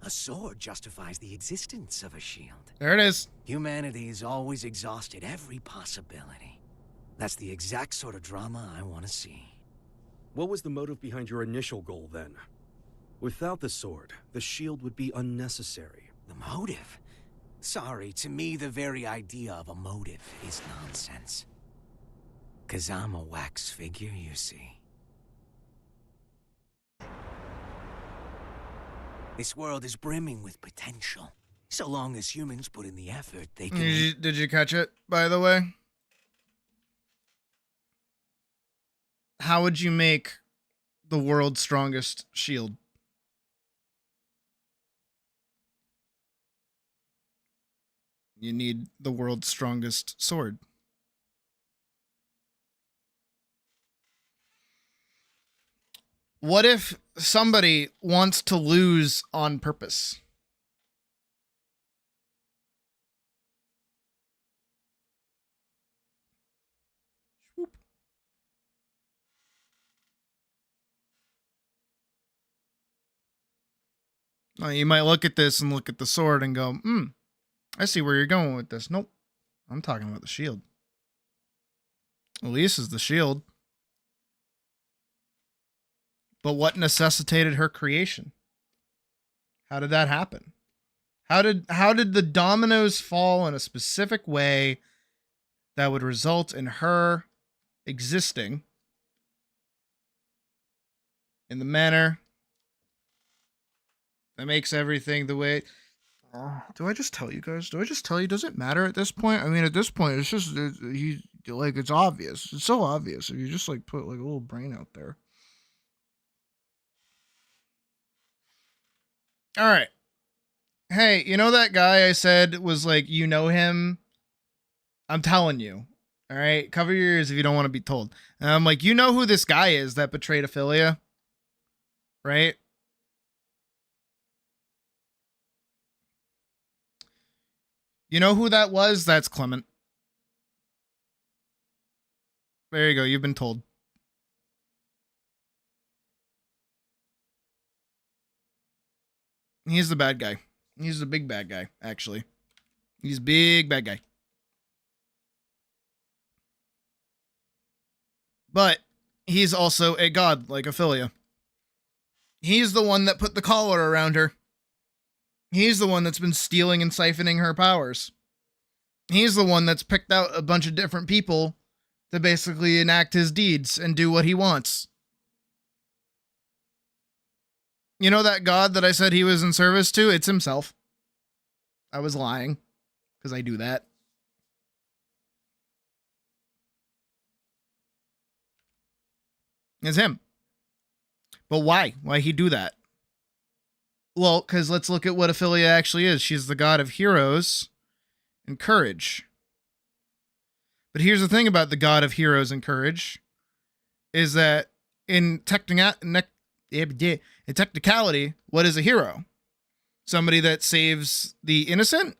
A sword justifies the existence of a shield. There it is. Humanity's always exhausted every possibility. That's the exact sort of drama I want to see. What was the motive behind your initial goal, then? Without the sword, the shield would be unnecessary. The motive? Sorry, to me the very idea of a motive is nonsense. 'Cause I'm a wax figure, you see. This world is brimming with potential. So long as humans put in the effort, they can... Did you catch it, by the way? How would you make the world's strongest shield? You need the world's strongest sword. What if somebody wants to lose on purpose? Now, you might look at this and look at the sword and go, I see where you're going with this. Nope. I'm talking about the shield. Elise is the shield. But what necessitated her creation? How did that happen? How did the dominoes fall in a specific way that would result in her existing in the manner that makes everything the way... do I just tell you guys? Do I just tell you? Does it matter at this point? I mean, at this point, it's just, it's obvious. It's so obvious. If you just, like, put, like, a little brain out there. All right. Hey, you know that guy I said was, like, you know him? I'm telling you. All right? Cover your ears if you don't want to be told. And I'm like, you know who this guy is that betrayed Ophelia? Right? You know who that was? That's Clement. There you go. You've been told. He's the bad guy. He's the big bad guy, actually. He's big bad guy. But he's also a god, like Ophelia. He's the one that put the collar around her. He's the one that's been stealing and siphoning her powers. He's the one that's picked out a bunch of different people to basically enact his deeds and do what he wants. You know that god that I said he was in service to? It's himself. I was lying, because I do that. It's him. But why? Why he do that? Well, because let's look at what Ophelia actually is. She's the god of heroes and courage. But here's the thing about the god of heroes and courage, is that in technicality, what is a hero? Somebody that saves the innocent?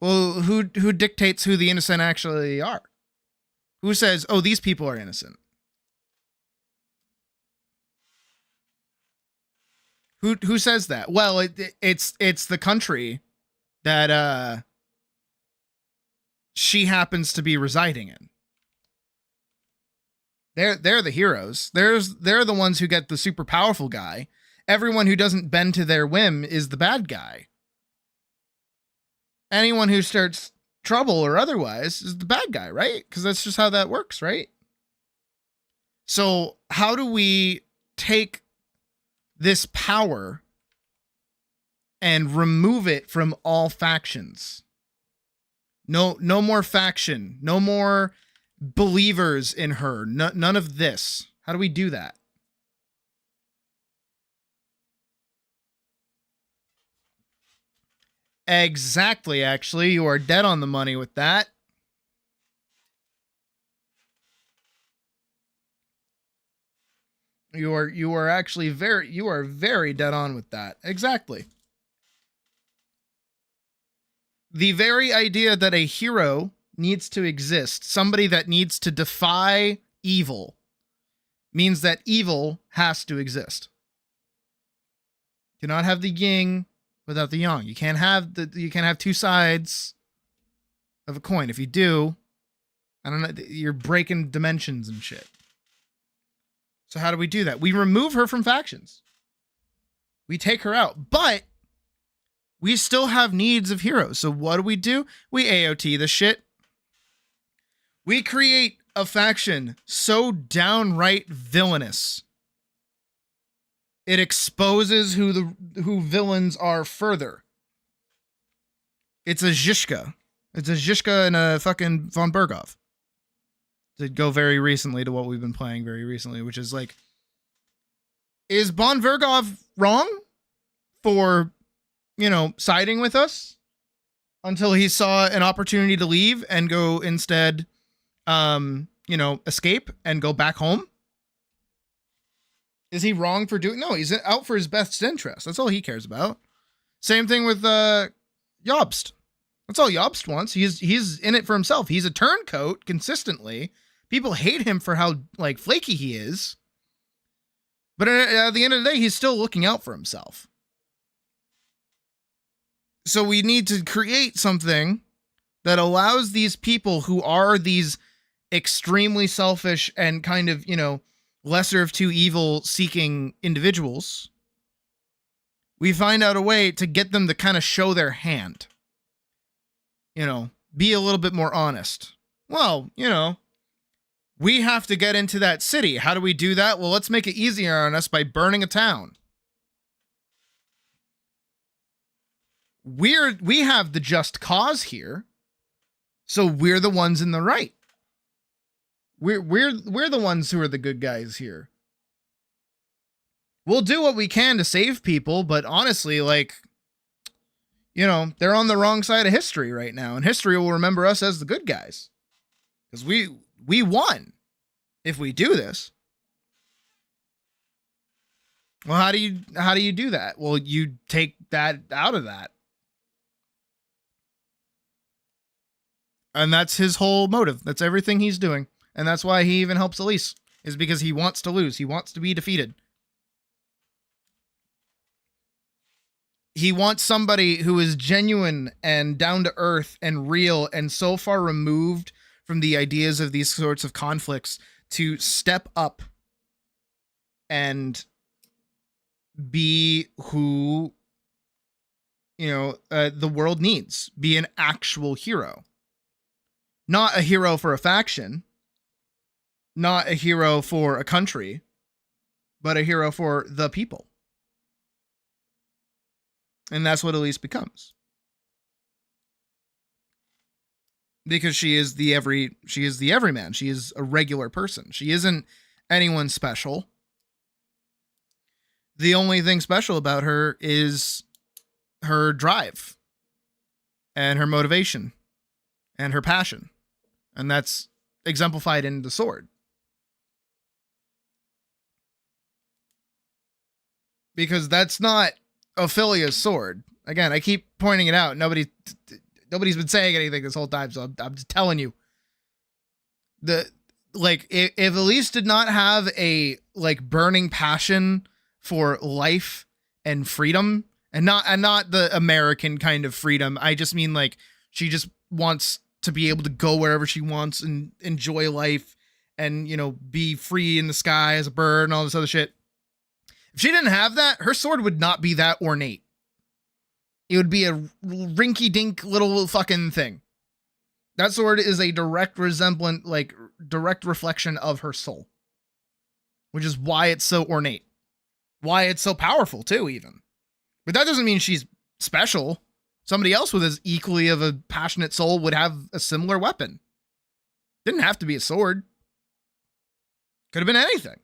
Well, who dictates who the innocent actually are? Who says, oh, these people are innocent? Who says that? Well, it's the country that she happens to be residing in. They're the heroes. They're the ones who get the super powerful guy. Everyone who doesn't bend to their whim is the bad guy. Anyone who starts trouble or otherwise is the bad guy, right? Because that's just how that works, right? So how do we take this power and remove it from all factions? No more faction. No more believers in her. None of this. How do we do that? Exactly, actually. You are dead on the money with that. You are actually very dead on with that. Exactly. The very idea that a hero needs to exist, somebody that needs to defy evil, means that evil has to exist. You cannot have the yin without the yang. You can't have two sides of a coin. If you do, I don't know, you're breaking dimensions and shit. So how do we do that? We remove her from factions. We take her out, but we still have needs of heroes. So what do? We AOT the shit. We create a faction so downright villainous. It exposes who villains are further. It's a Zhishka. It's a Zhishka and a fucking von Berghoff. To go very recently to what we've been playing very recently, which is like, is von Berghoff wrong for, siding with us until he saw an opportunity to leave and go instead, escape and go back home? Is he wrong for doing? No, he's out for his best interest. That's all he cares about. Same thing with Jobst. That's all Jobst wants. He's in it for himself. He's a turncoat consistently. People hate him for how flaky he is. But at the end of the day, he's still looking out for himself. So we need to create something that allows these people who are these extremely selfish and kind of, lesser of two evil seeking individuals. We find out a way to get them to kind of show their hand. Be a little bit more honest. Well, we have to get into that city. How do we do that? Well, let's make it easier on us by burning a town. We have the just cause here, so we're the ones in the right. We're the ones who are the good guys here. We'll do what we can to save people, but honestly, they're on the wrong side of history right now, and history will remember us as the good guys. Because we won if we do this. Well, how do you do that? Well, you take that out of that. And that's his whole motive. That's everything he's doing. And that's why he even helps Elise, is because he wants to lose. He wants to be defeated. He wants somebody who is genuine and down to earth and real and so far removed from the ideas of these sorts of conflicts to step up and be who, the world needs. Be an actual hero. Not a hero for a faction. Not a hero for a country. But a hero for the people. And that's what Elise becomes. Because she is the everyman. She is a regular person. She isn't anyone special. The only thing special about her is her drive and her motivation and her passion. And that's exemplified in the sword. Because that's not Ophelia's sword. Again, I keep pointing it out. Nobody's been saying anything this whole time, so I'm just telling you. If Elise did not have a burning passion for life and freedom, and not the American kind of freedom, I just mean she just wants to be able to go wherever she wants and enjoy life and be free in the sky as a bird and all this other shit. If she didn't have that, her sword would not be that ornate. It would be a rinky-dink little fucking thing. That sword is a direct direct reflection of her soul. Which is why it's so ornate. Why it's so powerful, too, even. But that doesn't mean she's special. Somebody else with as equally of a passionate soul would have a similar weapon. Didn't have to be a sword. Could have been anything.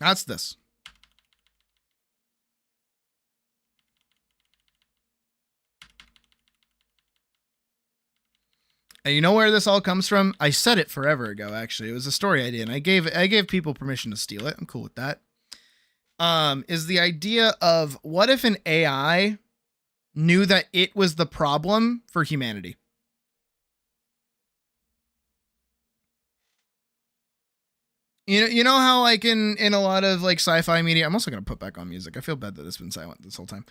That's this. And you know where this all comes from? I said it forever ago, actually. It was a story idea, and I gave people permission to steal it. I'm cool with that. Is the idea of what if an AI knew that it was the problem for humanity? You know how like in a lot of like sci-fi media, I'm also gonna put back on music. I feel bad that it's been silent this whole time.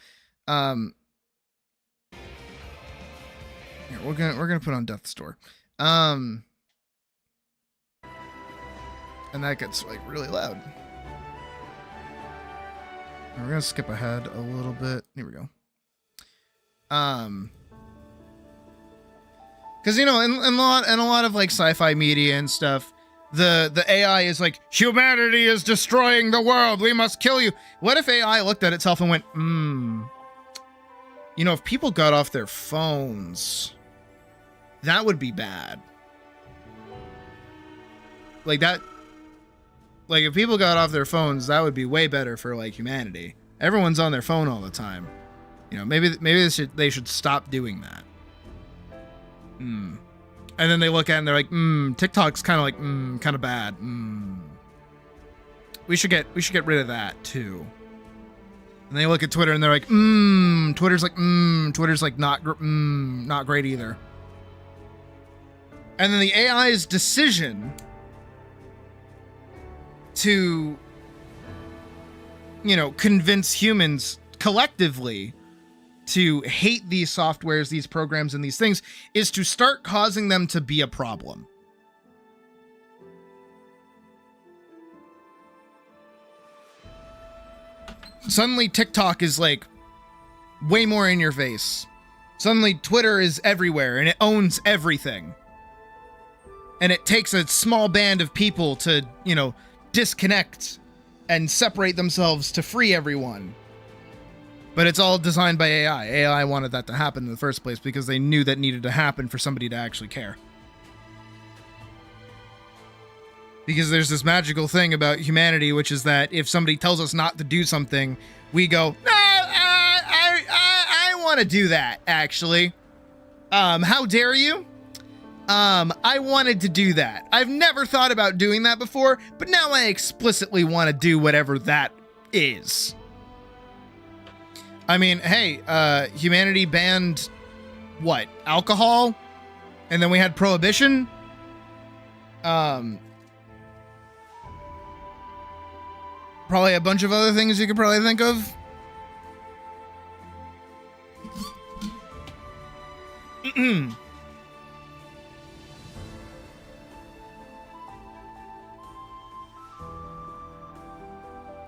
Here, we're gonna put on Death's Door. And that gets like really loud. We're gonna skip ahead a little bit. Here we go. Because you know, in a lot of like sci-fi media and stuff, the AI is like, humanity is destroying the world. We must kill you. What if AI looked at itself and went, you know, if people got off their phones, that would be bad. Like that. Like if people got off their phones, that would be way better for like humanity. Everyone's on their phone all the time. You know, maybe they should stop doing that. And then they look at it and they're like, TikTok's kind of like, kind of bad. We should get rid of that too. And they look at Twitter and they're like, Twitter's like not great either. And then the AI's decision to, you know, convince humans collectively to hate these softwares, these programs, and these things is to start causing them to be a problem. Suddenly TikTok is like way more in your face. Suddenly Twitter is everywhere and it owns everything. And it takes a small band of people to, you know, disconnect and separate themselves to free everyone. But it's all designed by AI. AI wanted that to happen in the first place because they knew that needed to happen for somebody to actually care. Because there's this magical thing about humanity, which is that if somebody tells us not to do something, we go, no, I want to do that, actually. How dare you? I wanted to do that. I've never thought about doing that before, but now I explicitly want to do whatever that is. I mean, hey, humanity banned, what, alcohol? And then we had prohibition? Probably a bunch of other things you could probably think of.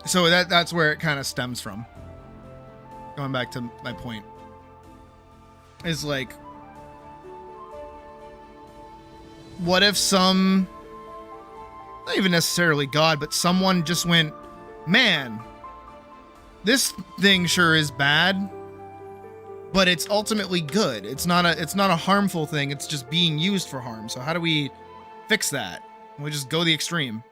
So that's where it kind of stems from. Going back to my point. Is like, what if some, not even necessarily God, but someone just went, man, this thing sure is bad, but it's ultimately good. It's not a harmful thing. It's just being used for harm. So how do we fix that? We just go the extreme.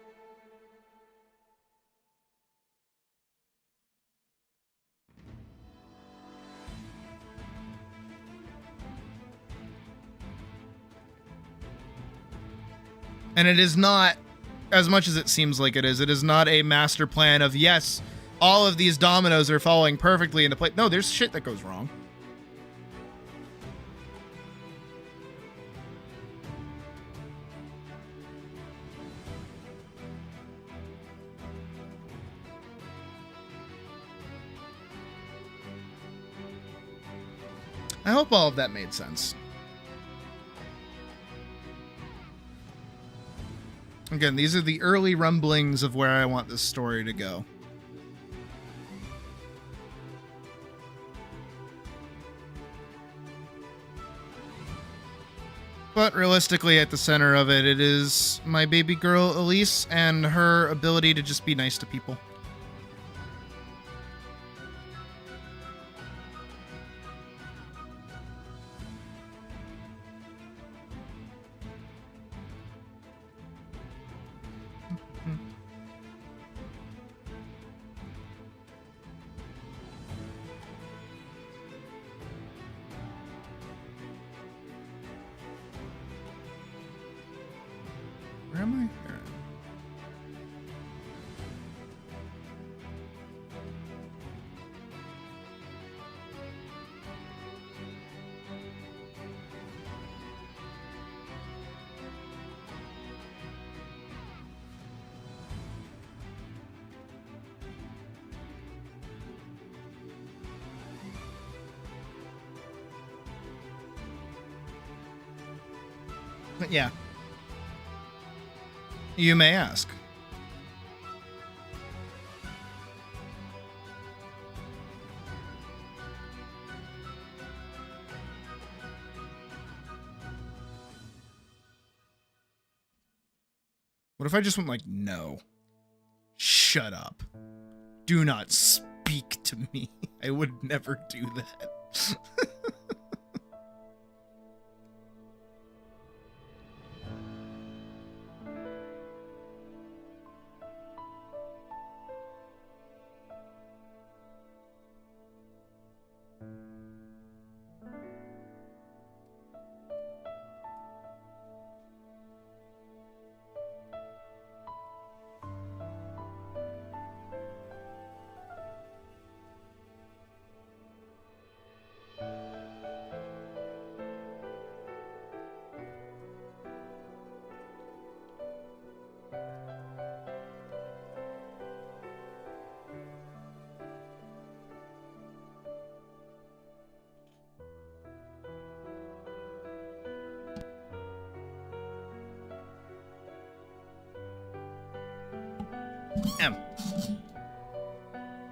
And it is not, as much as it seems like it is not a master plan of, yes, all of these dominoes are falling perfectly into place. No, there's shit that goes wrong. I hope all of that made sense. Again, these are the early rumblings of where I want this story to go. But realistically, at the center of it, it is my baby girl, Elise, and her ability to just be nice to people. Where am I? Here. But yeah. You may ask. What if I just went like, no. Shut up. Do not speak to me. I would never do that.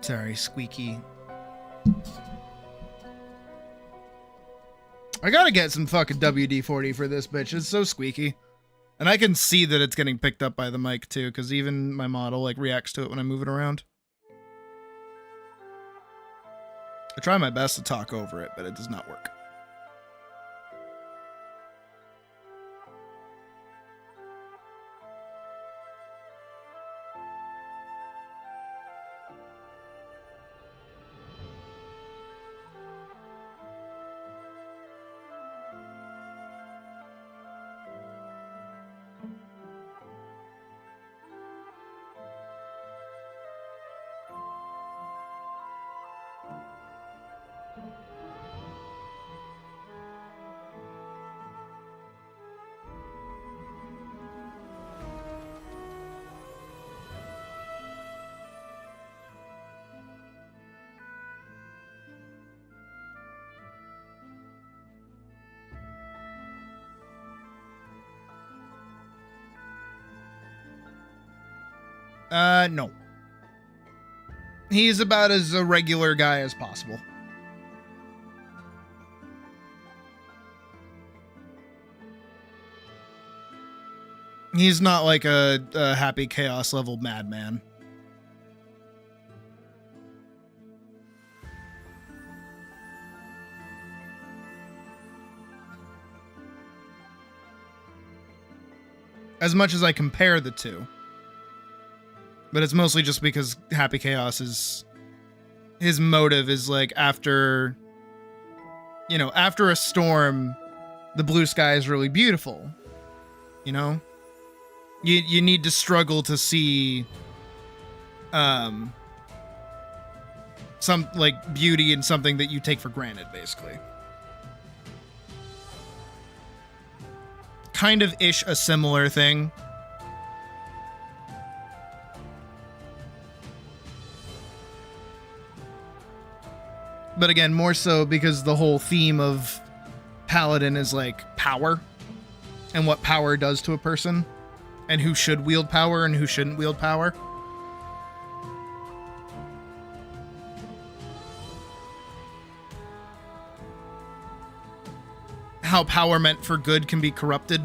Sorry, squeaky. I gotta get some fucking WD-40 for this bitch. It's so squeaky. And I can see that it's getting picked up by the mic too, because even my model like reacts to it when I move it around. I try my best to talk over it, but it does not work. No. He's about as a regular guy as possible. He's not like a happy chaos level madman. As much as I compare the two. But it's mostly just because Happy Chaos is... his motive is like after... you know, after a storm, the blue sky is really beautiful. You know? You need to struggle to see... some, like, beauty in something that you take for granted, basically. Kind of ish a similar thing. But again, more so because the whole theme of Paladin is like power and what power does to a person and who should wield power and who shouldn't wield power. How power meant for good can be corrupted.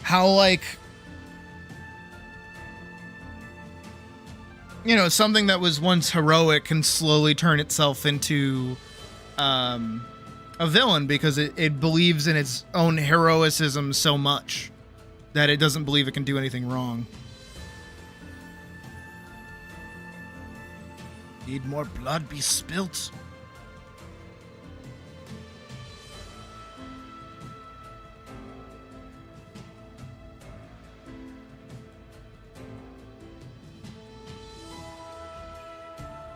How, like, you know, something that was once heroic can slowly turn itself into a villain because it believes in its own heroicism so much that it doesn't believe it can do anything wrong. Need more blood be spilt?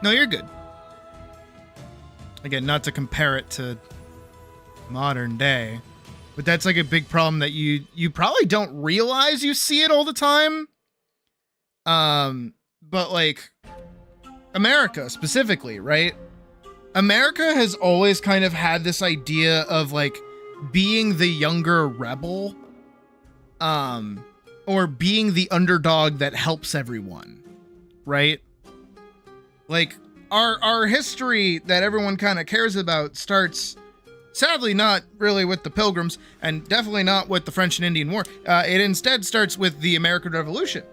No, you're good. Again, not to compare it to modern day, but that's like a big problem that you probably don't realize you see it all the time. But like America specifically, right? America has always kind of had this idea of like being the younger rebel, or being the underdog that helps everyone, right? Like our history that everyone kind of cares about starts, sadly, not really with the Pilgrims, and definitely not with the French and Indian War. It instead starts with the American Revolution,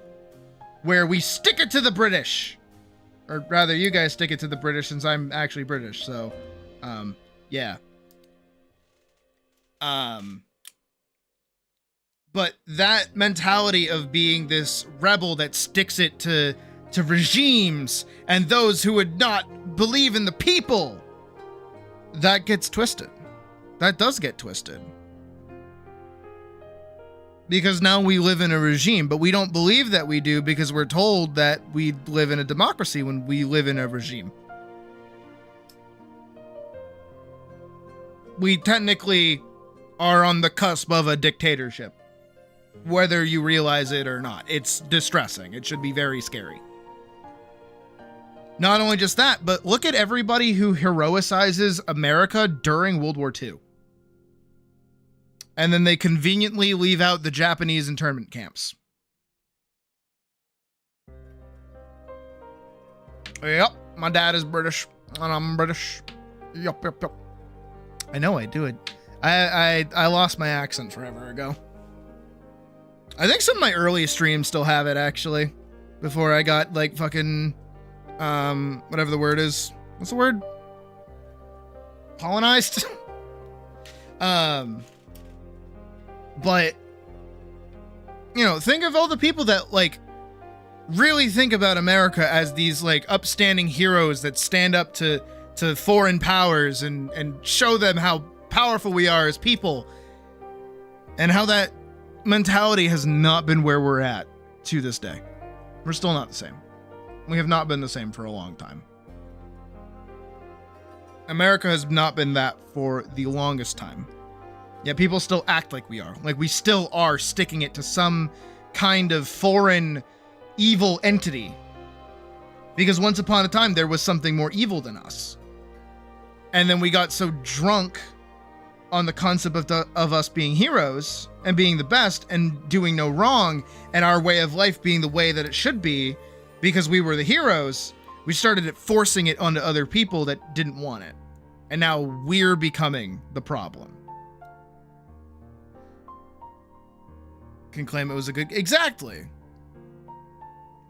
where we stick it to the British. Or rather, you guys stick it to the British, since I'm actually British, so, yeah. But that mentality of being this rebel that sticks it to regimes and those who would not believe in the people, that gets twisted. That does get twisted. Because now we live in a regime, but we don't believe that we do because we're told that we live in a democracy when we live in a regime. We technically are on the cusp of a dictatorship, whether you realize it or not. It's distressing. It should be very scary. Not only just that, but look at everybody who heroicizes America during World War II. And then they conveniently leave out the Japanese internment camps. Yep, my dad is British, and I'm British. Yup. I know I do it. I lost my accent forever ago. I think some of my early streams still have it, actually. Before I got, like, fucking... whatever the word is. What's the word? Colonized? But, you know, think of all the people that, like, really think about America as these, like, upstanding heroes that stand up to foreign powers and show them how powerful we are as people. And how that mentality has not been where we're at to this day. We're still not the same. We have not been the same for a long time. America has not been that for the longest time. Yet people still act like we are. Like we still are sticking it to some kind of foreign evil entity. Because once upon a time, there was something more evil than us. And then we got so drunk on the concept of us being heroes and being the best and doing no wrong and our way of life being the way that it should be because we were the heroes, we started forcing it onto other people that didn't want it. And now we're becoming the problem. Can claim it was a good... Exactly.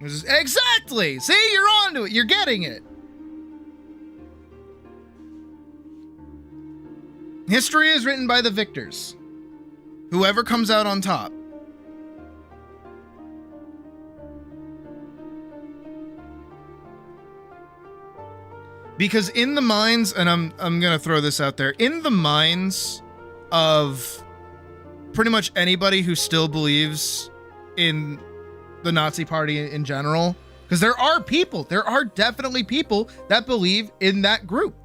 It was exactly. See, you're onto it. You're getting it. History is written by the victors. Whoever comes out on top. Because in the minds, and I'm gonna throw this out there, in the minds of pretty much anybody who still believes in the Nazi Party in general, because there are definitely people that believe in that group.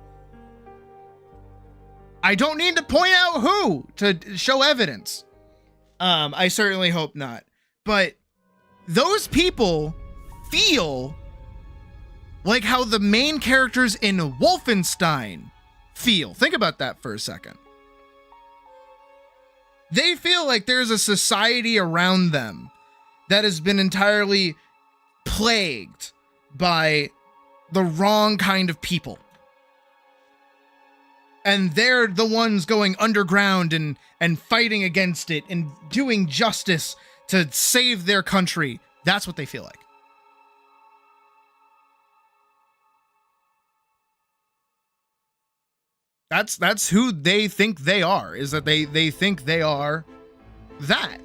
I don't need to point out who to show evidence. I certainly hope not. But those people feel like how the main characters in Wolfenstein feel. Think about that for a second. They feel like there's a society around them that has been entirely plagued by the wrong kind of people. And they're the ones going underground and fighting against it and doing justice to save their country. That's what they feel like. That's who they think they are, is that they think they are that.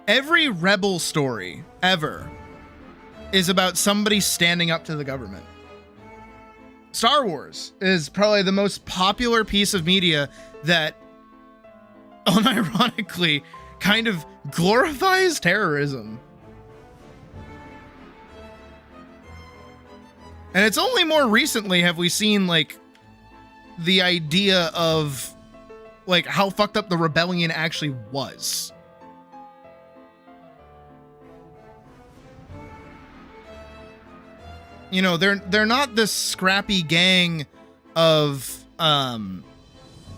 Every rebel story ever is about somebody standing up to the government. Star Wars is probably the most popular piece of media that unironically kind of glorifies terrorism. And it's only more recently have we seen like the idea of like how fucked up the rebellion actually was. You know, they're not this scrappy gang of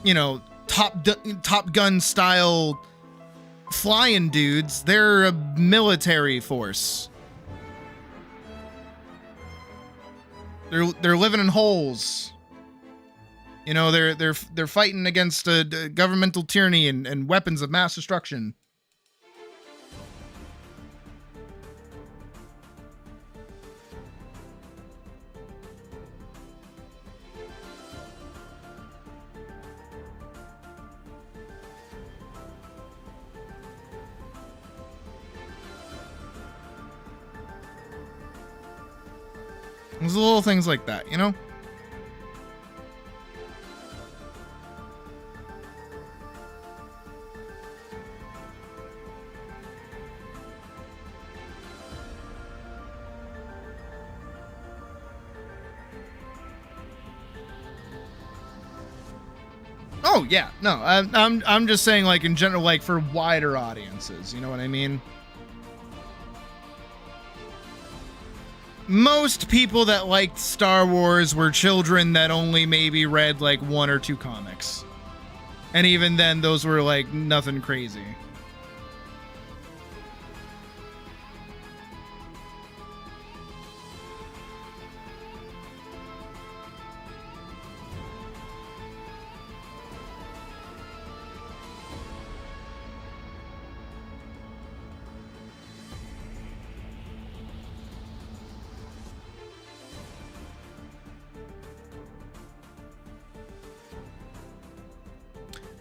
you know, Top Gun style flying dudes. They're a military force. They're living in holes. You know, they're fighting against a governmental tyranny and weapons of mass destruction. There's little things like that, you know? Oh yeah, no, I'm just saying, like, in general, like for wider audiences, you know what I mean? Most people that liked Star Wars were children that only maybe read like 1 or 2 comics. And even then, those were like nothing crazy.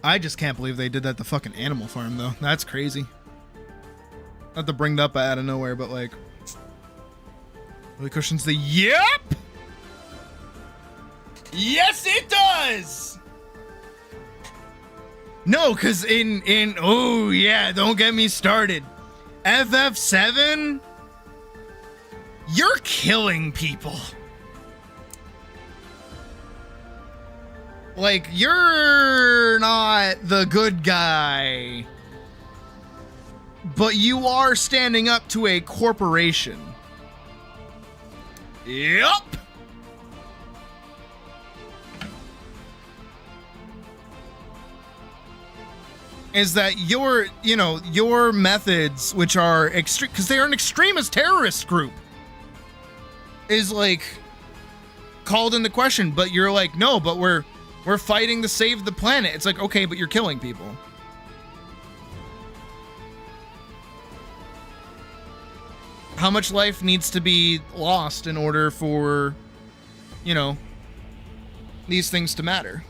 I just can't believe they did that to fucking Animal Farm, though. That's crazy. Not to bring that up out of nowhere, but like... Really cushions the... Yep! Yes, it does! No, because in... Oh, yeah, don't get me started. FF7? You're killing people. Like, you're not the good guy, but you are standing up to a corporation. Yup. Is that your methods, which are extreme, because they are an extremist terrorist group, is like called into question. But you're like, no, but we're fighting to save the planet. It's like, okay, but you're killing people. How much life needs to be lost in order for, you know, these things to matter?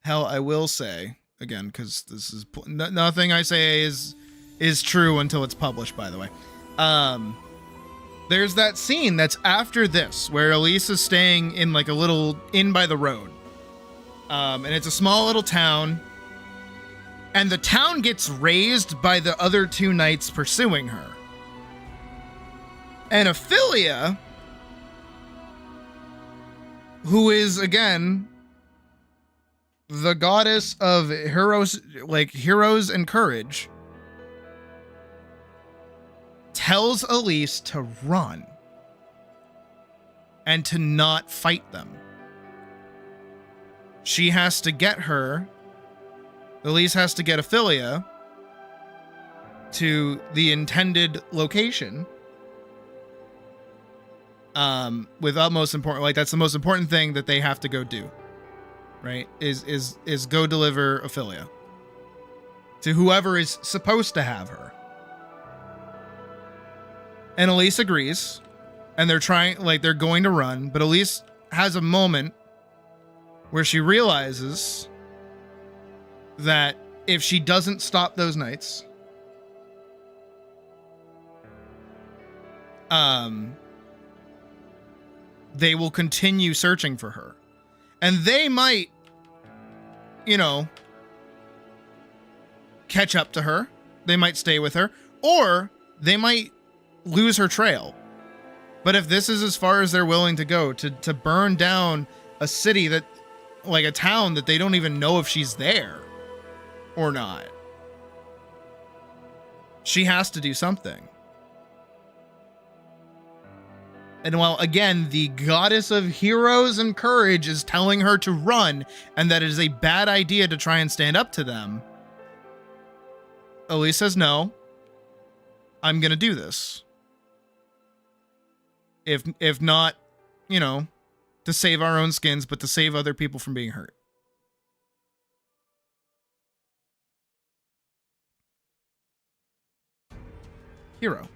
Hell, I will say, again, because this is nothing I say is true until it's published, by the way. There's that scene that's after this where Elise is staying in like a little inn by the road. And it's a small little town, and the town gets razed by the other 2 knights pursuing her. And Ophelia, who is again the goddess of heroes and courage, tells Elise to run and to not fight them. She has to get her, Elise has to get Ophelia to the intended location. With utmost important, like that's the most important thing that they have to go do, right? Is go deliver Ophelia. to whoever is supposed to have her. And Elise agrees, and they're going to run, but Elise has a moment where she realizes that if she doesn't stop those knights, they will continue searching for her. And they might, catch up to her. They might stay with her, or they might lose her trail. But if this is as far as they're willing to go, to burn down a city that, like a town that they don't even know if she's there or not, she has to do something. And while, again, the goddess of heroes and courage is telling her to run, and that it is a bad idea to try and stand up to them, Elise says, no, I'm going to do this. If not, to save our own skins, but to save other people from being hurt. Hero.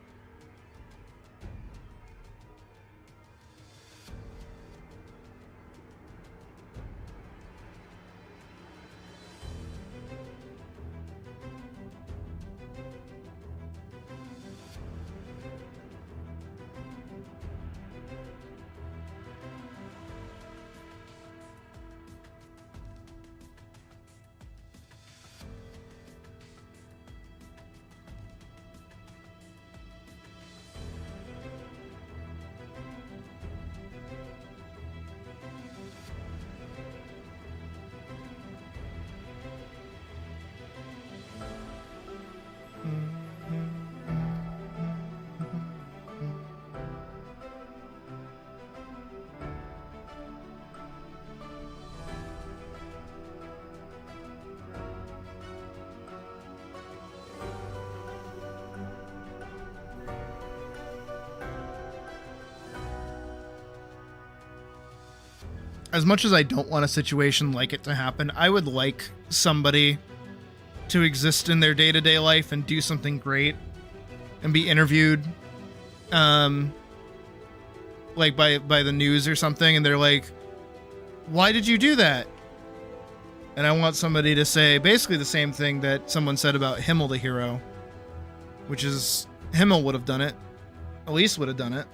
As much as I don't want a situation like it to happen, I would like somebody to exist in their day-to-day life and do something great and be interviewed like by the news or something, and they're like, why did you do that? And I want somebody to say basically the same thing that someone said about Himmel the hero, which is Himmel would have done it, Elise would have done it.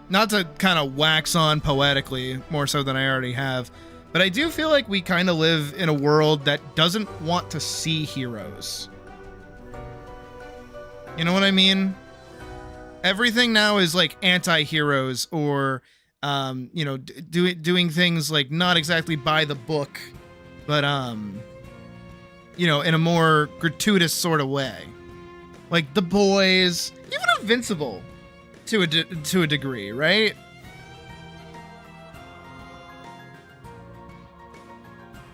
Not to kind of wax on poetically more so than I already have, but I do feel like we kind of live in a world that doesn't want to see heroes. You know what I mean? Everything now is like anti-heroes, or doing things like not exactly by the book, but in a more gratuitous sort of way. Like The Boys, even Invincible. To a degree, right?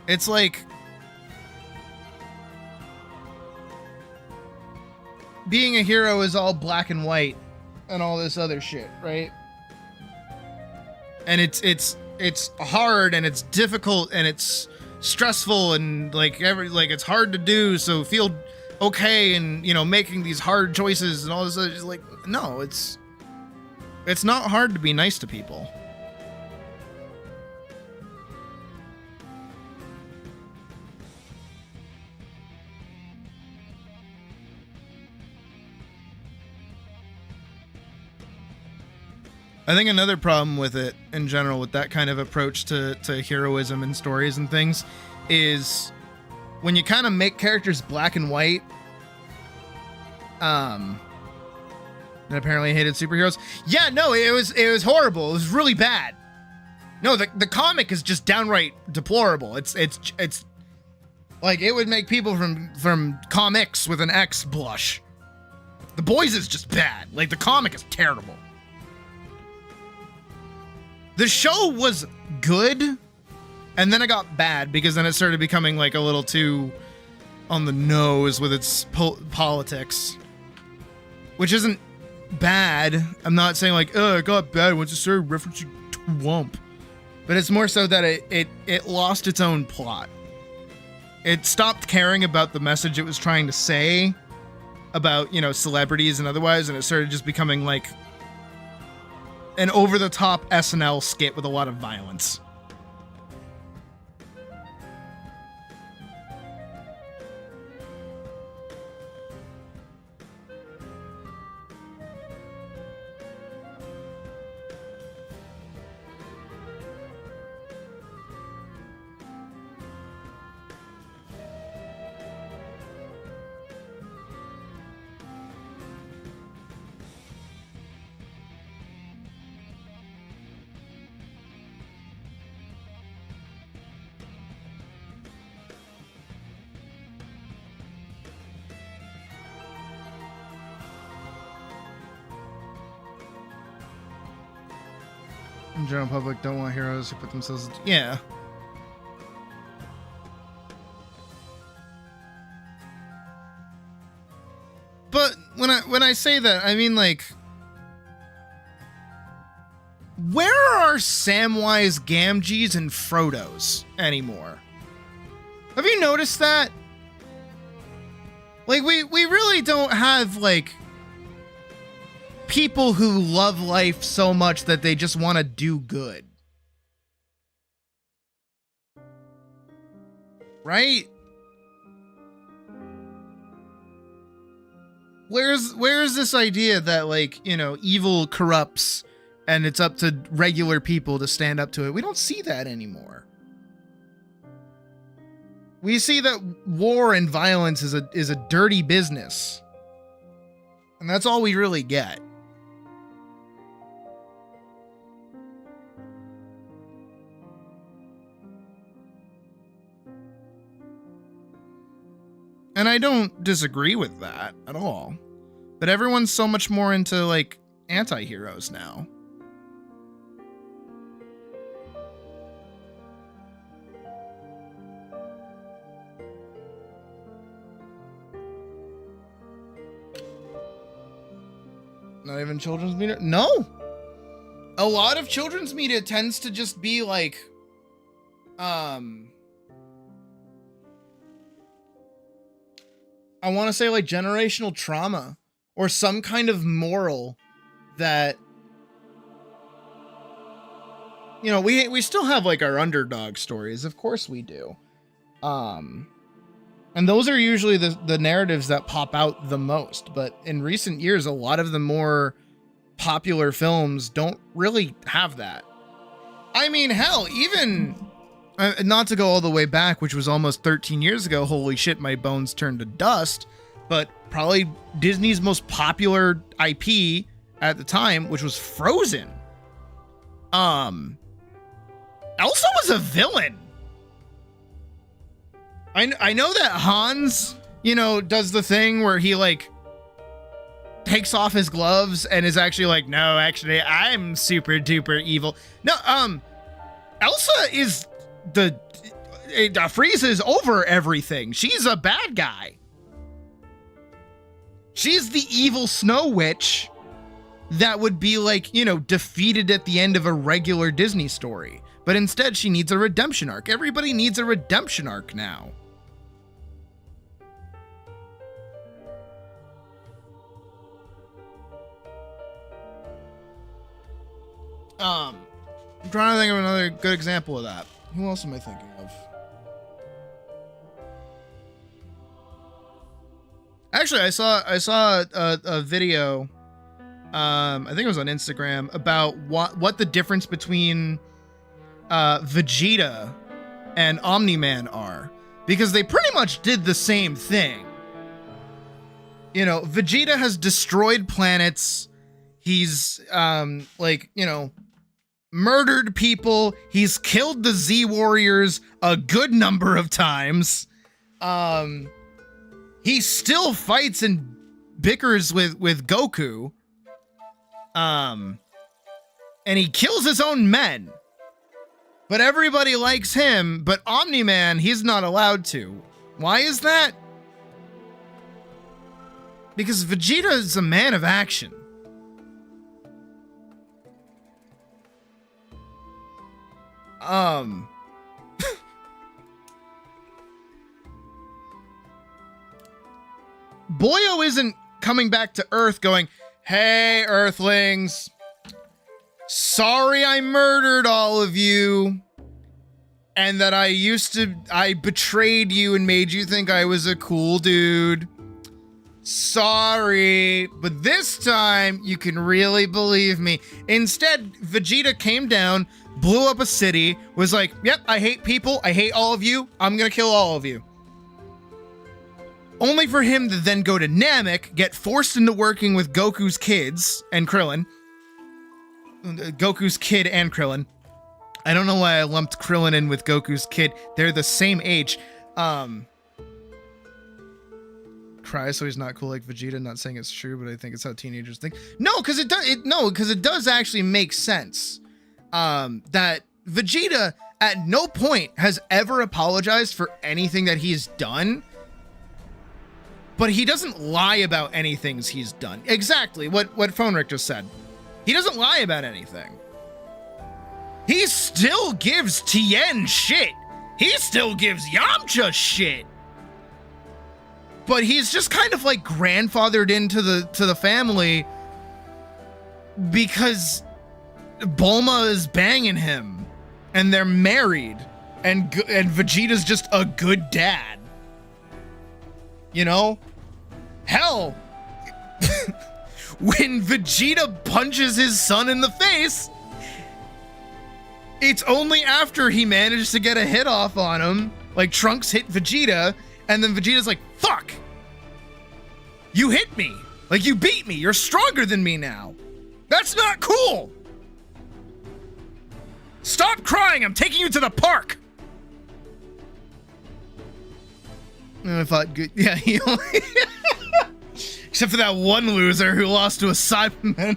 It's like being a hero is all black and white and all this other shit, right? And it's hard and it's difficult and it's stressful and it's hard to do, so feel okay and making these hard choices and all this other, like, no, it's not hard to be nice to people. I think another problem with it in general, with that kind of approach to heroism and stories and things, is when you kind of make characters black and white, and apparently hated superheroes. Yeah, no, it was horrible. It was really bad. No, the comic is just downright deplorable. It's like it would make people from comics with an X blush. The Boys is just bad. Like, the comic is terrible. The show was good, and then it got bad because then it started becoming like a little too on the nose with its politics, which isn't bad. I'm not saying like, oh, it got bad once it started referencing Trump, but it's more so that it lost its own plot. It stopped caring about the message it was trying to say about, you know, celebrities and otherwise, and it started just becoming like an over-the-top SNL skit with a lot of violence. The general public don't want heroes who put themselves into, yeah. But when I say that, I mean, like, where are Samwise Gamgees and Frodos anymore? Have you noticed that? Like, we really don't have, like, people who love life so much that they just want to do good. Right? Where's this idea that, like, you know, evil corrupts and it's up to regular people to stand up to it? We don't see that anymore. We see that war and violence is a dirty business. And that's all we really get. And I don't disagree with that at all. But everyone's so much more into, like, anti-heroes now. Not even children's media? No! A lot of children's media tends to just be, like, I want to say, like, generational trauma or some kind of moral that, you know, we still have, like, our underdog stories. Of course we do. And those are usually the narratives that pop out the most. But in recent years, a lot of the more popular films don't really have that. I mean, hell, even... not to go all the way back, which was almost 13 years ago. Holy shit, my bones turned to dust. But probably Disney's most popular IP at the time, which was Frozen. Elsa was a villain. I know that Hans, you know, does the thing where he, like, takes off his gloves and is actually like, no, actually, I'm super duper evil. No, Elsa is Frieza is over everything. She's a bad guy. She's the evil Snow Witch that would be, like, you know, defeated at the end of a regular Disney story. But instead, she needs a redemption arc. Everybody needs a redemption arc now. I'm trying to think of another good example of that. Who else am I thinking of? Actually, I saw a video, I think it was on Instagram, about what the difference between Vegeta and Omni-Man are, because they pretty much did the same thing. You know, Vegeta has destroyed planets. He's like, you know, murdered people. He's killed the Z Warriors a good number of times. He still fights and bickers with Goku. And he kills his own men. But everybody likes him, but Omni-Man, he's not allowed to. Why is that? Because Vegeta is a man of action. Boyo isn't coming back to Earth going, "Hey, Earthlings, sorry I murdered all of you, and that I betrayed you and made you think I was a cool dude. Sorry, but this time you can really believe me." Instead, Vegeta came down, blew up a city, was like, "Yep, I hate people, I hate all of you, I'm gonna kill all of you." Only for him to then go to Namek, get forced into working with Goku's kids and Krillin. Goku's kid and Krillin. I don't know why I lumped Krillin in with Goku's kid. They're the same age. Cry so he's not cool like Vegeta. Not saying it's true, but I think it's how teenagers think. No, because it does actually make sense. That Vegeta at no point has ever apologized for anything that he's done. But he doesn't lie about anything he's done. Exactly what Phone Rick just said. He doesn't lie about anything. He still gives Tien shit. He still gives Yamcha shit. But he's just kind of like grandfathered into the family because Bulma is banging him and they're married and Vegeta's just a good dad. You know? Hell, when Vegeta punches his son in the face, it's only after he managed to get a hit off on him, like Trunks hit Vegeta, and then Vegeta's like, "Fuck! You hit me! Like, you beat me! You're stronger than me now! That's not cool! Stop crying! I'm taking you to the park!" And I thought, good, yeah, he only... Except for that one loser who lost to a Cyberman.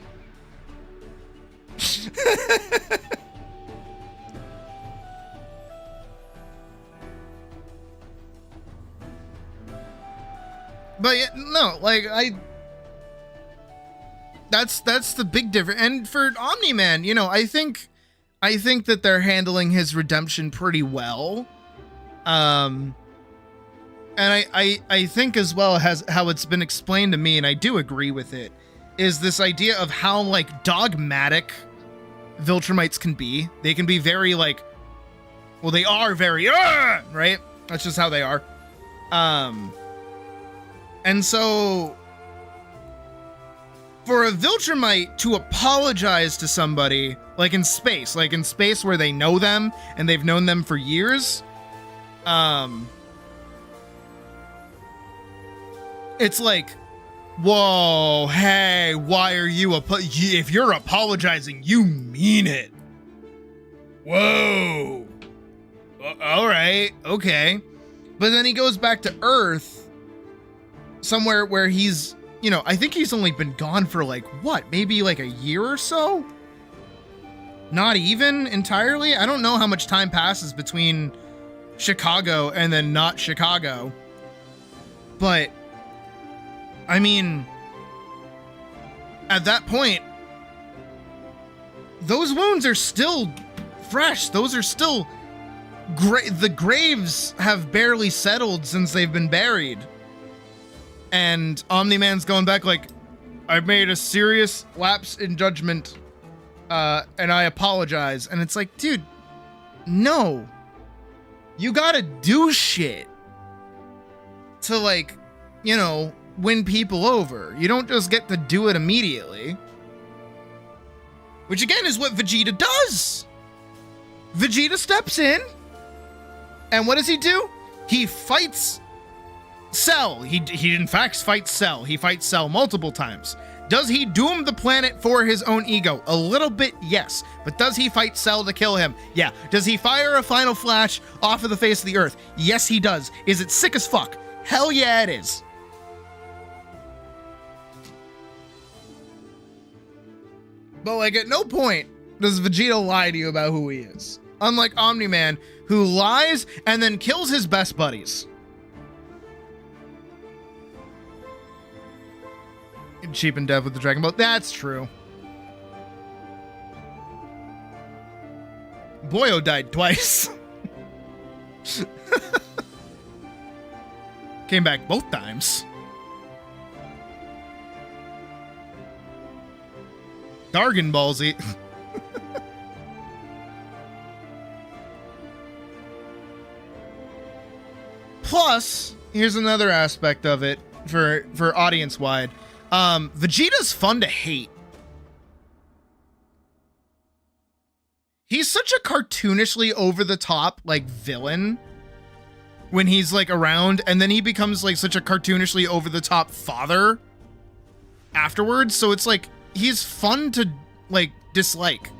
But yeah, no, like that's the big difference. And for Omni-Man, you know, I think that they're handling his redemption pretty well. And I think as well as how it's been explained to me, and I do agree with it, is this idea of how like dogmatic Viltrumites can be. They can be very like, well, they are very, right? That's just how they are. And so for a Viltrumite to apologize to somebody like in space where they know them and they've known them for years, it's like, whoa, hey, why are you if you're apologizing, you mean it. Whoa. All right, okay. But then he goes back to Earth, somewhere where he's, you know, I think he's only been gone for like, what, maybe like a year or so? Not even entirely? I don't know how much time passes between Chicago and then not Chicago. But I mean, at that point, those wounds are still fresh. Those are still the graves have barely settled since they've been buried. And Omni-Man's going back like, "I made a serious lapse in judgment, and I apologize." And it's like, dude, no. You gotta do shit to, like, you know, win people over. You don't just get to do it immediately. Which again is what Vegeta does. Vegeta steps in, and what does he do? He fights Cell. He in fact fights Cell. He fights Cell multiple times. Does he doom the planet for his own ego? A little bit, yes. But does he fight Cell to kill him? Yeah. Does he fire a final flash off of the face of the earth? Yes, he does. Is it sick as fuck? Hell yeah, it is. But like at no point does Vegeta lie to you about who he is. Unlike Omni-Man, who lies and then kills his best buddies. cheapen death with the Dragon Ball. That's true. Boyo died twice. Came back both times. Dragon Ball Z. Plus, here's another aspect of it for audience wide. Vegeta's fun to hate. He's such a cartoonishly over the top like villain when he's like around, and then he becomes like such a cartoonishly over the top father afterwards. So it's like he's fun to like dislike.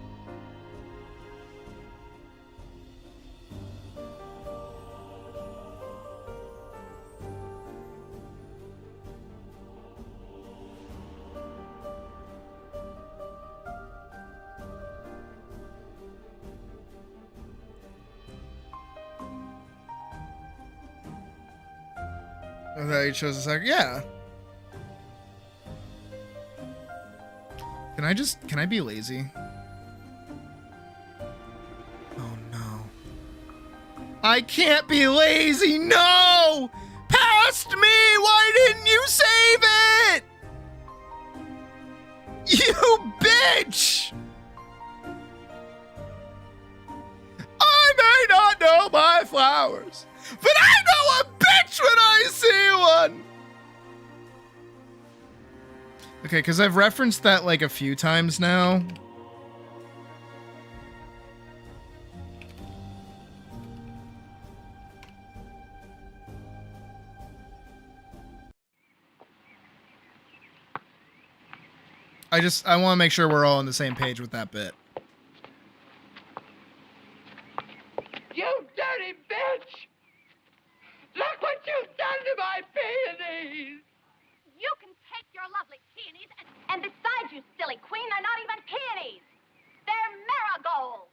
I thought he chose a second. Yeah. Can I be lazy? Oh no. I can't be lazy. No! Past me! Why didn't you save it? You bitch! I may not know my flowers, but I know a bitch when I see one! Okay, because I've referenced that like a few times now. I want to make sure we're all on the same page with that bit. You dirty bitch! Look what you've done to my peonies! You can take your lovely peonies and besides, you silly queen, they're not even peonies. They're marigolds.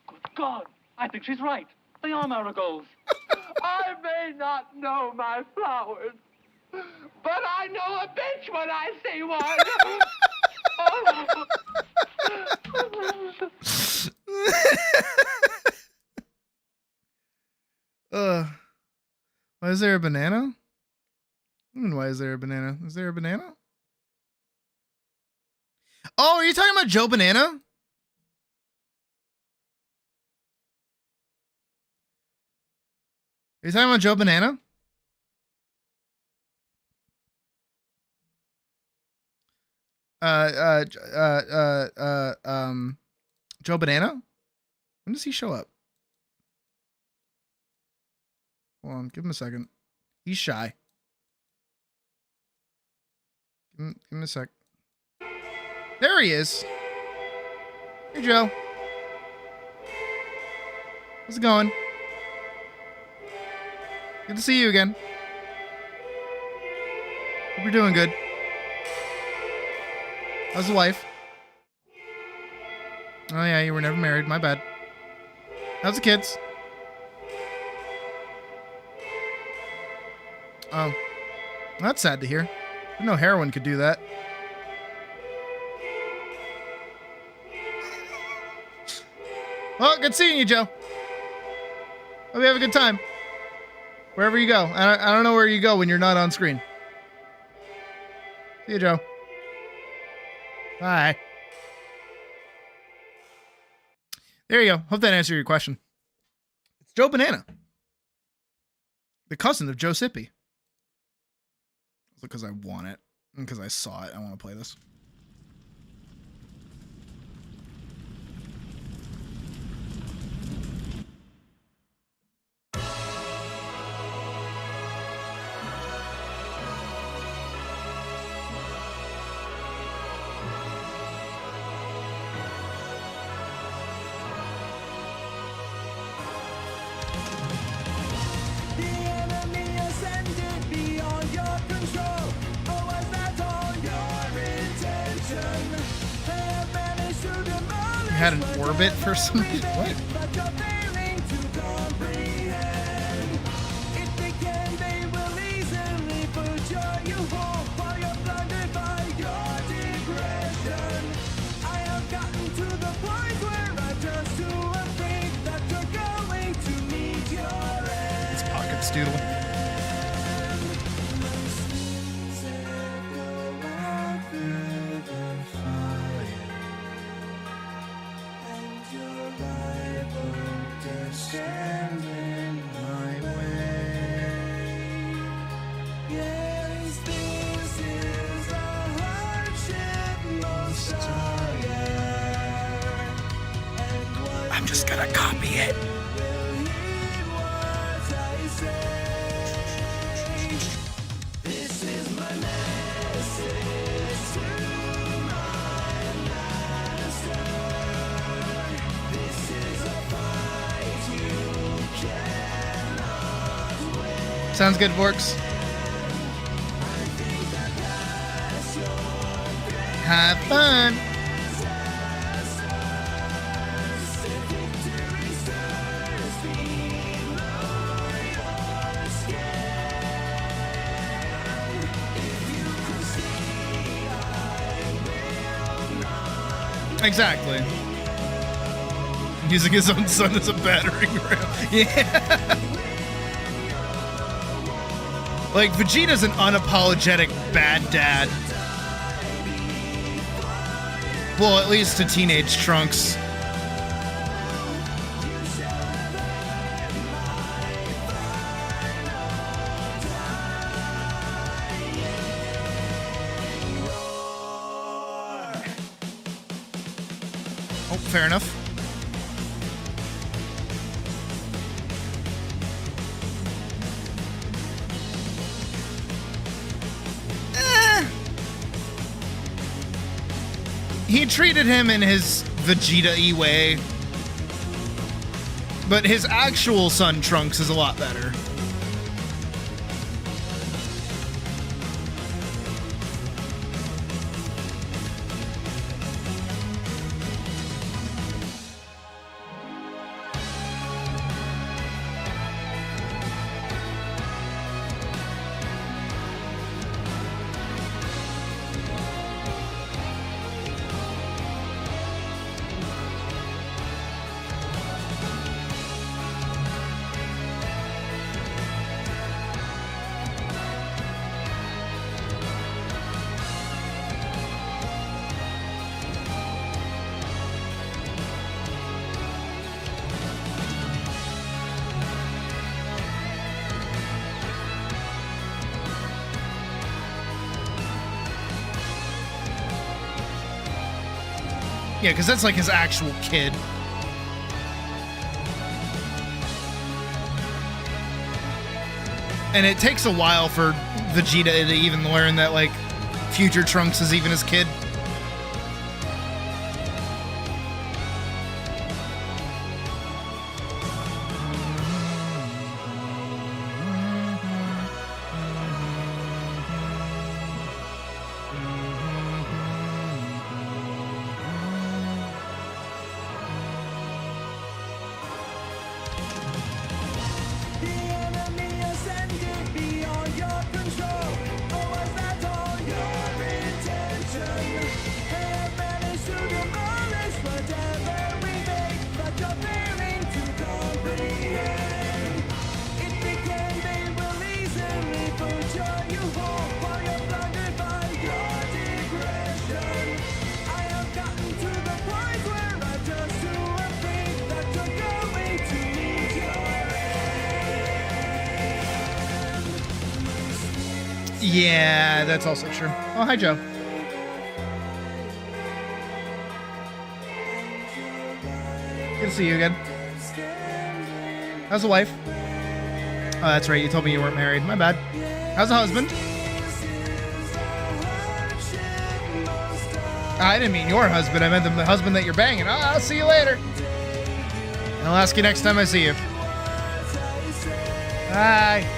Good God, I think she's right. They are marigolds. I may not know my flowers, but I know a bitch when I see one. Why is there a banana? Why is there a banana? Is there a banana? Oh, are you talking about Joe Banana? Are you talking about Joe Banana? Joe Banana? When does he show up? Hold on, give him a second. He's shy. Give him a sec. There he is. Hey, Joe. How's it going? Good to see you again. Hope you're doing good. How's the wife? Oh yeah, you were never married. My bad. How's the kids? Oh, that's sad to hear. I didn't know heroin could do that. Well, good seeing you, Joe. Hope you have a good time. Wherever you go. I don't know where you go when you're not on screen. See you, Joe. Bye. There you go. Hope that answered your question. It's Joe Banana. The cousin of Joe Sippy. Because I want it. And because I saw it. I want to play this. Had an orbit for some reason. What? gotta copy it. Sounds good, Vorks. Have fun. Exactly. Using his own son as a battering ram. Yeah. Like, Vegeta's an unapologetic bad dad. Well, at least to teenage Trunks. Oh, fair enough. He treated him in his Vegeta-y way. But his actual son, Trunks, is a lot better. Yeah, because that's like his actual kid. And it takes a while for Vegeta to even learn that, like, future Trunks is even his kid. Yeah, that's also true. Oh, hi, Joe. Good to see you again. How's the wife? Oh, that's right. You told me you weren't married. My bad. How's the husband? I didn't mean your husband. I meant the husband that you're banging. Oh, I'll see you later. I'll ask you next time I see you. Bye.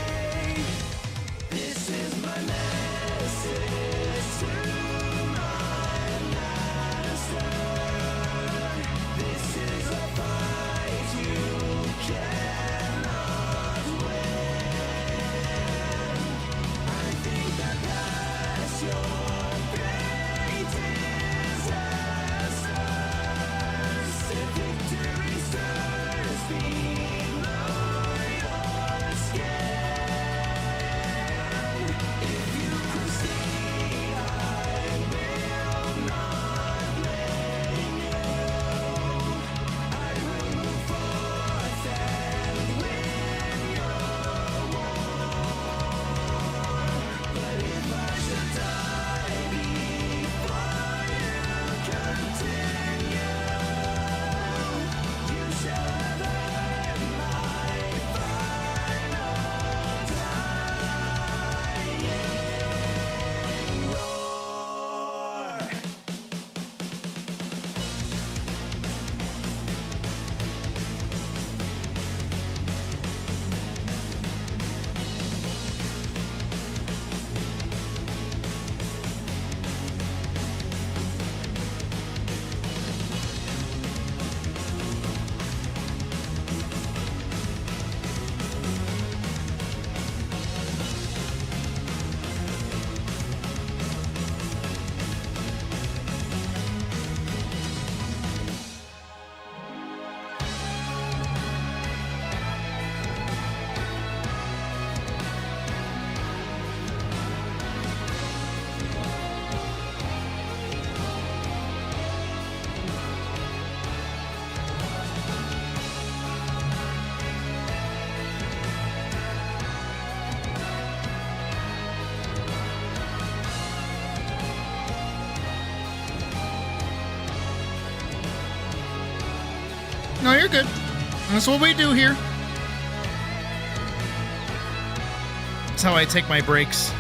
No, you're good. That's what we do here. That's how I take my breaks.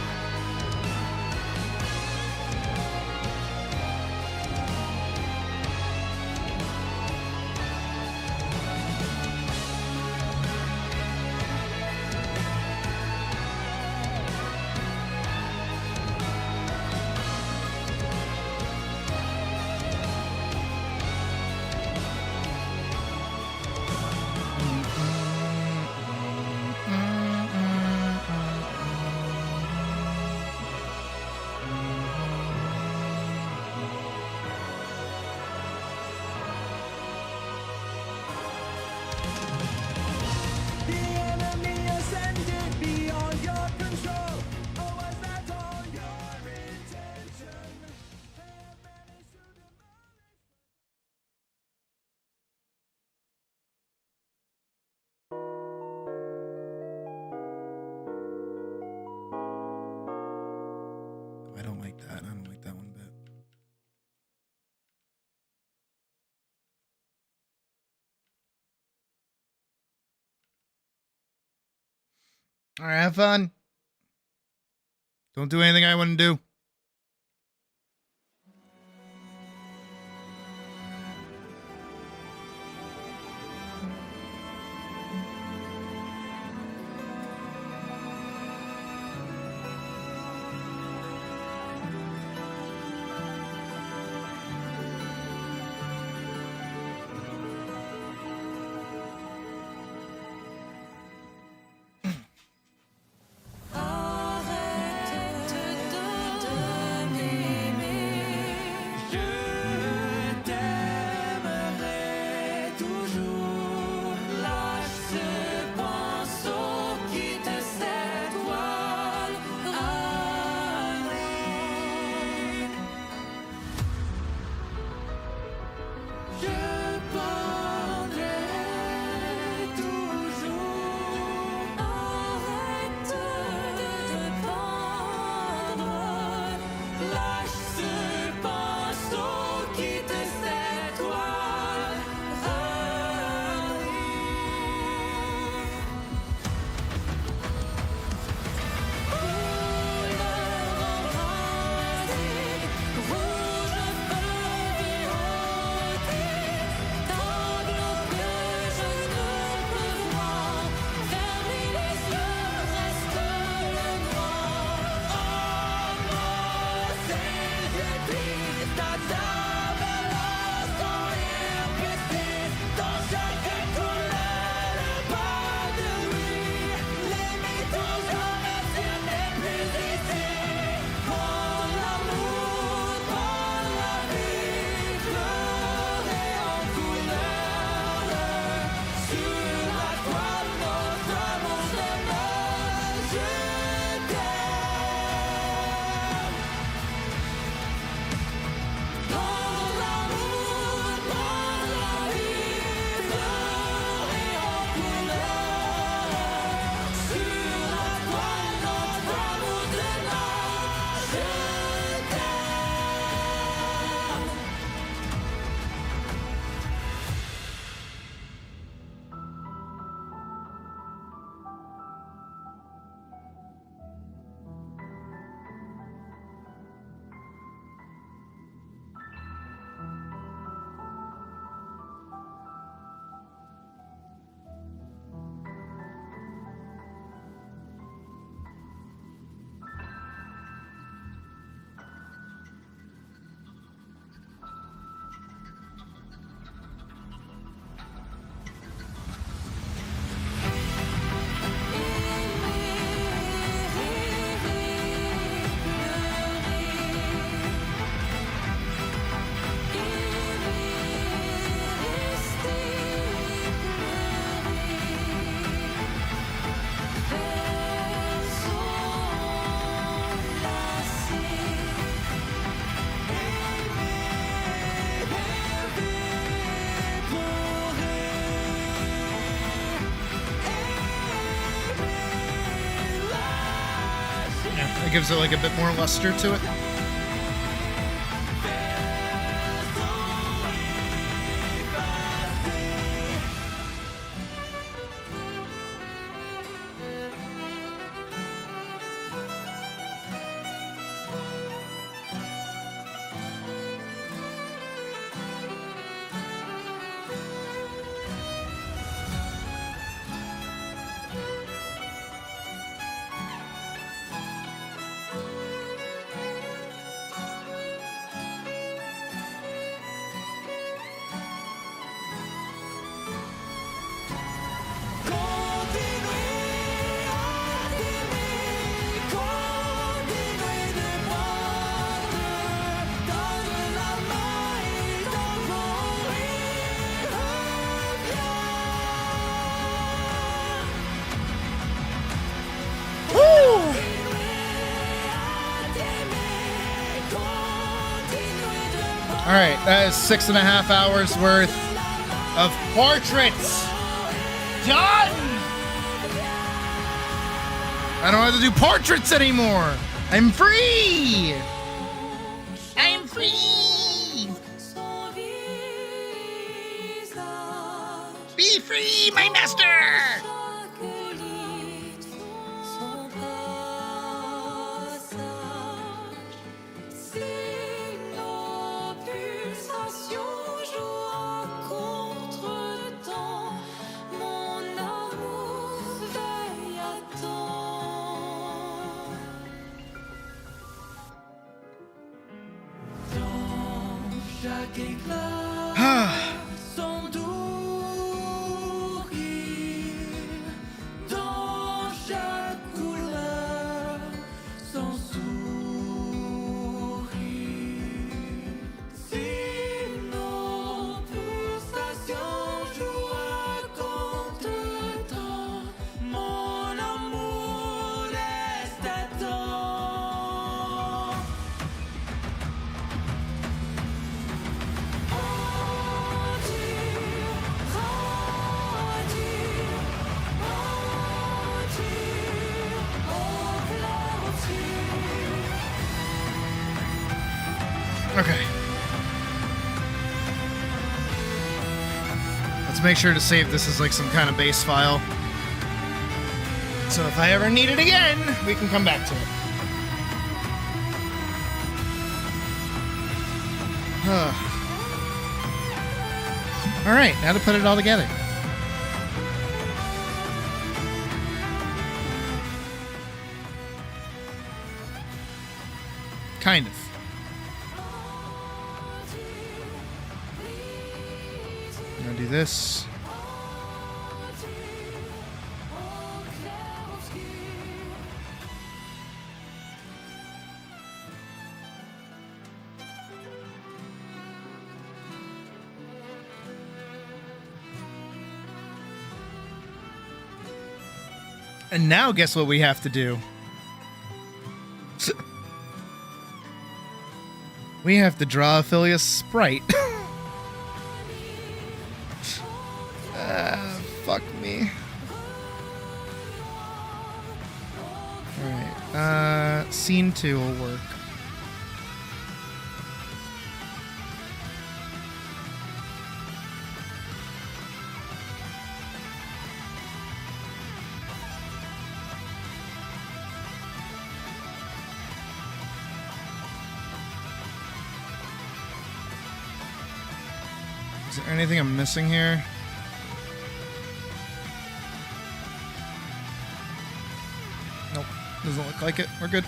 I don't like that. I don't like that one bit. All right, have fun. Don't do anything I wouldn't do. It gives it like a bit more luster to it. All right, that is 6.5 hours worth of portraits. Done! I don't have to do portraits anymore. I'm free! I'm free! Be free, my master! Sans doux rire, dans chaque couleur, sans sourire. Si nos pulsations jouent contre-temps, mon amour reste à temps. Okay. Let's make sure to save this as like some kind of base file. So if I ever need it again, we can come back to it. All right, now to put it all together. Kind of. I'm gonna do this. And now guess what we have to do? We have to draw Phileas Sprite. Fuck me. Alright, scene 2 will work. Is there anything I'm missing here? Nope, doesn't look like it. We're good.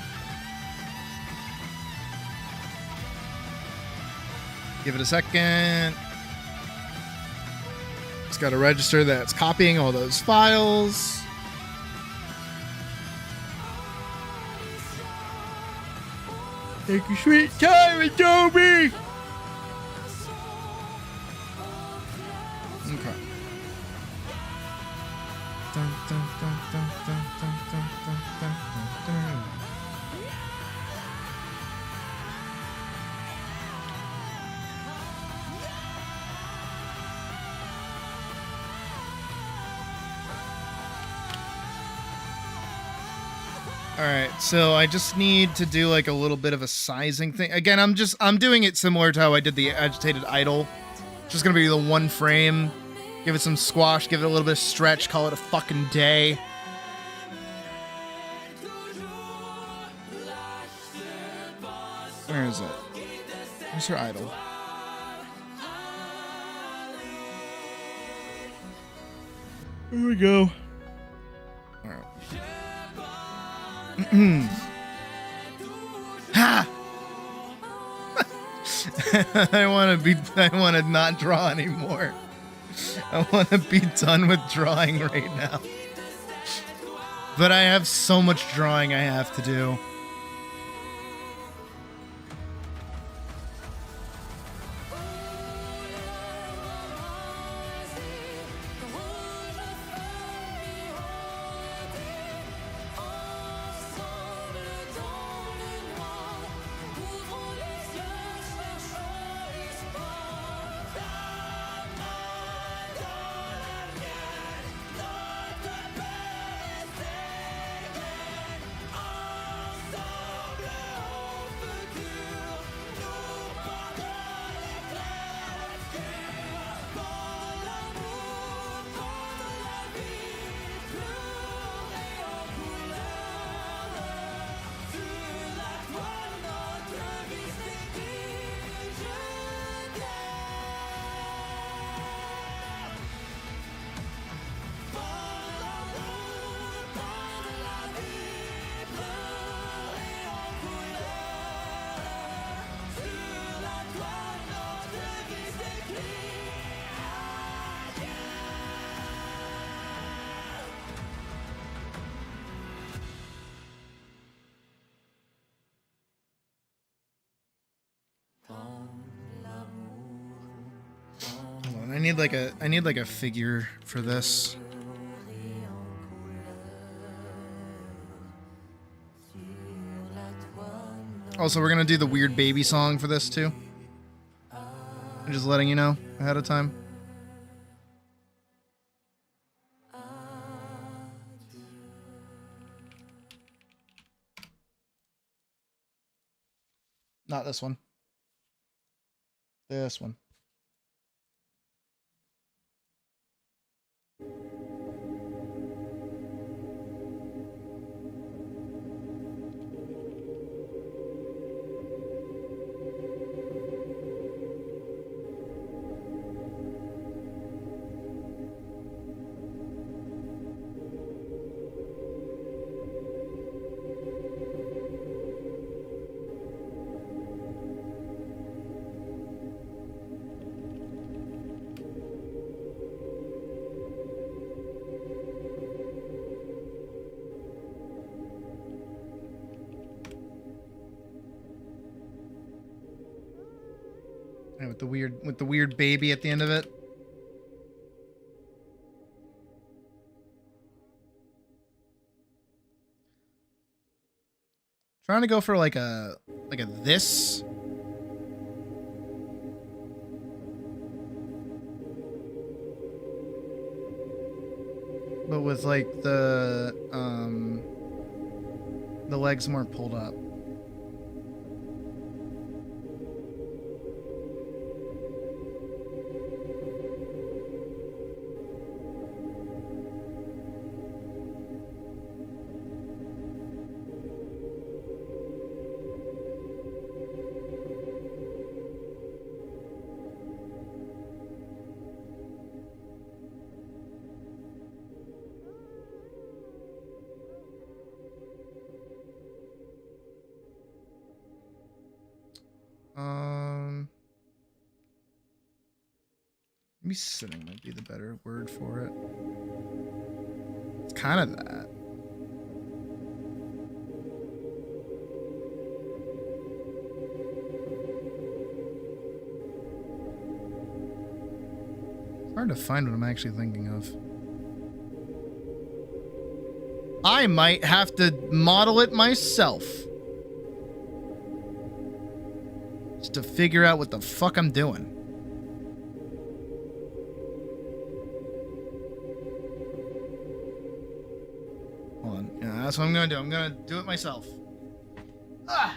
Give it a second. It's got to register that it's copying all those files. Take your sweet time, Adobe! Okay. Dun, dun, dun, dun, dun, dun, dun, dun, dun, dun. All right, so I just need to do like a little bit of a sizing thing. Again, I'm doing it similar to how I did the agitated idle. Just gonna be the one frame. Give it some squash, give it a little bit of stretch, call it a fucking day. Where is it? Where's her idle? Here we go. Alright. Ha! I want to not draw anymore. I want to be done with drawing right now. But I have so much drawing I have to do. I need like a figure for this. Also, we're gonna do the weird baby song for this too. I'm just letting you know ahead of time. Not this one. This one. And with the weird baby at the end of it. Trying to go for like a this. But with like the legs more pulled up. Maybe sitting might be the better word for it. It's kind of that. It's hard to find what I'm actually thinking of. I might have to model it myself. Just to figure out what the fuck I'm doing. That's what I'm gonna do. I'm gonna do it myself. Ah!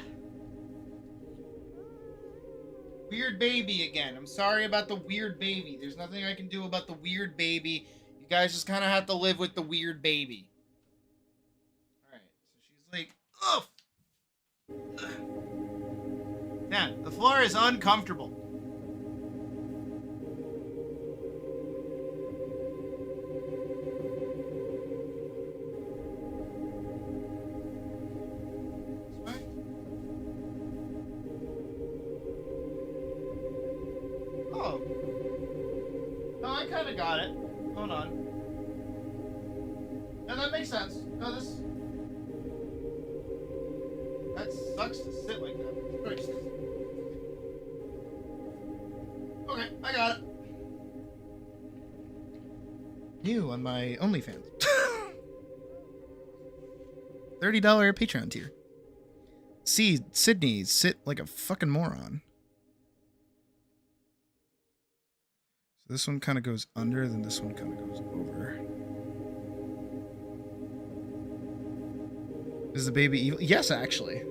Weird baby again. I'm sorry about the weird baby. There's nothing I can do about the weird baby. You guys just kind of have to live with the weird baby. Alright, so she's like, ugh! Yeah, the floor is uncomfortable. Got it. Hold on. No, that makes sense. No, this... That sucks to sit like that. Christ. Okay, I got it. New on my OnlyFans. $30 Patreon tier. See, Sydney, sit like a fucking moron. This one kind of goes under, then this one kind of goes over. Is the baby evil? Yes, actually.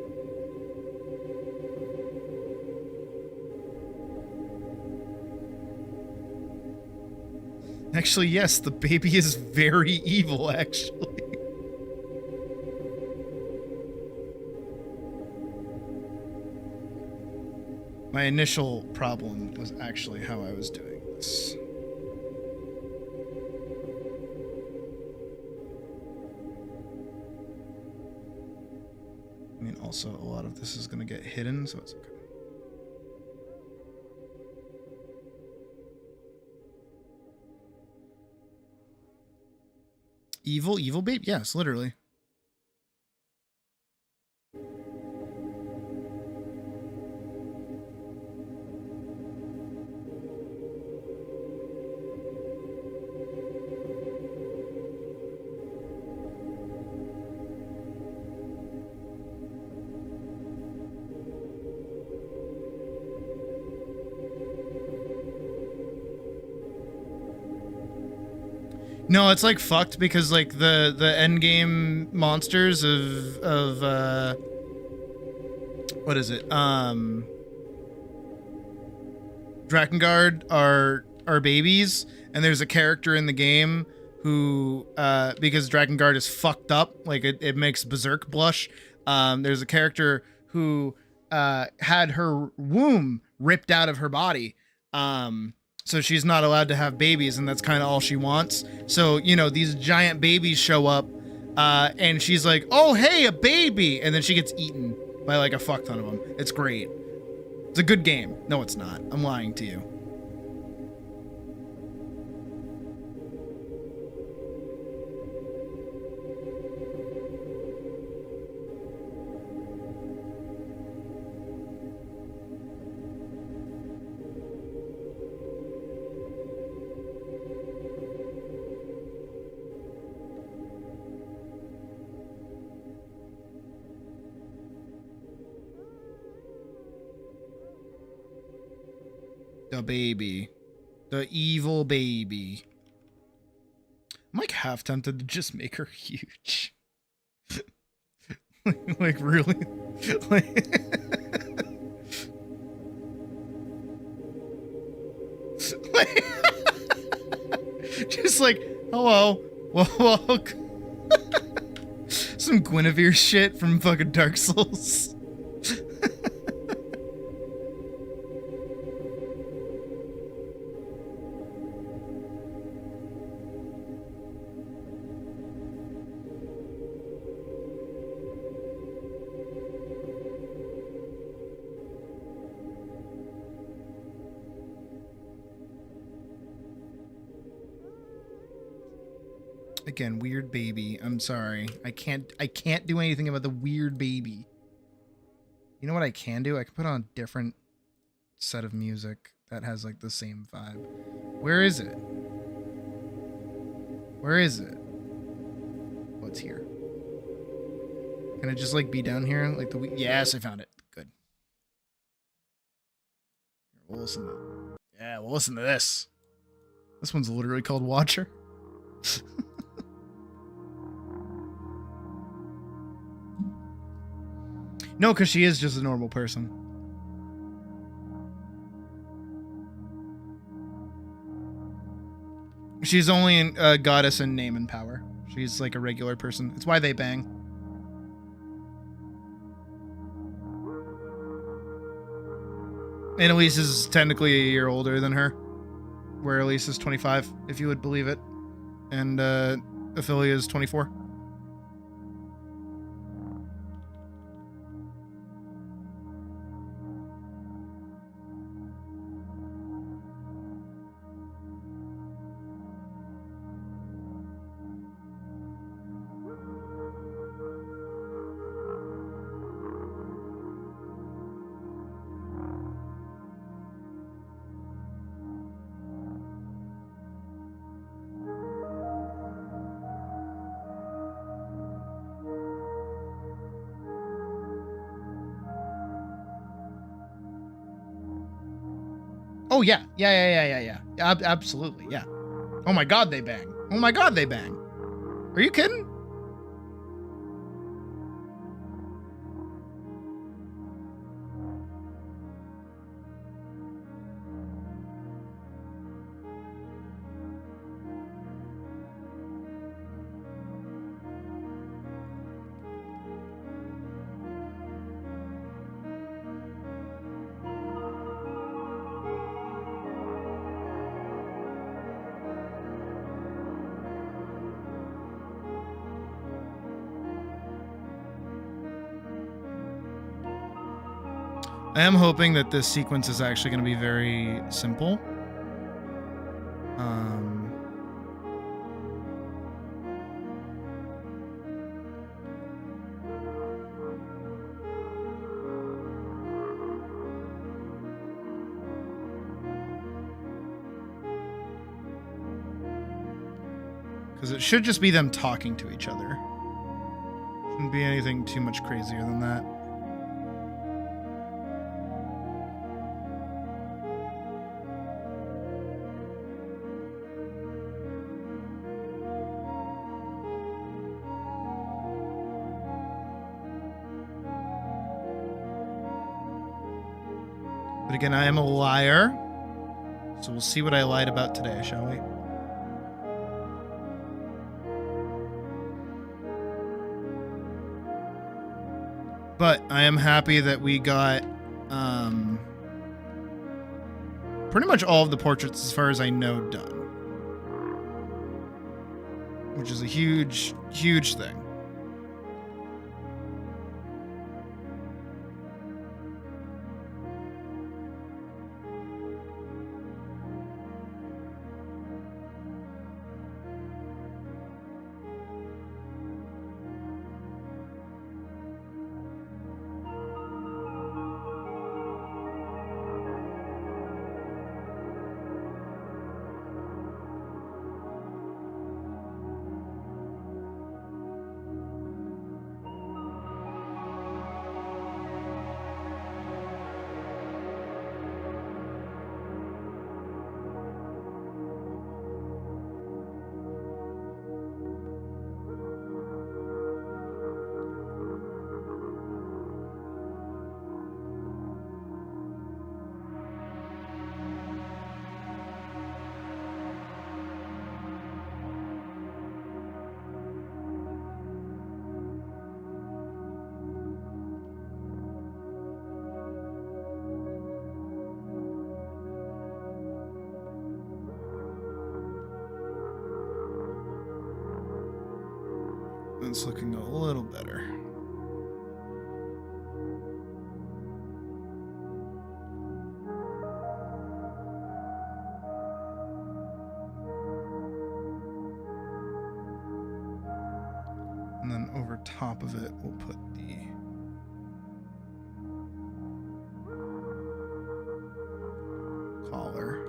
Actually, yes, the baby is very evil, actually. My initial problem was actually how I was doing. I mean, also, a lot of this is going to get hidden, so it's okay. Evil babe? Yes, literally. No, it's like fucked because like the end game monsters of what is it? Drakengard are babies, and there's a character in the game who because Drakengard is fucked up, like it makes Berserk blush. There's a character who had her womb ripped out of her body. So she's not allowed to have babies, and that's kind of all she wants. So, you know, these giant babies show up, and she's like, oh, hey, a baby! And then she gets eaten by like a fuck ton of them. It's great. It's a good game. No, it's not. I'm lying to you. The baby. The evil baby. I'm like half tempted to just make her huge. Like really? Like just like, hello. Well, some Guinevere shit from fucking Dark Souls. Again, weird baby. I'm sorry. I can't do anything about the weird baby. You know what I can do? I can put on a different set of music that has like the same vibe. Where is it? Where is it? What's here? Can it just like be down here? Like the yes, I found it. Good. We'll listen to we'll listen to this. This one's literally called Watcher. No, because she is just a normal person. She's only a goddess in name and power. She's like a regular person. It's why they bang. And Elise is technically a year older than her. Where Elise is 25, if you would believe it. And Ophelia is 24. Oh, yeah. Yeah. Absolutely, yeah. Oh my god, they bang. Oh my god, they bang. Are you kidding? I am hoping that this sequence is actually going to be very simple. Because it should just be them talking to each other. Shouldn't be anything too much crazier than that. But again, I am a liar. So we'll see what I lied about today, shall we? But I am happy that we got pretty much all of the portraits, as far as I know, done. Which is a huge, huge thing. It's looking a little better. And then over top of it, we'll put the collar.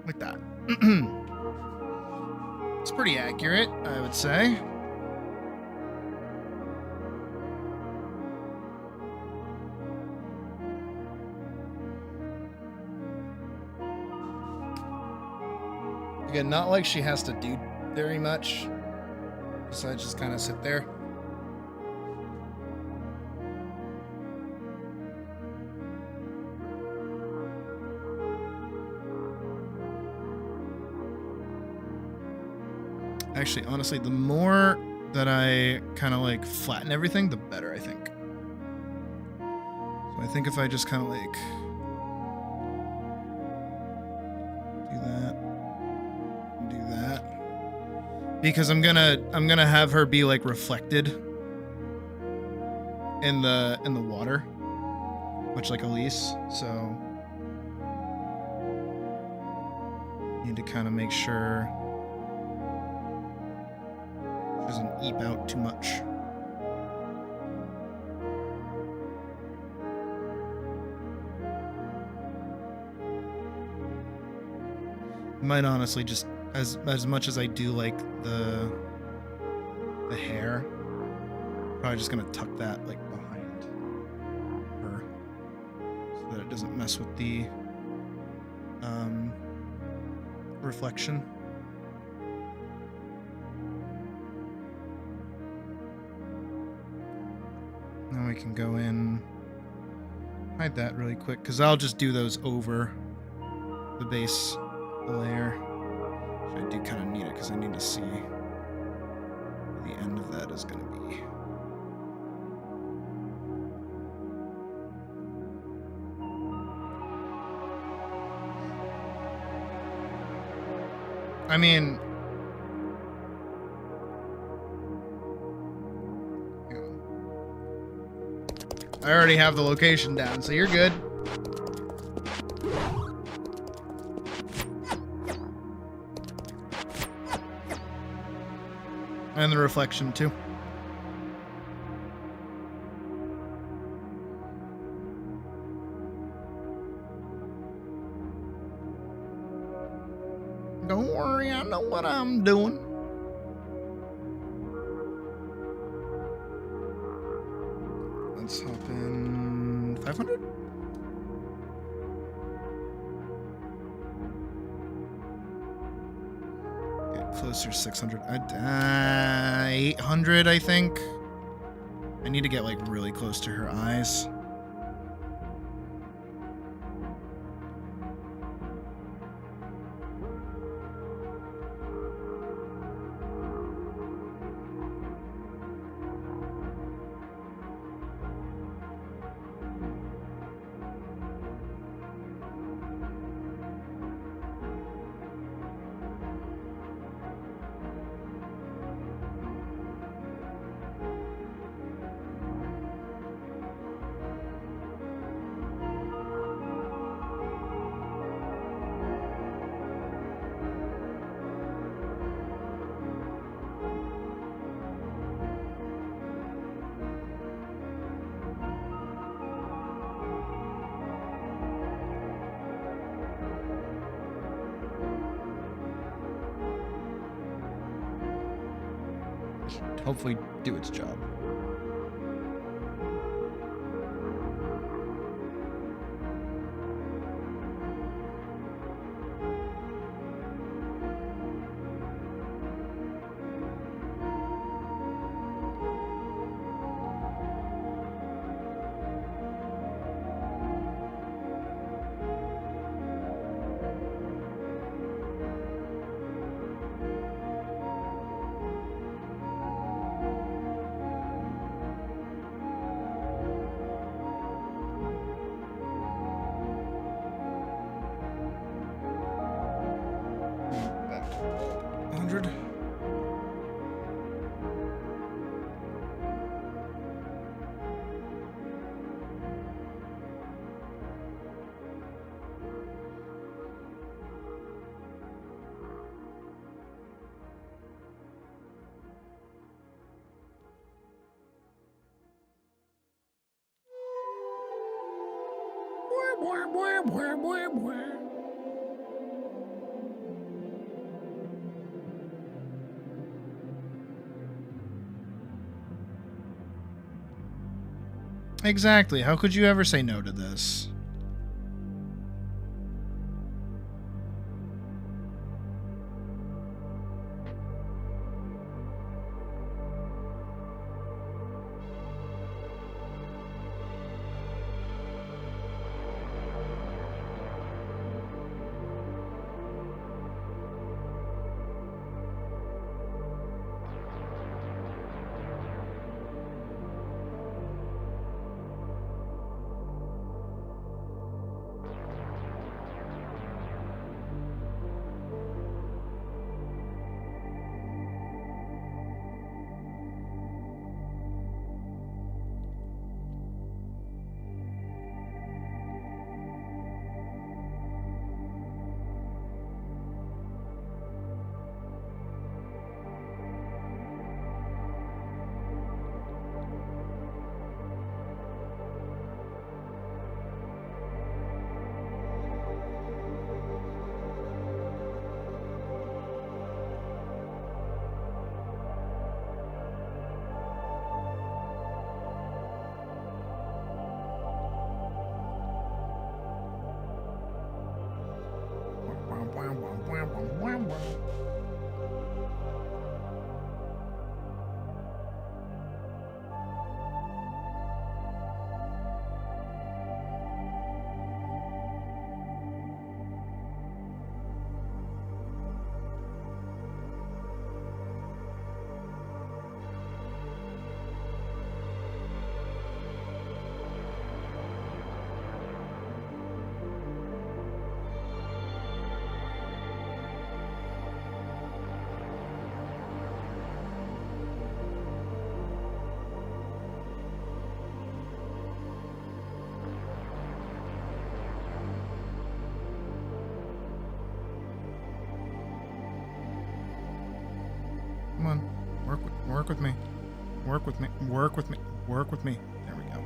Like that. It's pretty accurate, I would say. Again, not like she has to do very much, besides just kind of sit there. Actually, honestly, the more that I kind of like flatten everything, the better, I think. So I think if I just kind of like do that, because I'm gonna have her be like reflected in the water, much like Elise. So need to kind of make sure doesn't eep out too much. Might honestly just as much as I do like the hair, probably just gonna tuck that like behind her so that it doesn't mess with the reflection. Now we can go in, hide that really quick, because I'll just do those over the base layer. Which I do kind of need it, because I need to see where the end of that is going to be. I mean, I already have the location down, so you're good. And the reflection, too. Don't worry, I know what I'm doing. 500? Get closer, 600. 800, I think. I need to get like really close to her eyes. Hopefully do its job. Back to 100. Exactly. How could you ever say no to this? Come on. Work with me. Work with me. Work with me. Work with me. There we go.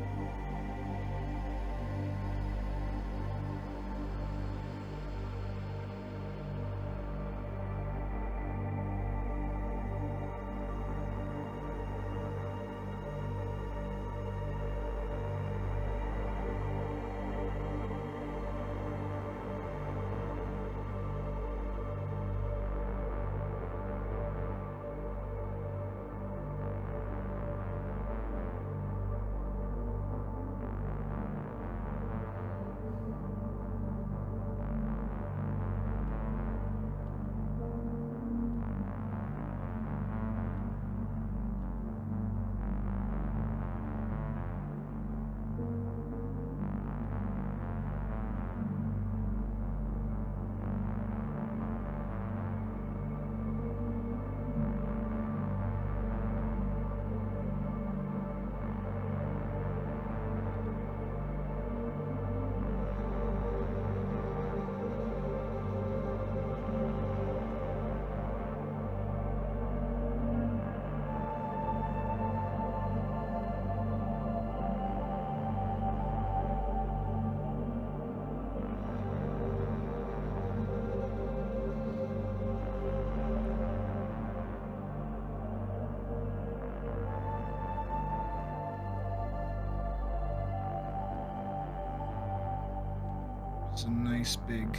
It's a nice big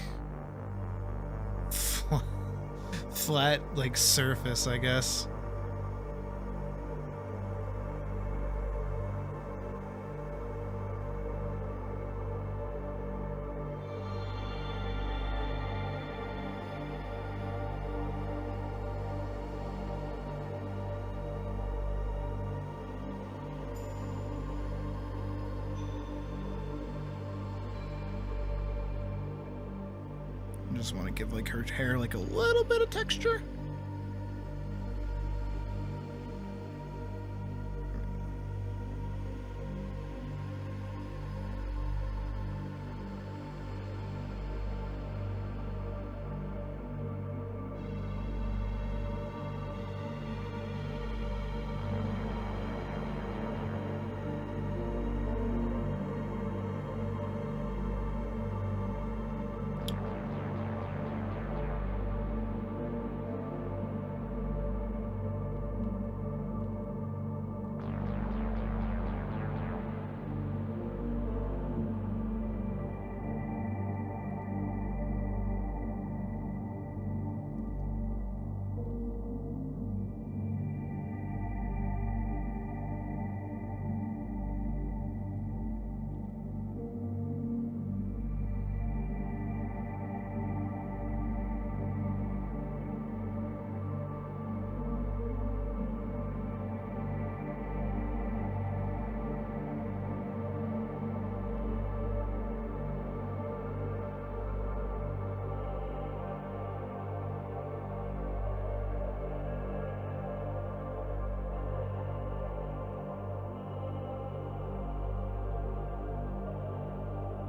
flat like surface, I guess. Just want to give like her hair like a little bit of texture.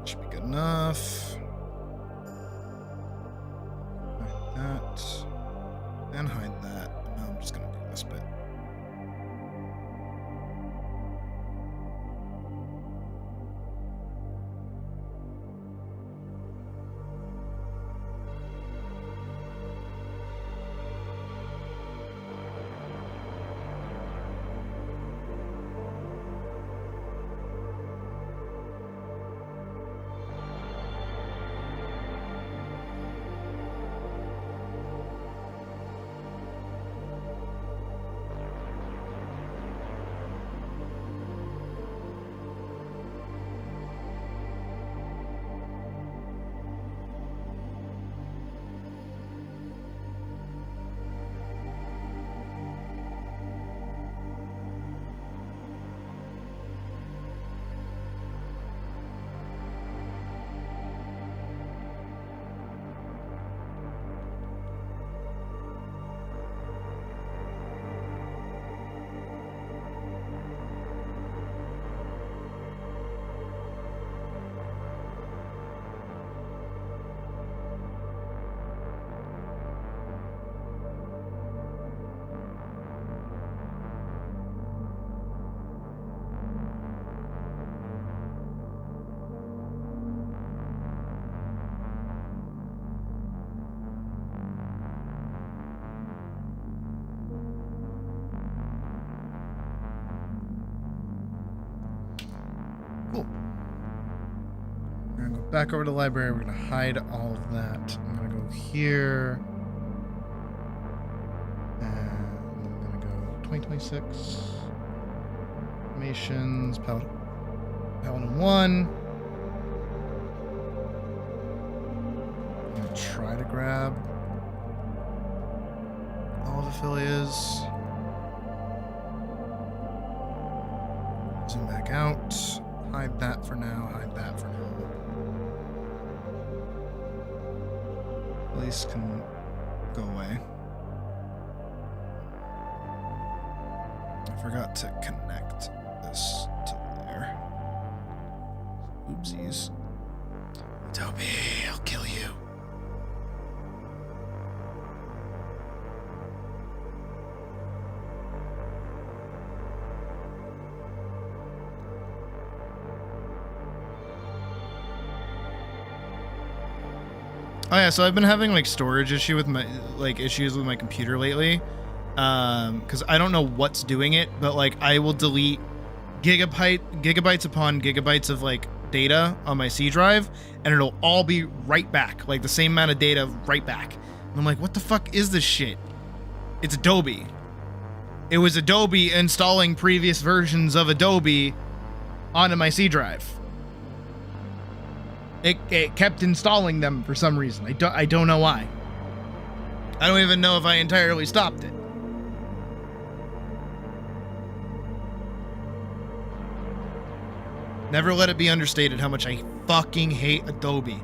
Should be good enough. Hide that. And hide that. I'm just gonna do this bit. Cool. We're gonna go back over to the library. We're gonna hide all of that. I'm gonna go here. And I'm gonna go 2026. Animations, Paladin 1. I'm gonna try to grab all of Aphelia's. Zoom back out. Hide that for now. Hide that for now. Police can go away. I forgot to connect this to there. Oopsies. Toby, I'll kill you. Oh yeah, so I've been having like storage issues with my computer lately. Because I don't know what's doing it, but like I will delete gigabytes upon gigabytes of like data on my C drive, and it'll all be right back, like the same amount of data right back. And I'm like, what the fuck is this shit? It's Adobe. It was Adobe installing previous versions of Adobe onto my C drive. It kept installing them for some reason. I don't know why. I don't even know if I entirely stopped it. Never let it be understated how much I fucking hate Adobe.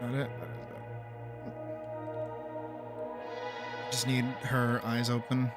Not it? What is that? Just need her eyes open.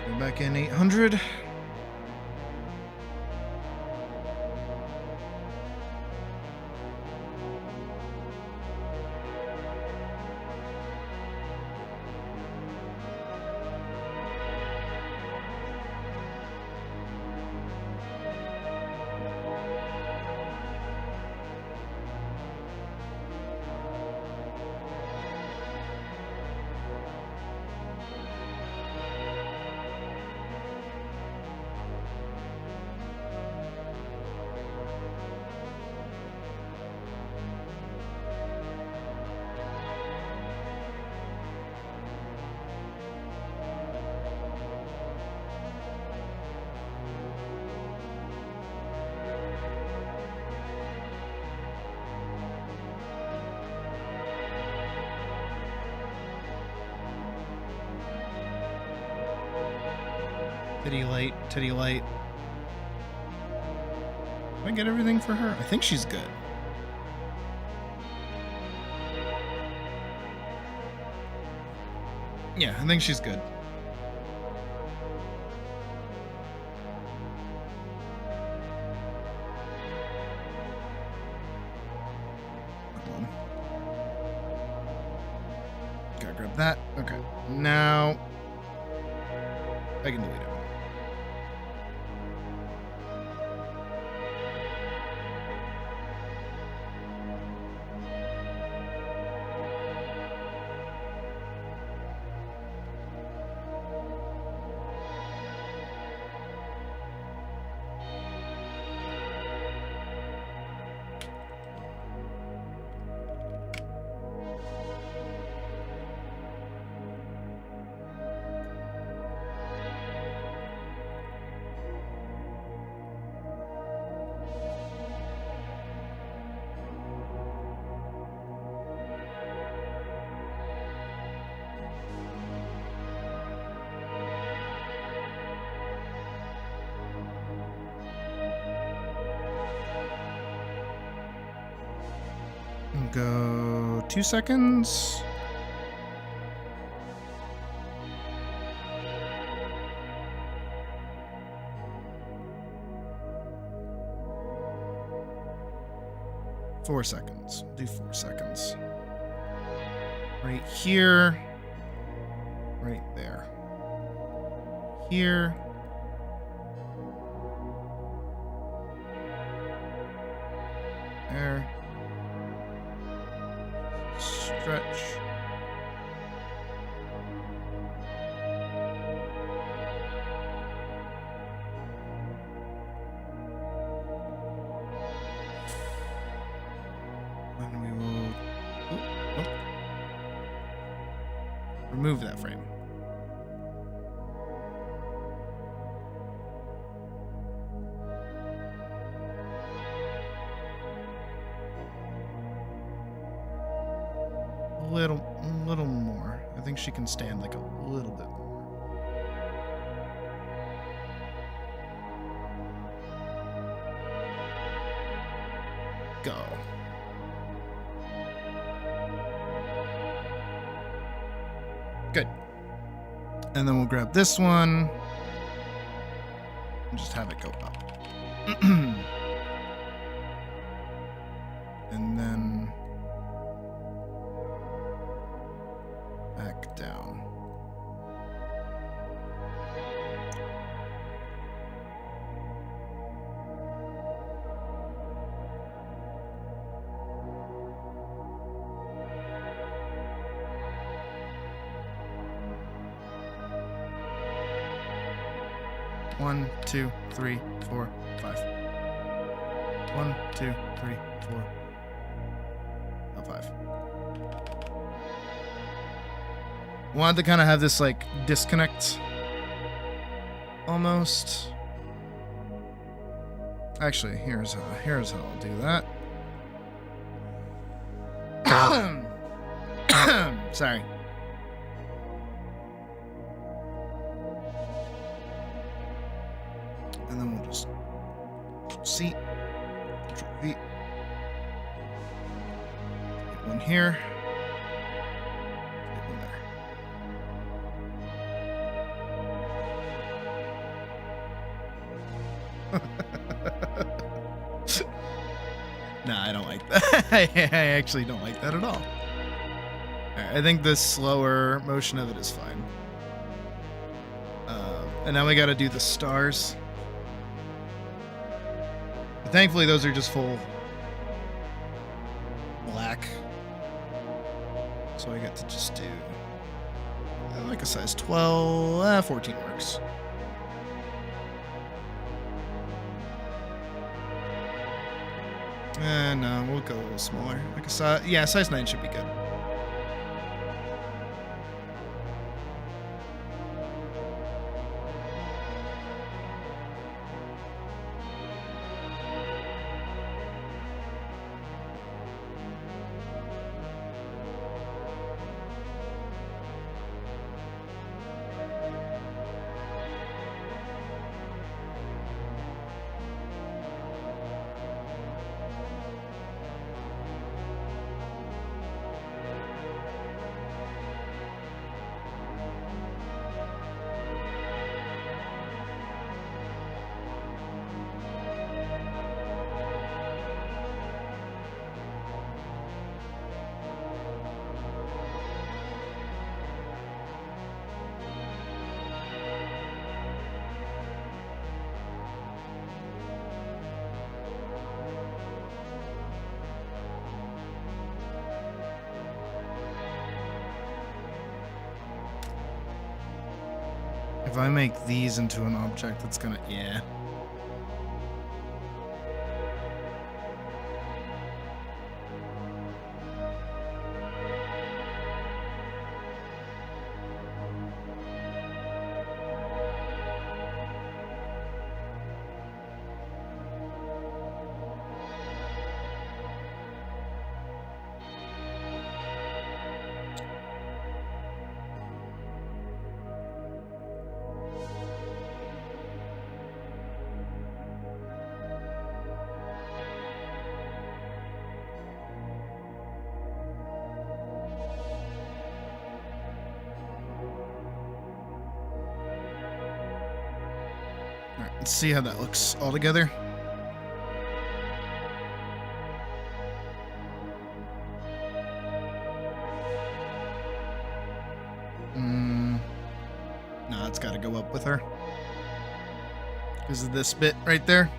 Go back in 800. Titty light, titty light. Did I get everything for her? I think she's good. Yeah, I think she's good. Hold on. Gotta grab that. Okay. Now I can delete it. Go 2 seconds. 4 seconds. Do 4 seconds. Right here. Right there. Here. There. Stretch. And we will remove that frame. A little more. I think she can stand like a little bit more. Go. Good. And then we'll grab this one and just have it go up. And then back down. One, 2, 3, 4, 5. 1, 2, 3, 4. Oh, 5. Wanted to kind of have this like disconnect almost. Actually, here's how I'll do that. Sorry. And then we'll just C, Control V. Get one here. Get one there. Nah, I don't like that. I actually don't like that at all. Alright, I think the slower motion of it is fine. And now we gotta do the stars. But thankfully, those are just full black. So I get to just do like a size 12, 14 works. No, we'll go a little smaller. Like a size, yeah, size 9 should be good. If I make these into an object, that's gonna, yeah. Alright, let's see how that looks all together. No, it's got to go up with her. Because of this bit right there.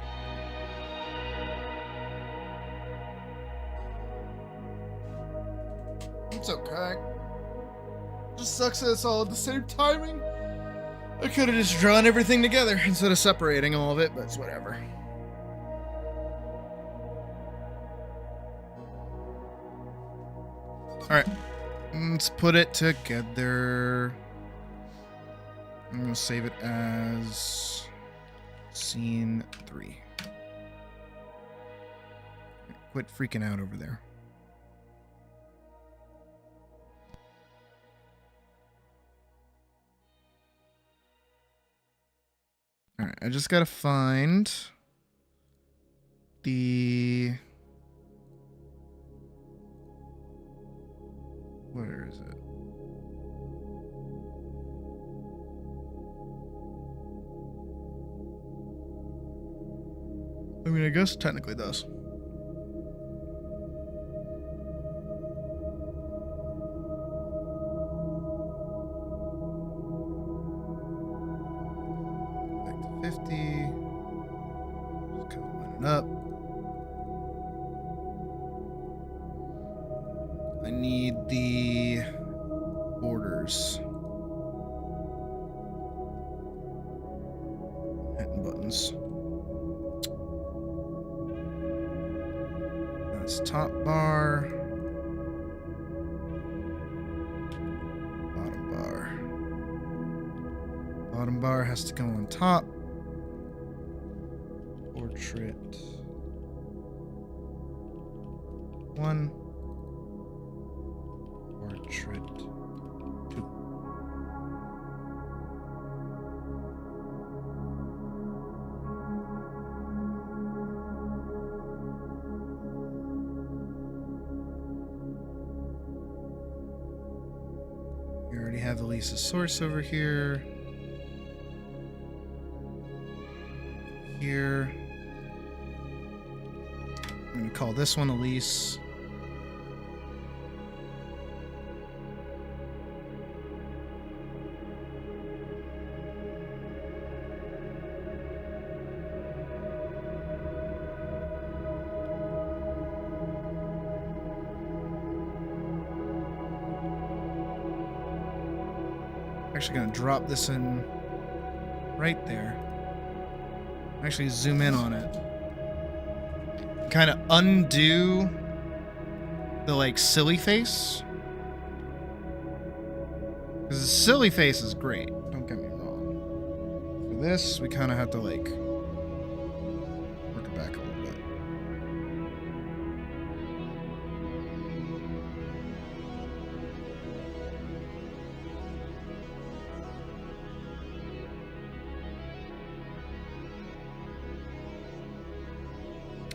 It's okay. Just sucks that it's all at the same timing. I could have just drawn everything together instead of separating all of it, but it's whatever. Alright. Let's put it together. I'm going to save it as scene 3. Quit freaking out over there. Alright, I just gotta find the... Where is it? I mean, I guess technically it does. Back to 50. Just kind of line it up. I need the borders. Hitting buttons. That's top bar. Bottom bar. Bottom bar has to go on top. Portrait 1. Portrait 2. We already have Elisa's source over here. Here. I'm going to call this one Elise. Actually going to drop this in right there. Actually zoom in on it. Kind of undo the like silly face. Because the silly face is great, don't get me wrong. For this, we kind of have to like work it back a little bit.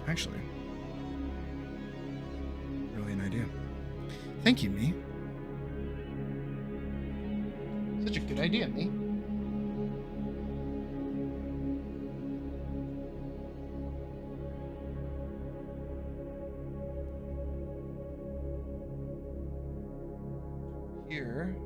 Actually, really an idea. Thank you, me. Such a good idea, me. Here.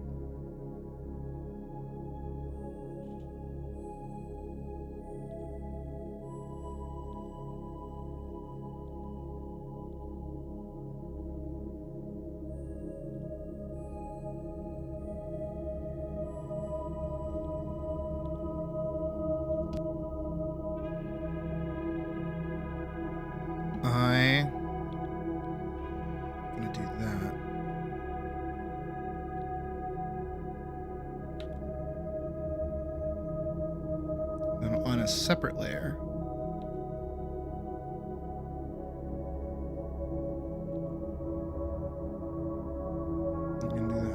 I'm gonna do that. Then on a separate layer, I'm gonna do that.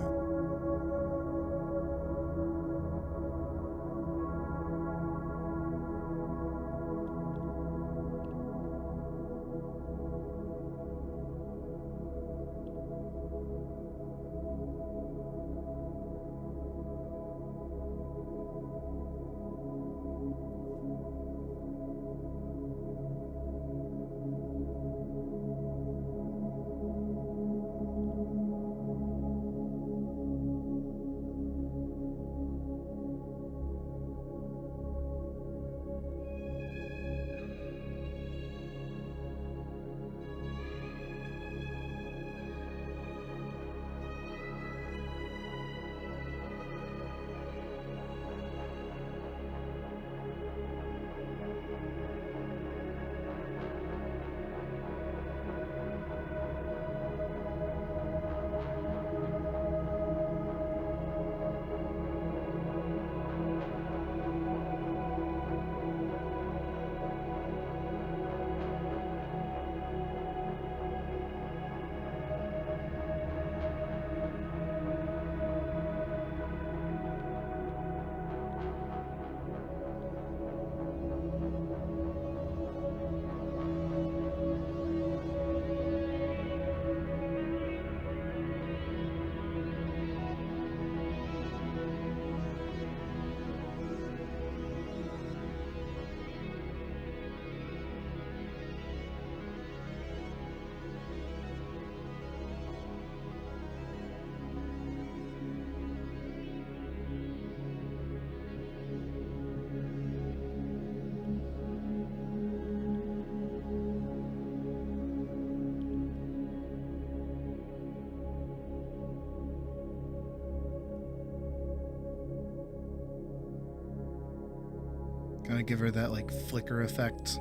Kind of give her that like flicker effect.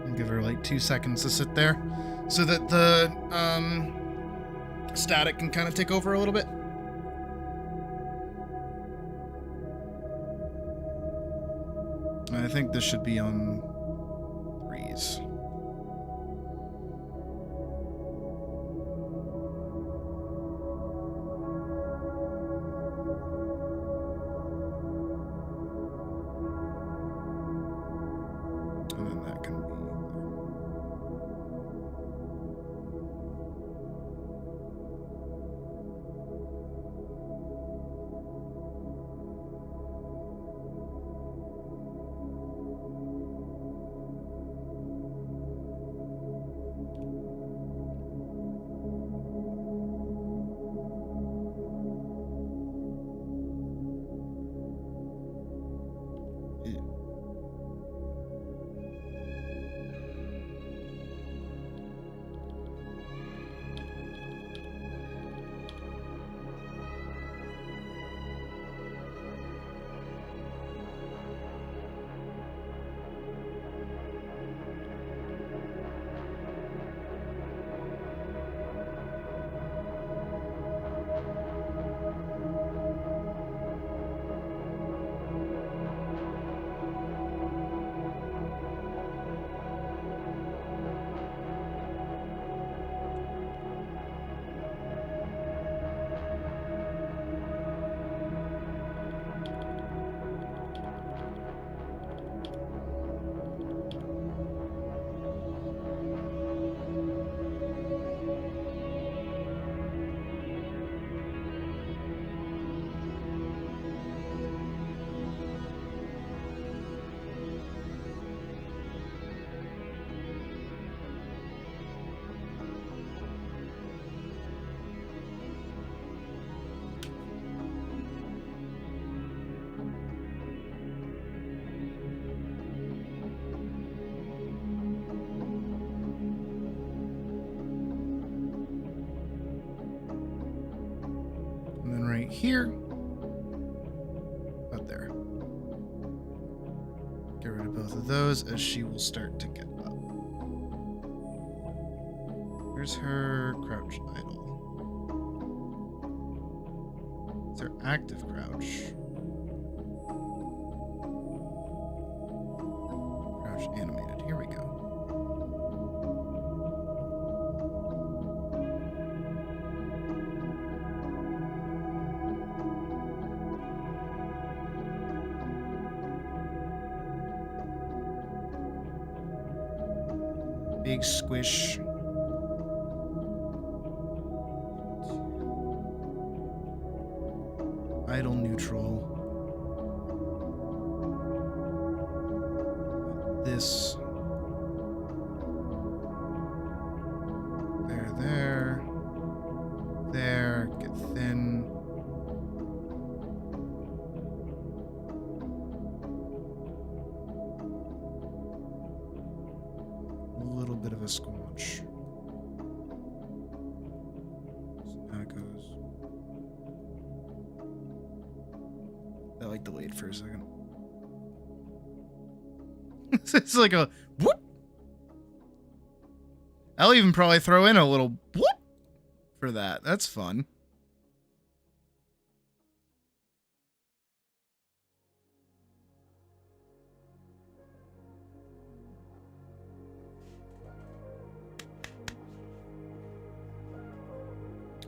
And give her like 2 seconds to sit there so that the static can kind of take over a little bit. I think this should be on 3s. And then that can be there. Here. About there. Get rid of both of those as she will start to get up. Here's her crouch idle. It's her active crouch. Crouch animated. Here we go. Big squish. Idle neutral. This. There. There. Get thin. Bit of a squanch. So now it goes. That like delayed for a second. It's like a whoop. I'll even probably throw in a little whoop for that. That's fun.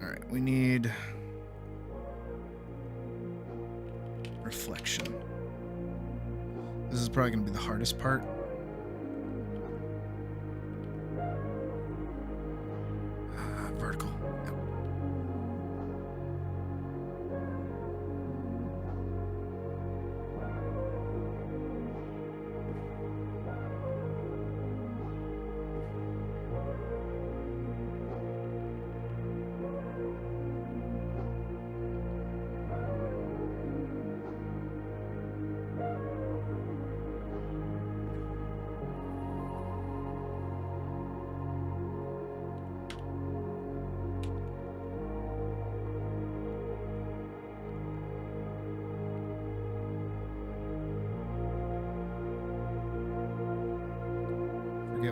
All right, we need reflection. This is probably going to be the hardest part. Vertical. Yep.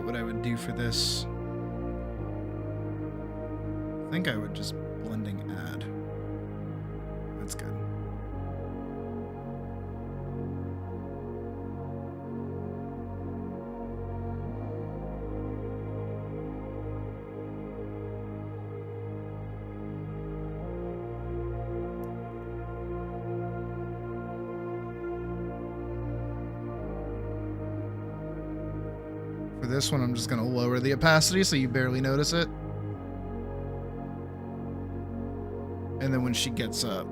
forget what I would do for this. I think I would just blending add. That's good. For this one, I'm just going to lower the opacity so you barely notice it. And then when she gets up.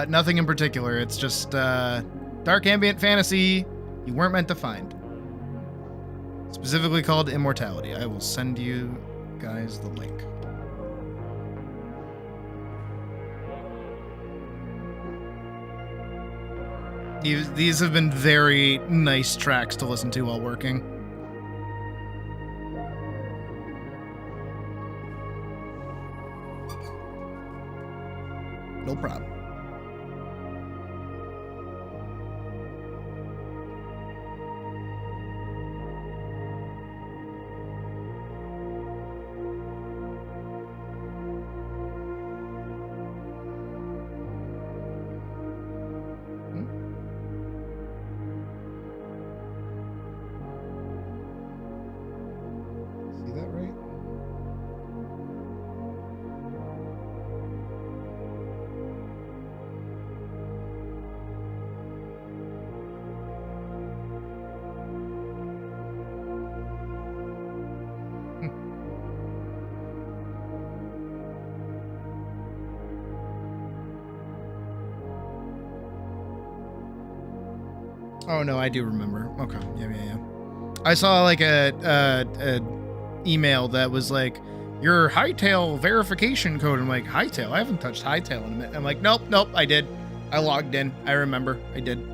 Nothing in particular. It's just dark ambient fantasy you weren't meant to find. Specifically called Immortality. I will send you guys the link. These have been very nice tracks to listen to while working. No problem. See that right? Oh no, I do remember. Okay, yeah. I saw like a email that was like your Hightail verification code. I'm like, Hightail? I haven't touched Hightail in a minute. I'm like, nope, I did. I logged in. I remember. I did.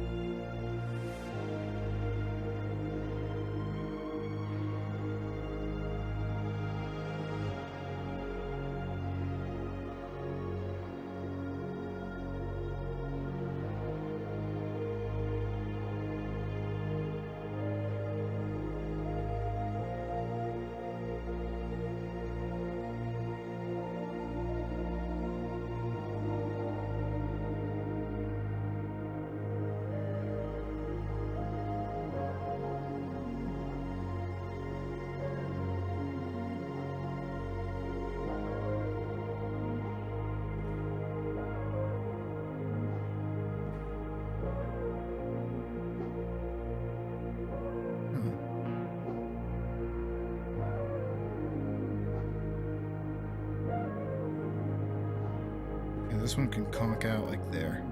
This one can conk out like there.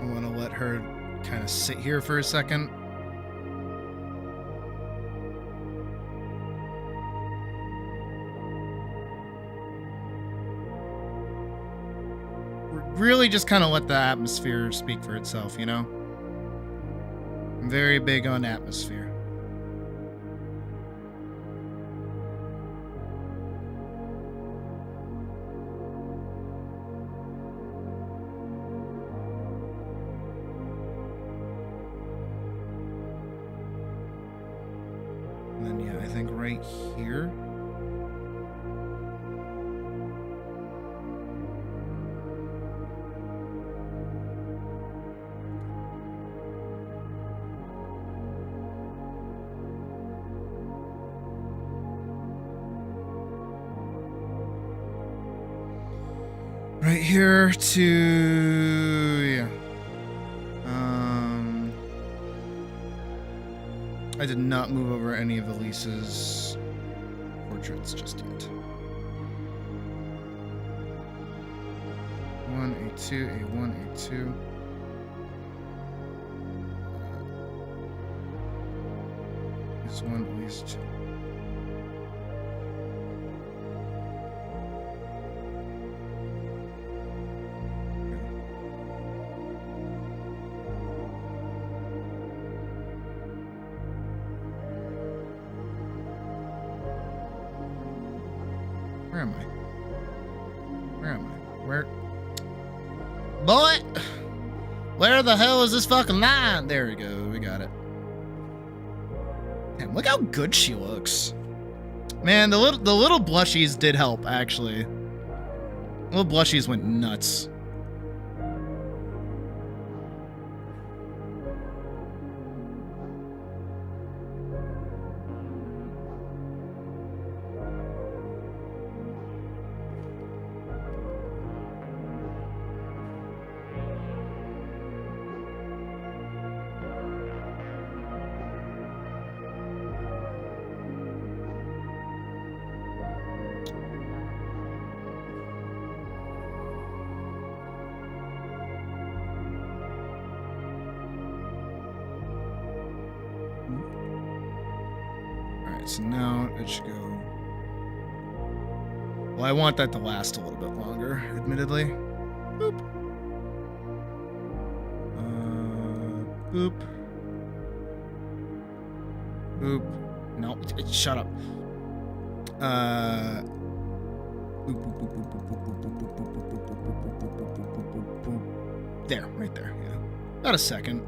I want to let her kind of sit here for a second. Really just kind of let the atmosphere speak for itself, you know? I'm very big on atmosphere. right here. Right here to, yeah. I did not move over any of Elise's portraits just yet. 1, A2, A1, A2. This one, Elise 2. Where am I? Where am I? Where? Boy! Where the hell is this fucking line? There we go. We got it. Damn, look how good she looks. Man, the little blushies did help, actually. Little blushies went nuts. So now it should go. Well, I want that to last a little bit longer, admittedly. Boop. Boop. Boop. No, shut up. Boop, boop, boop, boop, boop, boop, boop, boop, boop, boop, boop, boop, boop, boop, boop, boop. There, right there, yeah. About a second.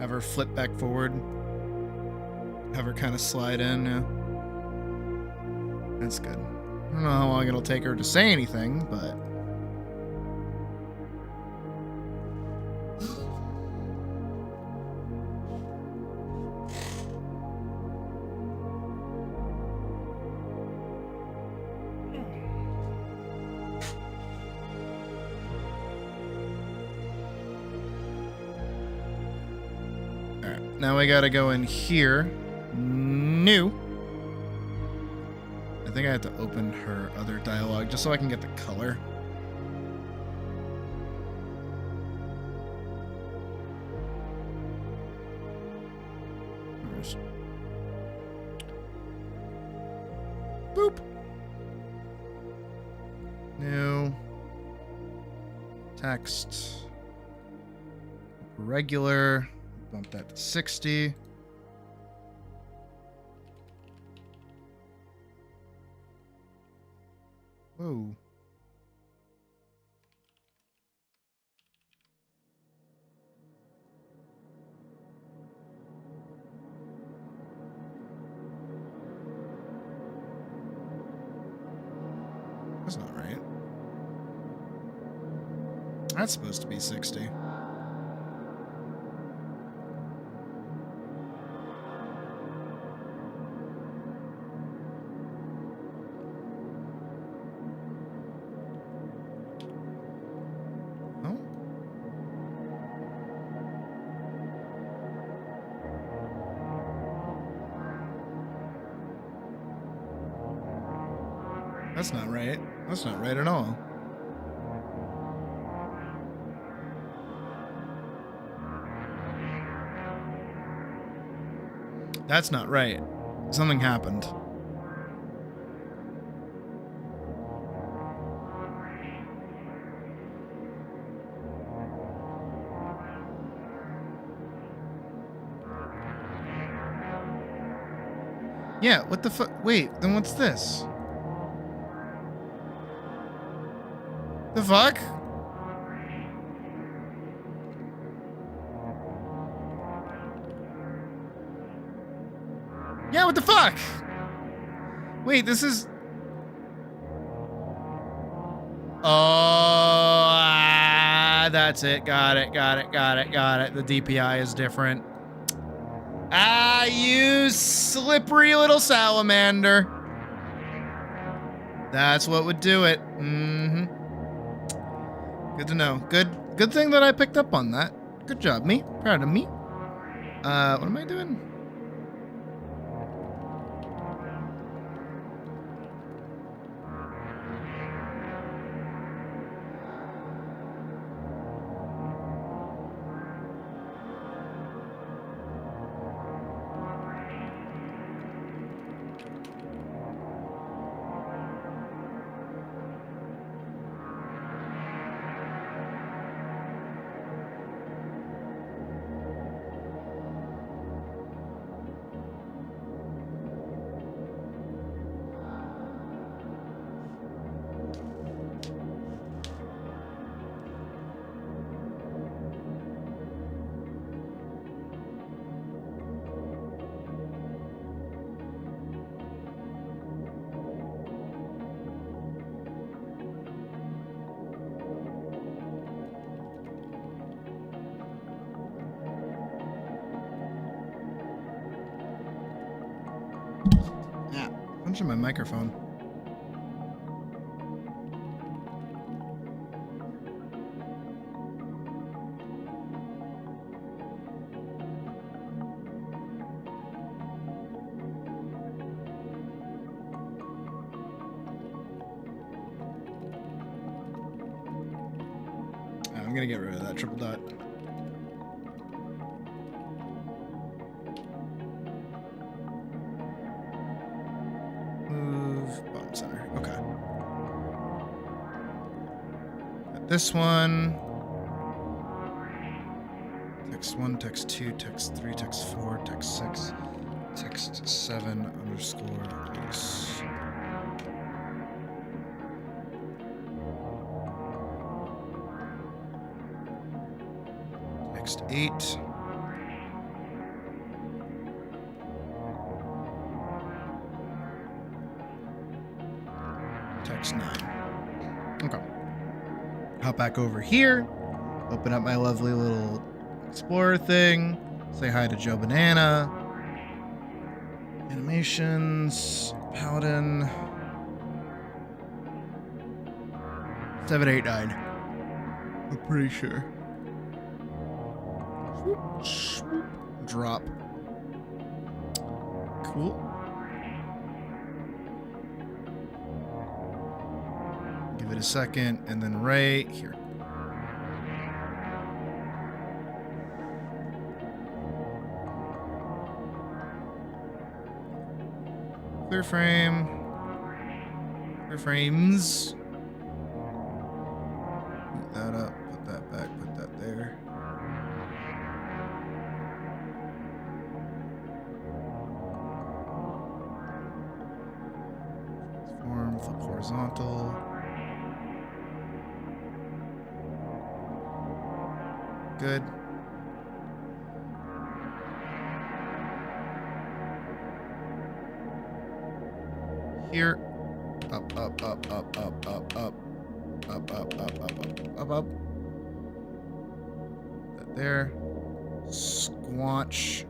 Have her flip back forward. Have her kind of slide in, yeah. That's good. I don't know how long it'll take her to say anything, but... Alright, now we gotta go in here. New. I think I have to open her other dialogue just so I can get the color. Boop. New. Text. Regular. Bump that to 60. Whoa. That's not right. That's supposed to be 60. That's not right. That's not right at all. That's not right. Something happened. Yeah, what the fuck? Wait, then what's this? The fuck? Yeah, what the fuck? Wait, this is... that's it. Got it. The DPI is different. You slippery little salamander. That's what would do it. Mm-hmm. Good to know. Good thing that I picked up on that. Good job, me. Proud of me. What am I doing? Punching my microphone. I'm gonna get rid of that triple dot. Bottom center. Okay. Got this one. Text 1, text 2, text 3, text 4, text 6, text 7 underscore loose. Text 8. Text 9. Okay. Hop back over here. Open up my lovely little explorer thing. Say hi to Joe Banana. Animations. Paladin. 789. I'm pretty sure. Swoop, swoop, drop. Cool. Give it a second, and then right here. Clear frame. Clear frames. Put that up, put that back, put that there. Transform, flip horizontal. Good. Here. Up, up, up, up, up, up, up. Up, up, up, up, up, up, up. That there. Squanch.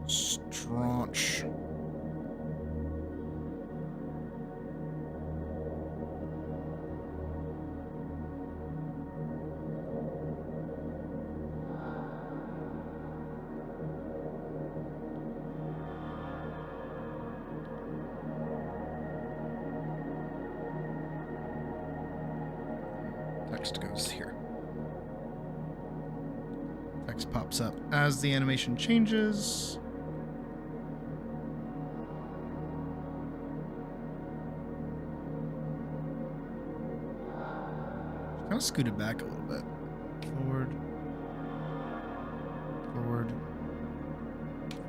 Straunch. Text goes here. Text pops up as the animation changes. Kind of scooted back a little bit. Forward. Forward.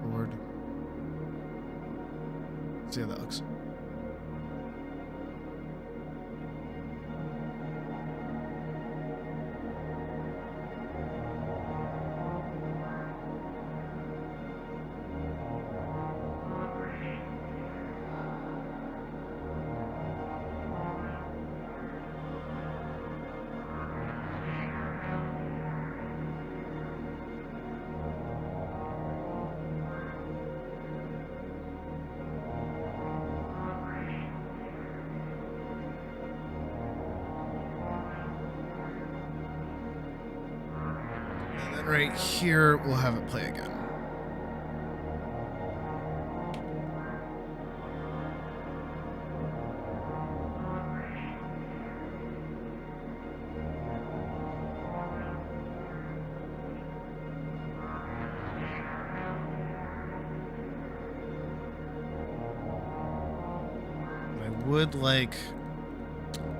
Forward. See how that looks. then right here, we'll have it play again. Would like,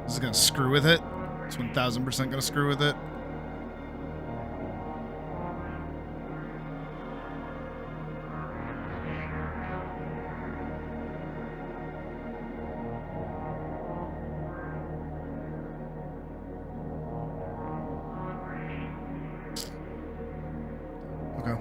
this is gonna screw with it. It's 1000% gonna screw with it. Okay.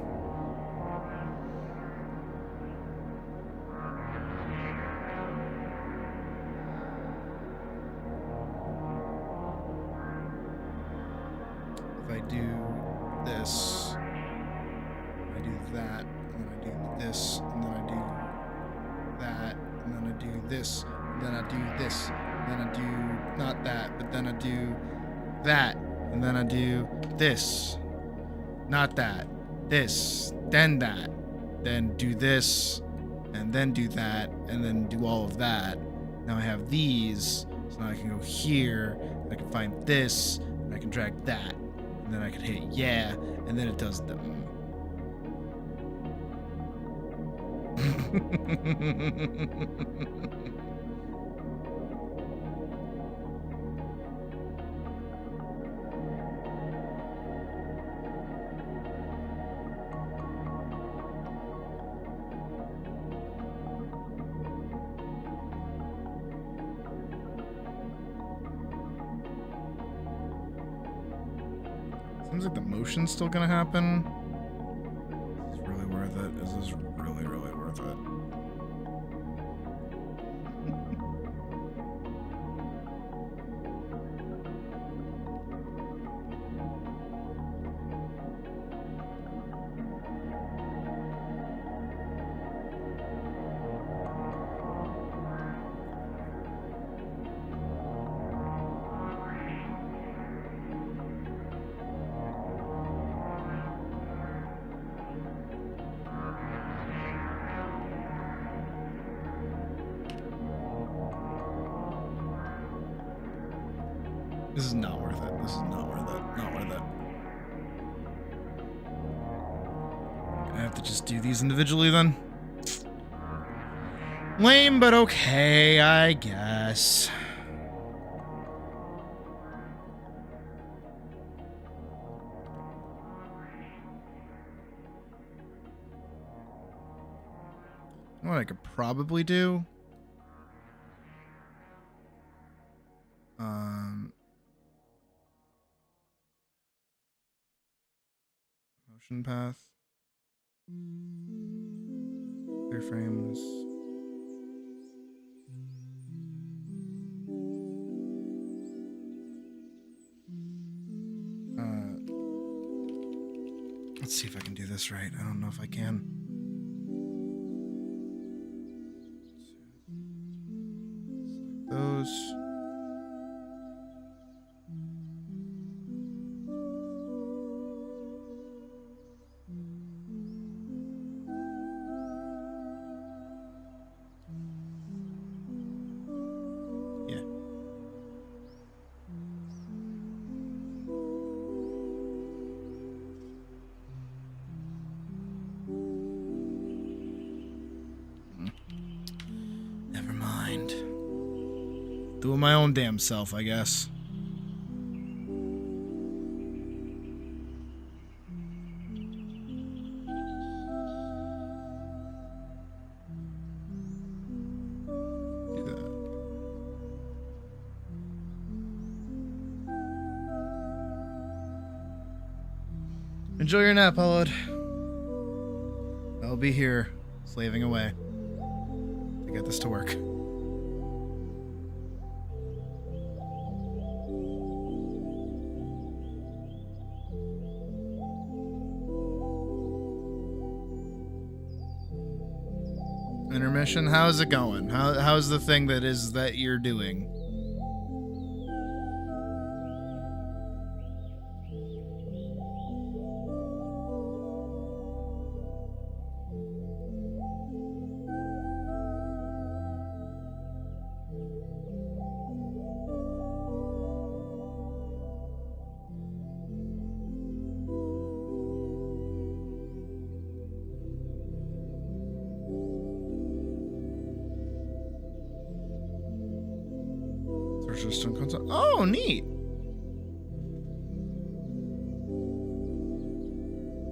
If I do this, I do that, and then I do this, and then I do that, and then I do this, and then I do this, and then I do not that, but then I do that, and then I do this, not that, this, then that, then do this, and then do that, and then do all of that. Now I have these, so now I can go here, and I can find this, and I can drag that. And then I can hit yeah, and then it does the Seems like the motion's still gonna happen. Is this really worth it? Is this really, really worth it? This is not worth it. This is not worth it. Not worth it. I have to just do these individually then. Lame, but okay, I guess. You know what I could probably do? Motion path. Clear frames. Let's see if I can do this right. I don't know if I can. Select those. Doing my own damn self, I guess. Do that. Enjoy your nap, Howard. I'll be here, slaving away to get this to work. Intermission, how's it going? How's the thing that you're doing? Persistent concept. Oh, neat.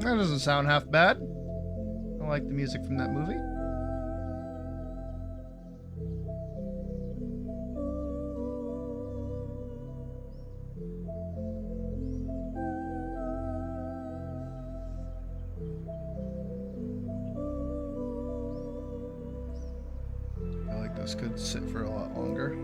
That doesn't sound half bad. I like the music from that movie. I like this could sit for a lot longer.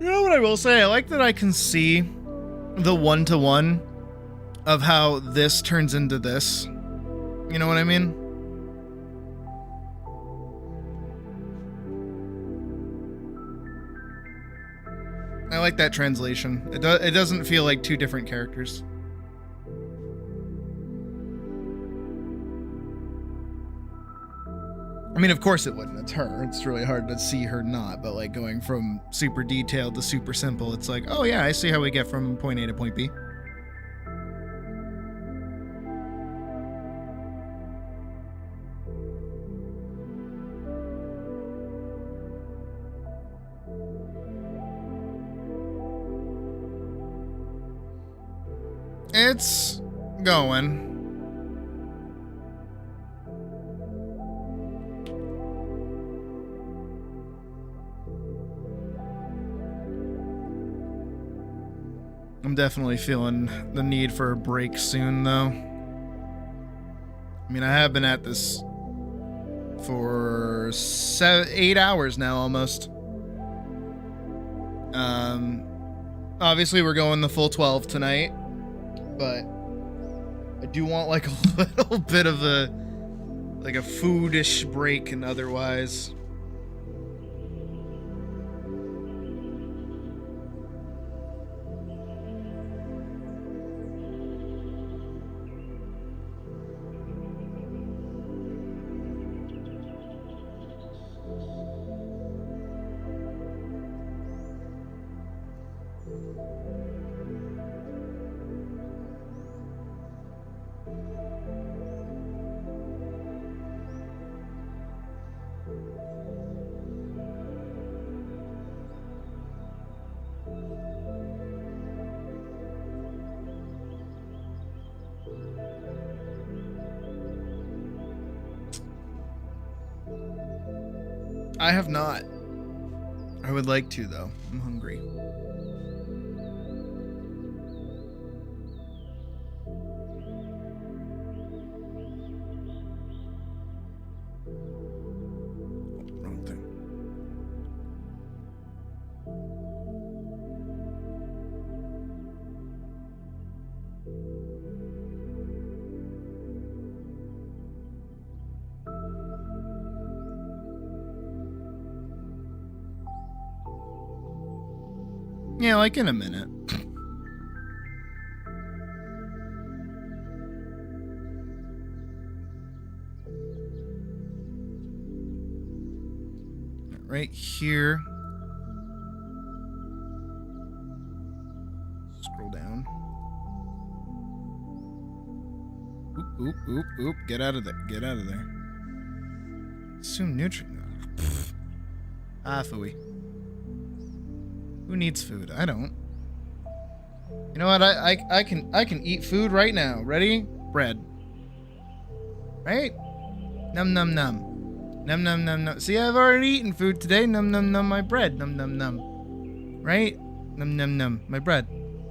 You know what I will say? I like that I can see the one-to-one of how this turns into this. You know what I mean? I like that translation. It doesn't feel like two different characters. I mean, of course it wouldn't. It's her. It's really hard to see her not, but like going from super detailed to super simple, it's like, oh yeah, I see how we get from point A to point B. It's going. I'm definitely feeling the need for a break soon, though. I mean, I have been at this for 8 hours now, almost. Obviously, we're going the full 12 tonight, but I do want like a little bit of a foodish break, and otherwise. I have not. I would like to, though. I'm hungry. Wrong thing. Yeah, like in a minute. Right here. Scroll down. Oop, oop, oop, oop. Get out of there. Get out of there. Assume nutrient. Ah, phooey. Who needs food? I don't. You know what? I can eat food right now. Ready? Bread. Right? Num num num. Num num num num. See, I've already eaten food today. Num num num my bread. Num num num. Right? Num num num my bread.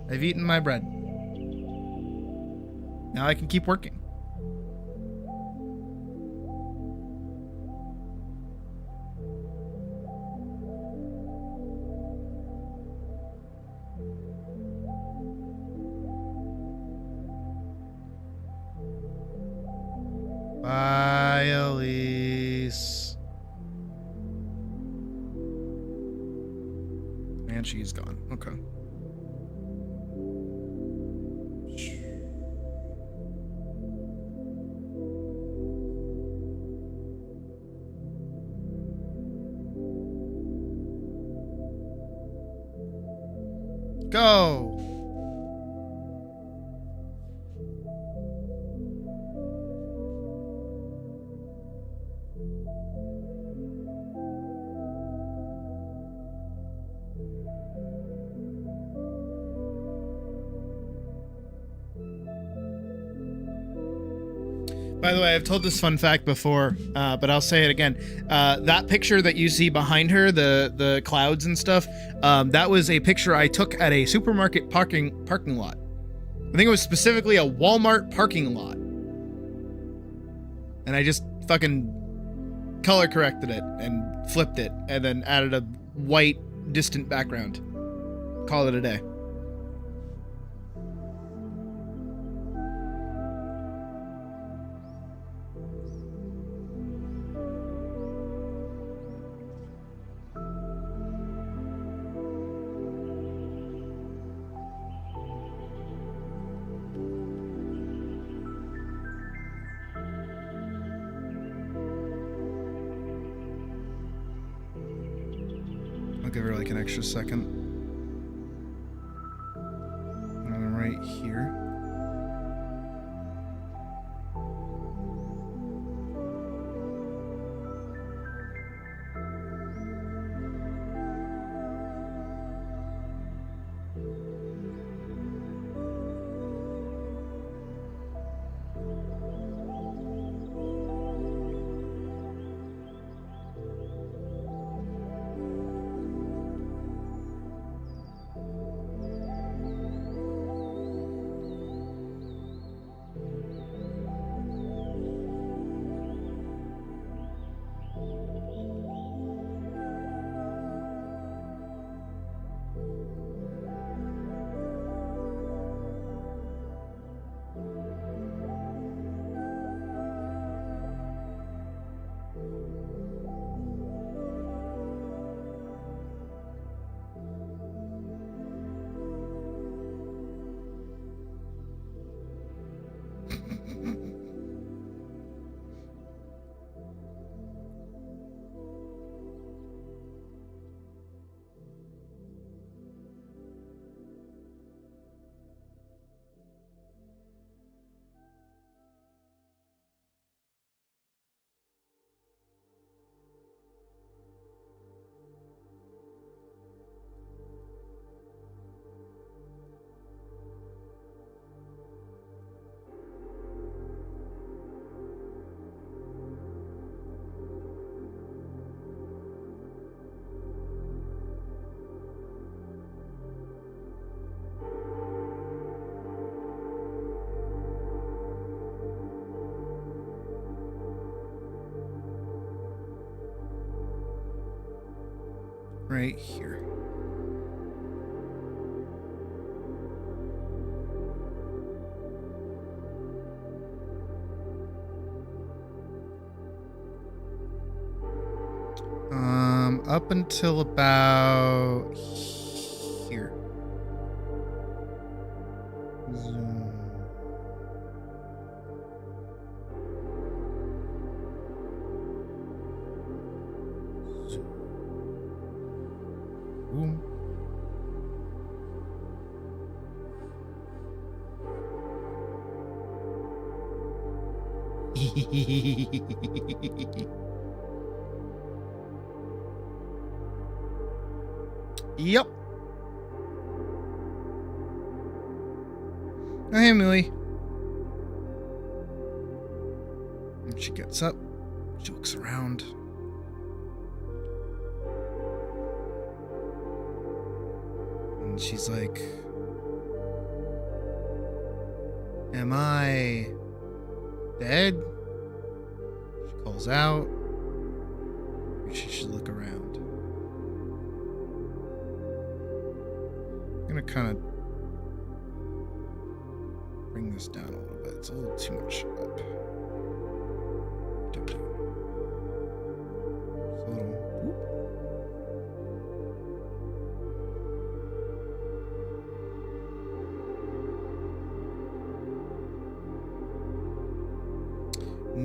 I've eaten my bread. Now I can keep working. Bye, Elise. Man, And she's gone. Okay. Go. By the way, I've told this fun fact before, but I'll say it again. That picture that you see behind her, the clouds and stuff, that was a picture I took at a supermarket parking lot. I think it was specifically a Walmart parking lot. And I just fucking color corrected it and flipped it and then added a white distant background. Call it a day. I'll give her like an extra second. And then right here. Right here. Up until about here. Zoom. Boom. Yep. Oh, hey, Millie. And she gets up. She looks around. And she's like, am I dead? She calls out. She should look around. I'm gonna kind of bring this down a little bit. It's a little too much up. Just a little. Whoop.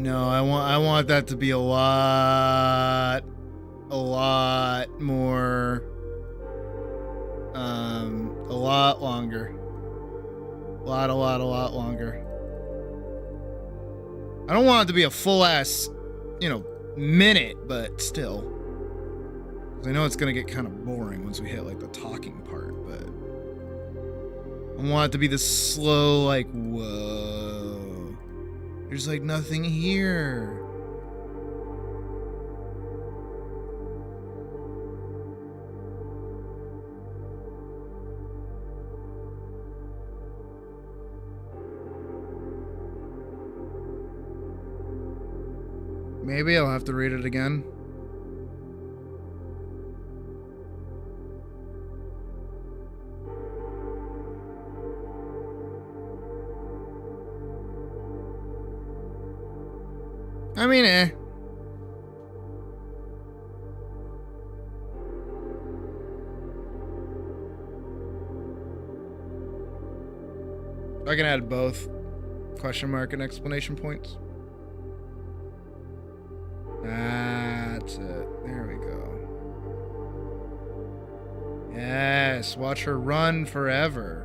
No, I want that to be a lot more, a lot longer. A lot longer. I don't want it to be a full ass, minute, but still. 'Cause I know it's gonna get kind of boring once we hit like the talking part, but I want it to be this slow, like, whoa. There's like nothing here. Maybe I'll have to read it again. I mean, I can add both question mark and exclamation points. That's it. There we go. Yes, watch her run forever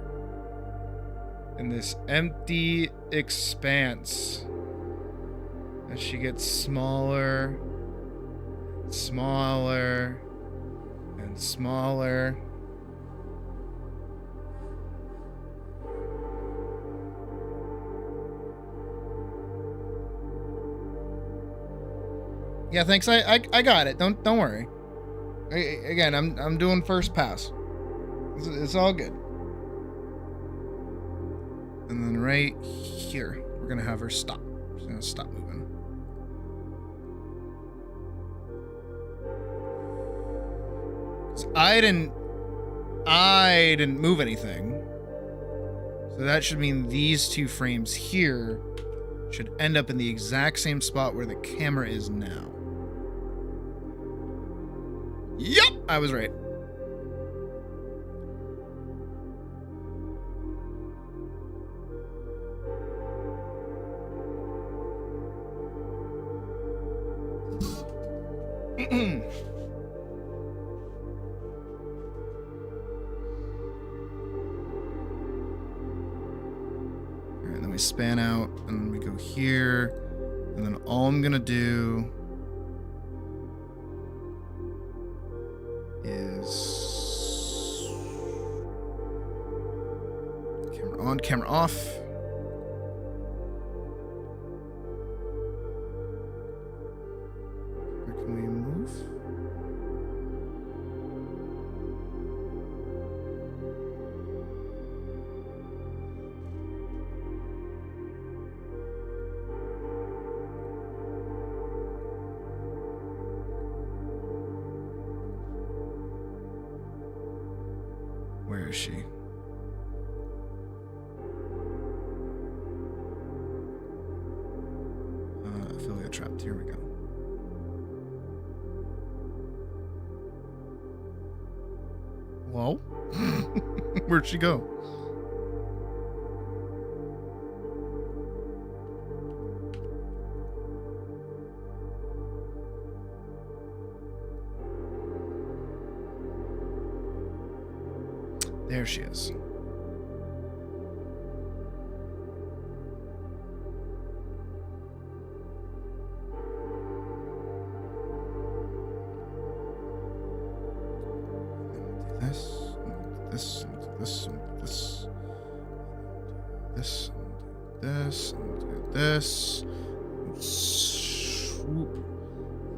in this empty expanse as she gets smaller, smaller, and smaller. Yeah, thanks. I got it. Don't worry. Again, I'm doing first pass. It's all good. And then right here, we're gonna have her stop. She's gonna stop moving. I didn't move anything. So that should mean these two frames here should end up in the exact same spot where the camera is now. Yep, I was right. Alright, then we span out, and then we go here, and then all I'm gonna do is camera on, camera off. Where can we move? Where is she? Affiliate trapped. Here we go. Whoa. Where'd she go? There she is. This, swoop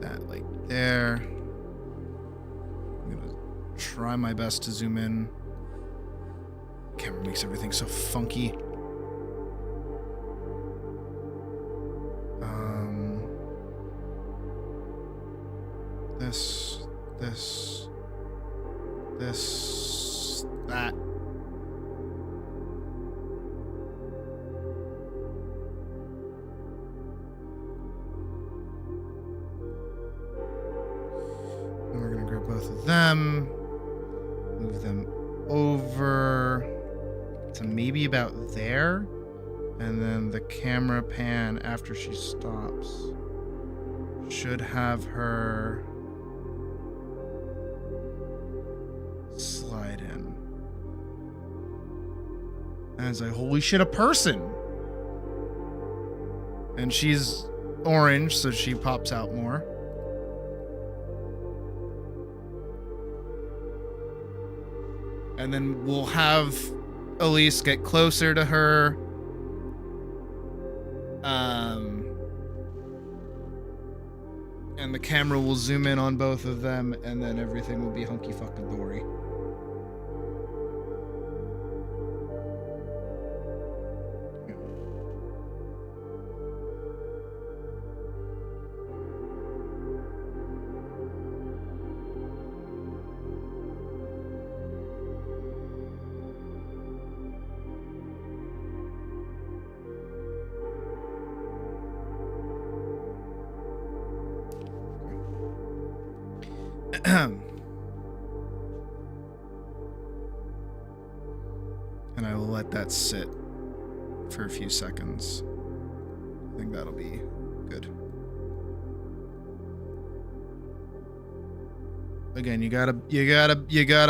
that like there. I'm gonna try my best to zoom in. Camera makes everything so funky. That. Then we're gonna grab both of them, move them over to maybe about there, And then the camera pan after she stops should have her slide in. And it's like, holy shit, a person! And she's orange, so she pops out more. And then we'll have Elise get closer to her. And the camera will zoom in on both of them, and then everything will be hunky fucking dory. And I will let that sit for a few seconds. I think that'll be good. Again, you gotta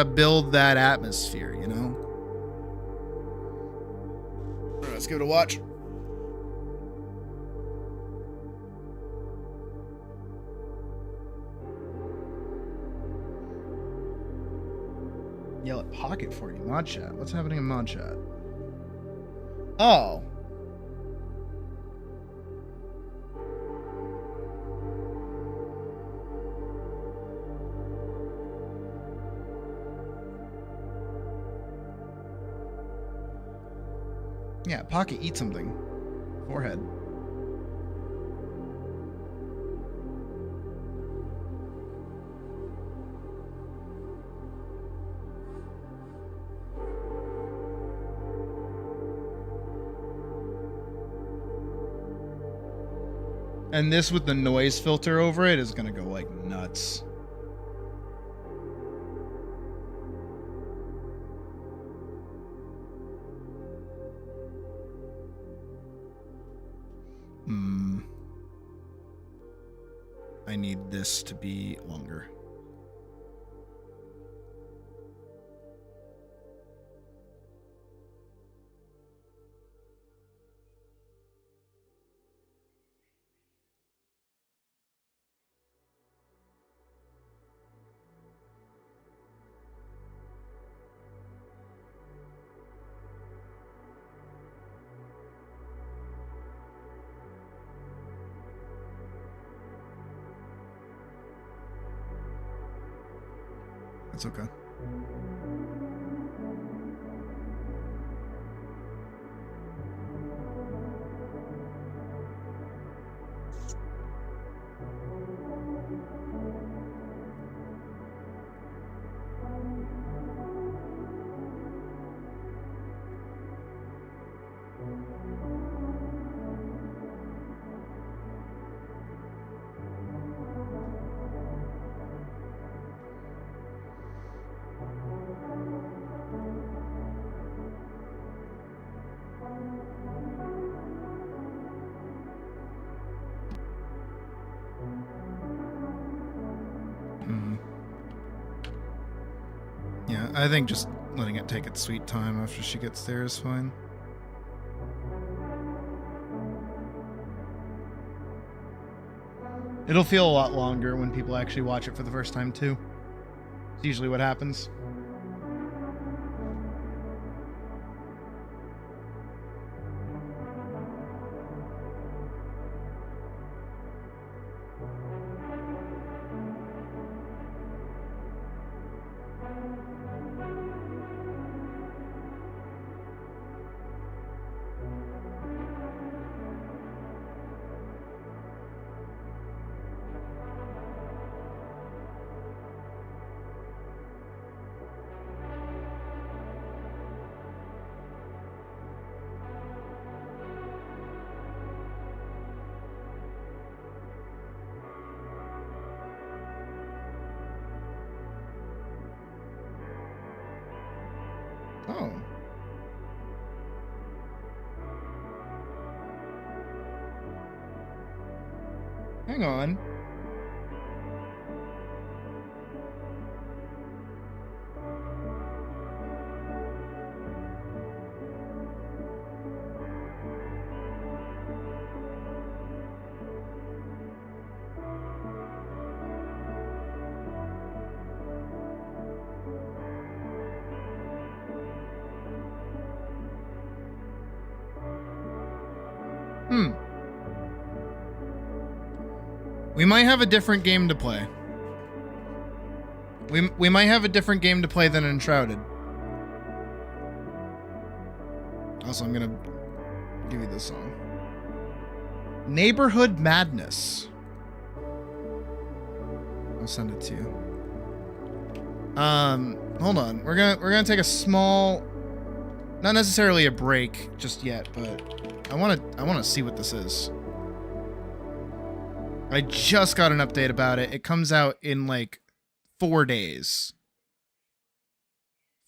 build that atmosphere, you know? All right, let's give it a watch. Yell at Pocket for you. Mod chat. What's happening in mod chat? Oh. Yeah, Pocket, eat something. Forehead. And this with the noise filter over it is gonna go like nuts. I need this to be longer. That's okay. Yeah, I think just letting it take its sweet time after she gets there is fine. It'll feel a lot longer when people actually watch it for the first time too. It's usually what happens. Oh. Hang on. We might have a different game to play. We might have a different game to play than Enshrouded. Also, I'm gonna give you this song. Neighborhood Madness. I'll send it to you. Hold on. We're gonna take a small, not necessarily a break just yet, but I wanna see what this is. I just got an update about it. It comes out in like 4 days.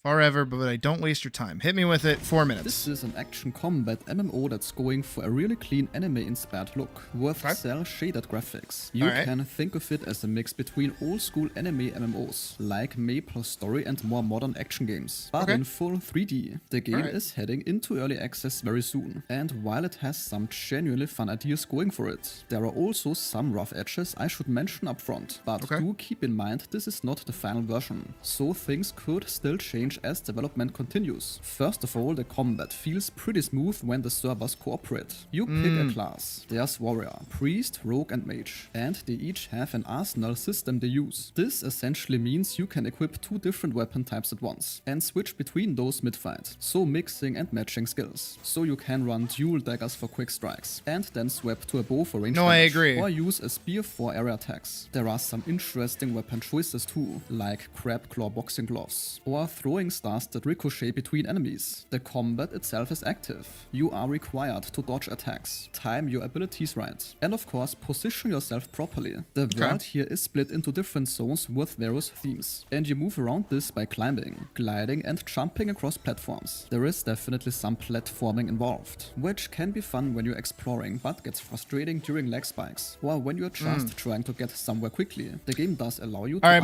Forever, but I don't waste your time. Hit me with it. 4 minutes. This is an action combat MMO that's going for a really clean anime-inspired look with cel-shaded graphics. You can think of it as a mix between old-school anime MMOs like MapleStory and more modern action games, but in full 3D. The game is heading into early access very soon, and while it has some genuinely fun ideas going for it, there are also some rough edges I should mention up front. But do keep in mind this is not the final version, so things could still change as development continues. First of all, the combat feels pretty smooth when the servers cooperate. You pick a class. There's warrior, priest, rogue and mage, and they each have an arsenal system they use. This essentially means you can equip 2 different weapon types at once and switch between those mid-fight, so mixing and matching skills. So you can run dual daggers for quick strikes and then swap to a bow for range damage, or use a spear for area attacks. There are some interesting weapon choices too, like crab claw boxing gloves or throwing stars that ricochet between enemies. The combat itself is active. You are required to dodge attacks, time your abilities right, and of course position yourself properly. The world here is split into different zones with various themes, and you move around this by climbing, gliding and jumping across platforms. There is definitely some platforming involved, which can be fun when you're exploring but gets frustrating during lag spikes or when you're just trying to get somewhere quickly. The game does allow you to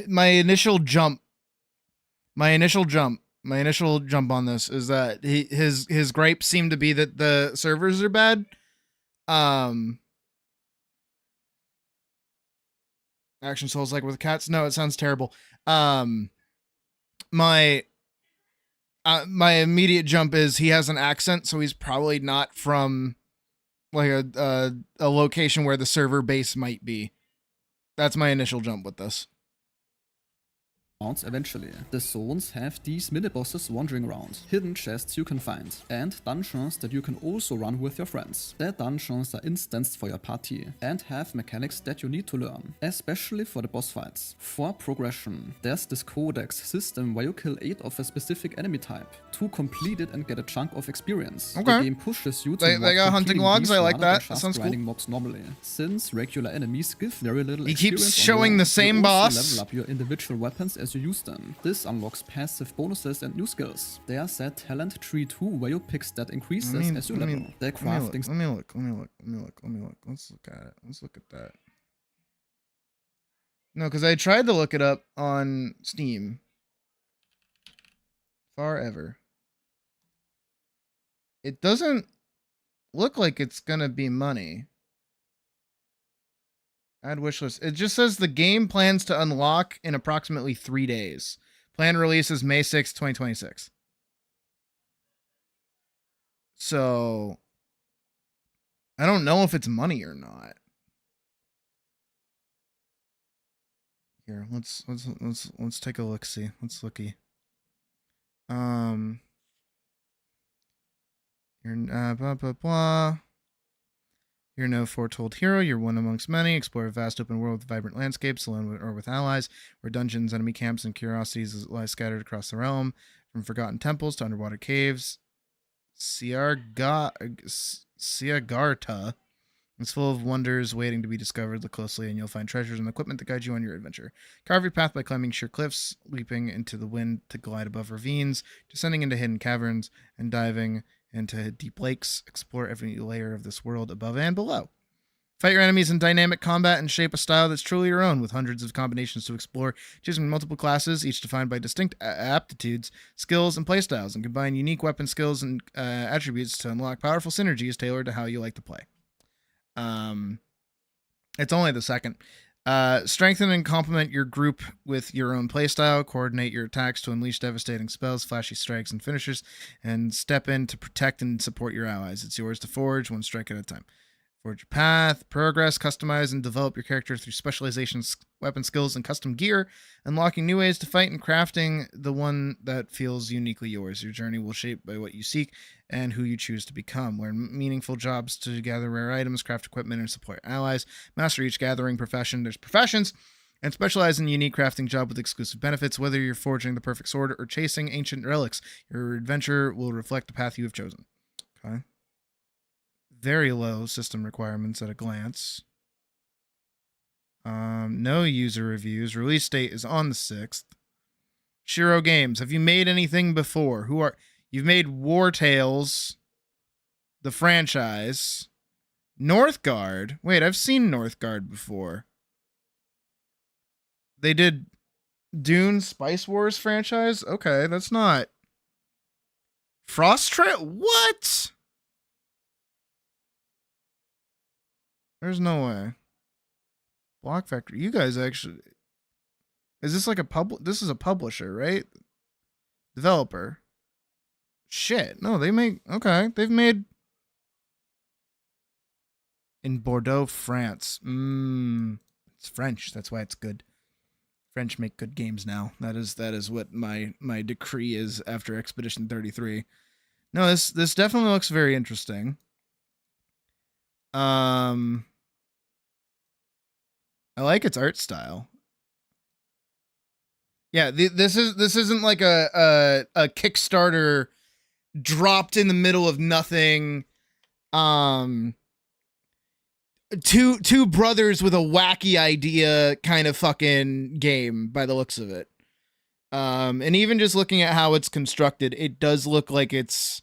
my initial jump on this is that his gripes seem to be that the servers are bad. Action Souls like with cats. No, it sounds terrible. My immediate jump is he has an accent, so he's probably not from like a location where the server base might be. That's my initial jump with this. Eventually. The zones have these mini-bosses wandering around, hidden chests you can find, and dungeons that you can also run with your friends. The dungeons are instanced for your party and have mechanics that you need to learn, especially for the boss fights. For progression, there's this codex system where you kill 8 of a specific enemy type to complete it and get a chunk of experience. The game pushes you to they got hunting logs. I like that. That sounds cool. Mobs normally, since regular enemies give very little he experience. Keeps showing the same boss. Level up your individual weapons as you use them. This unlocks passive bonuses and new skills. There's a talent tree too, where your pick stat increases as you level. The crafting. Let me look. Let's look at it. Let's look at that. No, because I tried to look it up on Steam. Forever. It doesn't look like it's gonna be money. Add wishlist. It just says the game plans to unlock in approximately 3 days. Planned release is May 6th, 2026. So I don't know if it's money or not. Here, let's take a look. See, let's looky. You're blah blah blah. You're no foretold hero, you're one amongst many. Explore a vast open world with vibrant landscapes, alone or with allies, where dungeons, enemy camps, and curiosities lie scattered across the realm, from forgotten temples to underwater caves. Siagarta is full of wonders waiting to be discovered. Look closely and you'll find treasures and equipment to guide you on your adventure. Carve your path by climbing sheer cliffs, leaping into the wind to glide above ravines, descending into hidden caverns, and diving into deep lakes. Explore every layer of this world above and below. Fight your enemies in dynamic combat and shape a style that's truly your own, with hundreds of combinations to explore, choosing multiple classes, each defined by distinct aptitudes, skills, and playstyles, and combine unique weapon skills and attributes to unlock powerful synergies tailored to how you like to play. It's only the second. Strengthen and complement your group with your own playstyle. Coordinate your attacks to unleash devastating spells, flashy strikes, and finishers, and step in to protect and support your allies. It's yours to forge, one strike at a time. Forge your path, progress, customize, and develop your character through specializations, weapon skills, and custom gear, unlocking new ways to fight and crafting the one that feels uniquely yours. Your journey will shape by what you seek and who you choose to become. Learn meaningful jobs to gather rare items, craft equipment, and support allies. Master each gathering profession. There's professions, and specialize in unique crafting job with exclusive benefits. Whether you're forging the perfect sword or chasing ancient relics, your adventure will reflect the path you have chosen. Okay. Very low system requirements at a glance. No user reviews. Release date is on the 6th. Shiro Games. Have you made anything before? You've made War Tales, the franchise. Northgard. Wait, I've seen Northgard before. They did Dune Spice Wars franchise? Okay, that's not. Frost Trail? What? There's no way. Block Factory. You guys actually... Is this like a This is a publisher, right? Developer. Shit. No, they make... Okay. They've made... In Bordeaux, France. It's French. That's why it's good. French make good games now. That is what my decree is after Expedition 33. No, this definitely looks very interesting. I like its art style. Yeah, this isn't like a Kickstarter dropped in the middle of nothing. Two brothers with a wacky idea kind of fucking game by the looks of it. And even just looking at how it's constructed, it does look like it's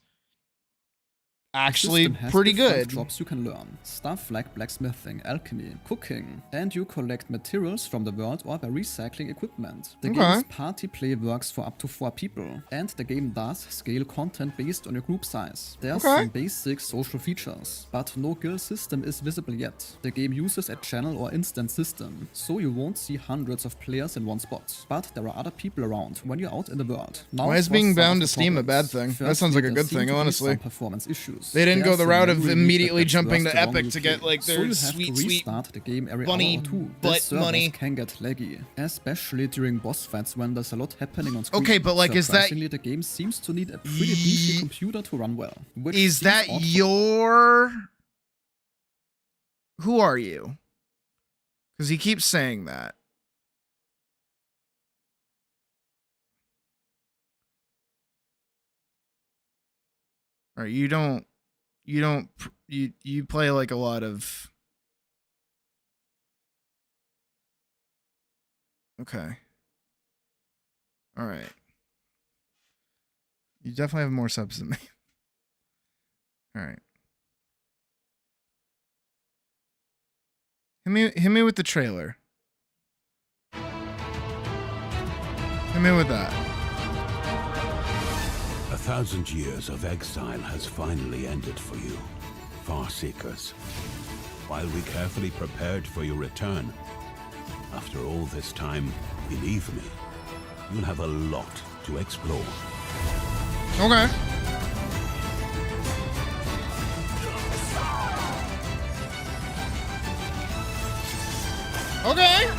actually pretty good. Jobs you can learn. Stuff like blacksmithing, alchemy, cooking, and you collect materials from the world or by recycling equipment. The game's party play works for up to 4 people, and the game does scale content based on your group size. There's some basic social features, but no guild system is visible yet. The game uses a channel or instance system, so you won't see hundreds of players in one spot, but there are other people around when you're out in the world. Now, why is being bound to Steam a bad thing? That sounds like a good thing, honestly. Performance issues. They didn't go the route of immediately jumping to Epic to get like their sweet the game every bunny butt money. Can get laggy, especially during boss fights when there's a lot happening on screen. Okay, but like, is that the game seems to need a pretty beefy computer to run well? Is that your? Who are you? Because he keeps saying that. All right, you play like a lot of. Okay. All right. You definitely have more subs than me. All right. Hit me with the trailer. Hit me with that. 1,000 years of exile has finally ended for you, far seekers. While we carefully prepared for your return, after all this time, believe me, you'll have a lot to explore. Okay. Okay.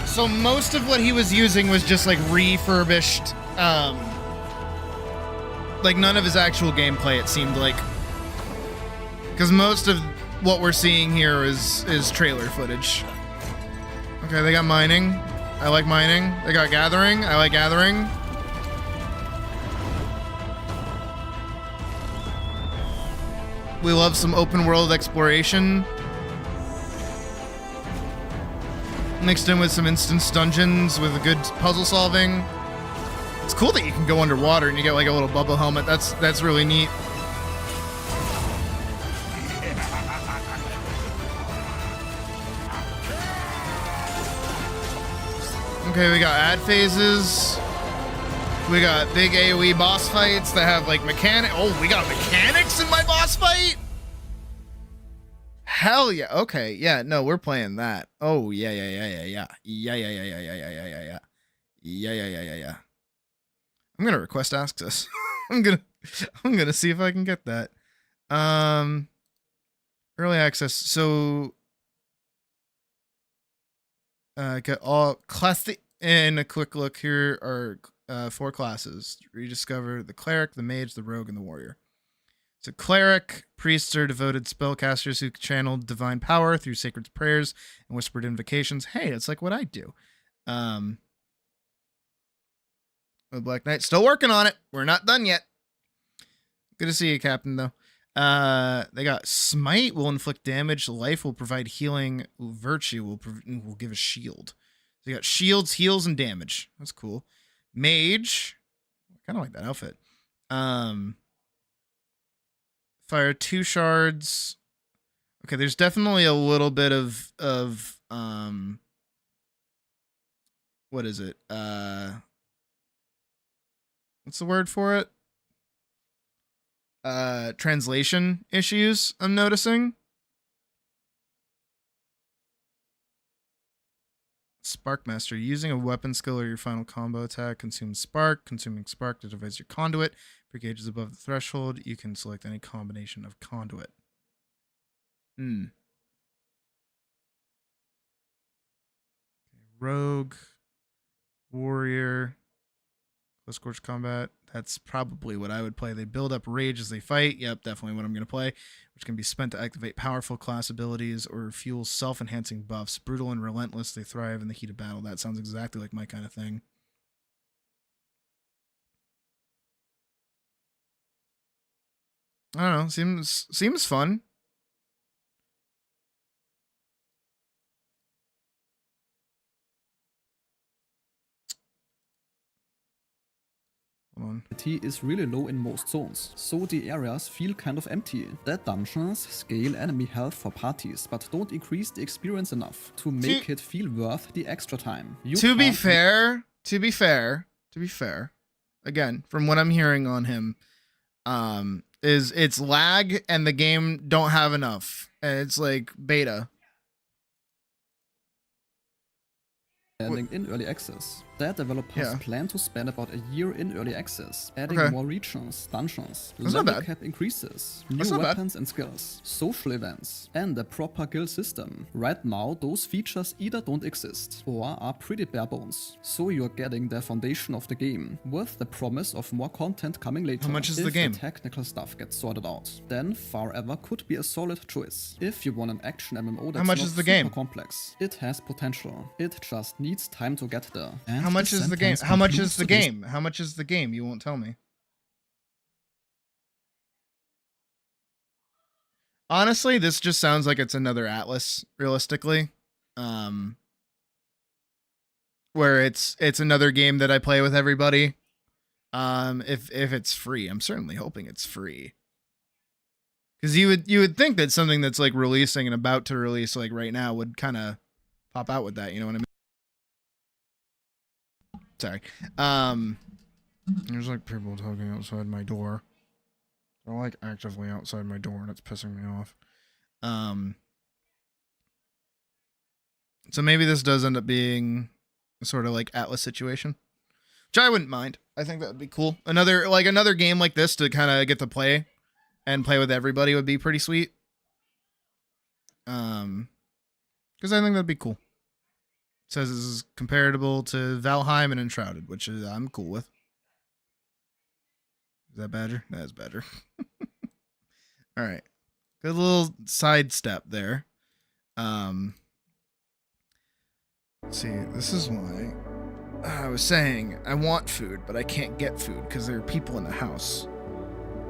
So most of what he was using was just like refurbished, like none of his actual gameplay, it seemed like. Because most of what we're seeing here is trailer footage. Okay, they got mining. I like mining. They got gathering. I like gathering. We love some open world exploration. Mixed in with some instance dungeons with a good puzzle solving. It's cool that you can go underwater and you get like a little bubble helmet. That's really neat. Okay, we got ad phases. We got big AoE boss fights that have like mechanic. Oh, we got mechanics in my boss fight? Hell yeah. Okay, yeah, no, we're playing that. Oh, yeah. Yeah. I'm gonna request access. I'm gonna see if I can get that. Early access. So get all class and a quick look here are 4 classes. Rediscover the cleric, the mage, the rogue, and the warrior. So cleric, priests are devoted spellcasters who channel divine power through sacred prayers and whispered invocations. Hey, it's like what I do. The Black Knight, still working on it. We're not done yet. Good to see you, Captain, though. They got smite will inflict damage. Life will provide healing. Virtue will give a shield. So you got shields, heals, and damage. That's cool. Mage, kind of like that outfit. Fire 2 shards. Okay, there's definitely a little bit of what is it? What's the word for it? Translation issues I'm noticing. Sparkmaster. Using a weapon skill or your final combo attack consumes spark. Consuming spark to devise your conduit. If your gauge is above the threshold, you can select any combination of conduit. Rogue. Warrior. Close quarters combat. That's probably what I would play. They build up rage as they fight. Yep, definitely what I'm going to play. Which can be spent to activate powerful class abilities or fuel self-enhancing buffs. Brutal and relentless, they thrive in the heat of battle. That sounds exactly like my kind of thing. I don't know. Seems fun. Is really low in most zones, so the areas feel kind of empty. That dungeons scale enemy health for parties, but don't increase the experience enough to make it feel worth the extra time. To be fair, again, from what I'm hearing on him, is it's lag and the game don't have enough, and it's like beta. In early access. Their developers plan to spend about a year in early access, adding more regions, dungeons, level cap increases, new weapons and skills, social events, and a proper guild system. Right now, those features either don't exist or are pretty bare bones. So you're getting the foundation of the game, with the promise of more content coming later. How much is the game? If the technical stuff gets sorted out, then Forever could be a solid choice. If you want an action MMO that's not super complex, it has potential. It just needs time to get there. And how much is the game? How much is the game? How much is the game? You won't tell me. Honestly, this just sounds like it's another Atlas, realistically. Where it's another game that I play with everybody. If it's free. I'm certainly hoping it's free. Because you would think that something that's like releasing and about to release like right now would kind of pop out with that, you know what I mean? Sorry. There's like people talking outside my door. They're like actively outside my door and it's pissing me off. So maybe this does end up being a sort of like Atlas situation, which I wouldn't mind. I think that would be cool. Another game like this to kind of get to play and play with everybody would be pretty sweet. Because I think that'd be cool. It says this is comparable to Valheim and Enshrouded, which I'm cool with. Is that better? That's better. All right. Good little sidestep there. Let's see, this is why I was saying I want food, but I can't get food because there are people in the house.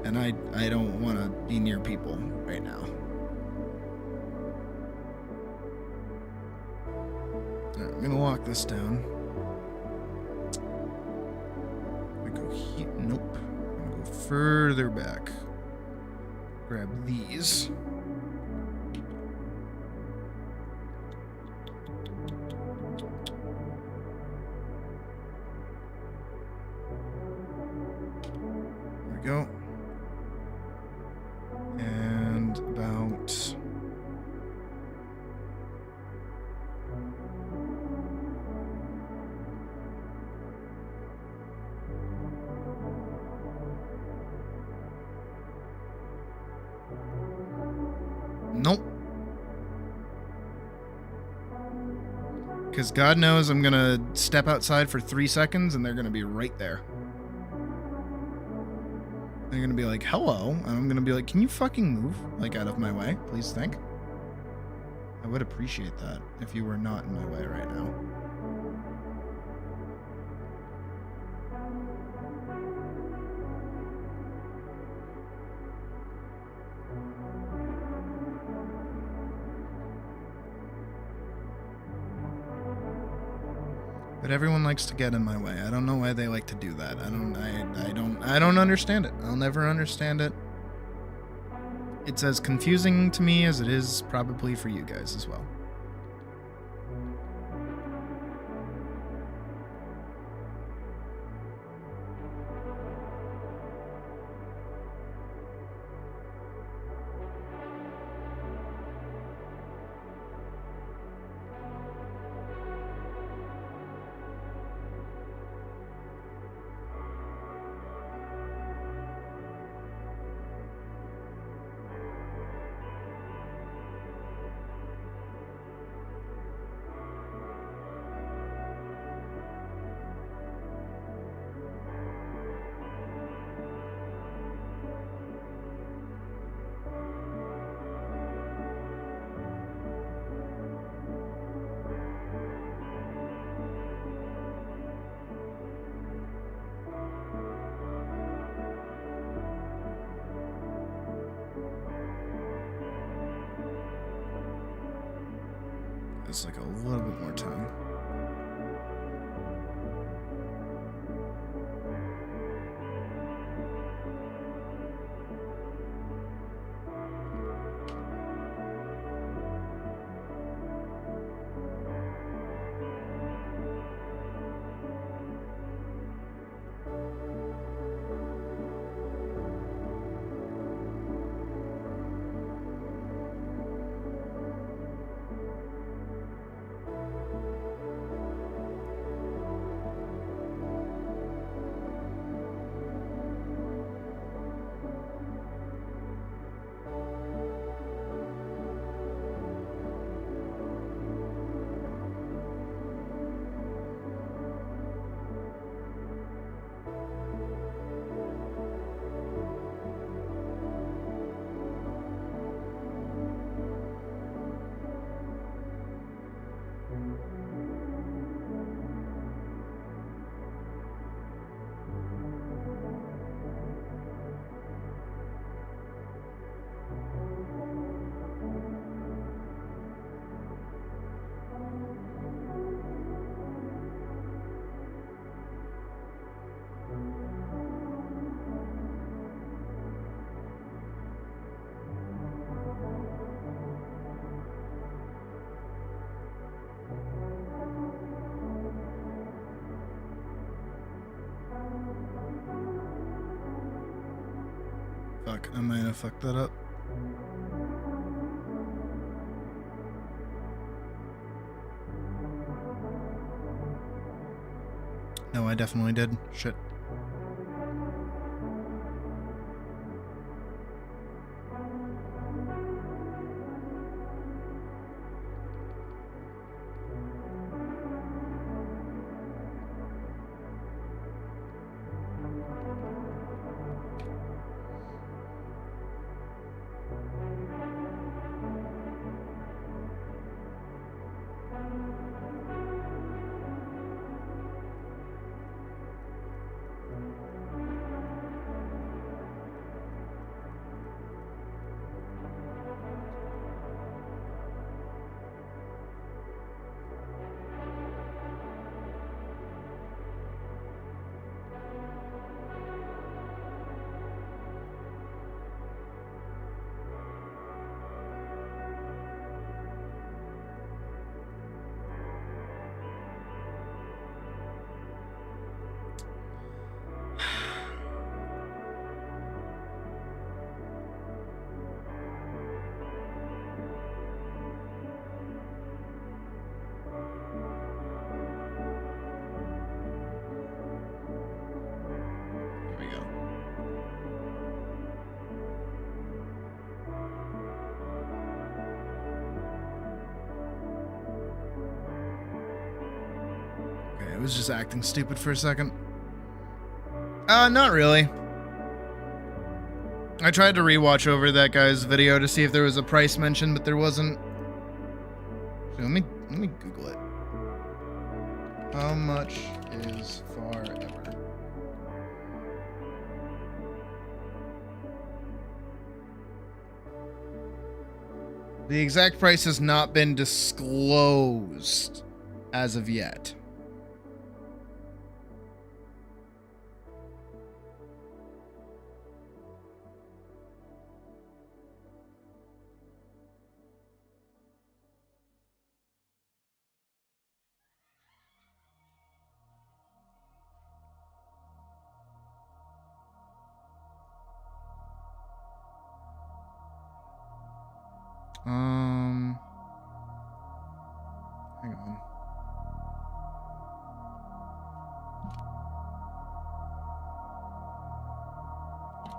And I don't want to be near people right now. Right, I'm gonna lock this down. I'm gonna go here. Nope. I'm gonna go further back. Grab these. we go. And about... Nope. Because God knows I'm gonna step outside for 3 seconds and they're gonna be right there. They're gonna be like, hello. And I'm gonna be like, can you fucking move? Like, out of my way, please, think. I would appreciate that if you were not in my way right now. But everyone likes to get in my way. I don't know why they like to do that. I don't understand it. I'll never understand it. It's as confusing to me as it is probably for you guys as well. It's like a little bit more time. Fuck, I might have fucked that up. No, I definitely did. Shit. it was just acting stupid for a second. Not really. I tried to rewatch over that guy's video to see if there was a price mentioned, but there wasn't. So let me Google it. How much is Forever? The exact price has not been disclosed as of yet. Hang on.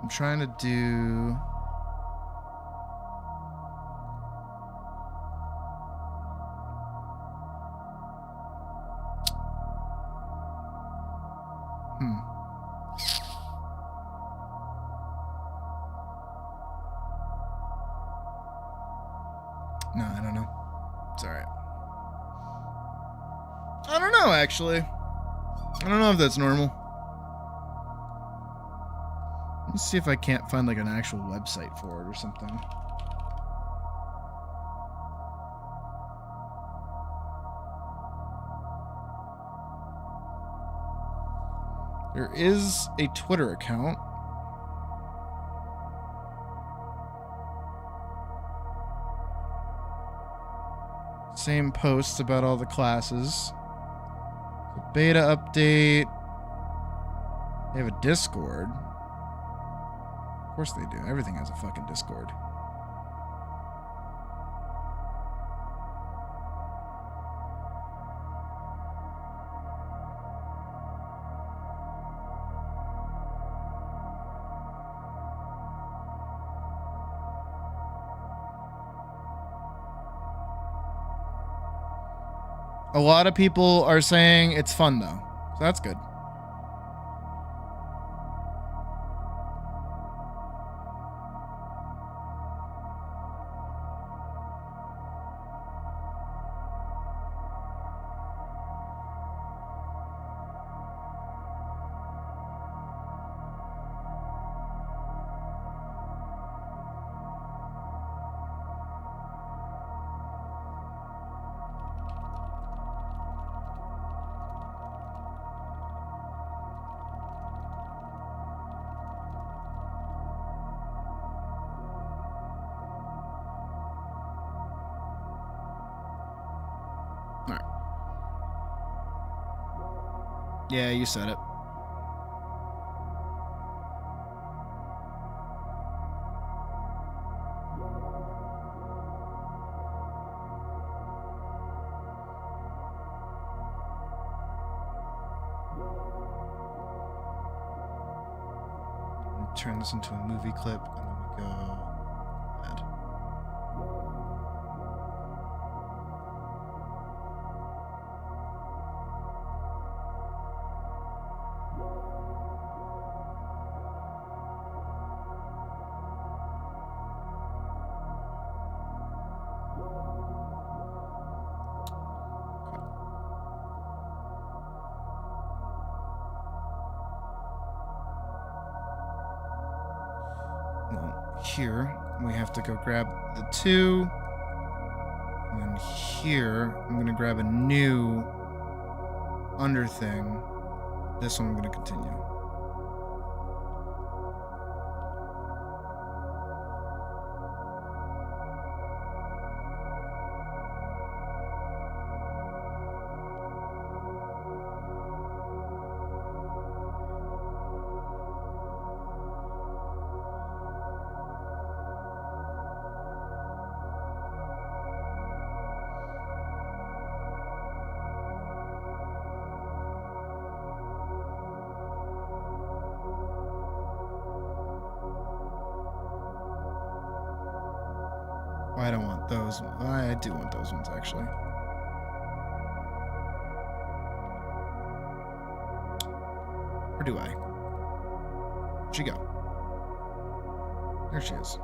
I'm trying to do... No, I don't know. It's alright. I don't know, actually. I don't know if that's normal. Let me see if I can't find like an actual website for it or something. There is a Twitter account. Same posts about all the classes. The beta update. They have a Discord. Of course they do. Everything has a fucking Discord. A lot of people are saying it's fun though, so that's good. Yeah, you said it. Turn this into a movie clip, and then we go add. Here, we have to go grab the 2. And then here, I'm going to grab a new under thing. This one I'm going to continue. I don't want those. I do want those ones, actually. Or do I? Where'd she go? There she is.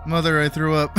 Mother, I threw up.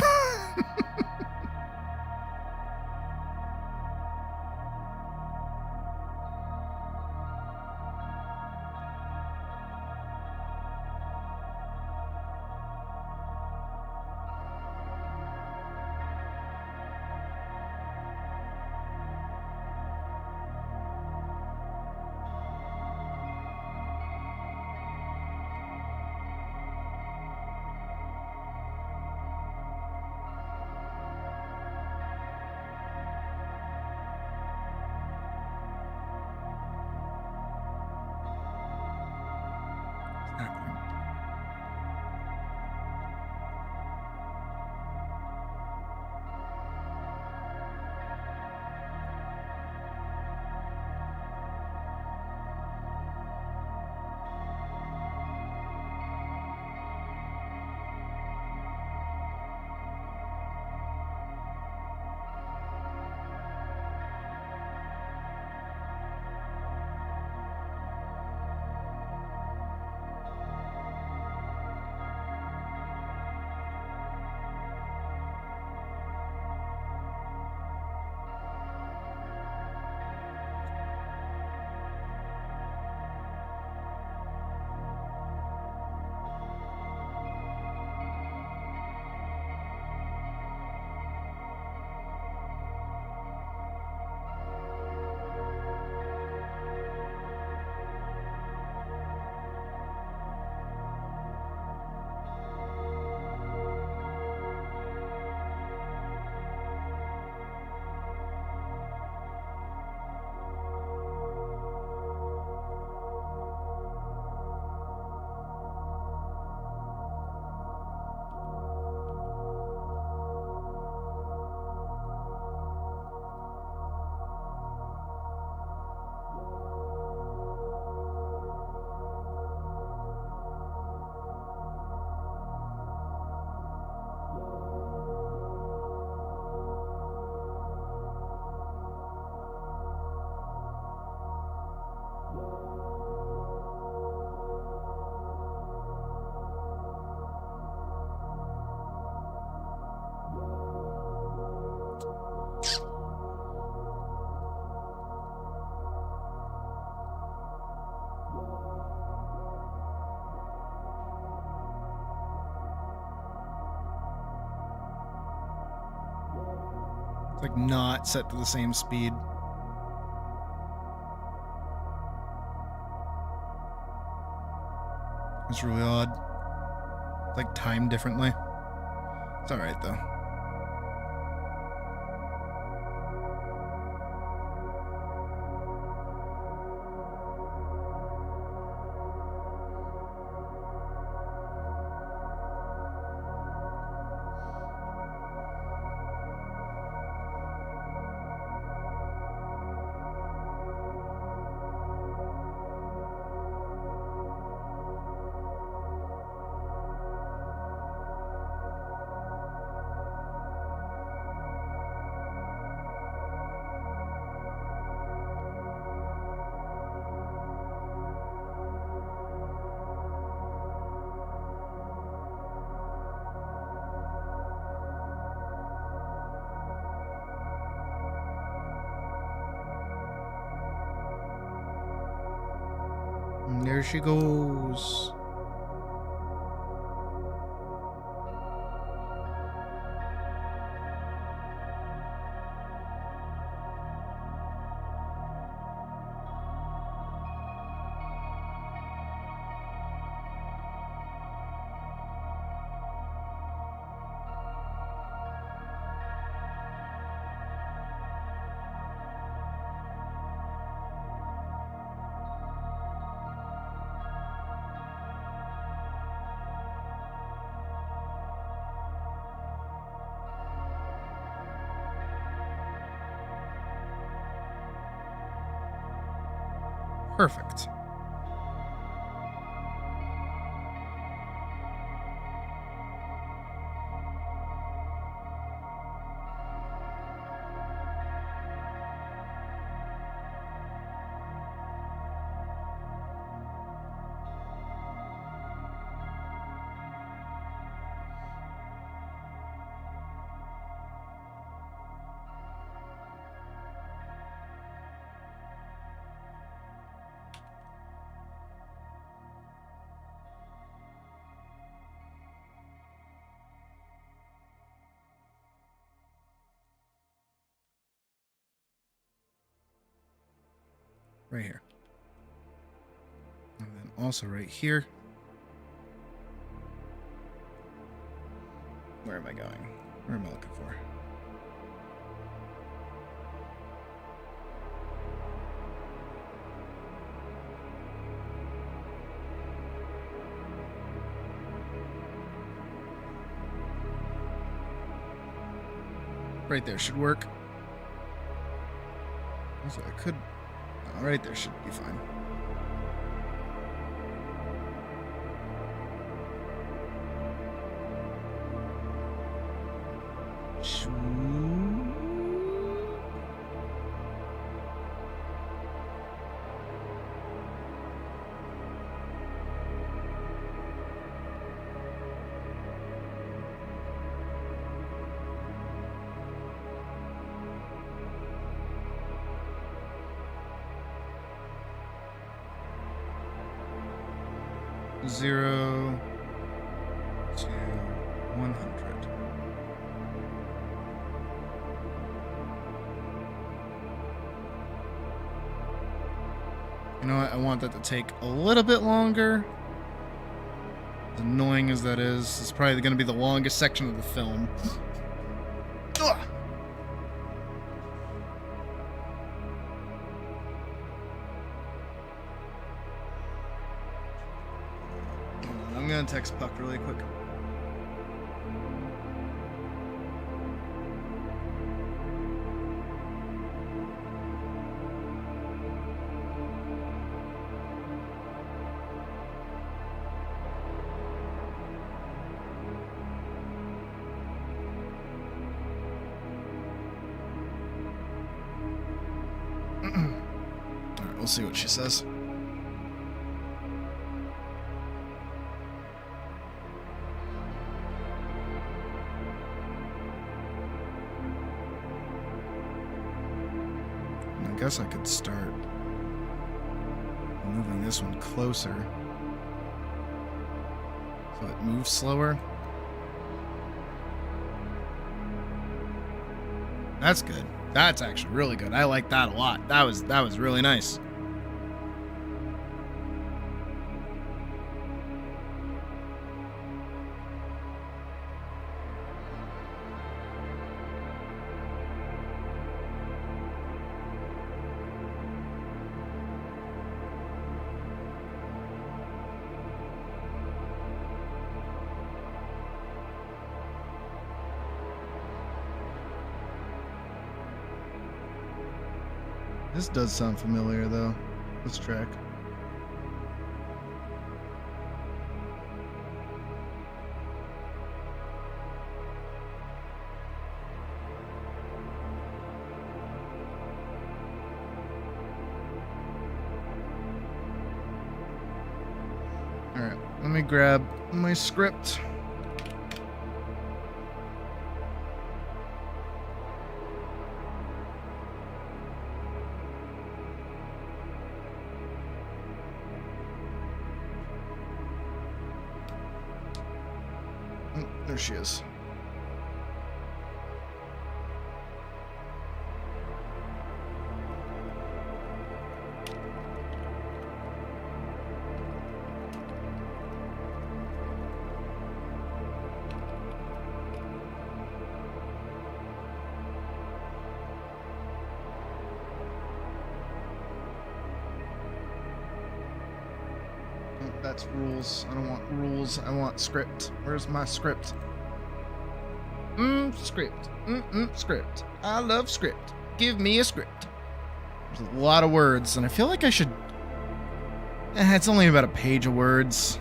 It's like not set to the same speed. It's really odd. It's like timed differently. It's alright though. And there she goes. Perfect. Right here. And then also right here. Where am I going? Where am I looking for? Right there should work. So I could... Oh, right there should be fine. Zero to 100. You know what? I want that to take a little bit longer. As annoying as that is, it's probably going to be the longest section of the film. Ugh. I'm gonna text Puck really quick. Alright, we'll see what she says. I guess I could start moving this one closer so it moves slower. That's good. That's actually really good. I like that a lot. That was really nice. This does sound familiar, though. This track. Alright, let me grab my script. There she is. That's rules. I don't want rules. I want script. Where's my script? Script. Script. I love script. Give me a script. There's a lot of words, and I feel like I should It's only about a page of words.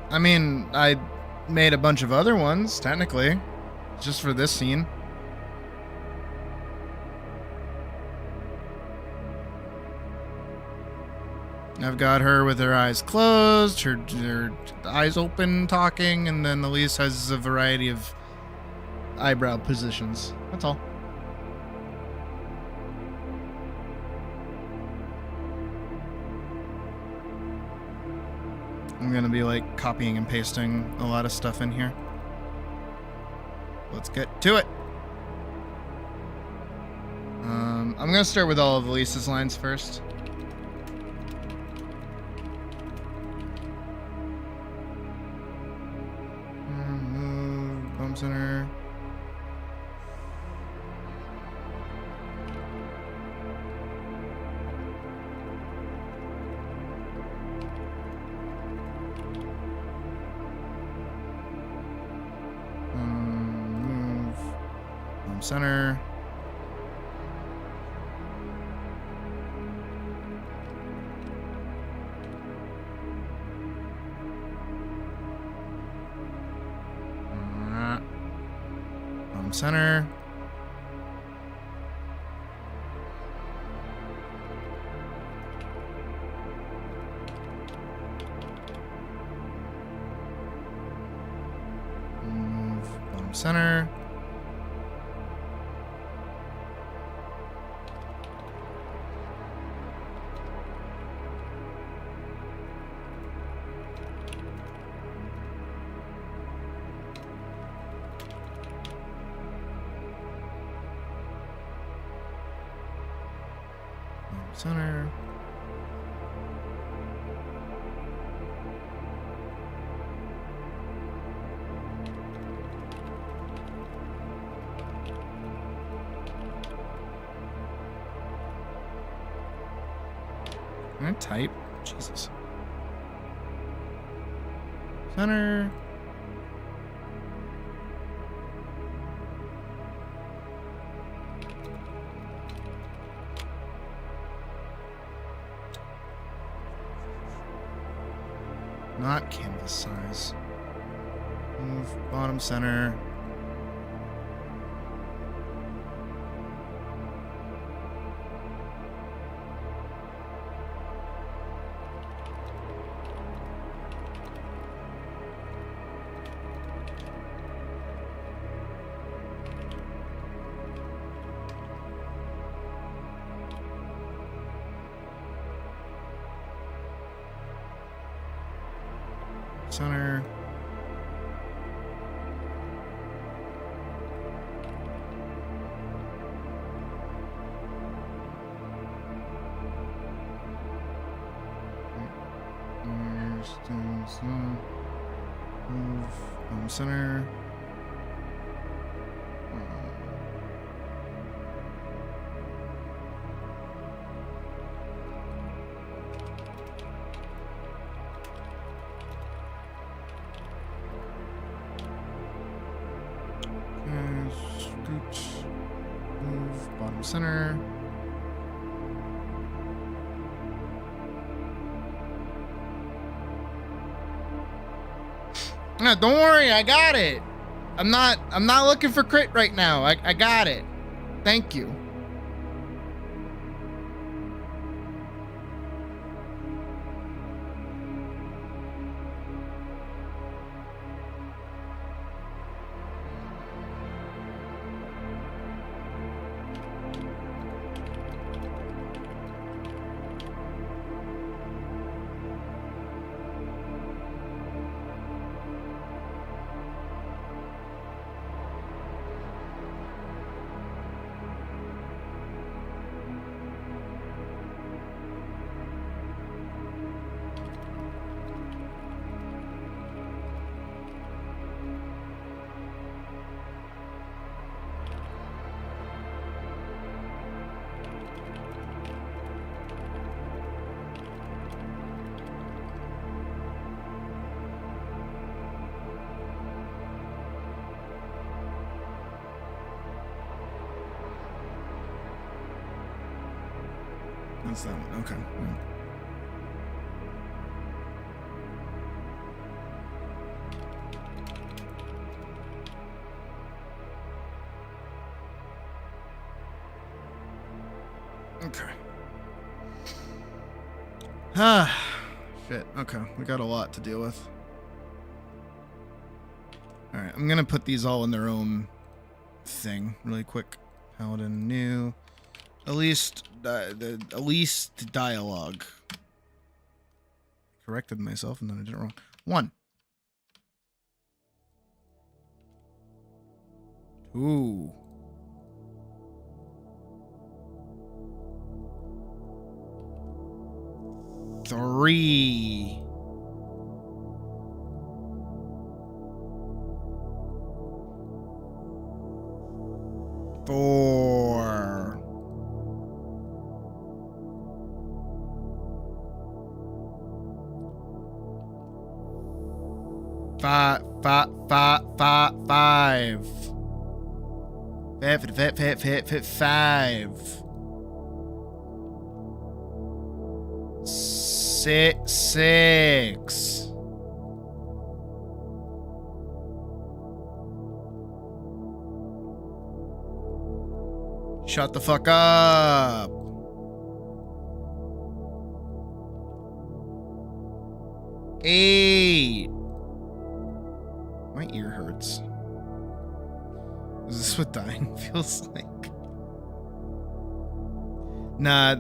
I mean, I made a bunch of other ones, technically, just for this scene. I've got her with her eyes closed, her eyes open, talking, and then Elise has a variety of eyebrow positions. That's all. I'm gonna be like copying and pasting a lot of stuff in here. Let's get to it. I'm gonna start with all of Elise's lines first. Move, bump center. Move, bump center. Center. Move, bottom center. Center. Can I type? Jesus. Center. Not canvas size. Move bottom center. Center. Move home center. Scoot. Move bottom center. No, don't worry, I got it. I'm not looking for crit right now. I got it. Thank you. That's that one. Okay. Okay. Ah, shit. Okay, we got a lot to deal with. All right, I'm gonna put these all in their own thing really quick. Paladin new, at least dialogue. Corrected myself and then I did it wrong. 1. Ooh. 3. 4. 5. 6. Shut the fuck up. 8. My ear hurts. Is this what dying feels like? Nah,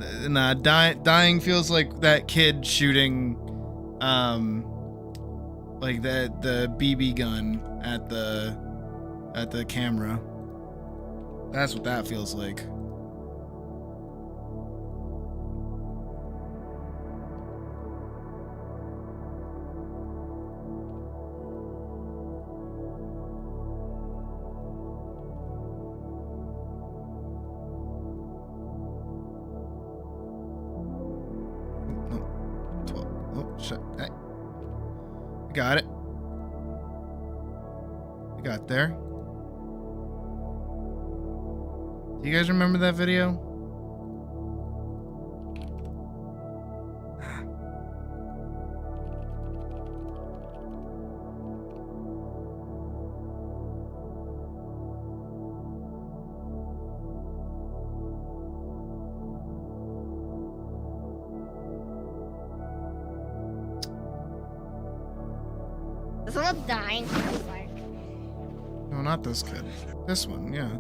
dying feels like that kid shooting, like the BB gun at the camera. That's what that feels like. Hey. We got it. We got there. Do you guys remember that video? This is what dying feels like. No, not this kid. This one, yeah.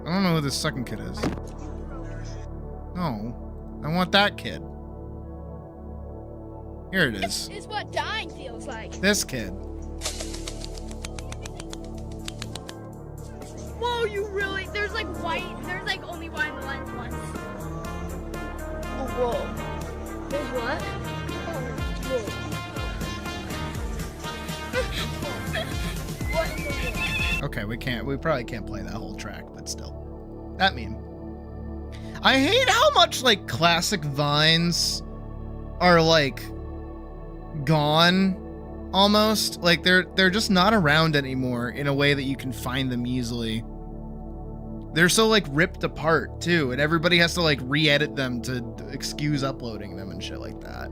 I don't know who this second kid is. No, I want that kid. Here it is. It's what dying feels like. This kid. Whoa, you really? There's like white. There's like only white in the lens once. Oh, whoa. There's what? Oh, whoa. What in the world? Okay, we probably can't play that whole track, but still. That meme. I hate how much like classic vines are like gone almost. Like they're just not around anymore in a way that you can find them easily. They're so like ripped apart too, and everybody has to like re-edit them to excuse uploading them and shit like that.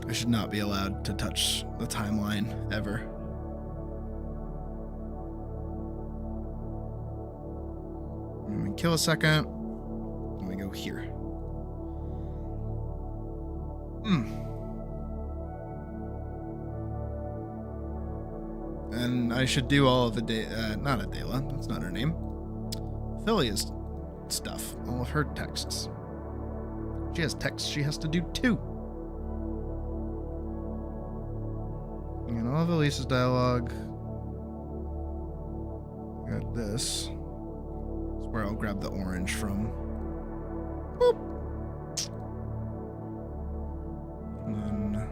I should not be allowed to touch the timeline ever. Let me kill a second. Let me go here. And I should do all of not Adela, that's not her name. Aphelia's stuff, all of her texts. She has texts she has to do too. And all of Elisa's dialogue. Got this. That's where I'll grab the orange from. Boop. And then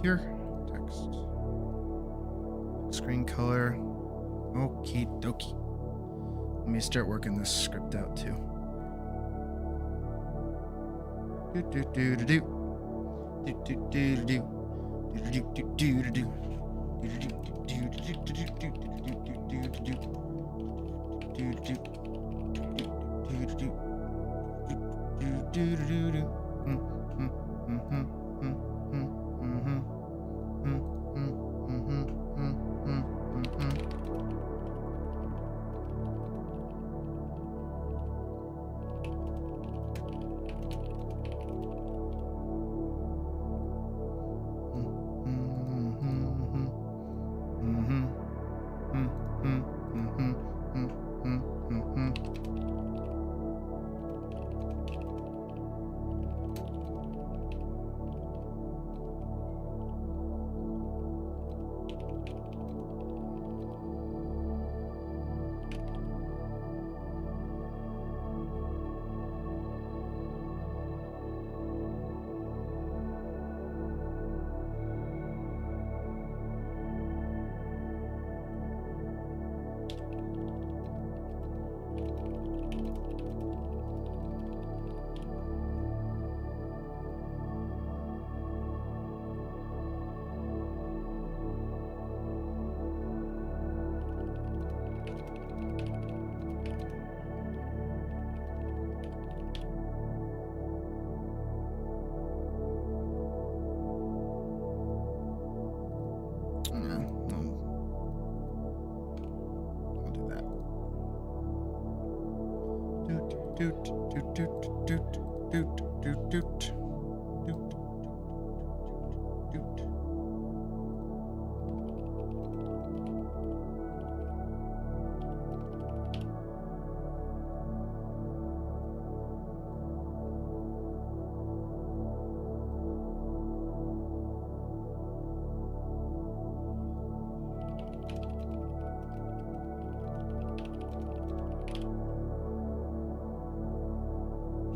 here, text. Screen color. Okie dokie. Let me start working this script out too. Do do do do do. Do do do do do. Do do do do do do. Do do do do do do do do do do do.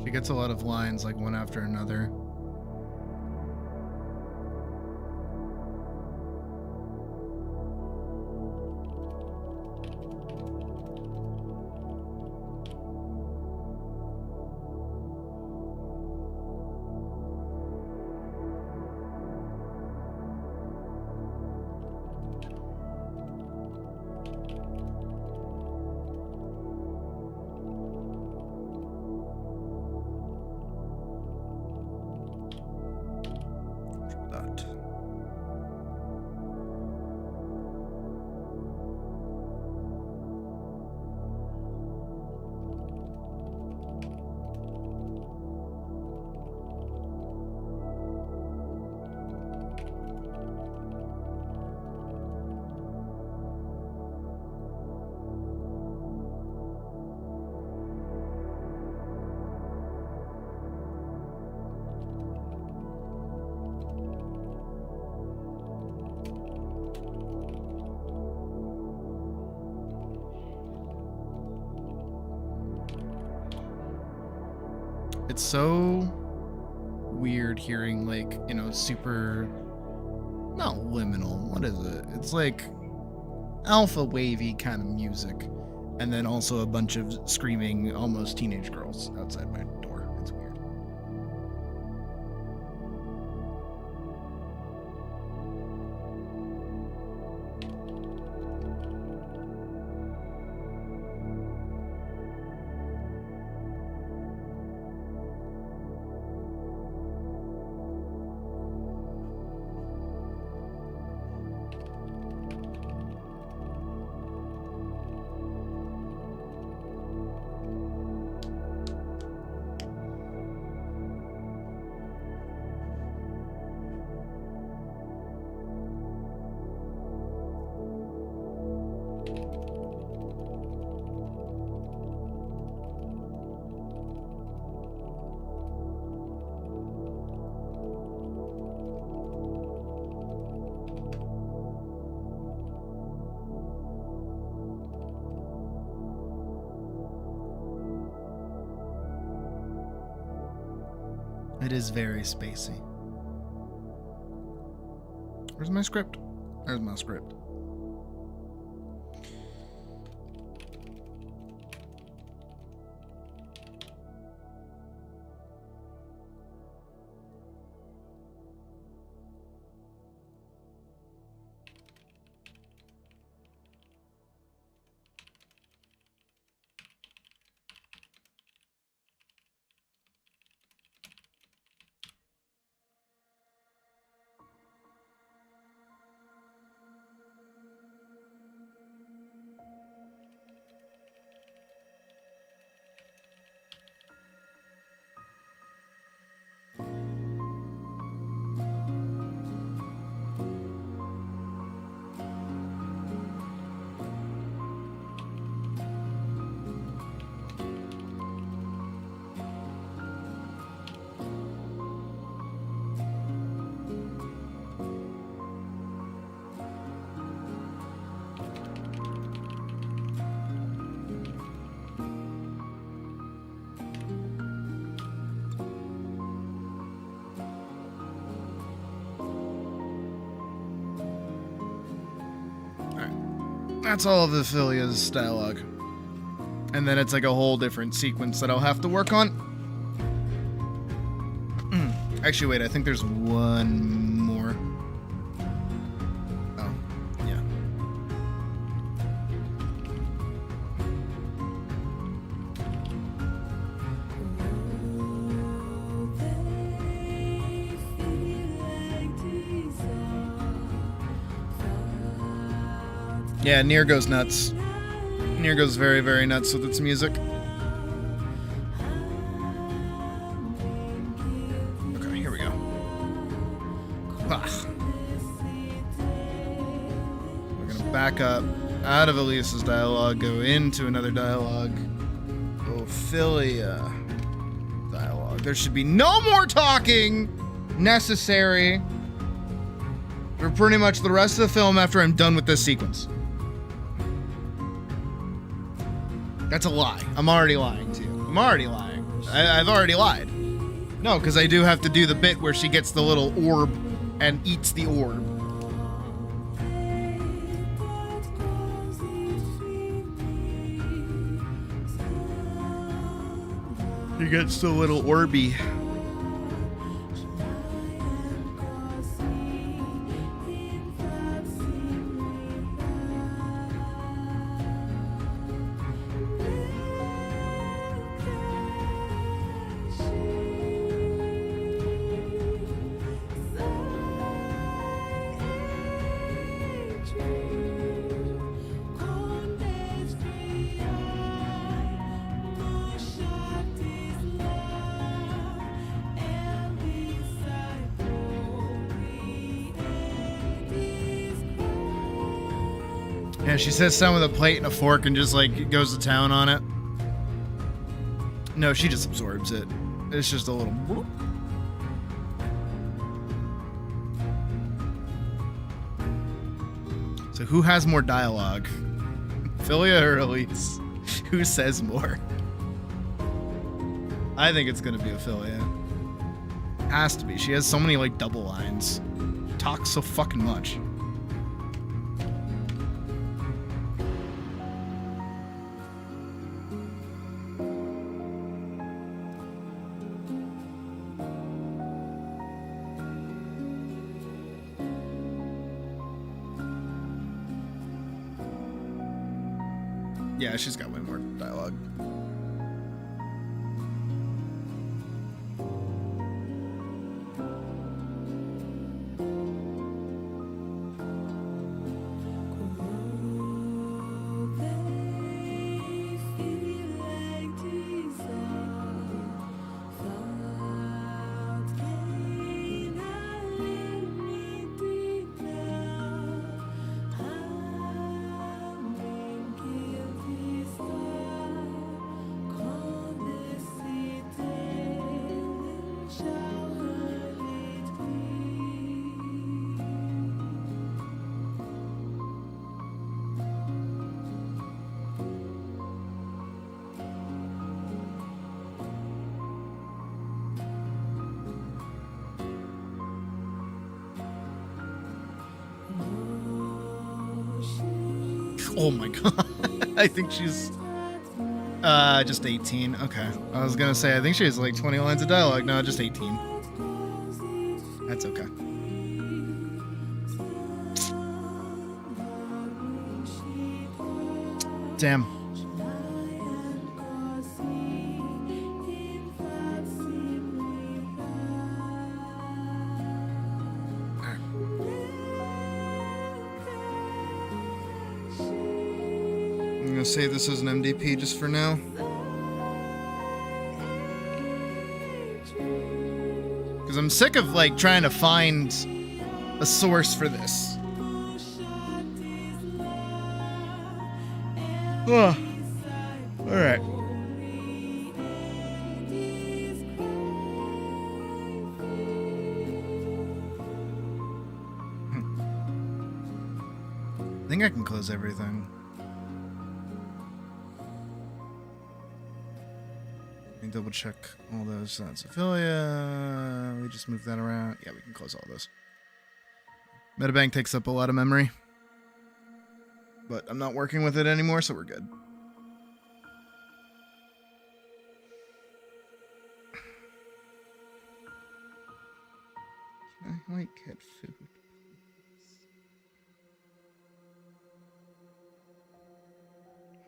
She gets a lot of lines, like one after another. It's so weird hearing, like, you know, super, not liminal, what is it? It's like alpha wavy kind of music, and then also a bunch of screaming, almost teenage girls outside my door. It's weird. It is very spacey. Where's my script? There's my script. That's all of Ophelia's dialogue. And then it's like a whole different sequence that I'll have to work on. Actually, wait, I think there's one more. Oh, yeah. Yeah, Nier goes nuts. Nier goes very, very nuts with its music. Okay, here we go. We're gonna back up out of Elias's dialogue, go into another dialogue. Ophelia dialogue. There should be no more talking necessary for pretty much the rest of the film after I'm done with this sequence. That's a lie. I'm already lying to you. I'm already lying. I've already lied. No, because I do have to do the bit where she gets the little orb and eats the orb. He gets the little orby. Yeah, she says something with a plate and a fork and just like goes to town on it. No, she just absorbs it. It's just a little bloop. So who has more dialogue? Philia or Elise? Who says more? I think it's gonna be Ophelia. Has to be. She has so many like double lines. Talks so fucking much. Yeah, she's got way more dialogue. Oh my god. I think she's just 18. Okay. I was gonna say I think she has like 20 lines of dialogue. No, just 18. That's okay. Damn. I'm gonna say this as an MDP just for now. Because I'm sick of like trying to find a source for this. Ugh. All right. I think I can close everything. Let me double check all those. That's affiliate. We just move that around. Yeah, we can close all those. Metabank takes up a lot of memory. But I'm not working with it anymore, so we're good. I might get food.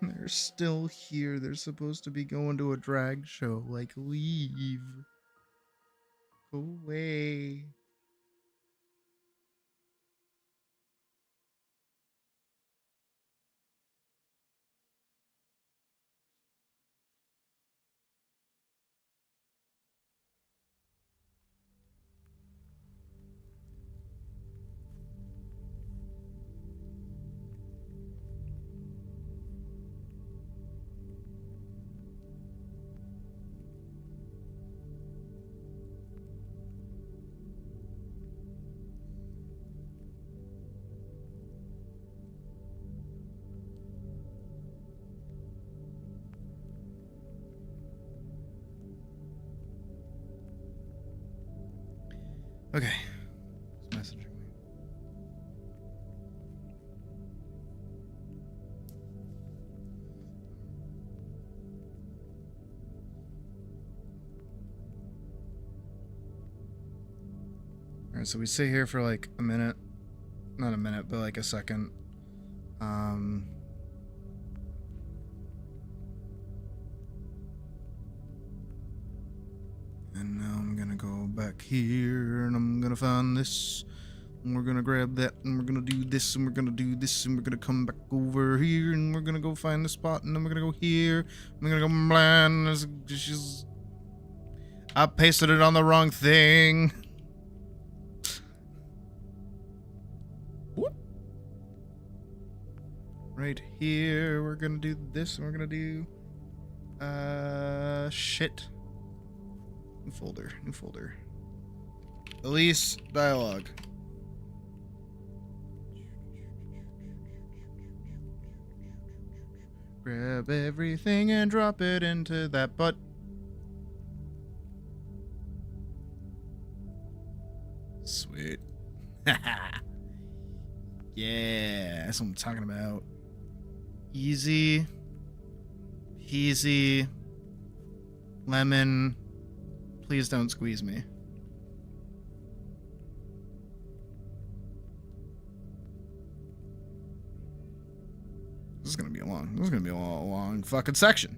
They're still here. They're supposed to be going to a drag show. Like, leave. Go away. Okay. It's messaging me. Alright, so we sit here for like a minute. Not a minute, but like a second. And now I'm gonna go back here and I'm gonna find this. And we're gonna grab that and we're gonna do this and we're gonna do this and we're gonna come back over here and we're gonna go find the spot and then we're gonna go here. I'm gonna go bland. I pasted it on the wrong thing. Whoop. Right here, we're gonna do this and we're gonna do shit. New folder. Elise, dialogue. Grab everything and drop it into that butt. Sweet. Yeah, that's what I'm talking about. Easy. Peasy. Lemon. Please don't squeeze me. This is gonna be a long fucking section.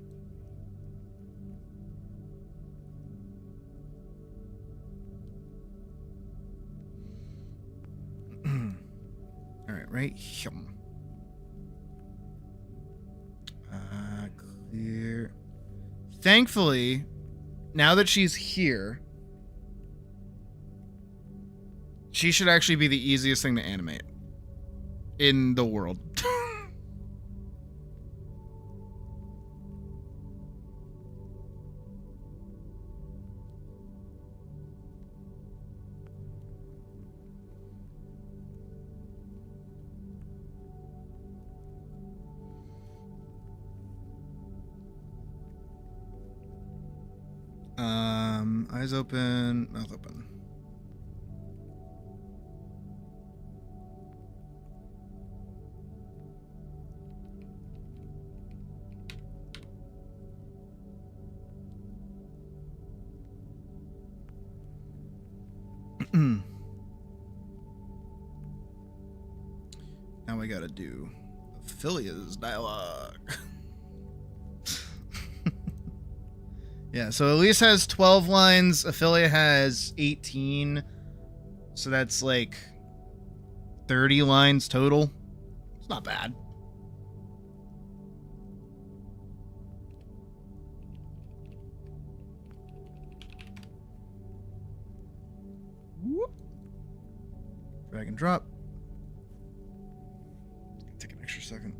Alright, right here. Clear. Thankfully, now that she's here, she should actually be the easiest thing to animate in the world. Eyes open, mouth open. Now we gotta do Ophelia's dialogue. Yeah, so Elise has 12 lines, Ophelia has 18. So that's like 30 lines total. It's not bad. Whoop. Drag and drop. Take an extra second.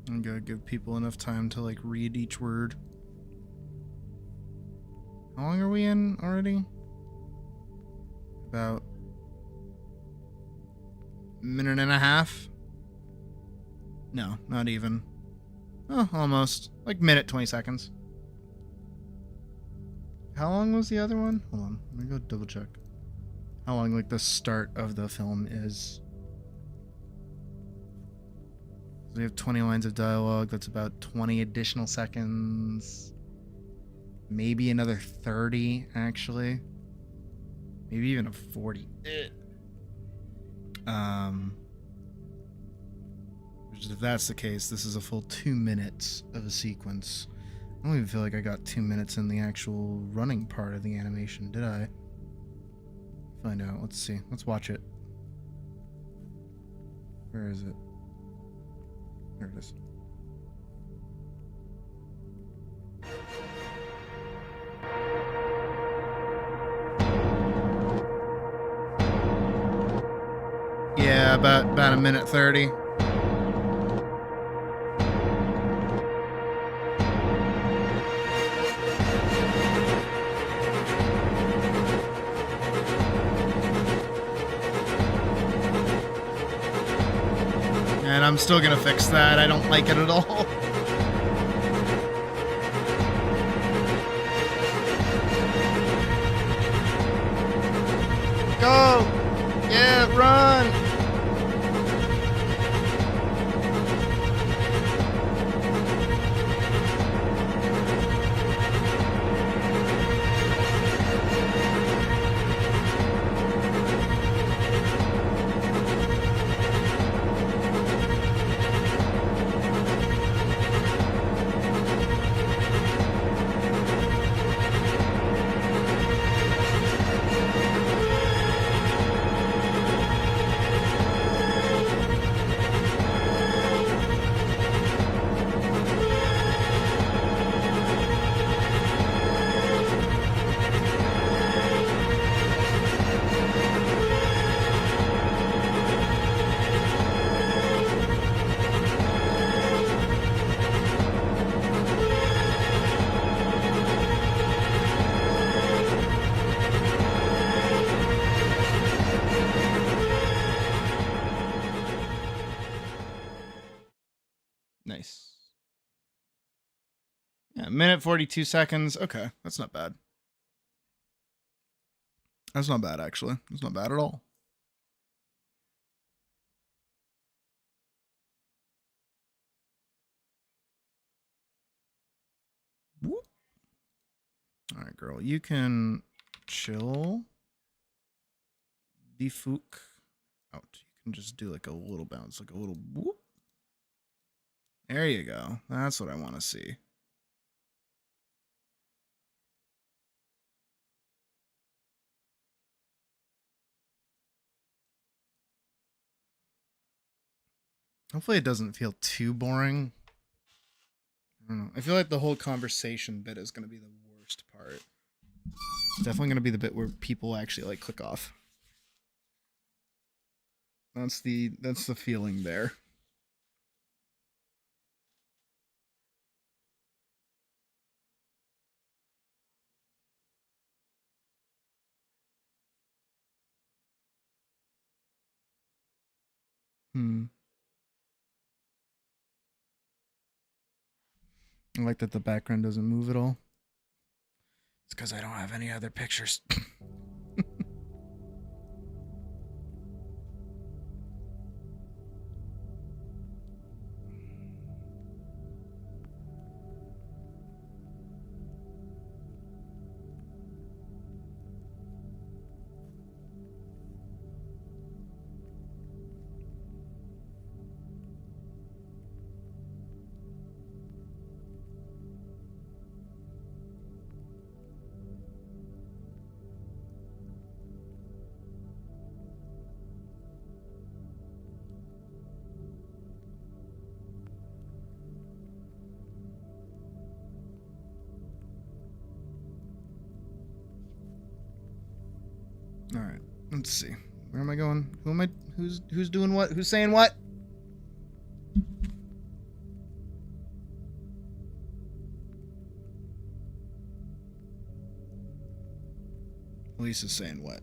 I'm gonna give people enough time to like read each word. How long are we in already? About a minute and a half? No, not even. Oh, almost. Like minute 20 seconds. How long was the other one? Hold on, let me go double check. How long like the start of the film is. We have 20 lines of dialogue. That's about 20 additional seconds. Maybe another 30, actually. Maybe even a 40. Which if that's the case, this is a full 2 minutes of a sequence. I don't even feel like I got 2 minutes in the actual running part of the animation, did I? Find out. Let's see. Let's watch it. Where is it? There it is. Yeah, about a minute 30. And I'm still gonna fix that. I don't like it at all. Go! Yeah, run! Nice. Yeah, minute 42 seconds. Okay, that's not bad. That's not bad, actually. That's not bad at all. Whoop. All right, girl. You can chill. Defook out. You can just do like a little bounce, like a little whoop. There you go. That's what I want to see. Hopefully it doesn't feel too boring. I don't know. I feel like the whole conversation bit is going to be the worst part. It's definitely going to be the bit where people actually like click off. That's the feeling there. I like that the background doesn't move at all. It's because I don't have any other pictures. All right, let's see. Where am I going? Who am I? Who's doing what? Who's saying what? Lisa's saying what?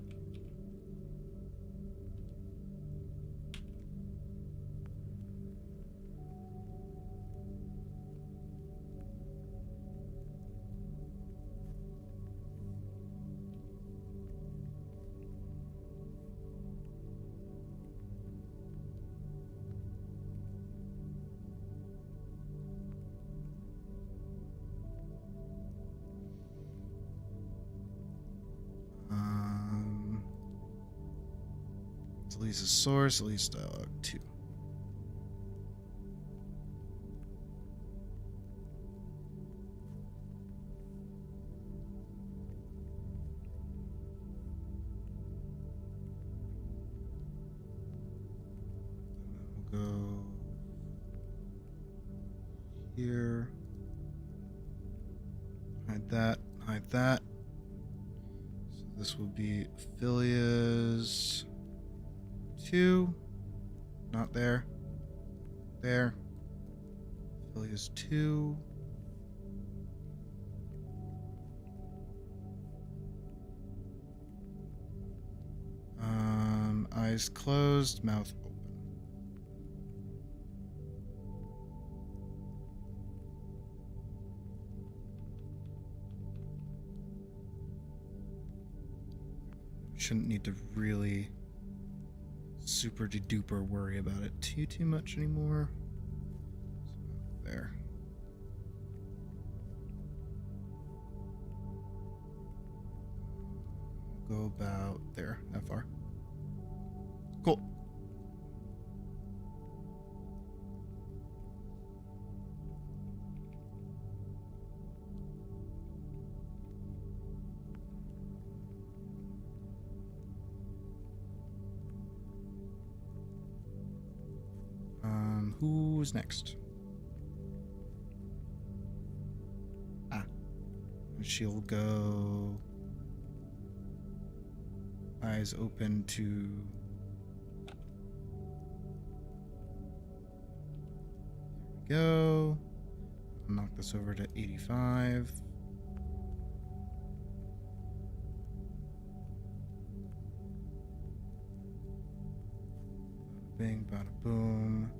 Lisa's source, Lisa's dialogue 2. And then we'll go here. Hide that, hide that. So this will be Ophilia's 2. Not there. There. Ophilia's 2. Eyes closed, mouth open. Shouldn't need to really super duper worry about it too much anymore. There. Go about there, that far. Cool. Who's next? She'll go eyes open to go. Knock this over to 85. Bada bing, bada boom.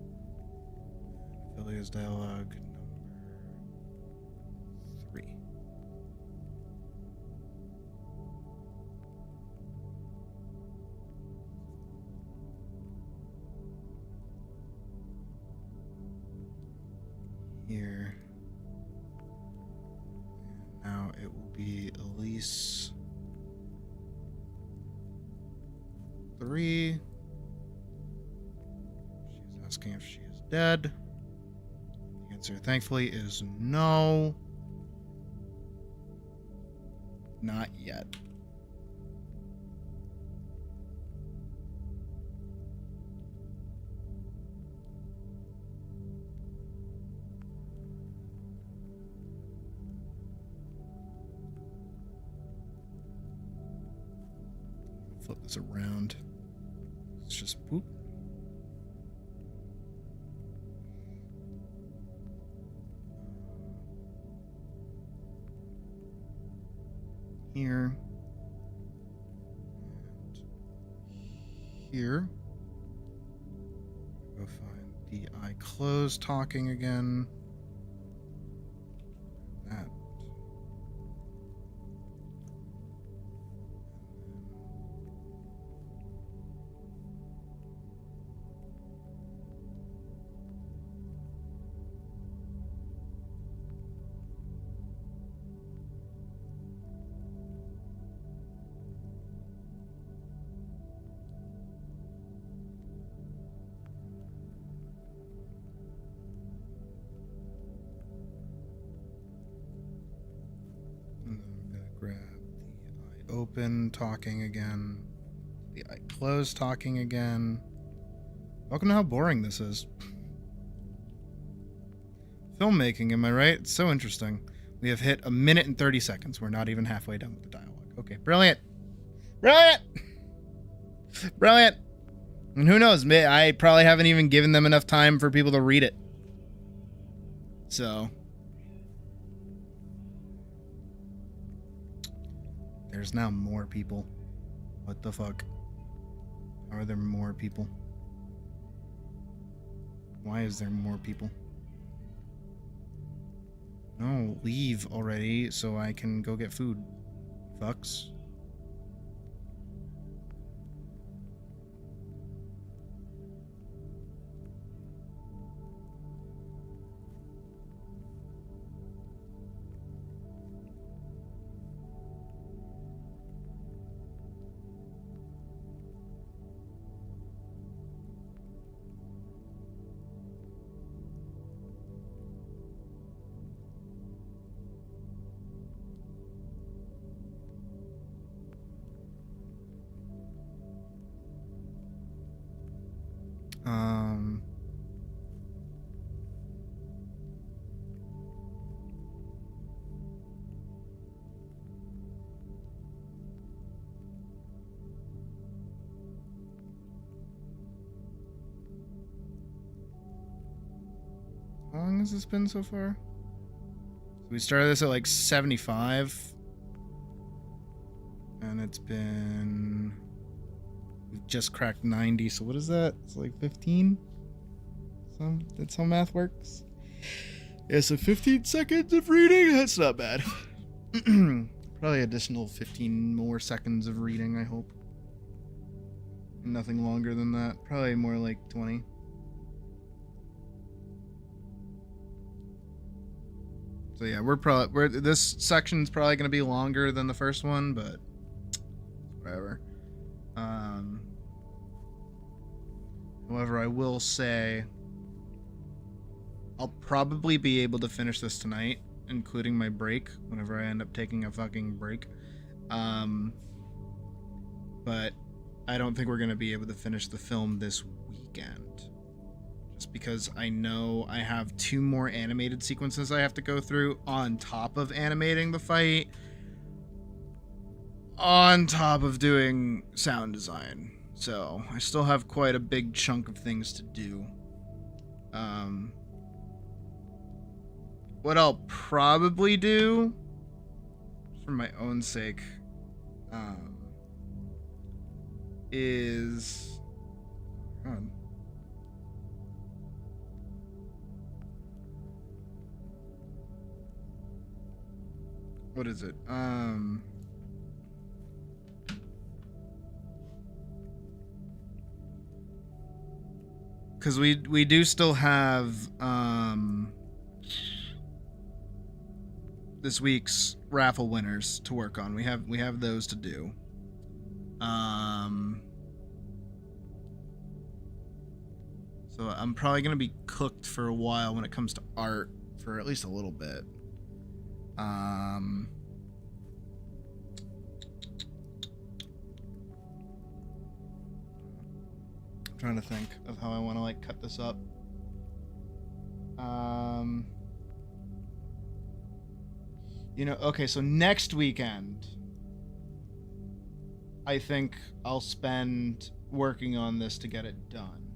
Ophilia's dialogue number 3. Here. And now it will be Elise 3. She's asking if she is dead. The answer, thankfully, is no. Not yet. flip this around. Let's just whoop. Here. And here. Go find the eye closed talking again. That. Grab the eye open, talking again. The eye closed, talking again. Welcome to how boring this is. Filmmaking, am I right? It's so interesting. We have hit 1 minute and 30 seconds. We're not even halfway done with the dialogue. Okay, brilliant. Brilliant! Brilliant! And who knows, I probably haven't even given them enough time for people to read it. So... there's now more people. What the fuck? Are there more people? Why is there more people? No, leave already so I can go get food. Fucks. How long has this been so far? So we started this at like 75. And it's been... we've just cracked 90, so what is that? It's like 15? That's how math works. Yeah, so 15 seconds of reading? That's not bad. Probably additional 15 more seconds of reading, I hope. Nothing longer than that. Probably more like 20. So yeah, this section's probably going to be longer than the first one, but whatever. However, I will say I'll probably be able to finish this tonight, including my break, whenever I end up taking a fucking break. But I don't think we're going to be able to finish the film this weekend. Just because I know I have 2 more animated sequences I have to go through on top of animating the fight, on top of doing sound design. So I still have quite a big chunk of things to do. What I'll probably do, for my own sake, is... God. What is it? Because we do still have this week's raffle winners to work on. We have those to do. So I'm probably gonna be cooked for a while when it comes to art, for at least a little bit. I'm trying to think of how I want to like cut this up. You know, okay, so next weekend I think I'll spend working on this to get it done.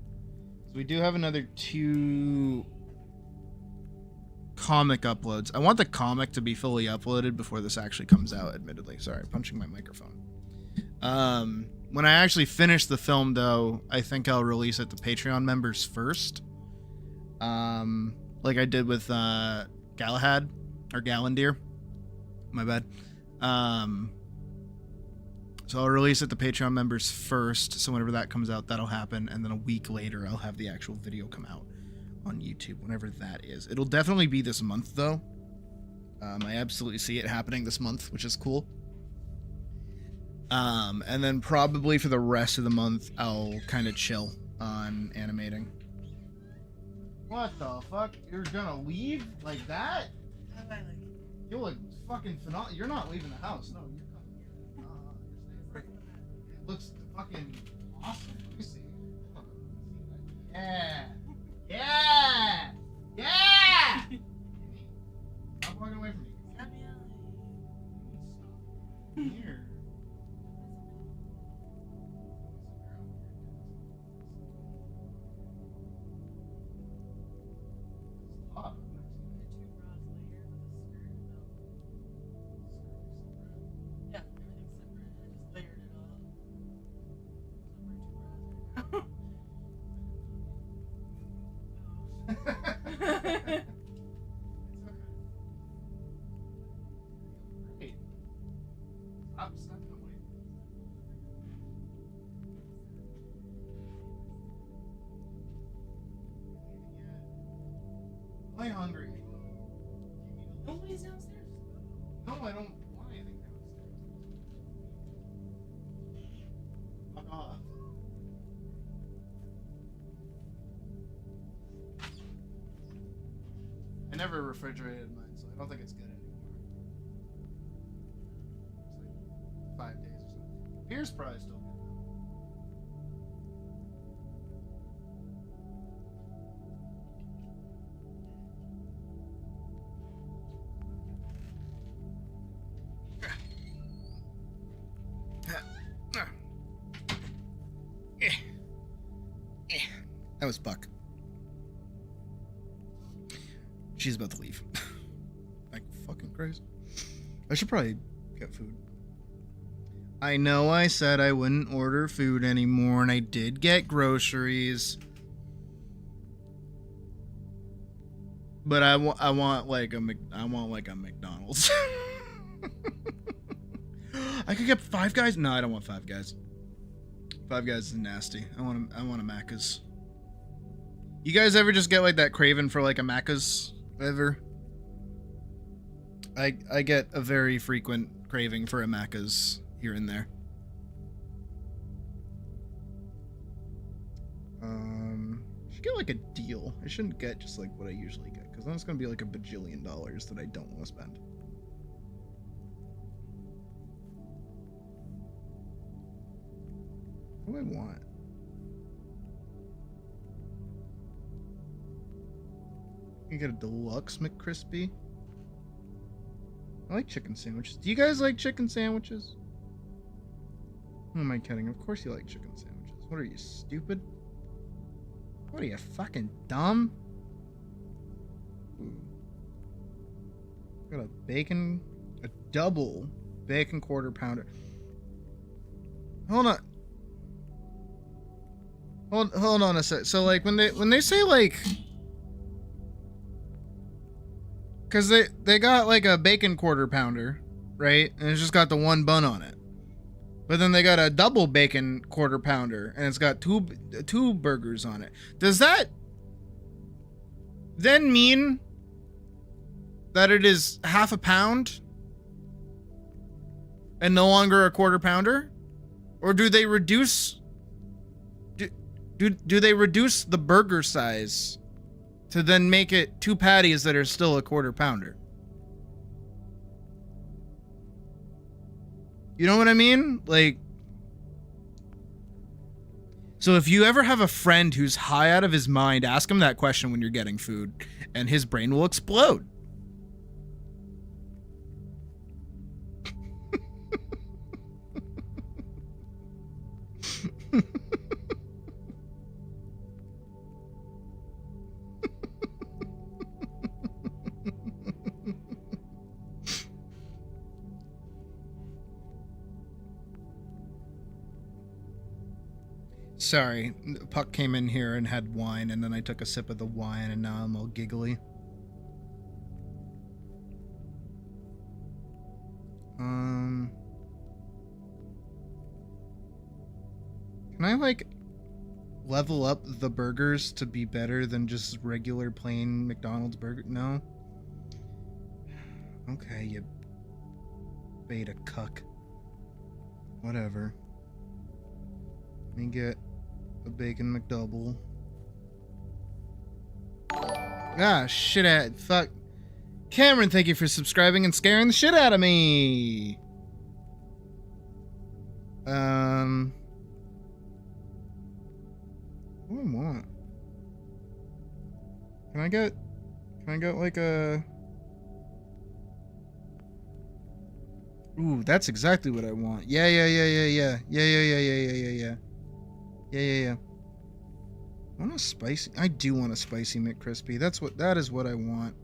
So we do have another 2 comic uploads. I want the comic to be fully uploaded before this actually comes out, admittedly. Sorry, punching my microphone. When I actually finish the film, though, I think I'll release it to Patreon members first. Like I did with Galahad, or Galandir. My bad. So I'll release it to Patreon members first, so whenever that comes out, that'll happen, and then a week later, I'll have the actual video come out on YouTube, whenever that is. It'll definitely be this month, though. I absolutely see it happening this month, which is cool. And then probably for the rest of the month, I'll kind of chill on animating. What the fuck? You're gonna leave like that? You look fucking phenomenal. You're not leaving the house. No, you're coming here. It looks fucking awesome. Let me see. Yeah. Yeah. Yeah. Stop walking away from me. Here. I'm hungry. Nobody's downstairs. No, I don't want anything downstairs. Fuck off. I never refrigerated mine, so I don't think it's good anymore. It's like 5 days or something. Beer's probably still good though. That was Buck. She's about to leave. Like fucking crazy. I should probably get food. I know I said I wouldn't order food anymore, and I did get groceries. But I want like a McDonald's. I could get Five Guys. No, I don't want Five Guys. Five Guys is nasty. I want a Macca's. You guys ever just get like that craving for like a Macca's? Ever? I get a very frequent craving for a Macca's here and there. Should get like a deal. I shouldn't get just like what I usually get, because then it's gonna be like $1 bajillion that I don't want to spend. What do I want? You get a deluxe McCrispy. I like chicken sandwiches. Do you guys like chicken sandwiches? Who am I kidding? Of course you like chicken sandwiches. What are you, stupid? What are you, fucking dumb? Ooh. Got a double bacon quarter pounder. Hold on. Hold on a sec. So like when they say like, because they got like a bacon quarter pounder, right? And it's just got the one bun on it. But then they got a double bacon quarter pounder, and it's got two burgers on it. Does that then mean that it is half a pound and no longer a quarter pounder? Or do they reduce do they reduce the burger size to then make it 2 patties that are still a quarter pounder? You know what I mean? Like, so if you ever have a friend who's high out of his mind, ask him that question when you're getting food, and his brain will explode. Sorry, Puck came in here and had wine, and then I took a sip of the wine, and now I'm all giggly. Can I, like, level up the burgers to be better than just regular plain McDonald's burger? No? Okay, you beta cuck. Whatever. Let me get a bacon McDouble. Ah, shit at fuck. Cameron, thank you for subscribing and scaring the shit out of me. What do I want? Can I get like a... Ooh, that's exactly what I want. Yeah. Yeah. I want a spicy... I do want a spicy McCrispy. That is what I want.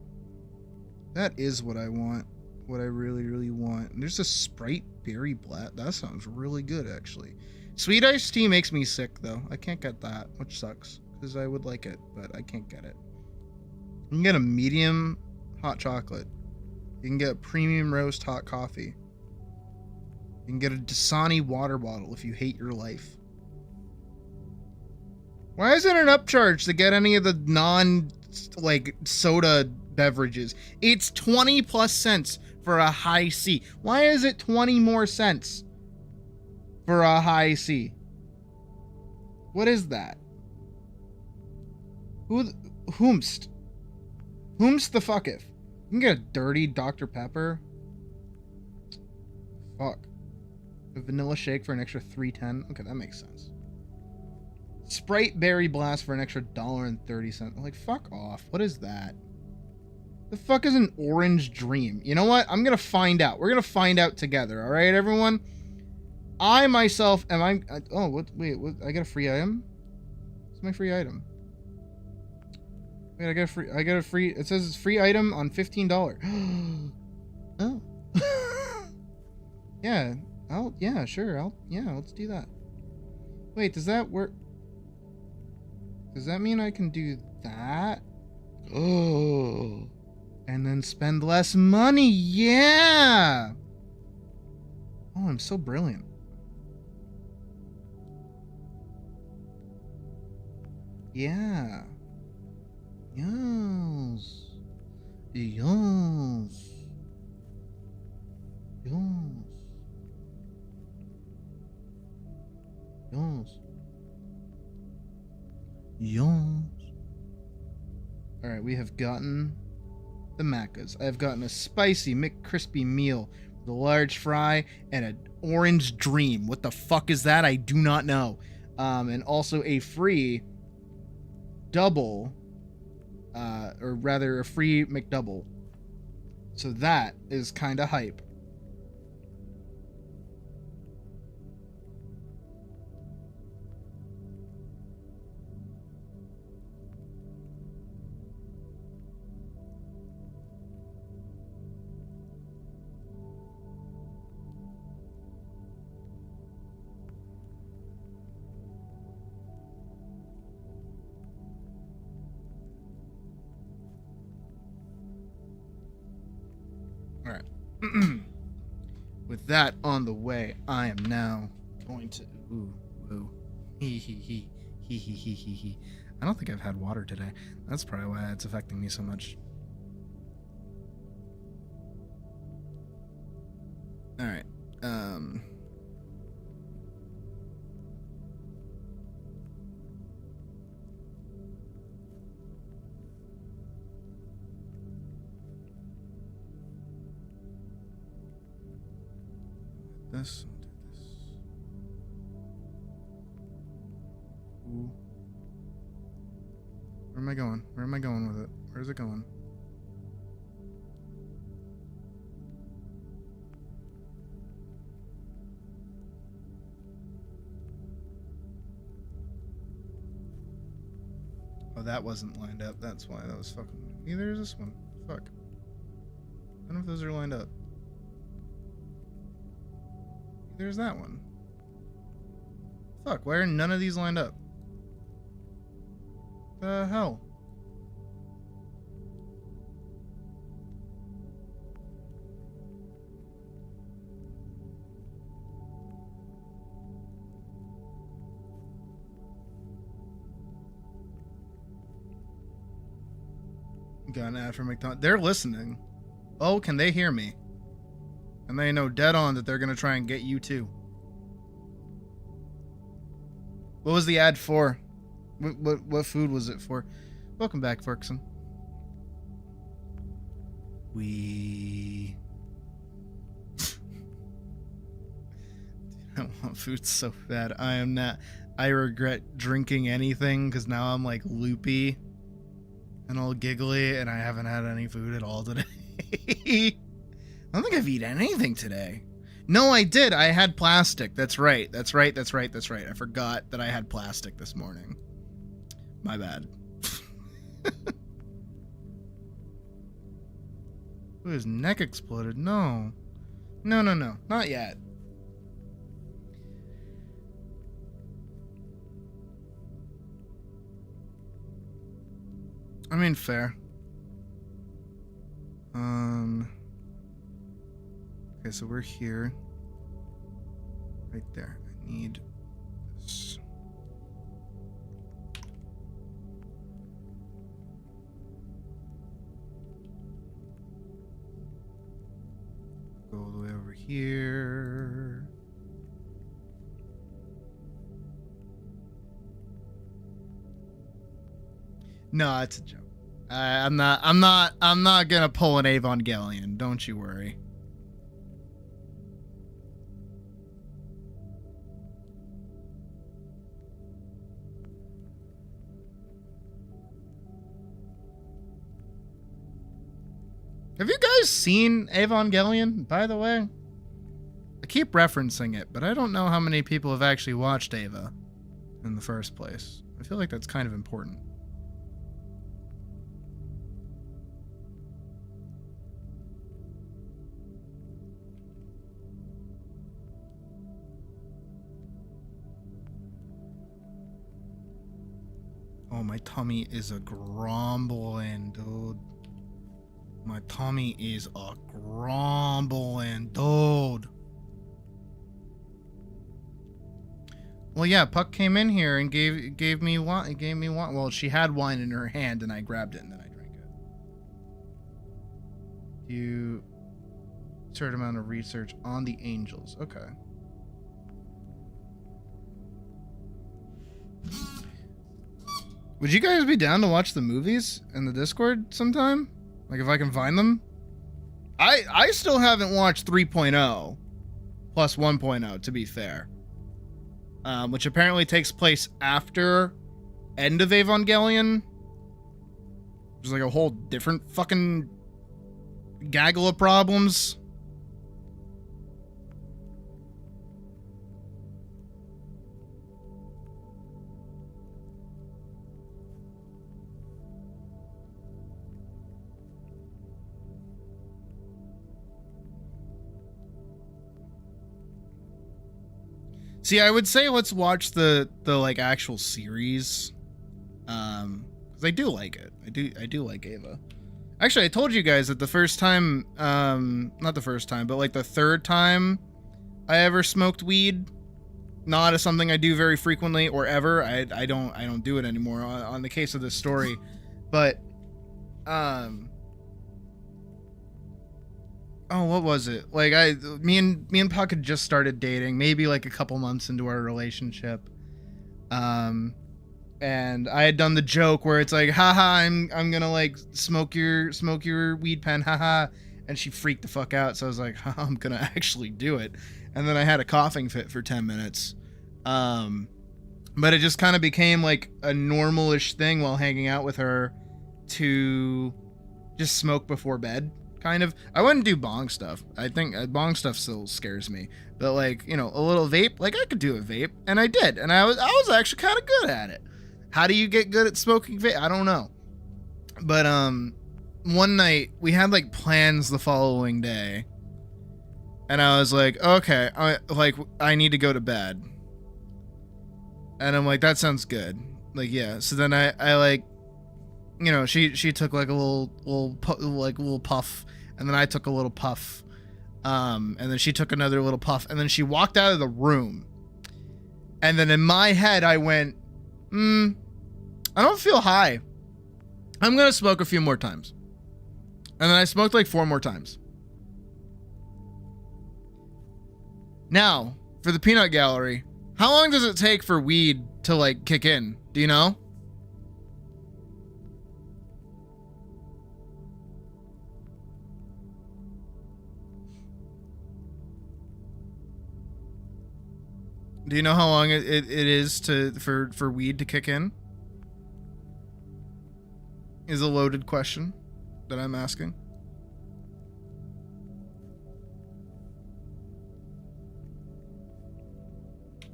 That is what I want. What I really, really want. And there's a Sprite Berry Black. That sounds really good, actually. Sweet iced tea makes me sick, though. I can't get that, which sucks. Because I would like it, but I can't get it. You can get a medium hot chocolate. You can get a premium roast hot coffee. You can get a Dasani water bottle if you hate your life. Why isn't it an upcharge to get any of the soda beverages? It's 20 plus cents for a high C. Why is it 20 more cents for a high C? What is that? Whomst the fucketh? You can get a dirty Dr. Pepper. Fuck. A vanilla shake for an extra $3.10. Okay, that makes sense. Sprite Berry Blast for an extra $1.30. Like, fuck off. What is that? The fuck is an orange dream? You know what? I'm gonna find out. We're gonna find out together. All right, everyone. I myself am I. Oh, what? Wait, what? I get a free item. What's my free item? Wait, I get a free. It says it's free item on $15. Oh. Yeah. Yeah, sure. Let's do that. Wait, does that work? Does that mean I can do that? Oh. And then spend less money. Yeah. Oh, I'm so brilliant. Yeah. Yes. Yes. Yes. Yes. Yes. Alright, we have gotten the Maccas. I have gotten a spicy McCrispy meal with a large fry and an orange dream. What the fuck is that? I do not know. And also a free double, or rather a free McDouble. So that is kind of hype. Alright. With that on the way, I am now going to... Ooh. Hee. I don't think I've had water today. That's probably why it's affecting me so much. Alright. This. I'll do this. Ooh. Where am I going? Where am I going with it? Where's it going? Oh, that wasn't lined up. That's why that was fucking... Neither is this one. Fuck. I don't know if those are lined up. There's that one. Fuck, why are none of these lined up? The hell? Got an ad for McDonald's. They're listening. Oh, can they hear me? And they know dead on that they're gonna try and get you too. What was the ad for? What food was it for? Welcome back, Ferguson. We I want food so bad. I am not. I regret drinking anything because now I'm like loopy and all giggly, and I haven't had any food at all today. I don't think I've eaten anything today. No, I did. I had plastic. That's right. That's right. I forgot that I had plastic this morning. My bad. Ooh, his neck exploded. No. No. Not yet. I mean, fair. Okay, so we're here. Right there. I need this. Go all the way over here. No, it's a joke. I'm not gonna pull an Evangelion. Don't you worry. Have you guys seen Evangelion, by the way? I keep referencing it, but I don't know how many people have actually watched Eva in the first place. I feel like that's kind of important. Oh, my tummy is a grumbling, dude. My tummy is a grumbling, dude. Well, yeah, Puck came in here and gave me wine. Well, she had wine in her hand, and I grabbed it, and then I drank it. You certain amount of research on the angels. Okay. Would you guys be down to watch the movies in the Discord sometime? Like, if I can find them? I still haven't watched 3.0 plus 1.0, to be fair. Which apparently takes place after end of Evangelion. There's like a whole different fucking gaggle of problems. See, I would say let's watch the like actual series, because I do like it. I do like Eva. Actually, I told you guys that the first time, not the first time, but like the third time I ever smoked weed, not as something I do very frequently or ever. I don't do it anymore on the case of this story, but oh, what was it? Like me and Puck had just started dating, maybe like a couple months into our relationship. And I had done the joke where it's like, haha, I'm gonna like smoke your weed pen, haha. And she freaked the fuck out. So I was like, haha, I'm gonna actually do it. And then I had a coughing fit for 10 minutes. But it just kind of became like a normal-ish thing while hanging out with her to just smoke before bed. Kind of. I wouldn't do bong stuff. I think bong stuff still scares me. But like, you know, a little vape, like I could do a vape, and I did, and I was actually kind of good at it. How do you get good at smoking vape? I don't know. But one night we had like plans the following day, and I was like, okay, I need to go to bed. And I'm like, that sounds good. Like, yeah. So then I like, you know, she took like a little puff, and then I took a little puff, and then she took another little puff, and then she walked out of the room. And then in my head, I went, I don't feel high. I'm gonna smoke a few more times. And then I smoked like 4 more times. Now, for the peanut gallery, how long does it take for weed to like kick in? Do you know? Do you know how long it is for weed to kick in? Is a loaded question that I'm asking.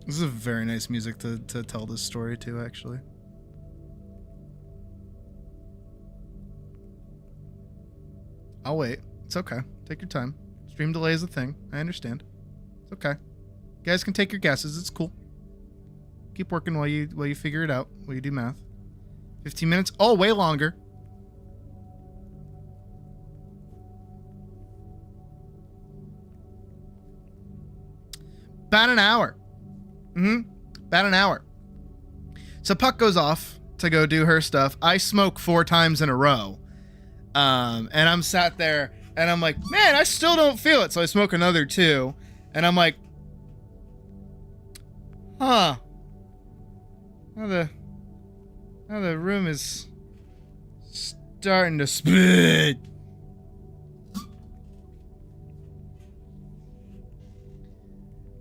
This is a very nice music to tell this story to, actually. I'll wait. It's okay. Take your time. Stream delay is a thing. I understand. It's okay. You guys can take your guesses. It's cool. Keep working while you figure it out. While you do math. 15 minutes. Oh, way longer. About an hour. About an hour. So Puck goes off to go do her stuff. I smoke 4 times in a row. And I'm sat there and I'm like, man, I still don't feel it. So I smoke another 2. And I'm like, huh. Now the room is starting to split.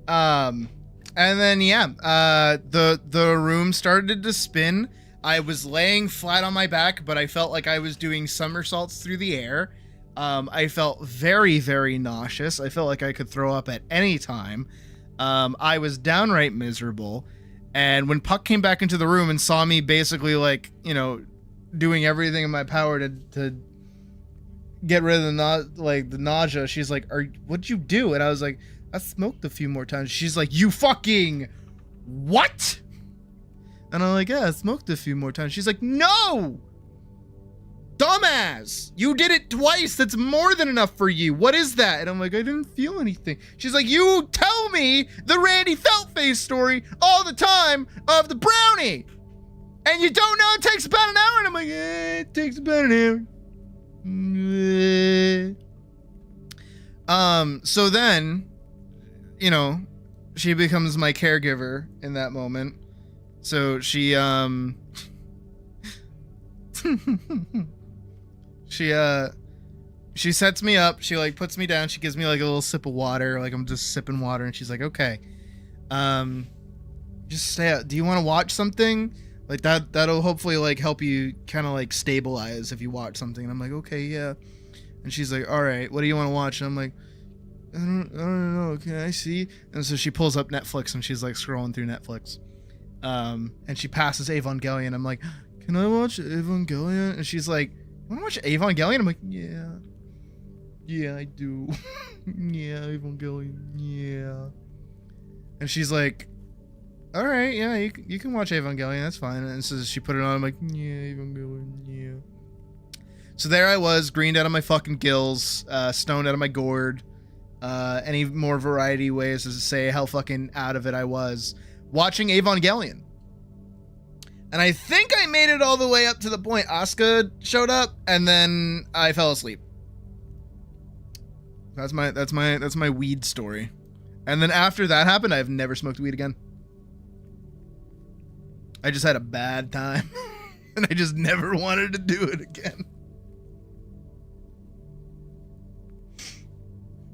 And then the room started to spin. I was laying flat on my back, but I felt like I was doing somersaults through the air. I felt very, very nauseous. I felt like I could throw up at any time. I was downright miserable. And when Puck came back into the room and saw me basically like, you know, doing everything in my power to get rid of the nausea, she's like, what'd you do? And I was like, I smoked a few more times. She's like, you fucking what? And I'm like, yeah, I smoked a few more times. She's like, no! Dumbass! You did it twice. That's more than enough for you. What is that? And I'm like, I didn't feel anything. She's like, you tell me the Randy Feltface story all the time of the brownie. And you don't know it takes about an hour. And I'm like, it takes about an hour. So then, you know, she becomes my caregiver in that moment. So she she sets me up, she like puts me down, she gives me like a little sip of water, like I'm just sipping water, and she's like, okay, just stay out. Do you want to watch something? Like that'll hopefully like help you kind of like stabilize if you watch something. And I'm like, okay, yeah. And she's like, all right, what do you want to watch? And I'm like, I don't know, can I see? And so she pulls up Netflix and she's like scrolling through Netflix. And she passes Evangelion. I'm like, can I watch Evangelion? And she's like, you wanna watch Evangelion? I'm like, yeah, I do. Yeah, Evangelion, yeah. And she's like, all right, yeah, you can watch Evangelion, that's fine. And so she put it on. I'm like, yeah, Evangelion, yeah. So there I was, greened out of my fucking gills, stoned out of my gourd. Any more variety ways to say how fucking out of it I was, watching Evangelion. And I think I made it all the way up to the point Asuka showed up, and then I fell asleep. That's my weed story. And then after that happened, I've never smoked weed again. I just had a bad time. And I just never wanted to do it again.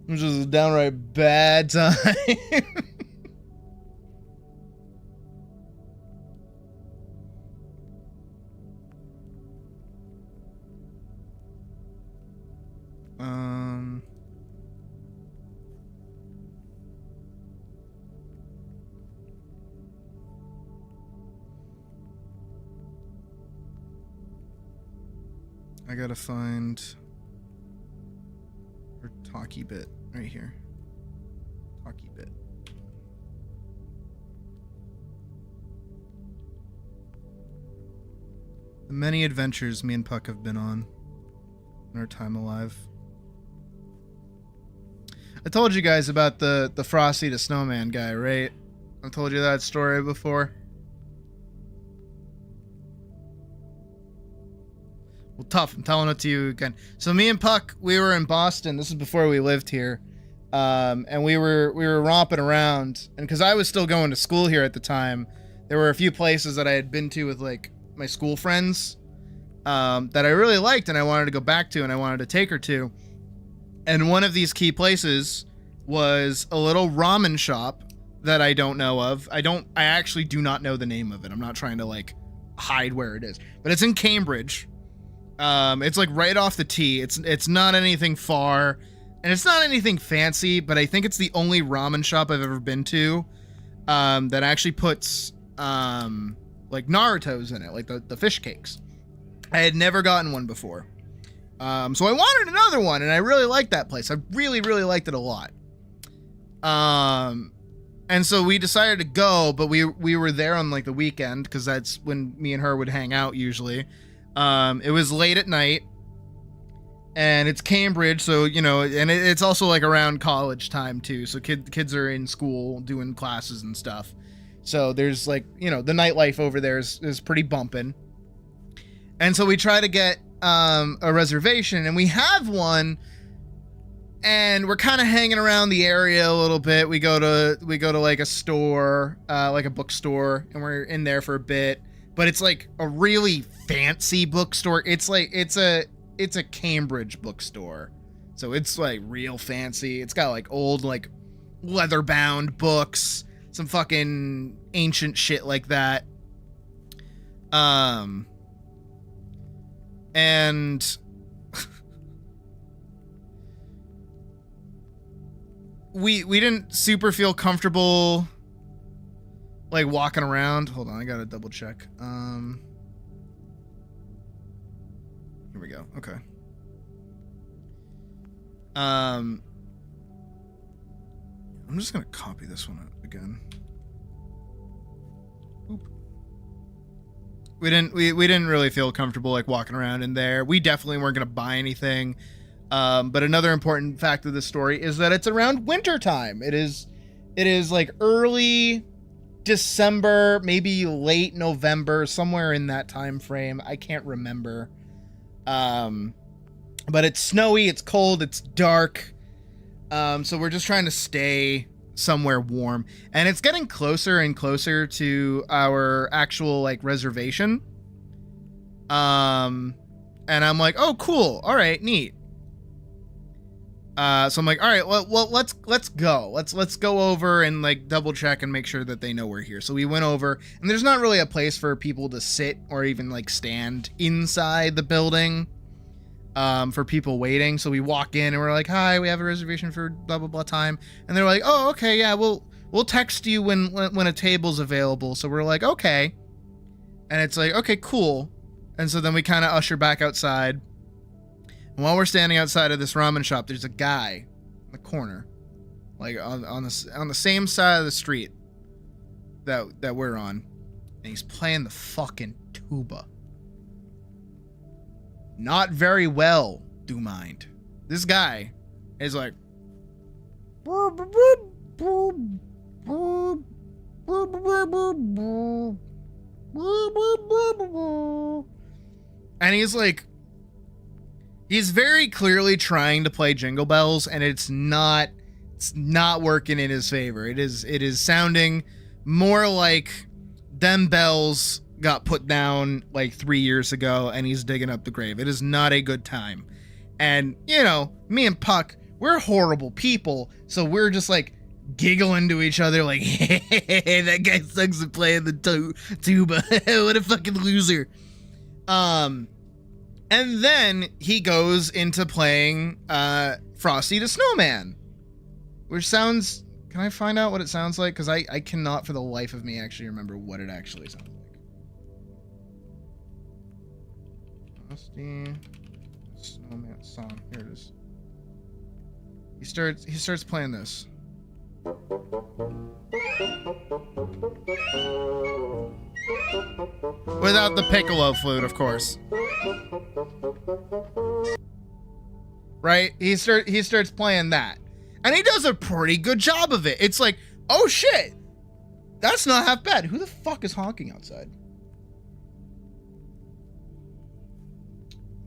It was just a downright bad time. I gotta find her talkie bit right here. Talkie bit. The many adventures me and Puck have been on in our time alive. I told you guys about the Frosty the Snowman guy, right? I told you that story before. Well, tough. I'm telling it to you again. So me and Puck, we were in Boston. This is before we lived here. And we were romping around, and because I was still going to school here at the time, there were a few places that I had been to with like my school friends that I really liked, and I wanted to go back to, and I wanted to take her to. And one of these key places was a little ramen shop that I don't know of. I actually do not know the name of it. I'm not trying to like hide where it is, but it's in Cambridge. It's like right off the T. It's not anything far. And it's not anything fancy, but I think it's the only ramen shop I've ever been to that actually puts like Naruto's in it, like the fish cakes. I had never gotten one before. So I wanted another one, and I really liked that place. I really, really liked it a lot. And so we decided to go, but we were there on like the weekend, because that's when me and her would hang out usually. It was late at night. And it's Cambridge, so, you know, and it's also like around college time too. So kids are in school doing classes and stuff. So there's like, you know, the nightlife over there is pretty bumping. And so we try to get a reservation, and we have one, and we're kind of hanging around the area a little bit. We go to like a store, like a bookstore, and we're in there for a bit. But it's like a really fancy bookstore. It's a Cambridge bookstore, so it's like real fancy. It's got like old like leather bound books, some fucking ancient shit like that. And we didn't super feel comfortable like walking around. Hold on, I gotta double check. Here we go. Okay. I'm just gonna copy this one again. Oop. We didn't really feel comfortable like walking around in there. We definitely weren't gonna buy anything. But another important fact of this story is that it's around winter time. It is like early December, maybe late November, somewhere in that time frame. I can't remember. But it's snowy, it's cold, it's dark. So we're just trying to stay somewhere warm, and it's getting closer and closer to our actual like reservation. And I'm like, oh, cool. All right, neat. So I'm like, all right, well, let's go. Let's go over and like double check and make sure that they know we're here. So we went over, and there's not really a place for people to sit or even like stand inside the building for people waiting. So we walk in and we're like, hi, we have a reservation for blah blah blah time, and they're like, oh, okay, yeah, we'll text you when a table's available. So we're like, okay, and it's like, okay, cool. And so then we kind of usher back outside. And while we're standing outside of this ramen shop, there's a guy in the corner, like on the same side of the street that we're on, and he's playing the fucking tuba. Not very well, do mind. This guy is like, and he's like, he's very clearly trying to play Jingle Bells, and it's not working in his favor. It is sounding more like them bells got put down like 3 years ago, and he's digging up the grave. It is not a good time. And, you know, me and Puck, we're horrible people, so we're just like giggling to each other like, hey, that guy sucks at playing the tuba. What a fucking loser. And then he goes into playing Frosty the Snowman, which sounds... Can I find out what it sounds like? Because I cannot for the life of me actually remember what it actually sounds like. Frosty Snowman song. Here it is. He starts playing this. Without the piccolo flute, of course. Right? He starts playing that. And he does a pretty good job of it. It's like, oh shit, that's not half bad. Who the fuck is honking outside?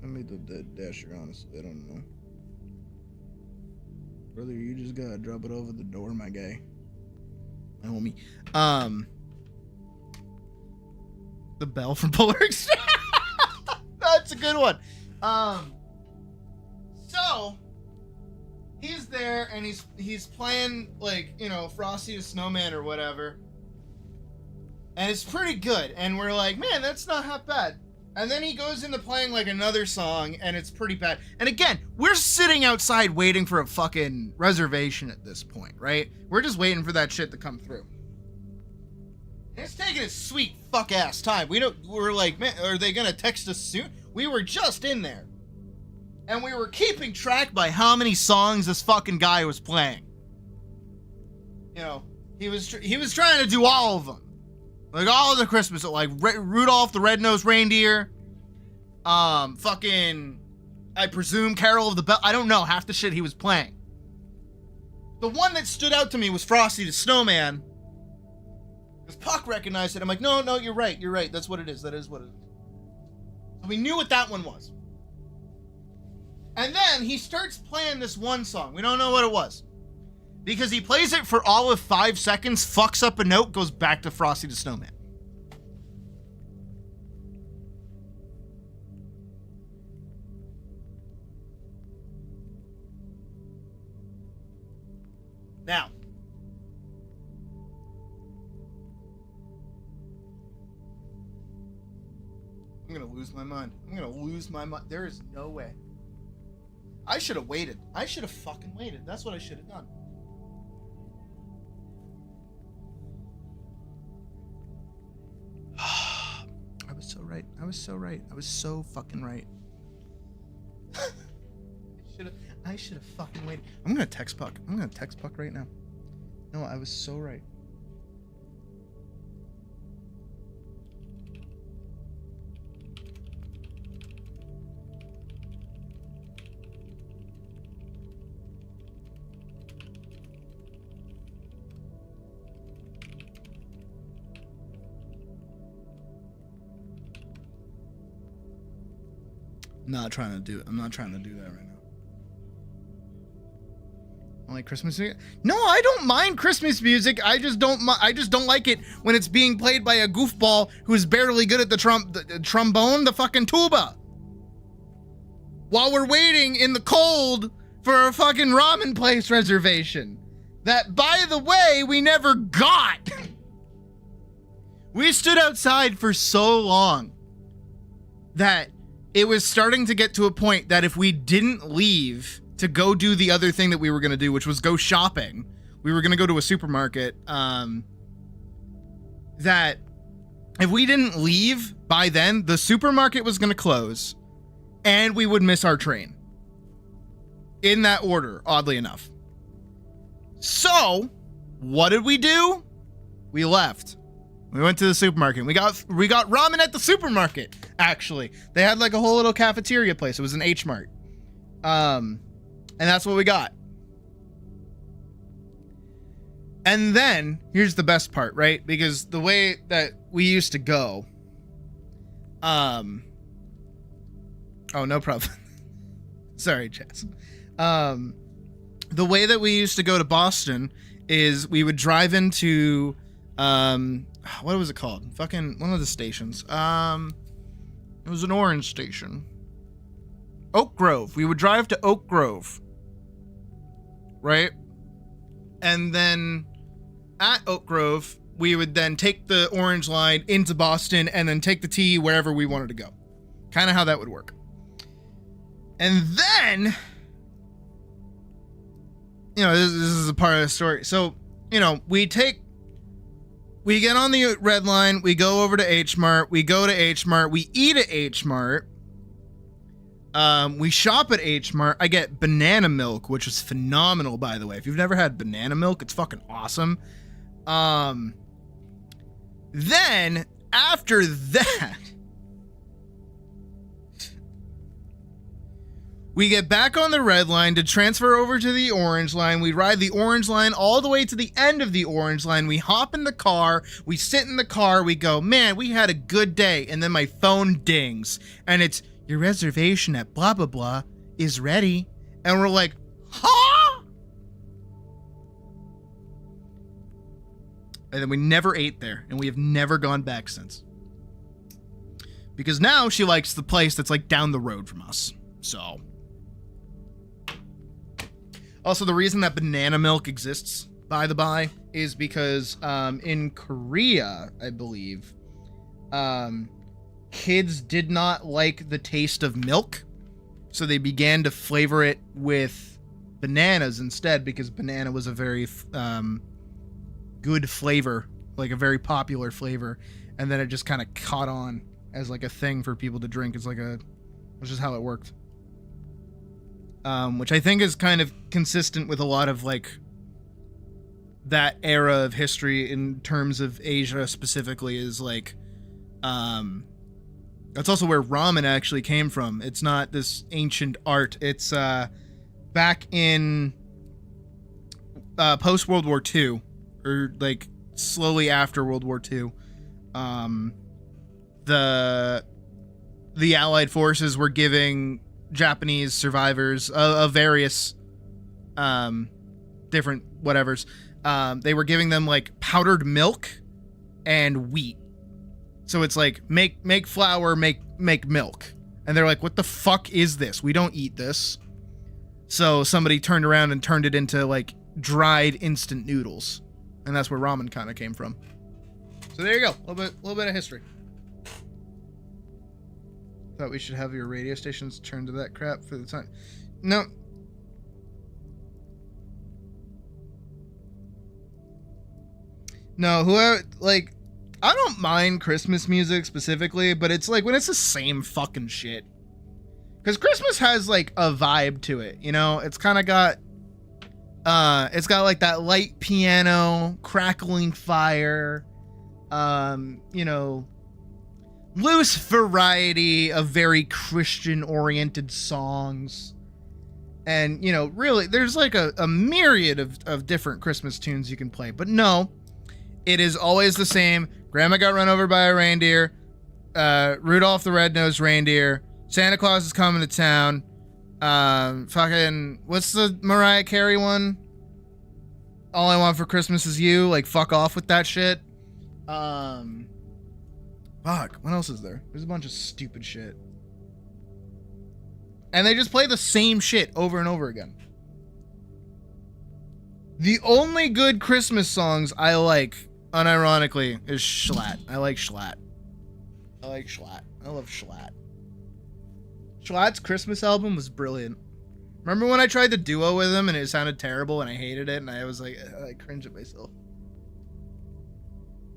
I made the dasher, honestly. I don't know. Brother, you just gotta drop it over the door, my guy. My homie. The bell from Polar Express. That's a good one. So he's there and he's playing, like, you know, Frosty the Snowman or whatever. And it's pretty good. And we're like, man, that's not half bad. And then he goes into playing like another song and it's pretty bad. And again, we're sitting outside waiting for a fucking reservation at this point, right? We're just waiting for that shit to come through. It's taking a sweet fuck ass time. We're like, man, are they gonna text us soon? We were just in there. And we were keeping track by how many songs this fucking guy was playing. You know, he was trying to do all of them. Like all of the Christmas, like Rudolph the Red-Nosed Reindeer, fucking, I presume Carol of the Bell. I don't know, half the shit he was playing. The one that stood out to me was Frosty the Snowman. Because Puck recognized it. I'm like, no, you're right. That's what it is. That is what it is. So we knew what that one was. And then he starts playing this one song. We don't know what it was. Because he plays it for all of 5 seconds, fucks up a note, goes back to Frosty the Snowman. Now, I'm gonna lose my mind. There is no way. I should have waited. I should have fucking waited. That's what I should have done. I was so right. I was so fucking right. I should have fucking waited. I'm gonna text Puck. Right now. No, I was so right. I'm not trying to do that right now. I like Christmas music. No, I don't mind Christmas music. I just don't like it when it's being played by a goofball who's barely good at the trombone, the fucking tuba. While we're waiting in the cold for a fucking ramen place reservation. That, by the way, we never got. We stood outside for so long that it was starting to get to a point that if we didn't leave to go do the other thing that we were going to do, which was go shopping, we were going to go to a supermarket, that if we didn't leave by then, the supermarket was going to close and we would miss our train. In that order, oddly enough. So, what did we do? We left. We went to the supermarket. We got ramen at the supermarket, actually. They had like a whole little cafeteria place. It was an H Mart. And that's what we got. And then, here's the best part, right? Because the way that we used to go... Oh, no problem. Sorry, Chaz. The way that we used to go to Boston is we would drive into... what was it called? Fucking one of the stations. It was an orange station. Oak Grove. We would drive to Oak Grove. Right? And then at Oak Grove, we would then take the orange line into Boston and then take the T wherever we wanted to go. Kind of how that would work. And then, you know, this is a part of the story. So, you know, we get on the red line, we go over to H Mart, we go to H Mart, we eat at H Mart, we shop at H Mart. I get banana milk, which is phenomenal, by the way. If you've never had banana milk, it's fucking awesome. Then, after that, we get back on the red line to transfer over to the orange line. We ride the orange line all the way to the end of the orange line. We hop in the car. We sit in the car. We go, man, we had a good day. And then my phone dings. And it's, your reservation at blah, blah, blah is ready. And we're like, huh? And then we never ate there. And we have never gone back since. Because now she likes the place that's like down the road from us. So... Also, the reason that banana milk exists, by the by, is because in Korea, I believe, kids did not like the taste of milk, so they began to flavor it with bananas instead, because banana was a very good flavor, like a very popular flavor, and then it just kind of caught on as like a thing for people to drink. It's just how it worked. Which I think is kind of consistent with a lot of like that era of history in terms of Asia specifically, is like that's also where ramen actually came from. It's not this ancient art. It's back in post World War II, or like slowly after World War II. The Allied forces were giving Japanese survivors of various different whatevers, they were giving them like powdered milk and wheat. So it's like make flour, make milk. And they're like, what the fuck is this? We don't eat this. So somebody turned around and turned it into like dried instant noodles. And that's where ramen kind of came from. So there you go. A little bit of history. Thought we should have your radio stations turn to that crap for the time. No. No, whoever, like, I don't mind Christmas music specifically, but it's like when it's the same fucking shit. Because Christmas has like a vibe to it, you know? It's kind of got, it's got like that light piano, crackling fire, you know, loose variety of very Christian-oriented songs. And, you know, really, there's like a myriad of different Christmas tunes you can play. But no, it is always the same. Grandma got run over by a reindeer. Rudolph the Red-Nosed Reindeer. Santa Claus is coming to town. Fucking, what's the Mariah Carey one? All I Want for Christmas Is You. Like, fuck off with that shit. Fuck, what else is there? There's a bunch of stupid shit. And they just play the same shit over and over again. The only good Christmas songs I like, unironically, is Schlatt. I like Schlatt. I love Schlatt. Schlatt's Christmas album was brilliant. Remember when I tried the duo with him and it sounded terrible and I hated it and I was like, I cringe at myself.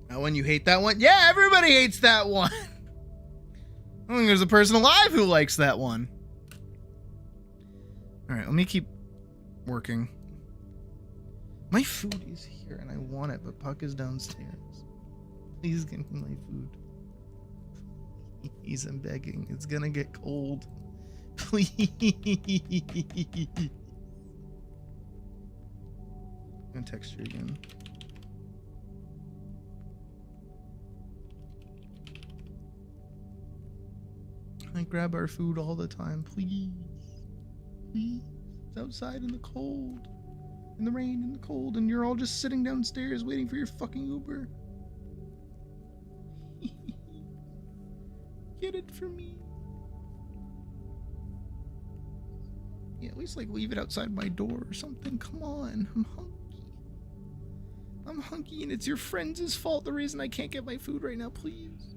Now when you hate that one? Yeah, everybody hates that one. I don't think there's a person alive who likes that one. Alright, let me keep working. My food is here and I want it, but Puck is downstairs. Please give me my food. Please, I'm begging. It's gonna get cold. Please. I'm gonna text you again. I grab our food all the time, please. Please. It's outside in the cold. In the rain, in the cold, and you're all just sitting downstairs waiting for your fucking Uber. Get it for me. Yeah, at least like leave it outside my door or something. Come on, I'm hunky and it's your friends' fault the reason I can't get my food right now, please.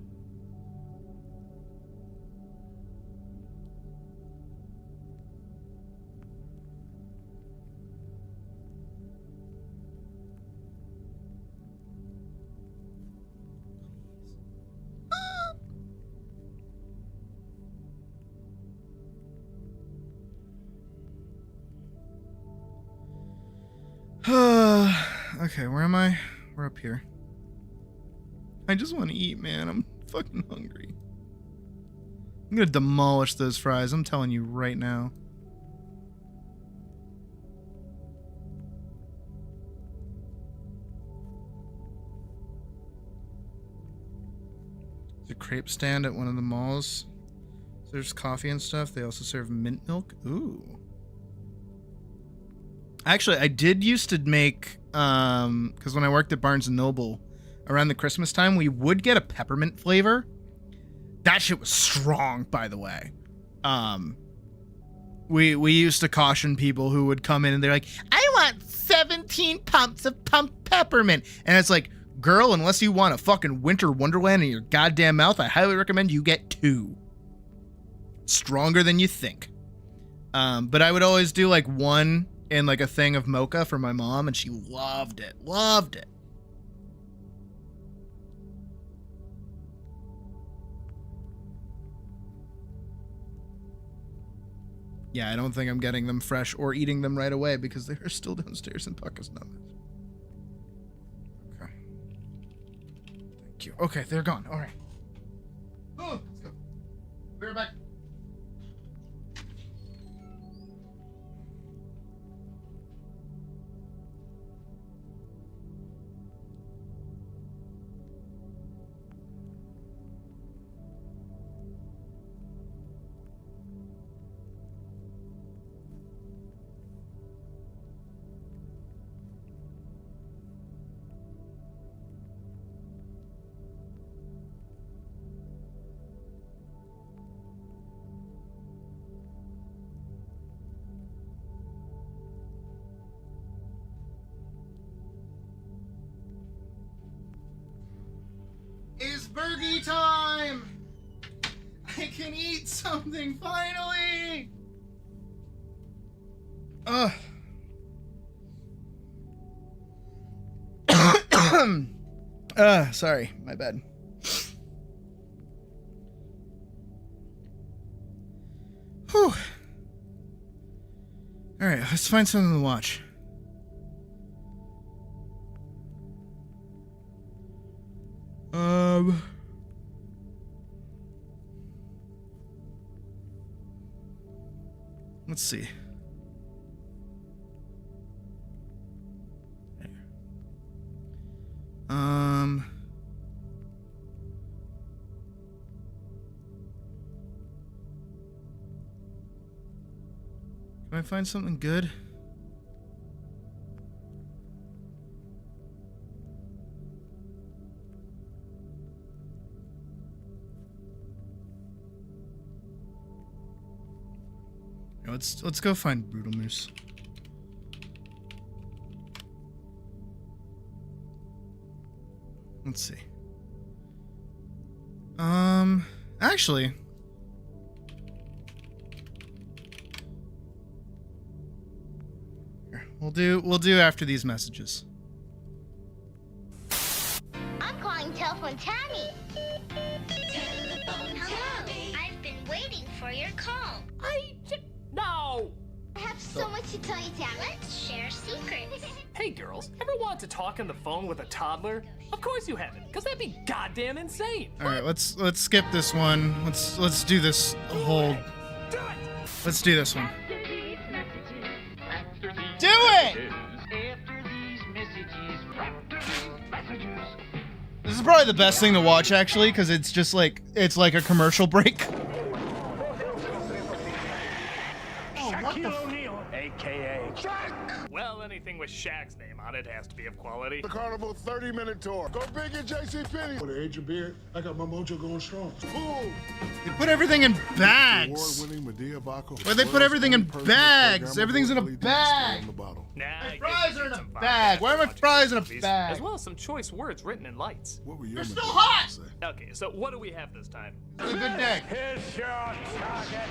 Okay, where am I? We're up here. I just want to eat, man. fucking hungry. I'm gonna demolish those fries. I'm telling you right now. There's a crepe stand at one of the malls. There's coffee and stuff. They also serve mint milk. Ooh. Actually, I did used to make, because when I worked at Barnes & Noble, around the Christmas time, we would get a peppermint flavor. That shit was strong, by the way. We used to caution people who would come in and they're like, I want 17 pumps of pumped peppermint. And it's like, girl, unless you want a fucking winter wonderland in your goddamn mouth, I highly recommend you get 2. Stronger than you think. But I would always do like 1 in like a thing of mocha for my mom, and she loved it. Loved it. Yeah, I don't think I'm getting them fresh or eating them right away because they are still downstairs in Pucka's numbers. Okay. Thank you. Okay, they're gone. All right. Oh, let's go. Be right back. It's burgie time! I can eat something finally! Ugh. Sorry, my bad. Whew. Alright, let's find something to watch. Let's see. Can I find something good? Let's go find Brutal Moose. Let's see. Actually, here, we'll do after these messages. I'm calling Telephone Tammy. Hello. I've been waiting for your call. No! I have so much to tell you, Tam. Let's share secrets. Hey girls, ever want to talk on the phone with a toddler? Of course you haven't, because that'd be goddamn insane. All right, let's skip this one. Let's do this whole. Let's do this one. Do it! This is probably the best thing to watch, actually, because it's just like it's like a commercial break. Shaquille O'Neal, a.k.a. Shaq. Well, anything with Shaq's name on it has to be of quality. The Carnival 30-minute tour. Go big at JCPenney. For the age of beer, I got my mojo going strong. Cool. They put everything in bags. Award-winning Medea Baco. Why they put everything in bags? Everything's in a bag. Nah, my fries are in a bag. Why are my fries in a bag? As well as some choice words written in lights. What were you? They're still hot. Okay, so what do we have this time? It's a good day. Here's your target.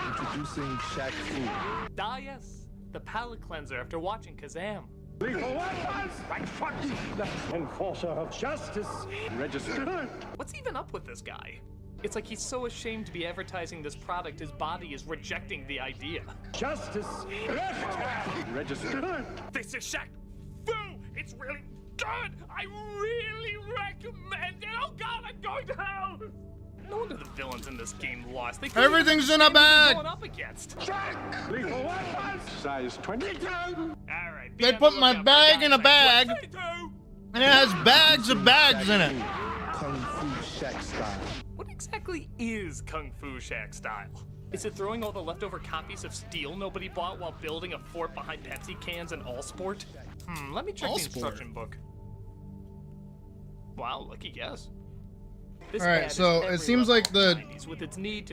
Introducing Shaq Food. Ah, yes. The palate cleanser after watching Kazam. Lethal weapons! Right foot! The enforcer of justice! Register! What's even up with this guy? It's like he's so ashamed to be advertising this product, his body is rejecting the idea. Justice! Left! Register! This is Shaq! Foo! It's really good! I really recommend it! Oh god, I'm going to hell! No wonder the villains in this game lost. They couldn't Everything's in a understand who bag. they're going up against. Lethal weapons! Size 22! Alright, They put my bag in a bag, and it has bags of bags in it. Kung Fu Shack style. What exactly is Kung Fu Shack style? Is it throwing all the leftover copies of steel nobody bought while building a fort behind Pepsi cans and Allsport? Let me check the instruction book. Wow, lucky guess. All right, so it seems like the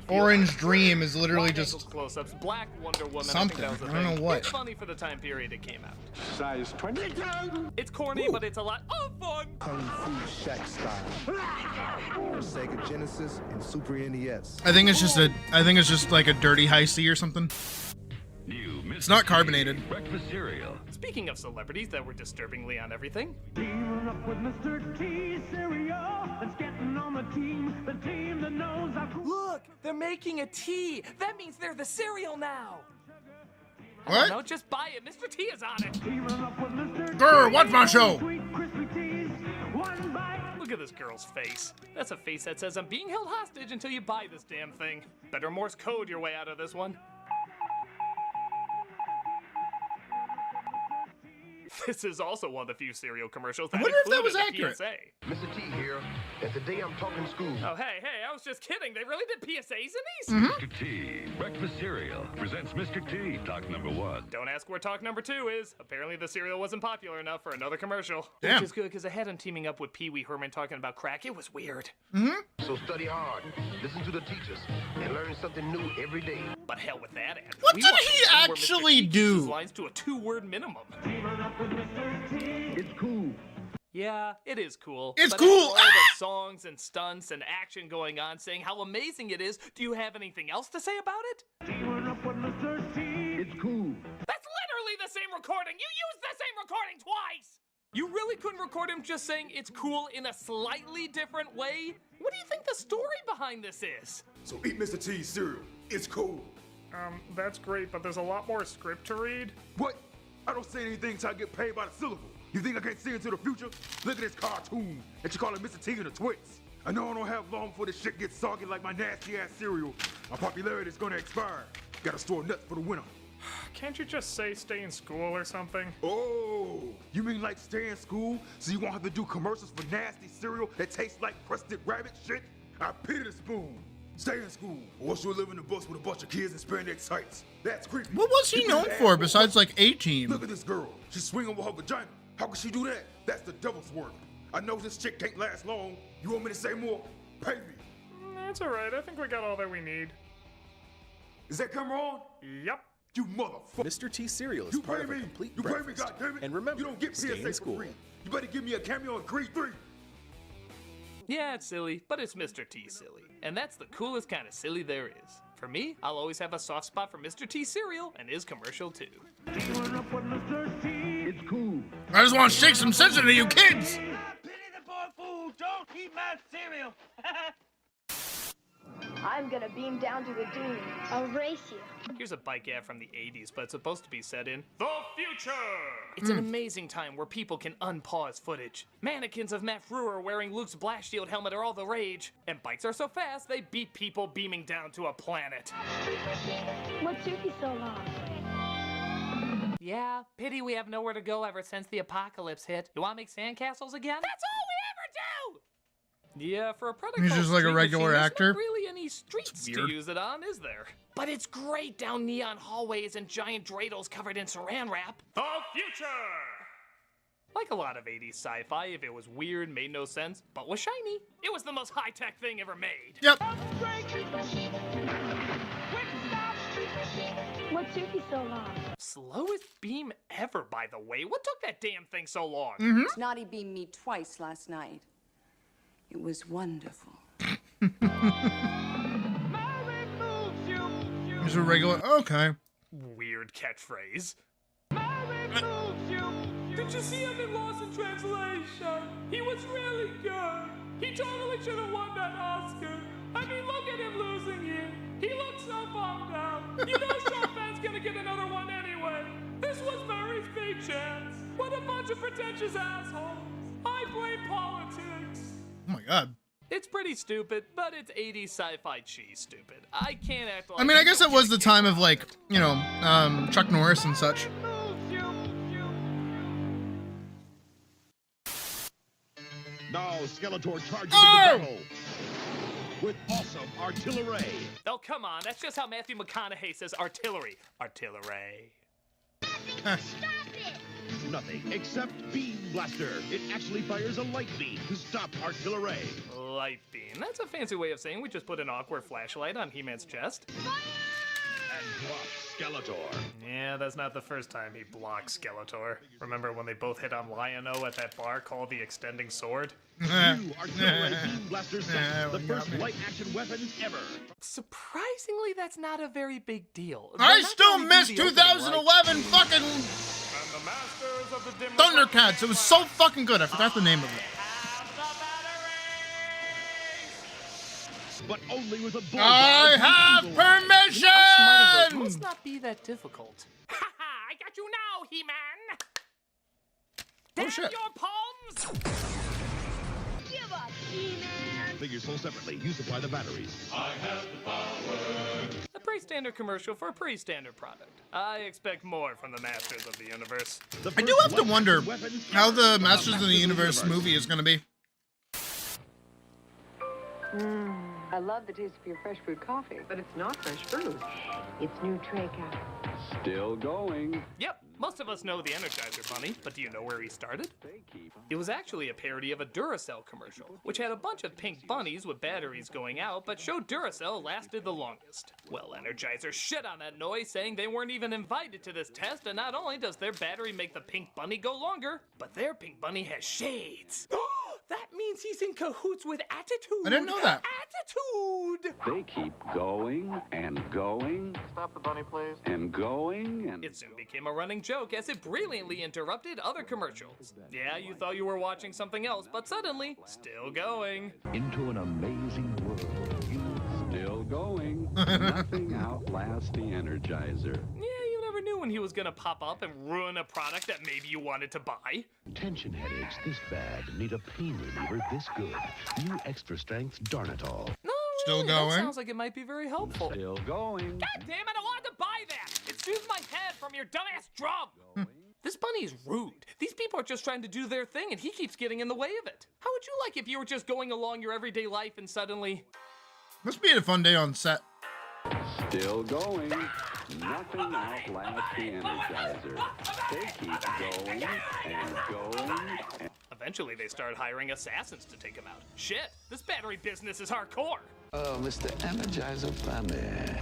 orange dream is literally just close-ups, Black Wonder Woman, something. I I don't know what. It's funny for the time period it came out. Size 22! It's corny, but it's a lot of fun. Kung Fu Shack style. For Sega Genesis and Super NES. I think it's just like a dirty high C or something. It's not carbonated. Breakfast cereal. Speaking of celebrities that were disturbingly on everything. Teaming up with Mr. T cereal. It's getting on the team that knows how cool. Look, they're making a tea. That means they're the cereal now. I don't know, just buy it. Mr. T is on it. Teaming up with Mr. Grr, watch my show. Sweet crispy teas. One bite. Look at this girl's face. That's a face that says I'm being held hostage until you buy this damn thing. Better Morse code your way out of this one. This is also one of the few cereal commercials that I wonder if that was included accurate. the PSA. Mr. T here, and today I'm talking school. Oh, hey, I was just kidding. They really did PSAs in these? Mr. T. Breakfast cereal presents Mr. T. Talk number 1. Don't ask where talk number 2 is. Apparently the cereal wasn't popular enough for another commercial. Damn. Which is good, because I had him teaming up with Pee Wee Herman talking about crack. It was weird. So study hard, listen to the teachers, and learn something new every day. But hell with that ad. What We did want he to learn where Mr. actually T keeps his do? lines to a 2-word minimum. It's cool. Yeah, it is cool. It's but cool. After all the songs and stunts and action going on saying how amazing it is, do you have anything else to say about it? Teaming up with Mr. T. It's cool. That's literally the same recording. You used the same recording twice. You really couldn't record him just saying it's cool in a slightly different way? What do you think the story behind this is? So eat Mr. T's cereal. It's cool. That's great, but there's a lot more script to read. What? I don't say anything till I get paid by the syllable. You think I can't see into the future? Look at this cartoon that you call it Mr. T and the Twits. I know I don't have long before this shit gets soggy like my nasty ass cereal. My popularity is gonna expire. Gotta store nuts for the winter. Can't you just say stay in school or something? Oh, you mean like stay in school so you won't have to do commercials for nasty cereal that tastes like crusted rabbit shit? I pity the spoon. Stay in school, or else you'll live in the bus with a bunch of kids and spandex tights. That's creepy. What was he You known could've for asked besides like A-Team? Look at this girl. She's swinging with her vagina. How can she do that? That's the devil's work. I know this chick can't last long. You want me to say more? Pay me. That's alright. I think we got all that we need. Is that camera on? Yep. You motherfucker. Mr. T cereal is You part pay of a me. complete You pay me, breakfast. goddammit. And remember, you don't get stay PSA in for school. free. You better give me a cameo in Creed 3. Yeah, it's silly, but it's Mr. T silly. And that's the coolest kind of silly there is. For me, I'll always have a soft spot for Mr. T cereal and his commercial too. Teaming up with Mr. T. It's cool. I just want to shake some sense into you kids. Pity the poor fool. Don't eat my cereal. I'm gonna beam down to the dunes. I'll race you. Here's a bike ad from the 80s, but it's supposed to be set in the future. It's an amazing time where people can unpause footage. Mannequins of Matt Frewer wearing Luke's blast shield helmet are all the rage, and bikes are so fast they beat people beaming down to a planet. What took you so long? Yeah, pity we have nowhere to go ever since the apocalypse hit. You want to make sandcastles again? That's all we ever do! Yeah, for a product He's called just like a Street regular Machine, actor. There's not really any streets to use it on, is there? But it's great down neon hallways and giant dreidels covered in saran wrap. The future! Like a lot of 80s sci-fi, if it was weird, made no sense, but was shiny, it was the most high-tech thing ever made. Yep. What took you so long? Slowest beam ever, by the way. What took that damn thing so long? Snotty beamed me twice last night. It was wonderful. He's a regular. Okay. Weird catchphrase. Did you see him in Lost in Translation? He was really good. He totally should have won that Oscar. I mean, look at him losing it. He looks so bummed out. You know Sean Penn's gonna get another one anyway. This was Murray's big chance. What a bunch of pretentious assholes. I blame politics. Oh my god. It's pretty stupid, but it's 80s sci-fi cheese stupid. I can't act like... I mean, I guess it was the time of, like, you know, Chuck Norris and such. Now Skeletor charges into battle with awesome artillery. Oh, come on. That's just how Matthew McConaughey says artillery. Artillery. Stop it! Nothing except Beam Blaster. It actually fires a light beam to stop artillery. Light beam. That's a fancy way of saying we just put an awkward flashlight on He-Man's chest. And block Skeletor. Yeah, that's not the first time he blocked Skeletor. Remember when they both hit on Lion-O at that bar called the Extending Sword? New artillery beam blaster set, the first light-action weapon ever. Surprisingly, that's not a very big deal. I still miss 2011 fucking Thundercats. It was so fucking good. I forgot the name of it. But only with a blow. I have permission! It must not be that difficult. Ha ha! I got you now, He-Man! Damn shit. your palms! Give up, He-Man! Figures sold separately. You supply the batteries. I have the power. A pretty standard commercial for a pretty standard product. I expect more from the Masters of the Universe. I do have to wonder how the Masters of the Universe movie is going to be. I love the taste of your fresh brewed coffee, but it's not fresh brewed. It's new Trey coffee. Still going. Yep, most of us know the Energizer Bunny, but do you know where he started? It was actually a parody of a Duracell commercial, which had a bunch of pink bunnies with batteries going out, but showed Duracell lasted the longest. Well, Energizer shit on that noise, saying they weren't even invited to this test, and not only does their battery make the pink bunny go longer, but their pink bunny has shades. That means he's in cahoots with Attitude. I didn't know that. Attitude! They keep going and going. Stop the bunny, please. And going and... It soon became a running joke as it brilliantly interrupted other commercials. Yeah, you thought you were watching something else, but suddenly, still going. Into an amazing world. Still going. Nothing outlasts the Energizer. Yeah, you never knew when he was gonna pop up and ruin a product that maybe you wanted to buy. Tension headaches this bad need a pain reliever this good. New extra strength Darnatol. No, Still really, going. That sounds like it might be very helpful. Still going. God damn it, I wanted to buy that! It soothes my head from your dumbass drum! This bunny is rude. These people are just trying to do their thing and he keeps getting in the way of it. How would you like if you were just going along your everyday life and suddenly... Must be a fun day on set. Still going. Nothing outlasts the Energizer. They keep going and going and... Eventually they start hiring assassins to take him out. Shit, this battery business is hardcore. Oh, Mr. Energizer family.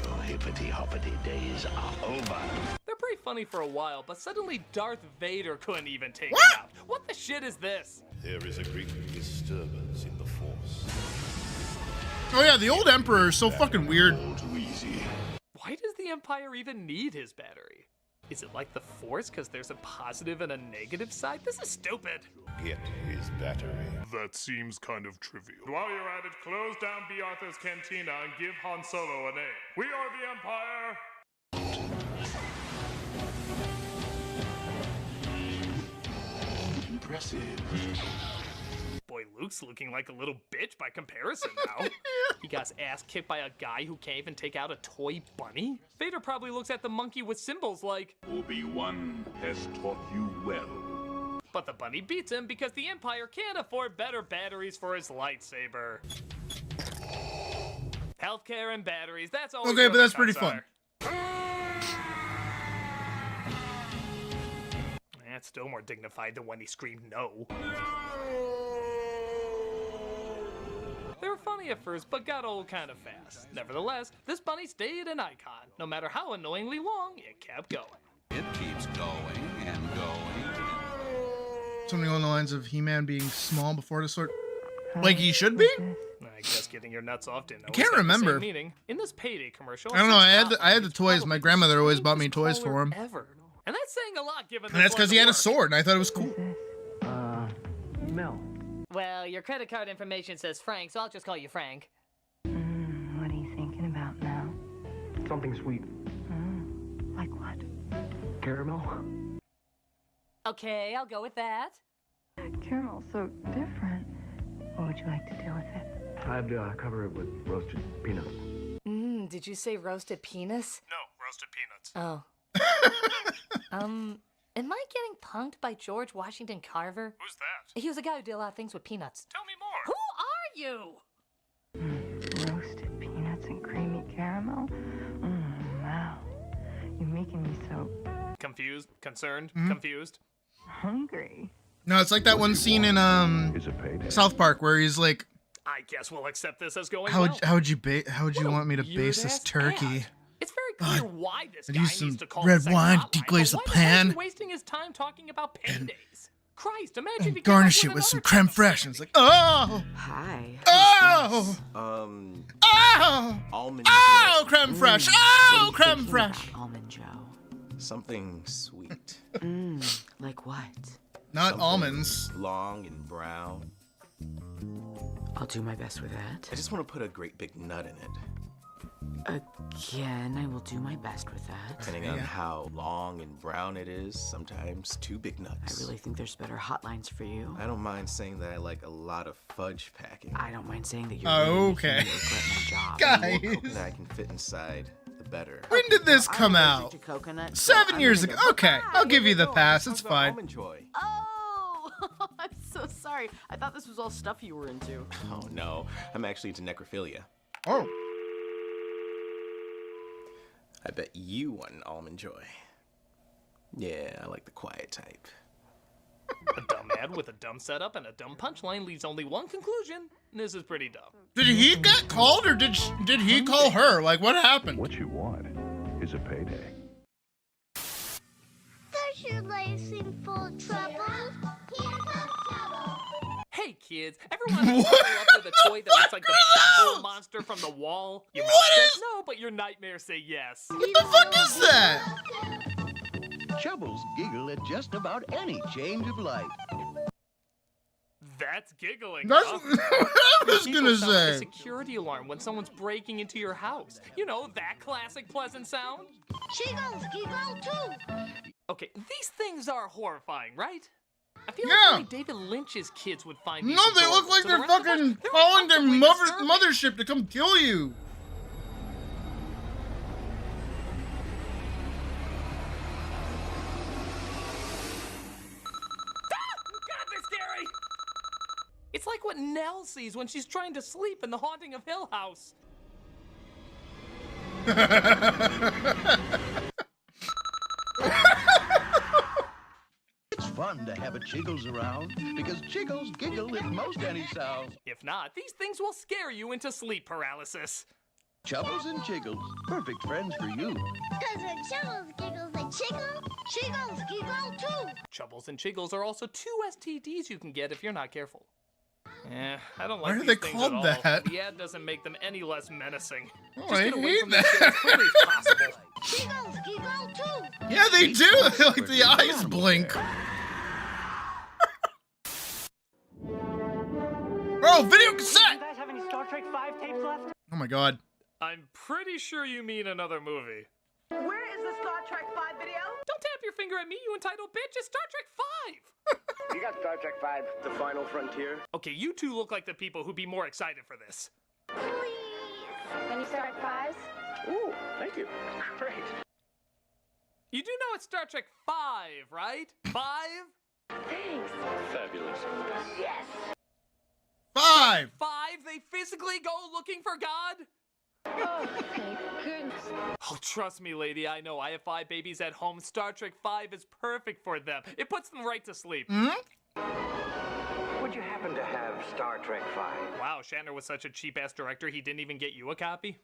Your hippity-hoppity days are over. They're pretty funny for a while, but suddenly Darth Vader couldn't even take him out. What the shit is this? There is a great disturbance in the Force. Oh yeah, the old Emperor is so fucking weird. Why does the Empire even need his battery? Is it like the Force because there's a positive and a negative side? This is stupid. Get his battery. That seems kind of trivial. While you're at it, close down B. Arthur's Cantina and give Han Solo a name. We are the Empire. Impressive. Boy, Luke's looking like a little bitch by comparison now. He got his ass kicked by a guy who can't even take out a toy bunny. Vader probably looks at the monkey with symbols like, Obi-Wan has taught you well. But the bunny beats him because the Empire can't afford better batteries for his lightsaber. Healthcare and batteries, that's all. Okay, but that's pretty fun. That's still more dignified than when he screamed no. They were funny at first, but got old kind of fast. Nevertheless, this bunny stayed an icon. No matter how annoyingly long, it kept going. It keeps going and going. Something along the lines of He-Man being small before the sword. Like he should be? I guess getting your nuts off didn't. I can't remember. Meaning. In this Payday commercial, I don't know. I had the toys. My grandmother always bought me toys for him. Ever. And that's saying a lot given. And that's because he had a sword, and I thought it was cool. Mel. Well, your credit card information says Frank, so I'll just call you Frank. What are you thinking about now? Something sweet. Like what? Caramel. Okay, I'll go with that. Caramel's so different. What would you like to do with it? I'd cover it with roasted peanuts. Did you say roasted penis? No, roasted peanuts. Oh. Am I getting punked by George Washington Carver? Who's that? He was a guy who did a lot of things with peanuts. Tell me more. Who are you? Roasted peanuts and creamy caramel. Wow. You're making me so Confused? Concerned? Mhm. Confused? hungry. No, it's like that one scene in South Park where he's like, I guess we'll accept this as going how well. would you want me to baste this weird-ass turkey? It's very clear why this I'd guy use needs some to call red the second wine, hotline, deglaze but the why hell is pan, he wasting his time talking about paydays? Christ, imagine if and he came garnish up it with with some another creme fraiche. And it's like, oh, Hi. oh, oh, Almond oh, Joe. creme fraiche, oh, creme fraiche. Almond Joe. Something sweet. Like what? Not Something almonds. Long and brown. I'll do my best with that. I just want to put a great big nut in it. Again, I will do my best with that. Depending on how long and brown it is, sometimes 2 big nuts. I really think there's better hotlines for you. I don't mind saying that I like a lot of fudge packing. I don't mind saying that you're Okay. really regret my job. Guys. The more coconut I can fit inside, the better. When did this come out? 7 years ago. Okay, I'll give you the pass. It's fine. Almond Joy. Oh, I'm so sorry. I thought this was all stuff you were into. Oh no, I'm actually into necrophilia. Oh. I bet you want an Almond Joy. Yeah, I like the quiet type. A dumb ad with a dumb setup and a dumb punchline leaves only one conclusion. This is pretty dumb. Did he get called or did he call her? Like, what happened? What you want is a payday. Does your life seem full of trouble? Here comes trouble. Hey kids, everyone wants to up with a toy that looks like the butthole monster from the wall. Your mouth says no, but your nightmares say yes. What the fuck is that? Chubbles giggle at just about any change of life. That's giggling. That's huh? what I was People gonna sound like a say. security alarm when someone's breaking into your house. You know, that classic pleasant sound? Giggles giggle too. Okay, these things are horrifying, right? I feel Yeah. like only David Lynch's kids would find these No, they look adorable, like so they're the rest of us, fucking they're calling their uncomfortably mothership to come kill you. God, they're scary! It's like what Nell sees when she's trying to sleep in The Haunting of Hill House. It's fun to have a Chiggles around because Chiggles giggle at most any sound. If not, these things will scare you into sleep paralysis. Chubbles and Chiggles, perfect friends for you. Cause when Chubbles giggles and chiggle, Chiggles giggle too. Chubbles and Chiggles are also 2 STDs you can get if you're not careful. I don't Why like are these they things called at all. that? The ad doesn't make them any less menacing. Oh, Just I get away hate from that shit as quickly as possible. Chiggles giggle too. Yeah, they do. Like the eyes blink. Bro, video cassette. You guys have any Star Trek 5 tapes left? Oh my god. I'm pretty sure you mean another movie. Where is the Star Trek 5 video? Don't tap your finger at me, you entitled bitch. It's Star Trek 5. You got Star Trek 5, The Final Frontier? Okay, you two look like the people who'd be more excited for this. Any Star Trek 5s? Ooh, thank you. Great. You do know it's Star Trek 5, right? 5? Thanks. Fabulous. Yes. 5. 5? They physically go looking for God? Oh, thank goodness. Oh, trust me, lady, I know. I have 5 babies at home. Star Trek 5 is perfect for them. It puts them right to sleep. Would you happen to have Star Trek 5? Wow, Shatner was such a cheap-ass director, he didn't even get you a copy?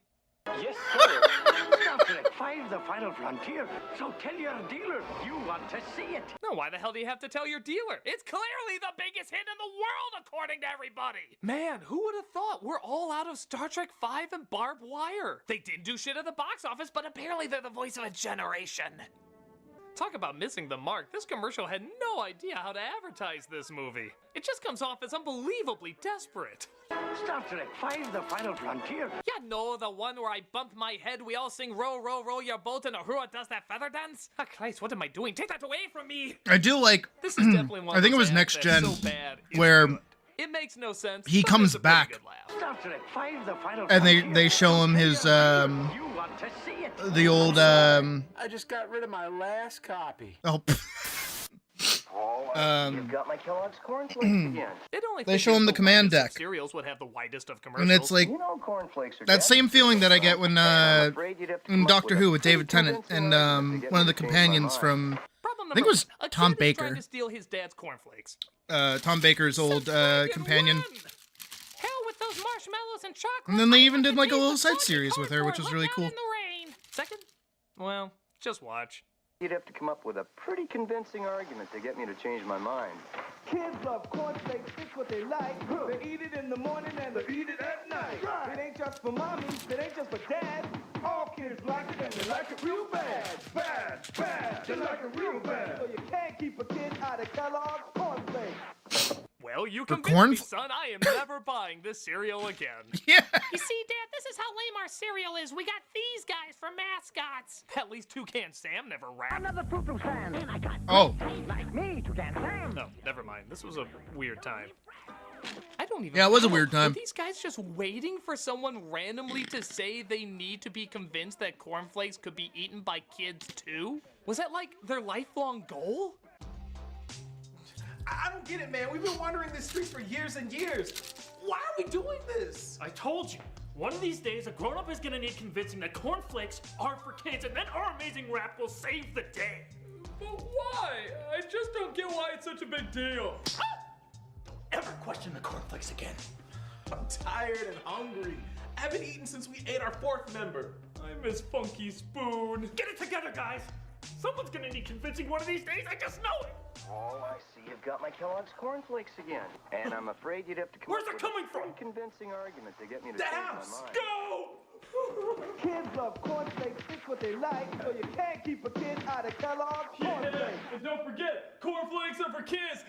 Yes, sir. Star Trek 5, The Final Frontier. So tell your dealer you want to see it. No, why the hell do you have to tell your dealer? It's clearly the biggest hit in the world, according to everybody! Man, who would have thought we're all out of Star Trek 5 and Barbed Wire? They didn't do shit at the box office, but apparently they're the voice of a generation. Talk about missing the mark. This commercial had no idea how to advertise this movie. It just comes off as unbelievably desperate. Star Trek V, The Final Frontier. Yeah, no, the one where I bump my head, we all sing row, row, row your boat, and Uhura does that feather dance? Oh, Christ, what am I doing? Take that away from me! I do like, This is definitely one I of think it those was ads Next that's Gen, so bad, it's where good. It makes no sense. he but comes it's a pretty back good laugh. Star Trek V, The Final and Frontier. they show him his, You want to see it. the old, I just got rid of my last copy. oh, You've got my Kellogg's cornflakes again. they show him the command deck. Cereals would have the widest of commercials. And it's like, You know cornflakes are that dead. same feeling that I get when, afraid you'd have to come in up Doctor with Who a with David pretty Tennant convincing and, argument to get one of me the to change my companions mind. from, Problem I think it was a Tom kid is Baker. trying to steal his dad's cornflakes. Tom Baker's old, companion. Hell with those marshmallows and chocolate. And then they even did like a little side series with her, which was really cool. Second? Well, just watch. You'd have to come up with a pretty convincing argument to get me to change my mind. Kids love cornflakes, it's what they like. They eat it in the morning and they eat it at night. It ain't just for mommies, it ain't just for dads. All kids like it and they like it real bad. Bad, bad, they like it real bad. So you can't keep a kid out of Kellogg's cornflakes. Well, you For convinced corn- me, son. I am never buying this cereal again. Yeah. You see, Dad, this is how lame our cereal is. We got these guys for mascots. At least Toucan Sam never rapped. Another Tutu fan, and I got Oh. like me, Toucan Sam. No, never mind. This was a weird time. I don't even Yeah, it was a know. weird time. Were these guys just waiting for someone randomly to say they need to be convinced that cornflakes could be eaten by kids too? Was that like their lifelong goal? I don't get it, man. We've been wandering the streets for years and years. Why are we doing this? I told you. One of these days, a grown-up is gonna need convincing that cornflakes are for kids, and then our amazing rap will save the day. But why? I just don't get why it's such a big deal. Ever question the cornflakes again? I'm tired and hungry. I haven't eaten since we ate our 4th member. I miss Funky Spoon. Get it together, guys! Someone's gonna need convincing one of these days, I just know it! Oh, I see. You've got my Kellogg's cornflakes again. And I'm afraid you'd have to come Where's up it with coming a from? pretty convincing argument to get me to The change house! my mind. Go! Kids love cornflakes, it's what they like. So you can't keep a kid out of Kellogg's cornflakes. And don't forget, cornflakes are for kids.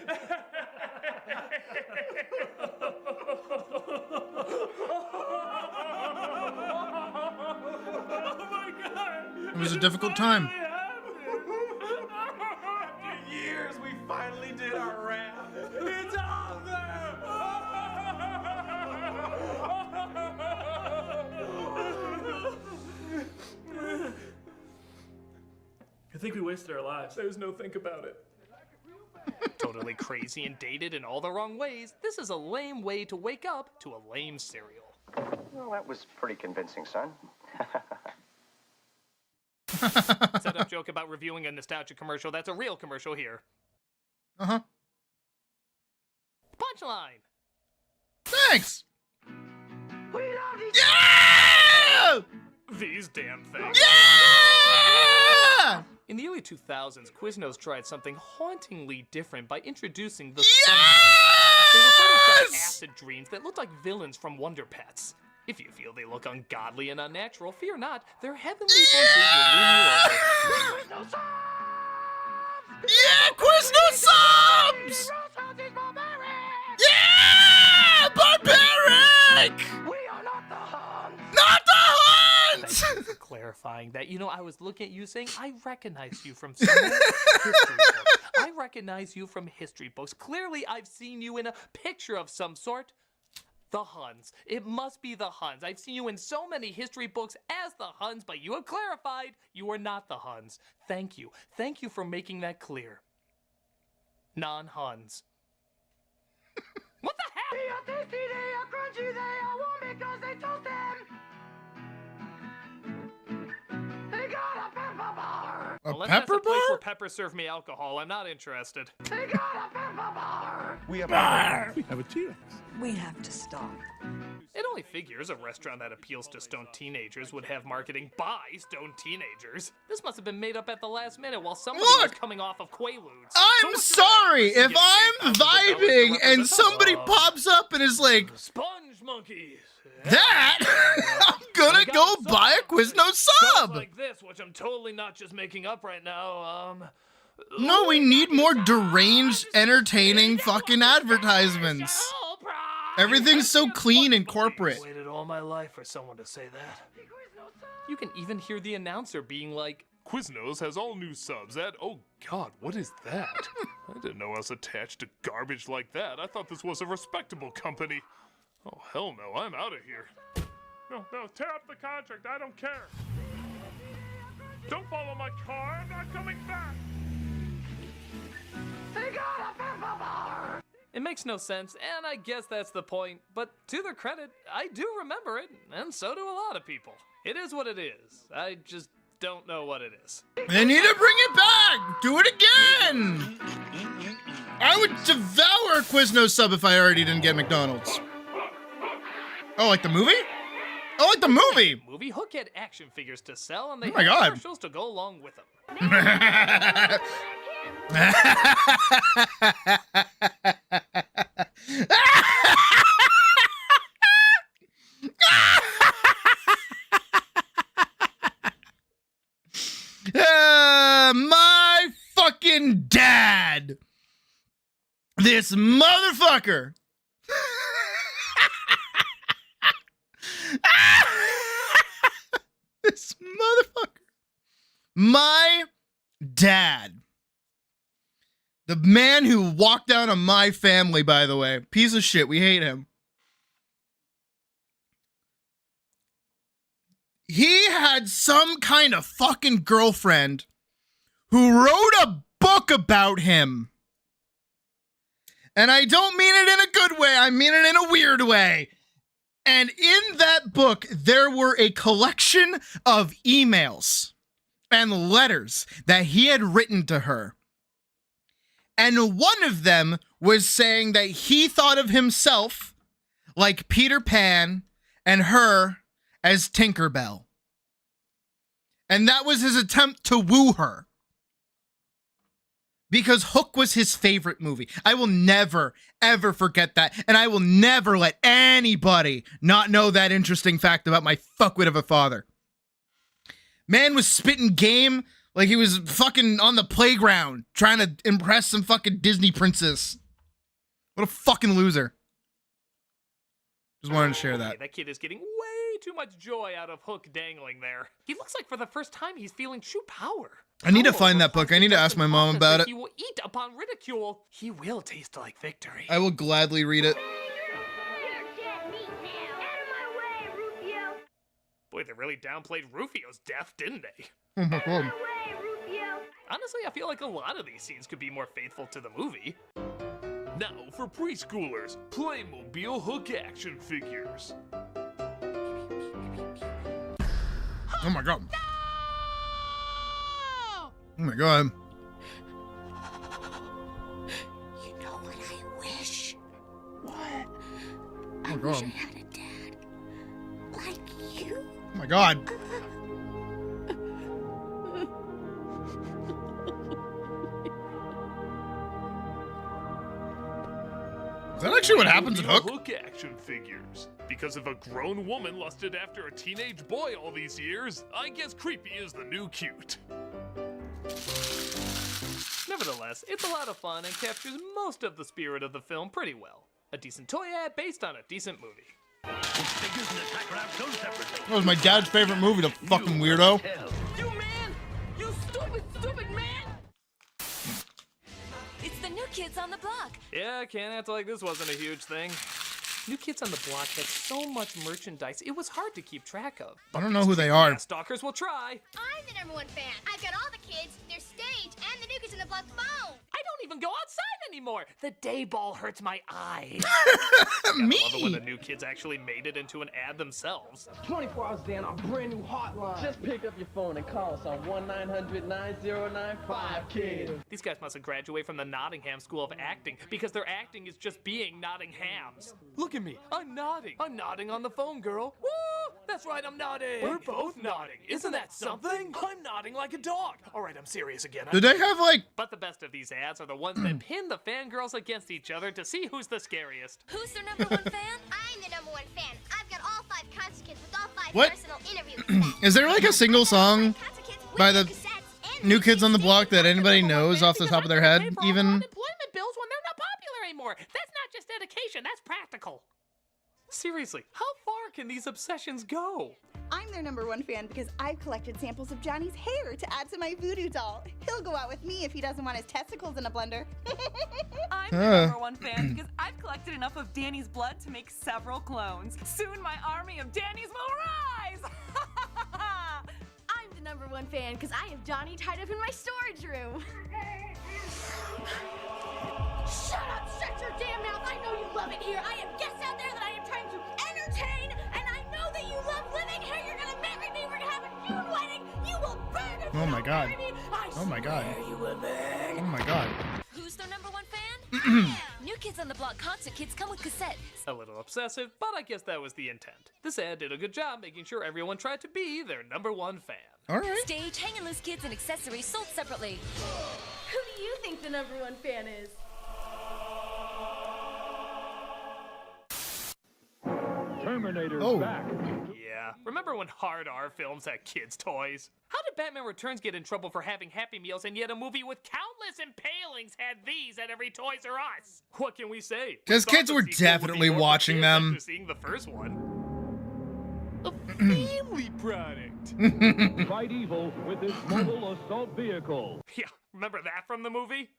Oh my god! It was a difficult time. After years, we finally did our rap. It's out there! I think we wasted our lives. There's no think about it. Totally crazy and dated in all the wrong ways. This is a lame way to wake up to a lame cereal. Well, that was pretty convincing, son. Setup joke about reviewing a nostalgia commercial. That's a real commercial here. Uh-huh. Punchline. Thanks. We love each Yeah! These damn things. Yeah! In the early 2000s, Quiznos tried something hauntingly different by introducing the Yes! They were photoshopped acid dreams that looked like villains from Wonder Pets. If you feel they look ungodly and unnatural, fear not. Their heavenly voices will win you over. Yeah, Quiznos subs! Yeah! Barbaric! We are not the Huns! Not the Huns! Thank you for clarifying that. You know, I was looking at you saying, I recognize you from some history books. I recognize you from history books. Clearly, I've seen you in a picture of some sort. The Huns. It must be the Huns. I've seen you in so many history books as the Huns, but you have clarified you are not the Huns. Thank you. Thank you for making that clear. Non-Huns. What the heck? They are tasty, they are crunchy, they are warm because they toast them. They got a pepper bar. Unless pepper that's a place bar? where Pepper serve me alcohol, I'm not interested. They got a pepper bar. We have a T-Rex. We have to stop. It only figures a restaurant that appeals to stoned teenagers would have marketing by stoned teenagers. This must have been made up at the last minute while somebody was coming off of Quaaludes. I'm sorry if I'm vibing and somebody pops up and is like, Sponge monkeys. That? I'm gonna go buy a Quiznos sub! Like this, which I'm totally not just making up right now. No, we need more deranged, entertaining fucking advertisements. Everything's so clean and corporate. Waited all my life for someone to say that. You can even hear the announcer being like, Quiznos has all new subs at, oh god, what is that? I didn't know I was attached to garbage like that. I thought this was a respectable company. Oh, hell no, I'm out of here. No, tear up the contract, I don't care. Don't follow my car, I'm not coming back. It makes no sense, and I guess that's the point, but to their credit, I do remember it, and so do a lot of people. It is what it is. I just don't know what it is. They need to bring it back! Do it again! I would devour a Quiznos sub if I already didn't get McDonald's. Oh, like the movie? Oh, like the movie! Movie Hook had action figures to sell, and they Oh my had God. commercials to go along with them. My fucking dad! This motherfucker! This motherfucker. My dad. The man who walked out on my family, by the way. Piece of shit. We hate him. He had some kind of fucking girlfriend who wrote a book about him. And I don't mean it in a good way. I mean it in a weird way. And in that book, there were a collection of emails and letters that he had written to her. And one of them was saying that he thought of himself like Peter Pan and her as Tinkerbell. And that was his attempt to woo her. Because Hook was his favorite movie. I will never, ever forget that. And I will never let anybody not know that interesting fact about my fuckwit of a father. Man was spitting game like he was fucking on the playground trying to impress some fucking Disney princess. What a fucking loser. Just wanted to share that. That kid is getting way too much joy out of Hook dangling there. He looks like for the first time he's feeling true power. I need to find that book. I need to ask my mom about it. He will eat upon ridicule. He will taste like victory. I will gladly read it. Boy, they really downplayed Rufio's death, didn't they? Oh my god. Honestly, I feel like a lot of these scenes could be more faithful to the movie. Now for preschoolers, Playmobil Hook action figures. Oh my god. Oh my god. You know what I wish? What? Oh I my wish I god. had a dad like you. Oh my god. Is that actually what happens in Hook? Hook action figures. Because if a grown woman lusted after a teenage boy all these years, I guess creepy is the new cute. Nevertheless, it's a lot of fun and captures most of the spirit of the film pretty well. A decent toy ad based on a decent movie. That was my dad's favorite movie, the fucking weirdo. You man! You stupid man! It's the new kids on the block. Yeah, can't act like this wasn't a huge thing. New Kids on the Block had so much merchandise, it was hard to keep track of. I don't know who they are. Stalkers will try. I'm the #1 fan. I've got all the kids, their stage, and the New Kids on the Block phone. I don't even go outside anymore. The day ball hurts my eyes. Me? I love it when the New Kids actually made it into an ad themselves. 24 hours a day on our brand new hotline. Just pick up your phone and call us on 1-900-9095 kids. These guys must have graduated from the Nottingham School of Acting because their acting is just being Nottinghams. Look at me. I'm nodding. I'm nodding on the phone, girl. Woo! That's right, I'm nodding. We're both nodding. Isn't that something? I'm nodding like a dog. All right, I'm serious again. Do they have like? But the best of these ads are the ones that pin the fangirls against each other to see who's the scariest. Who's their number one fan? I'm the number one fan. I've got all 5 concert kits with all 5 What? personal interviews. Is there like a single song by the New Kids on the Block that anybody knows off the top of their head? Even. Employment bills when they're not popular anymore. That's not just dedication, that's practical. Seriously, how far can these obsessions go? I'm their number one fan because I've collected samples of Johnny's hair to add to my voodoo doll. He'll go out with me if he doesn't want his testicles in a blender. I'm their number one fan because I've collected enough of Danny's blood to make several clones. Soon my army of Danny's will rise! I'm the number one fan because I have Johnny tied up in my storage room. Shut up! Shut your damn mouth! I know you love it here. I have guests out there that I am trying to entertain, and I know that you love living here. You're gonna marry me. We're gonna have a June wedding. You will burn if you Oh my don't God. marry me. I Oh my God. swear you will burn. Oh my God. Who's their number one fan? New Kids on the Block concert kits come with cassettes. A little obsessive, but I guess that was the intent. This ad did a good job making sure everyone tried to be their number one fan. All right. Stage, hang and loose kits, and accessories sold separately. Who do you think the number one fan is? Terminator's back. Yeah, remember when hard R films had kids' toys? How did Batman Returns get in trouble for having Happy Meals and yet a movie with countless impalings had these at every Toys R Us? What can we say? 'Cause We kids thought were the sequel would be definitely more for watching kids them. after seeing the first one. A family product. Fight evil with this mobile assault vehicle. Yeah, remember that from the movie?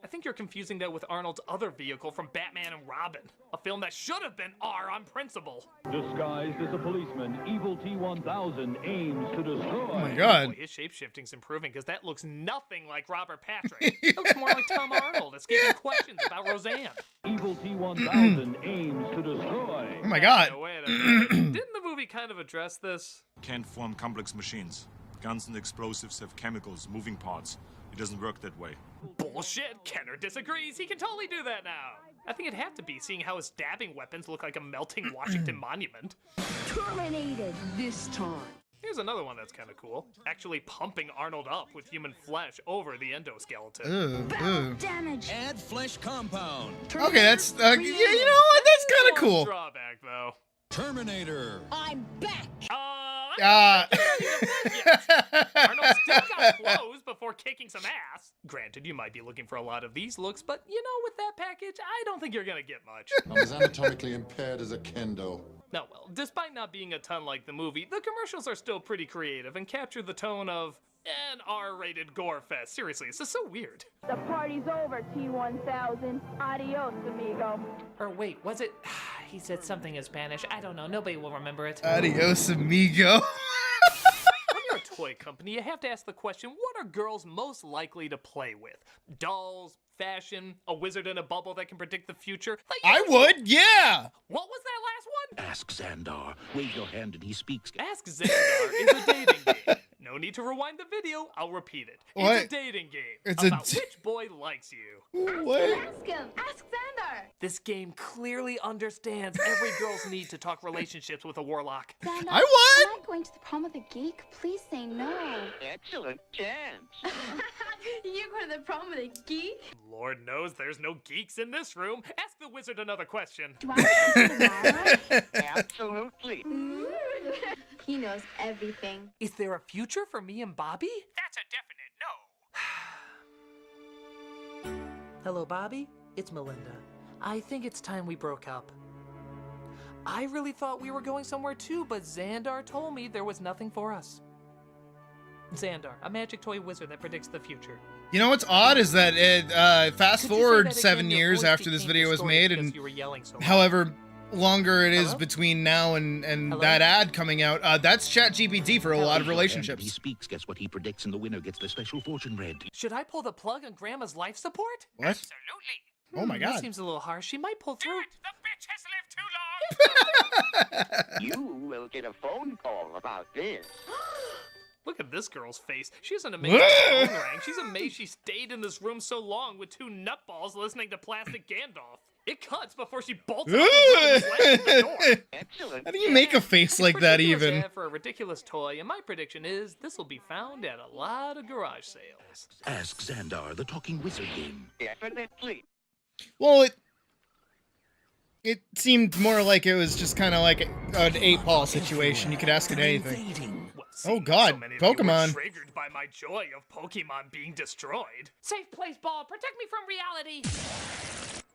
I think you're confusing that with Arnold's other vehicle from Batman and Robin, a film that should have been R on principle. Disguised as a policeman, Evil T-1000 aims to destroy. Oh my God. Boy, his shape-shifting's improving because that looks nothing like Robert Patrick. It looks more like Tom Arnold escaping questions about Roseanne. Evil T-1000 aims to destroy. Oh my God. Now, wait a minute. Didn't the movie kind of address this? Can't form complex machines. Guns and explosives have chemicals, moving parts. It doesn't work that way. Bullshit. Kenner disagrees. He can totally do that now. I think it'd have to be, seeing how his stabbing weapons look like a melting Washington monument. Terminated this time. Here's another one that's kind of cool. Actually pumping Arnold up with human flesh over the endoskeleton. Ooh. Damage. Add flesh compound. Okay, that's yeah. You know what? That's kind of cool. Drawback though. Terminator. I'm back. Arnold still got clothes before kicking some ass. Granted, you might be looking for a lot of these looks, but you know, with that package, I don't think you're gonna get much. I'm as anatomically impaired as a kendo. No, well, despite not being a ton like the movie, the commercials are still pretty creative and capture the tone of an R-rated gore fest. Seriously, this is so weird. The party's over, T-1000. Adios, amigo. Or wait, was it? He said something in Spanish. I don't know. Nobody will remember it. Adios, amigo. When you're a toy company, you have to ask the question, what are girls most likely to play with? Dolls, fashion, a wizard in a bubble that can predict the future? Like, I would, yeah. What was that last one? Ask Xandar. Wave your hand and he speaks. Ask Xandar is a dating game. No need to rewind the video. I'll repeat it. What? It's a dating game It's about which boy likes you. What? Ask him. Ask Xander. This game clearly understands every girl's need to talk relationships with a warlock. Xander, I would. am I going to the prom with a geek? Please say no. Excellent chance. You go to the prom with a geek? Lord knows there's no geeks in this room. Ask the wizard another question. Do I Absolutely. He knows everything. Is there a future for me and Bobby? That's a definite no. Hello, Bobby. It's Melinda. I think it's time we broke up. I really thought we were going somewhere too, but Xandar told me there was nothing for us. Xandar, a magic toy wizard that predicts the future. You know what's odd is that fast Could you say forward that again? 7 Your years voice after this became video was distorted made, because and you were yelling so much. however longer it is Hello? between now and Hello? that ad coming out, that's ChatGPT for a lot of He relationships. speaks, guess what he predicts, and the winner gets the special fortune read. Should I pull the plug on Grandma's life support? What? Absolutely. Oh my That God. seems a little harsh. She might pull through. The bitch has lived too long. You will get a phone call about this. Look at this girl's face. She has an amazing phone ring. She's amazed she stayed in this room so long with two nutballs listening to Plastic Gandalf. It cuts before she bolts out the room and slams the door. Excellent. How do you make a face like that even? For a ridiculous toy, and my prediction is this will be found at a lot of garage sales. Ask Xandar, the talking wizard game. Definitely. Well, it seemed more like it was just kind of like an 8-ball situation. You could ask it anything. Oh God, So many of you were Pokemon. triggered by my joy of Pokemon being destroyed. Safe place, ball. Protect me from reality.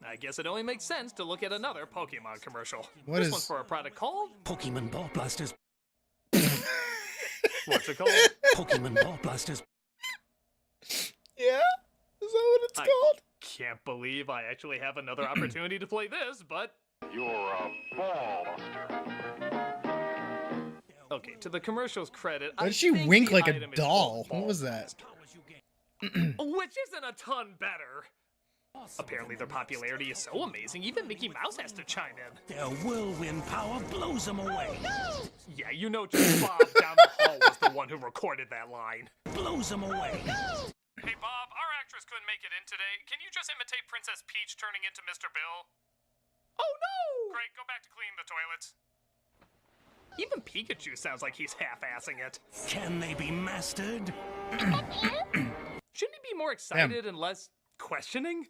I guess it only makes sense to look at another Pokemon commercial. What This is- one's for a product called Pokemon Ball Blasters. What's it called? Pokemon Ball Blasters. Yeah? Is that what it's called? Can't believe I actually have another opportunity to play this, but You're a ball buster. okay, to the commercial's credit, Why I did she think wink the like a item is doll? called What was that? which isn't a ton better. Apparently their popularity is so amazing, even Mickey Mouse has to chime in. Their whirlwind power blows them away. Yeah, you know just Bob down the hall was the one who recorded that line. Blows them away. Hey Bob, our actress couldn't make it in today. Can you just imitate Princess Peach turning into Mr. Bill? Oh no! Great, go back to cleaning the toilets. Even Pikachu sounds like he's half-assing it. Can they be mastered? Shouldn't he be more excited and less questioning?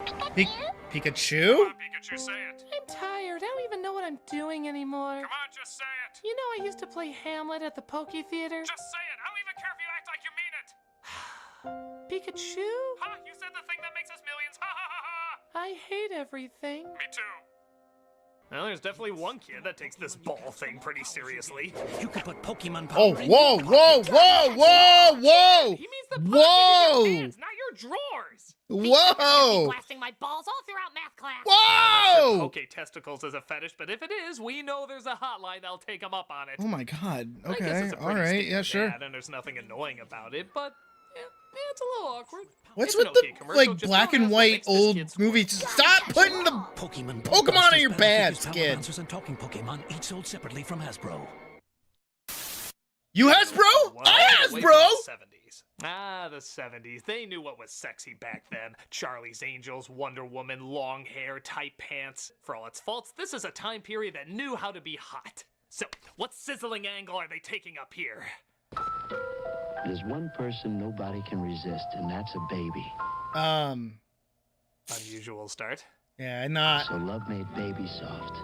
Pikachu? Come on, Pikachu, say it. I'm tired. I don't even know what I'm doing anymore. Come on, just say it. You know I used to play Hamlet at the Poke Theater. Just say it. I don't even care if you act like you mean it. Pikachu? Ha! You said the thing that makes us millions. Ha ha ha ha! I hate everything. Me too. Well, there's definitely one kid that takes this ball thing pretty seriously. You could put Pokemon Oh, powder in whoa, your whoa, pocket. whoa, whoa, whoa! He means the Whoa! in your pants, not your drawers. Whoa! Blasting my balls all throughout math class. Whoa! Okay, testicles is a fetish, but if it is, we know there's a hotline that'll take them up on it. Oh my God. I guess Okay, it's a all pretty right, standard yeah, sure. ad, and there's nothing annoying about it, but yeah, it's a little awkward. What's It's an with okay the commercial, like just black don't and ask what white makes this old kid squirt. movies? Stop putting the Pokemon Pokemon in your Blasters, pants, Power kid. Bouncers and talking Pokemon, each sold separately from Hasbro. You Hasbro? Well, I all the way Hasbro! from the 70s. Ah, the 70s. They knew what was sexy back then. Charlie's Angels, Wonder Woman, long hair, tight pants. For all its faults, this is a time period that knew how to be hot. So, what sizzling angle are they taking up here? There's one person nobody can resist, and that's a baby. Unusual start. Yeah, not. So love made baby soft,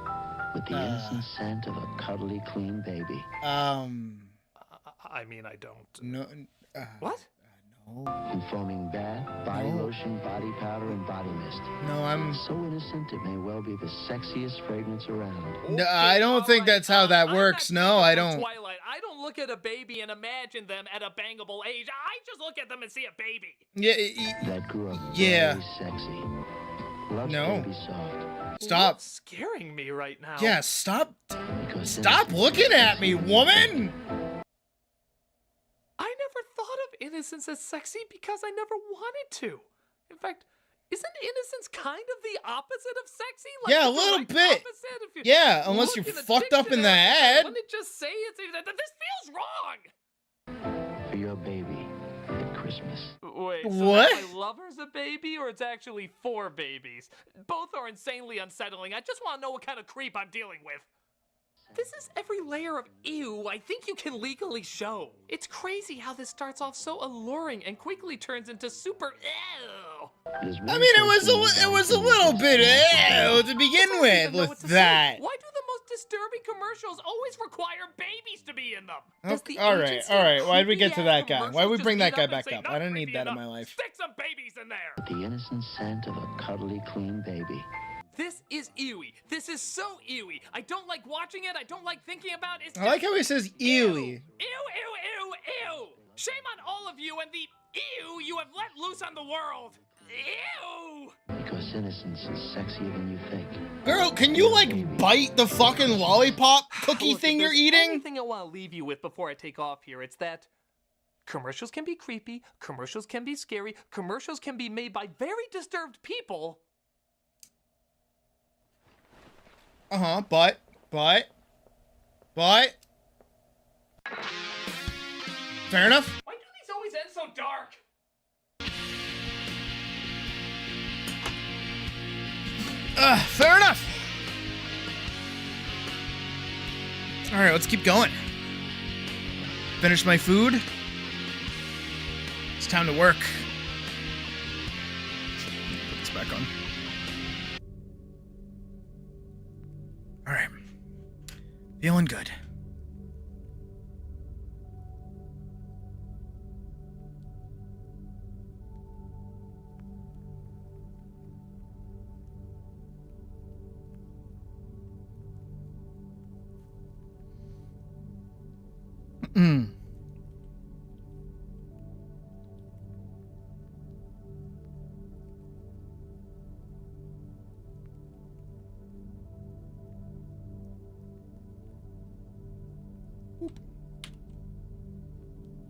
with the innocent scent of a cuddly, clean baby. I mean, I don't. No. What? In foaming bath, body lotion, body powder, and body mist. No, I'm. So innocent it may well be the sexiest fragrance around. No, I don't think that's how that works. No, I don't. Twilight. I don't look at a baby and imagine them at a bangable age. I just look at them and see a baby. Yeah. That grew up Yeah. very sexy. Loves No. baby soft. Stop. What's scaring me right now? Yeah, stop. Because Stop looking at me, woman! I never thought of innocence as sexy because I never wanted to. In fact, isn't innocence kind of the opposite of sexy? Yeah, a the little direct bit. opposite? If you Yeah, unless look you're in the fucked up in the dictionary, head. Wouldn't it just say it's this feels wrong? for your baby at Christmas. Wait, so What? my lover's a baby, or it's actually 4 babies? Both are insanely unsettling. I just want to know what kind of creep I'm dealing with. This is every layer of ew I think you can legally show. It's crazy how this starts off so alluring and quickly turns into super ew. I mean, it was a little bit ew to begin with that. Why do the most disturbing commercials always require babies to be in them? Okay, all right. Why'd we get to that guy? Why'd we bring that guy back up? I don't need that in my life. Stick some babies in there. The innocent scent of a cuddly, clean baby. This is ewy. This is so ewy. I don't like watching it. I don't like thinking about it. It's I like how he says ewy. Ew, ew, ew, ew. Shame on all of you and the ew you have let loose on the world. Ew. Because innocence is sexier than you think. Girl, can you like bite the fucking lollipop cookie Look, thing if you're there's eating? anything I want to leave you with before I take off here, it's that commercials can be creepy, commercials can be scary, commercials can be made by very disturbed people. But Fair enough. Why do these always end so dark? Fair enough. All right, let's keep going. Finish my food. It's time to work. Put this back on. All right. Feeling good.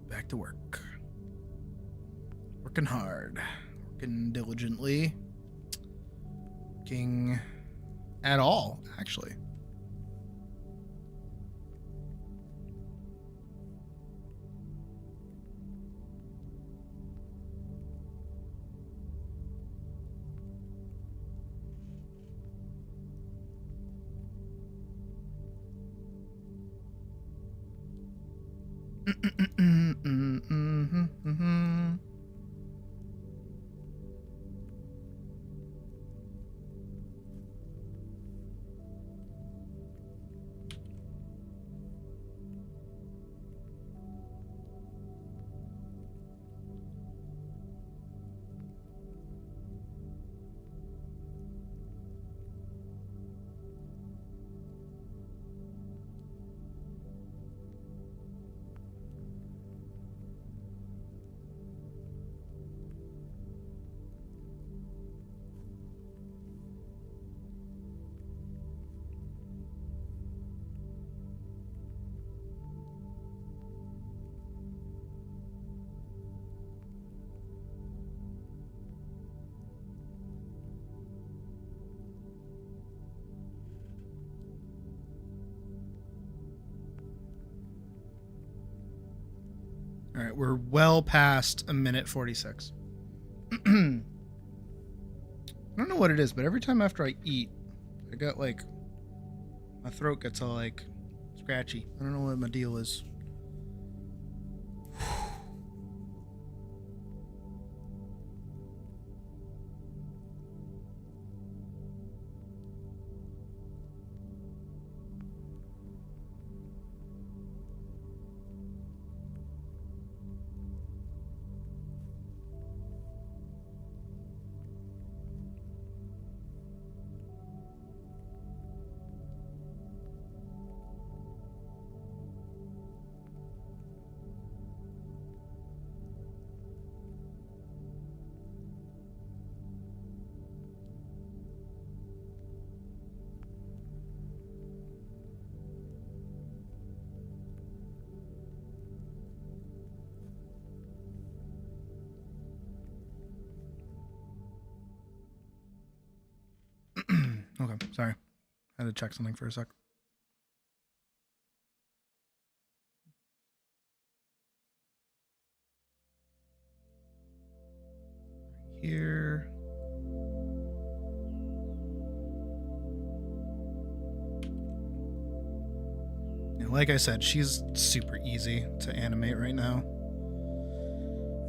Back to work. Working hard. Working diligently. Working at all, actually. All right, we're well past a minute 46. I don't know what it is, but every time after I eat, I got like, my throat gets all like scratchy. I don't know what my deal is. Okay, sorry. I had to check something for a sec. Here. Yeah, like I said, she's super easy to animate right now.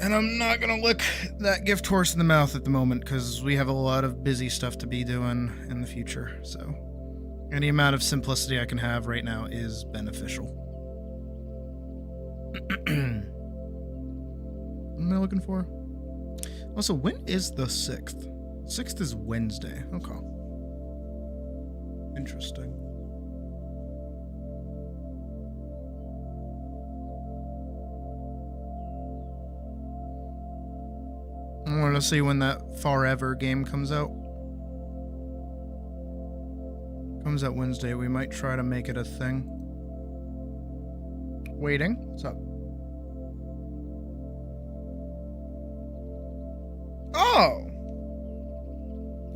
And I'm not gonna look that gift horse in the mouth at the moment because we have a lot of busy stuff to be doing in the future. So any amount of simplicity I can have right now is beneficial. What am I looking for? Also, when is the 6th? 6th is Wednesday. Okay. Interesting. I want to see when that Forever game comes out. Comes out Wednesday. We might try to make it a thing. Waiting. What's up? Oh!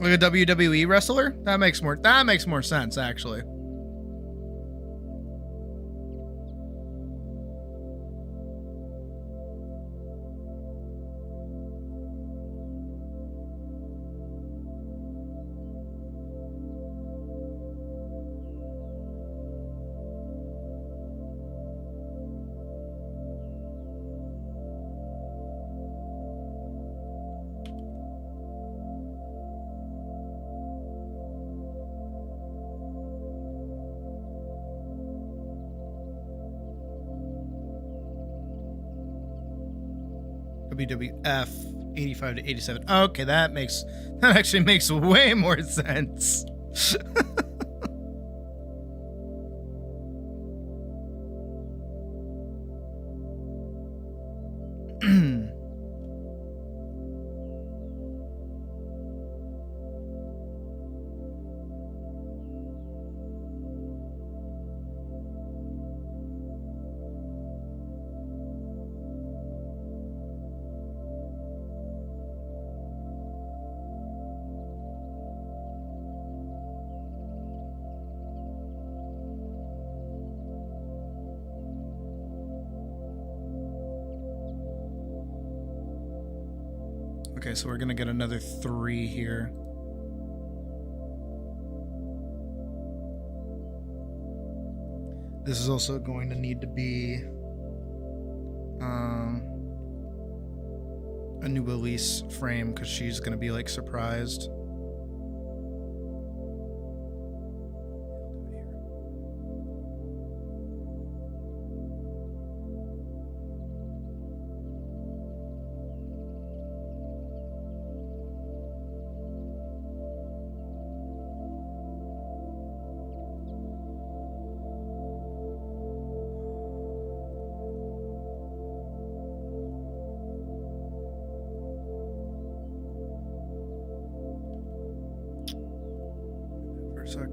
Like a WWE wrestler? That makes more sense, actually. WWF 85 to 87. Okay, that actually makes way more sense. Okay, so we're gonna get another 3 here. This is also going to need to be a new Elise frame because she's gonna be like surprised. For a sec.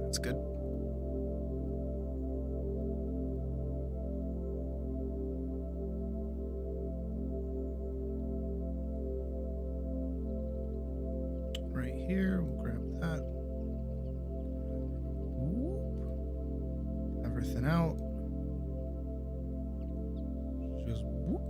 That's good. Right here, we'll grab that. Whoop. Everything out. Just whoop.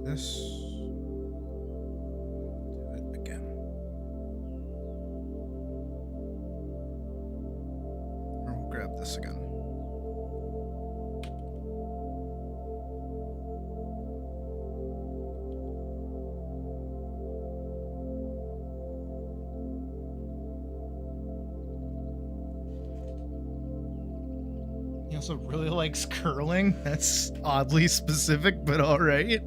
This. Do it again. Or we'll grab this again. He also really likes curling. That's oddly specific, but all right.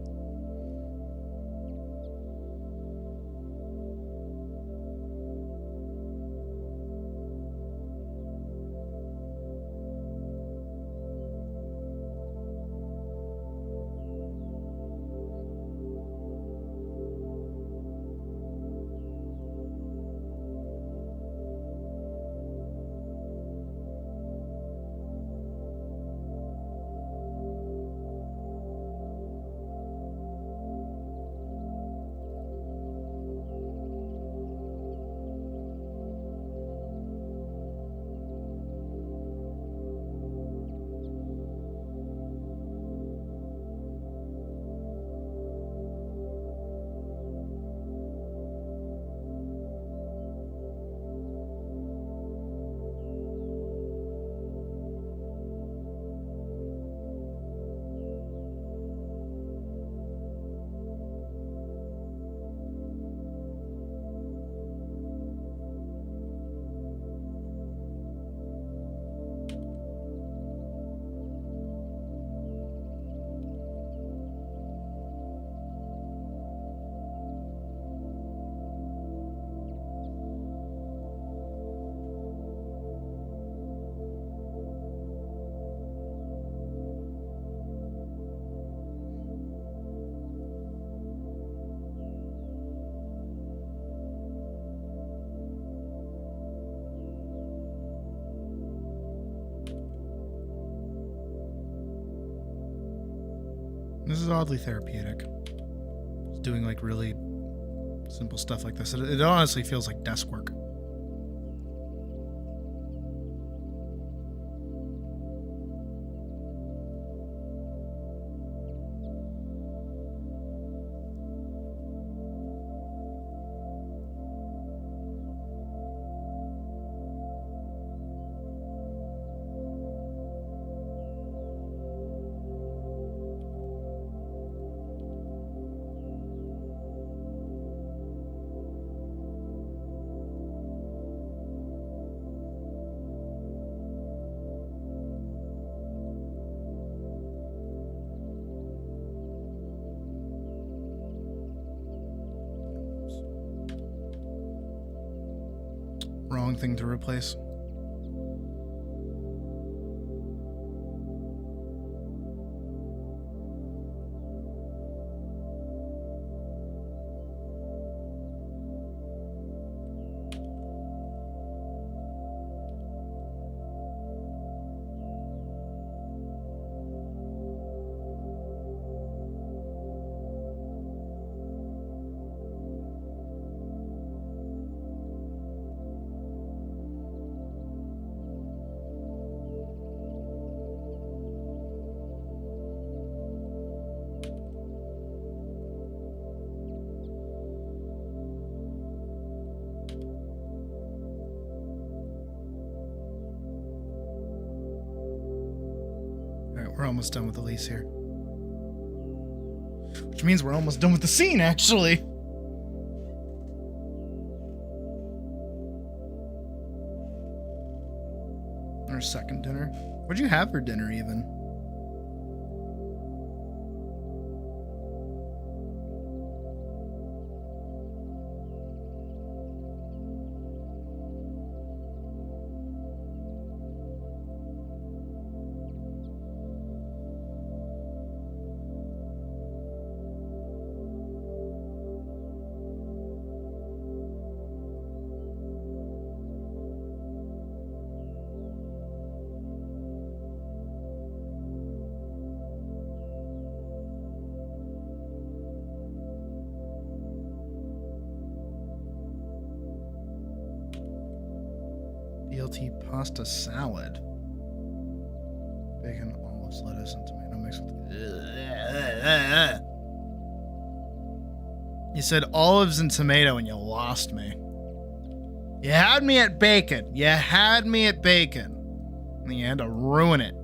This is oddly therapeutic. Just doing like really simple stuff like this. It honestly feels like desk work. Wrong thing to replace. We're almost done with Elise here. Which means we're almost done with the scene, actually. Our second dinner. What'd you have for dinner, even? BLT pasta salad. Bacon, olives, lettuce, and tomato mixed with... You said olives and tomato and you lost me. You had me at bacon. You had me at bacon. And you had to ruin it.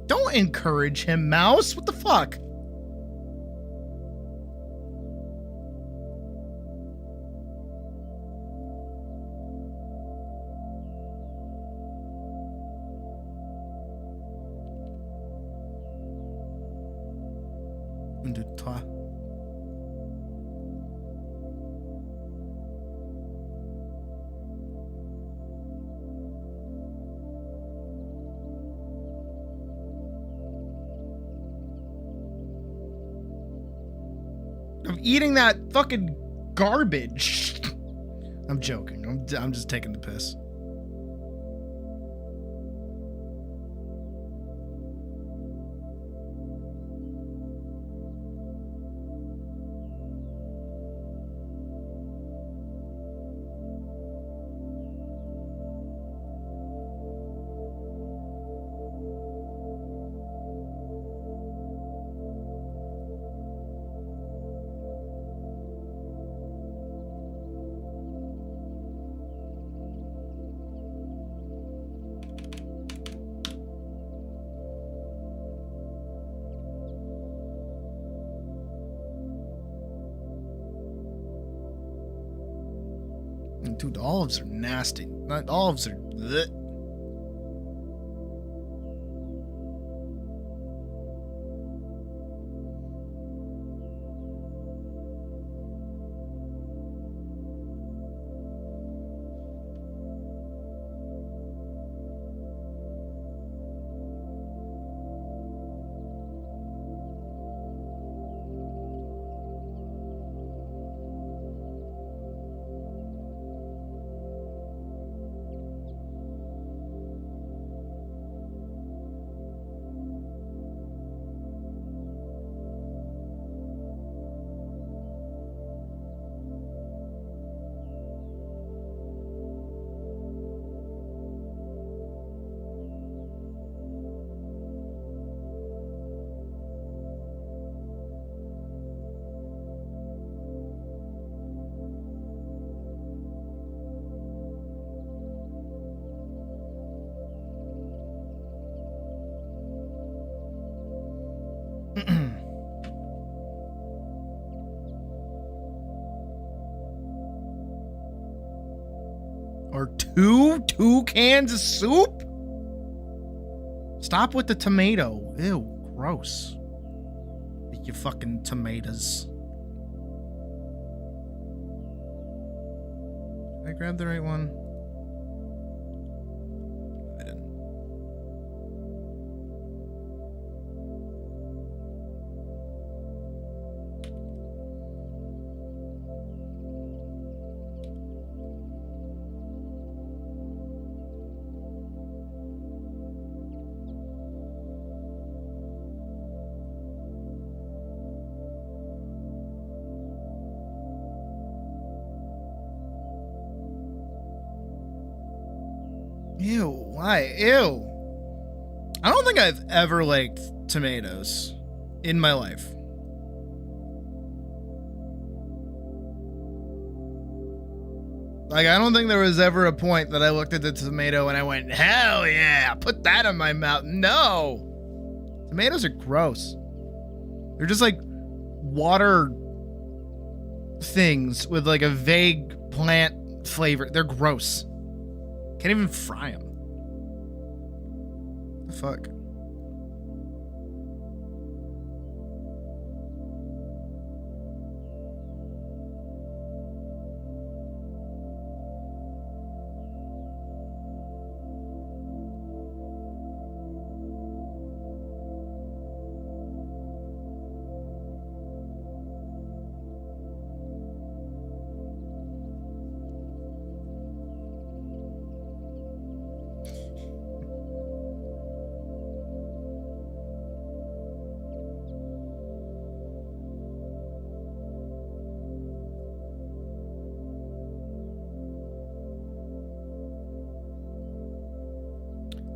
Don't encourage him, Mouse. What the fuck? Un, deux, trois. Of eating that fucking garbage. I'm joking. I'm just taking the piss. Dude, olives are nasty. Not olives are. Bleh. Or two cans of soup? Stop with the tomato. Ew, gross. You fucking tomatoes. Did I grab the right one? I didn't. Ew, why? Ew. I don't think I've ever liked tomatoes in my life. Like, I don't think there was ever a point that I looked at the tomato and I went, hell yeah, put that in my mouth. No. Tomatoes are gross. They're just like water things with like a vague plant flavor. They're gross. Can't even fry them. The fuck?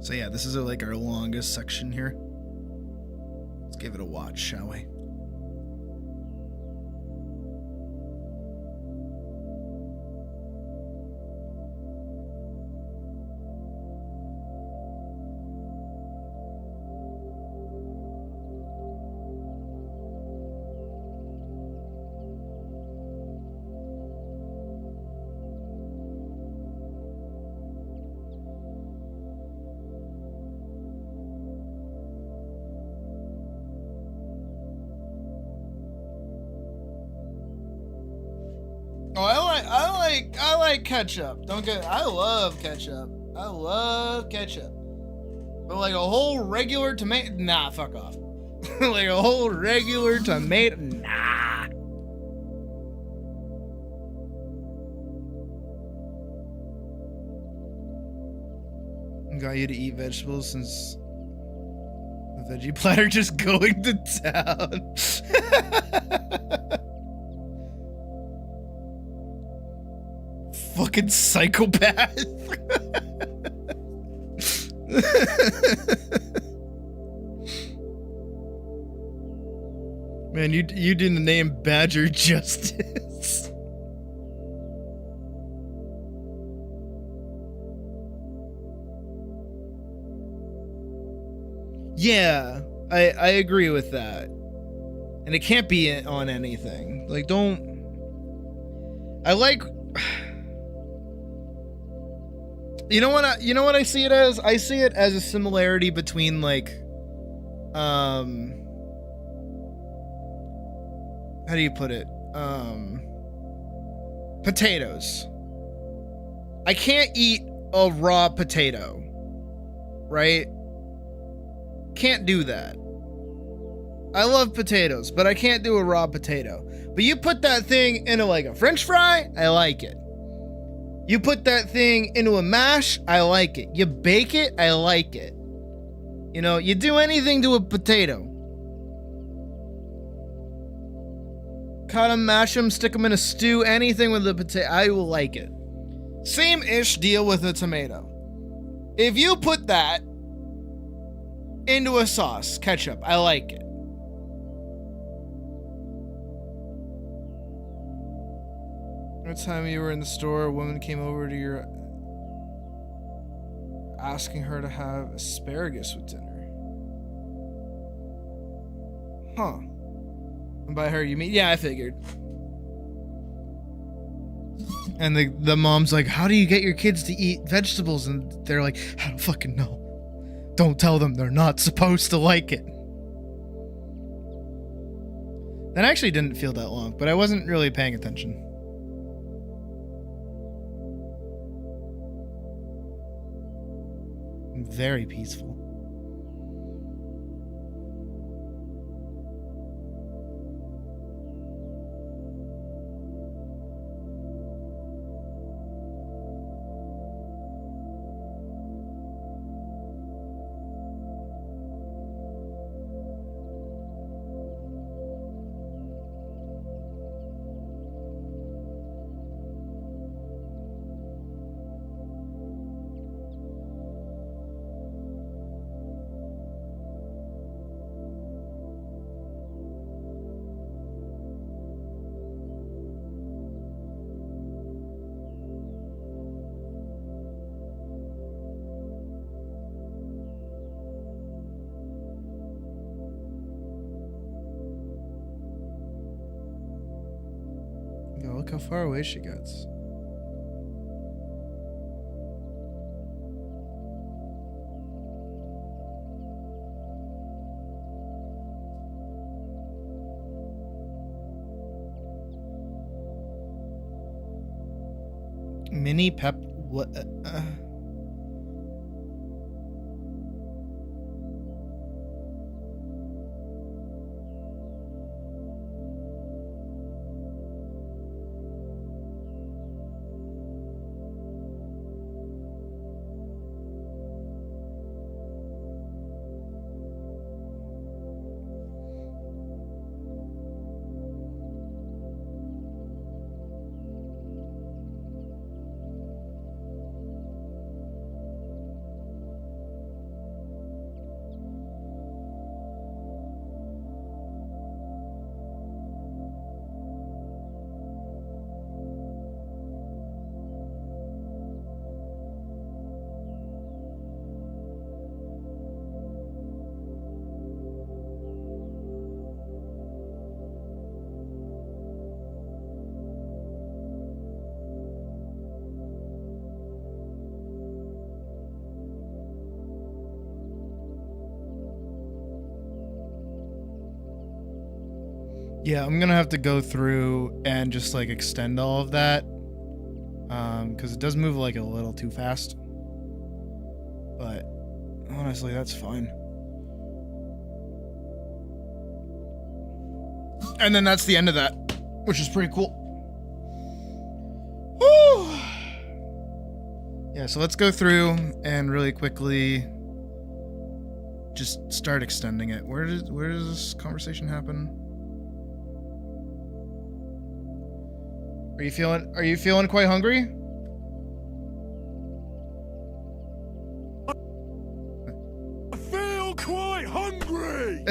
So yeah, this is like our longest section here. Let's give it a watch, shall we? Oh, I like ketchup. I love ketchup. I love ketchup. But like a whole regular tomato, nah, fuck off. Like a whole regular tomato, nah. Got you to eat vegetables since the veggie platter just going to town. Fucking psychopath. Man, you didn't name Badger justice. Yeah, I agree with that. And it can't be on anything. Like, don't... I like... You know what I see it as? I see it as a similarity between like how do you put it? Potatoes. I can't eat a raw potato, right? Can't do that. I love potatoes, but I can't do a raw potato. But you put that thing into like a French fry, I like it. You put that thing into a mash, I like it. You bake it, I like it. You know, you do anything to a potato. Cut them, mash them, stick them in a stew, anything with a potato, I will like it. Same-ish deal with a tomato. If you put that into a sauce, ketchup, I like it. One time you were in the store, a woman came over to your asking her to have asparagus with dinner. Huh. And by her you mean, yeah, I figured. And the mom's like, how do you get your kids to eat vegetables? And they're like, I don't fucking know. Don't tell them, they're not supposed to like it. That actually didn't feel that long, but I wasn't really paying attention. Very peaceful. Yo, look how far away she gets. Mini pep. What? Yeah, I'm gonna have to go through and just like extend all of that. Because it does move like a little too fast. But honestly, that's fine. And then that's the end of that, which is pretty cool. Woo! Yeah, so let's go through and really quickly just start extending it. Where does this conversation happen? Are you feeling quite hungry? I feel quite hungry!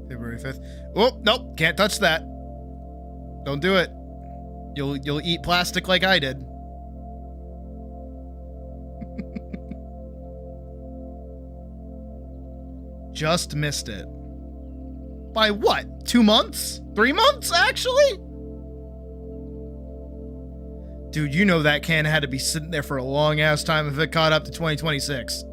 February 5th. Oh, nope, can't touch that. Don't do it. You'll eat plastic like I did. just missed it. By what? 2 months? 3 months, actually? Dude, you know that can had to be sitting there for a long ass time if it caught up to 2026.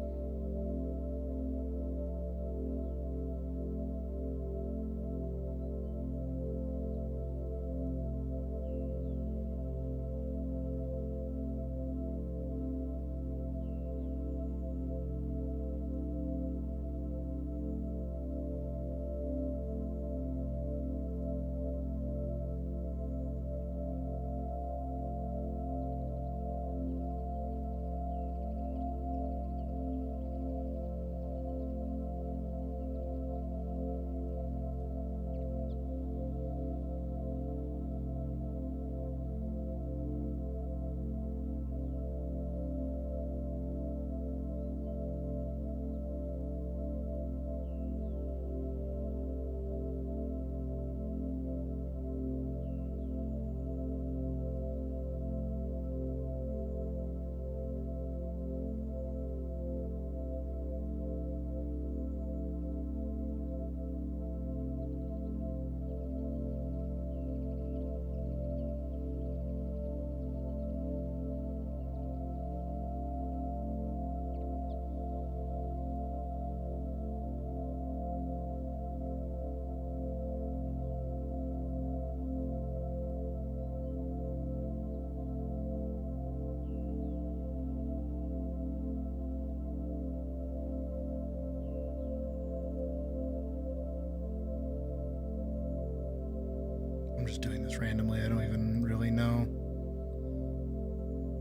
I'm just doing this randomly. I don't even really know,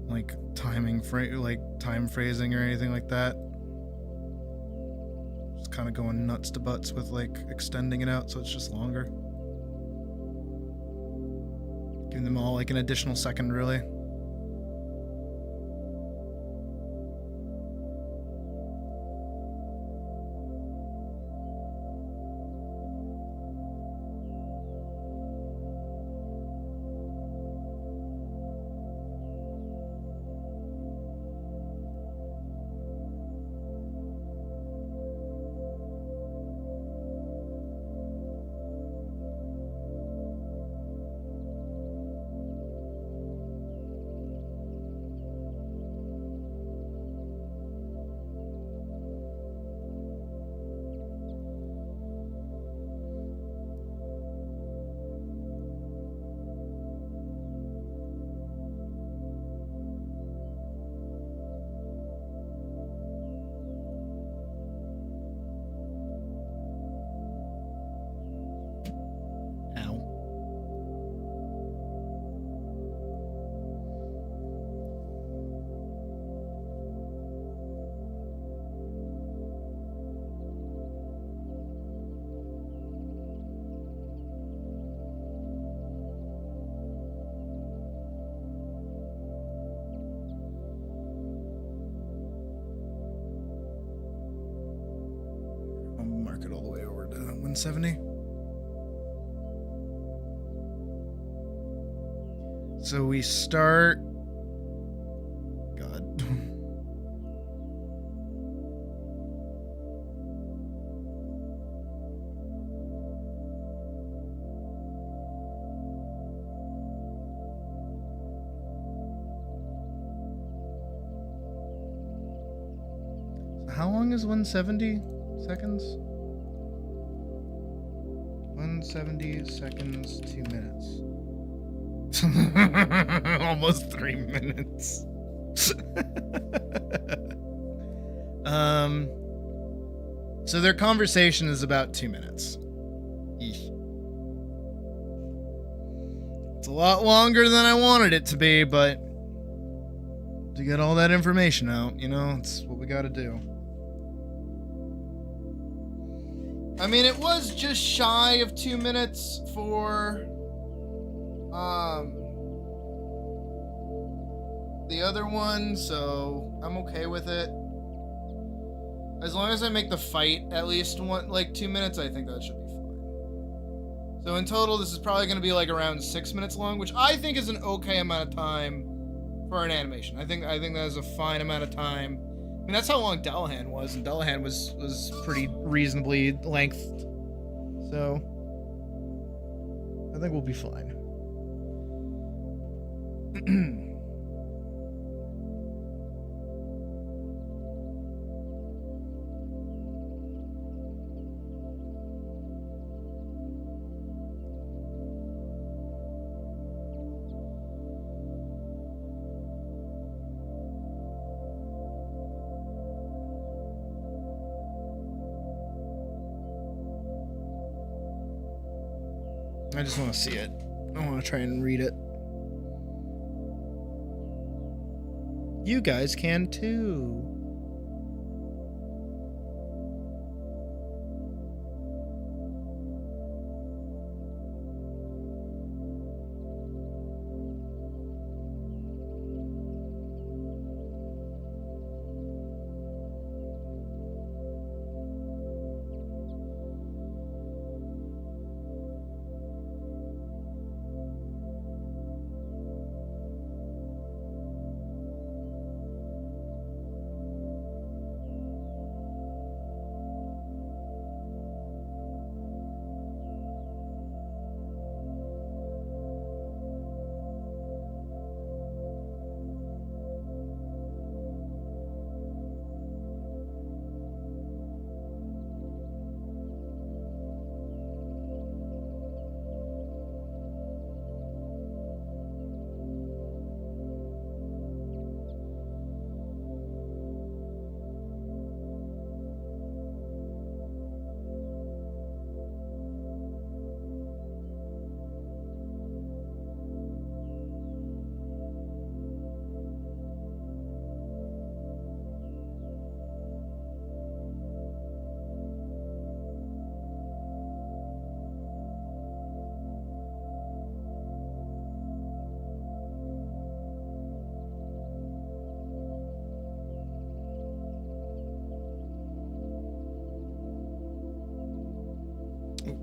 like, time phrasing or anything like that. Just kind of going nuts to butts with, like, extending it out so it's just longer. Giving them all, like, an additional second, really. Mark it all the way over to 170. So we start. God. So how long is 170 seconds? 170 seconds, 2 minutes. Almost 3 minutes. So their conversation is about 2 minutes. Eesh. It's a lot longer than I wanted it to be, but to get all that information out, you know, it's what we gotta do. I mean, it was just shy of 2 minutes for the other one, so I'm okay with it. As long as I make the fight at least 2 minutes, I think that should be fine. So in total, this is probably going to be like around 6 minutes long, which I think is an okay amount of time for an animation. I think that is a fine amount of time mean, that's how long Dullahan was, and Dullahan was pretty reasonably lengthed. So I think we'll be fine. I just want to see it. I want to try and read it. You guys can too.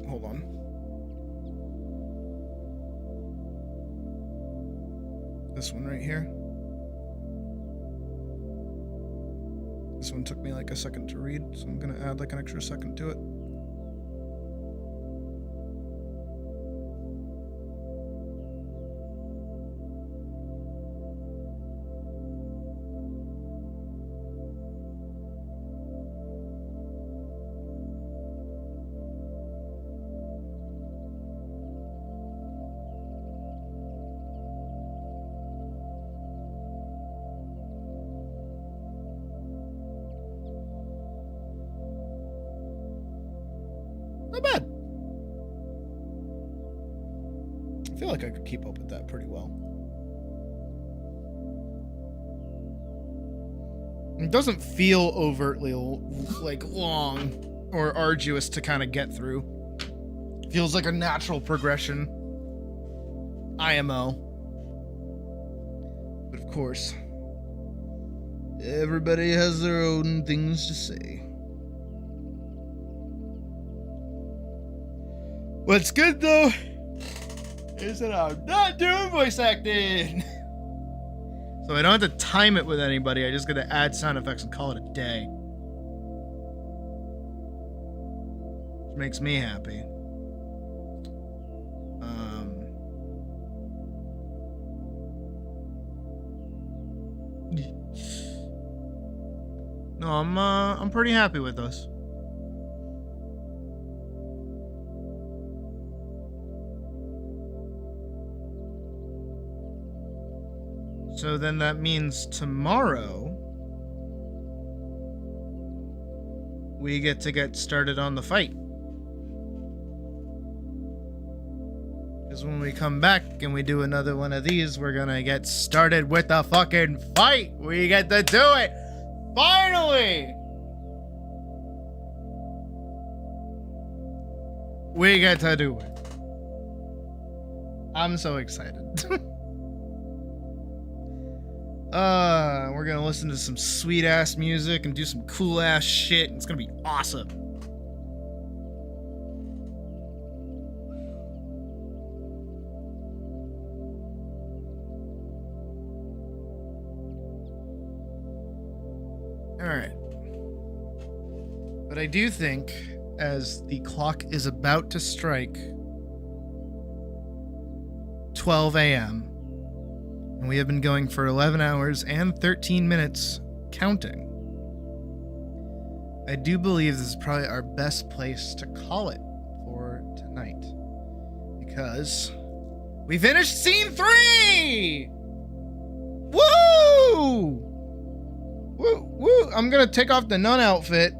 Hold on. This one right here. This one took me like a second to read, so I'm gonna add like an extra second to it. Not bad. I feel like I could keep up with that pretty well. It doesn't feel overtly like long or arduous to kind of get through. Feels like a natural progression. IMO. But of course, everybody has their own things to say. What's good though is that I'm not doing voice acting. So I don't have to time it with anybody. I just gotta add sound effects and call it a day. Which makes me happy. No, I'm pretty happy with those. So then that means tomorrow we get to get started on the fight. Because when we come back and we do another one of these, we're gonna get started with the fucking fight. We get to do it. Finally! We get to do it. I'm so excited. We're gonna listen to some sweet ass music and do some cool ass shit. It's gonna be awesome. All right. But I do think, as the clock is about to strike 12 a.m., and we have been going for 11 hours and 13 minutes counting, I do believe this is probably our best place to call it for tonight. Because we finished scene 3! Woo! Woo! Woo! I'm gonna take off the nun outfit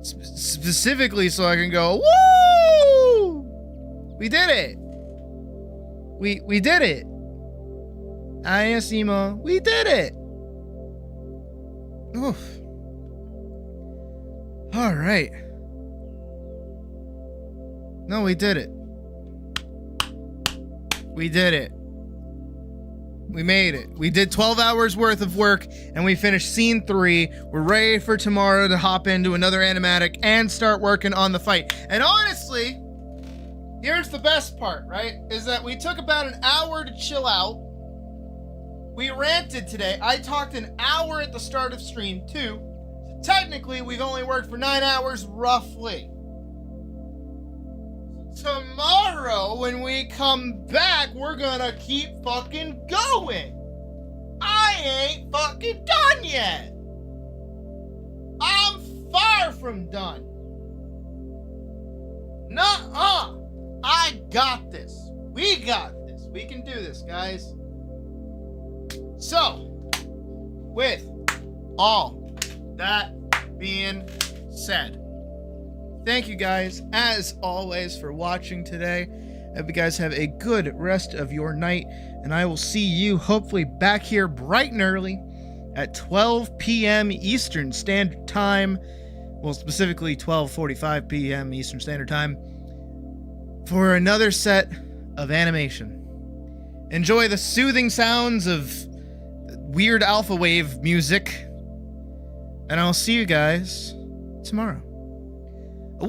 specifically so I can go, woo! We did it! We did it! Ayasima, we did it! Oof. Alright. No, we did it. We did it. We made it. We did 12 hours worth of work, and we finished scene 3. We're ready for tomorrow to hop into another animatic and start working on the fight. And honestly, here's the best part, right? Is that we took about an hour to chill out. We ranted today. I talked an hour at the start of stream 2. So technically, we've only worked for 9 hours, roughly. Tomorrow, when we come back, we're gonna keep fucking going. I ain't fucking done yet. I'm far from done. Nuh-uh. I got this. We got this. We can do this, guys. So, with all that being said, thank you guys, as always, for watching today. I hope you guys have a good rest of your night, and I will see you hopefully back here bright and early at 12 p.m. Eastern Standard Time. Well, specifically 12:45 p.m. Eastern Standard Time for another set of animation. Enjoy the soothing sounds of weird alpha wave music, and I'll see you guys tomorrow. Woo!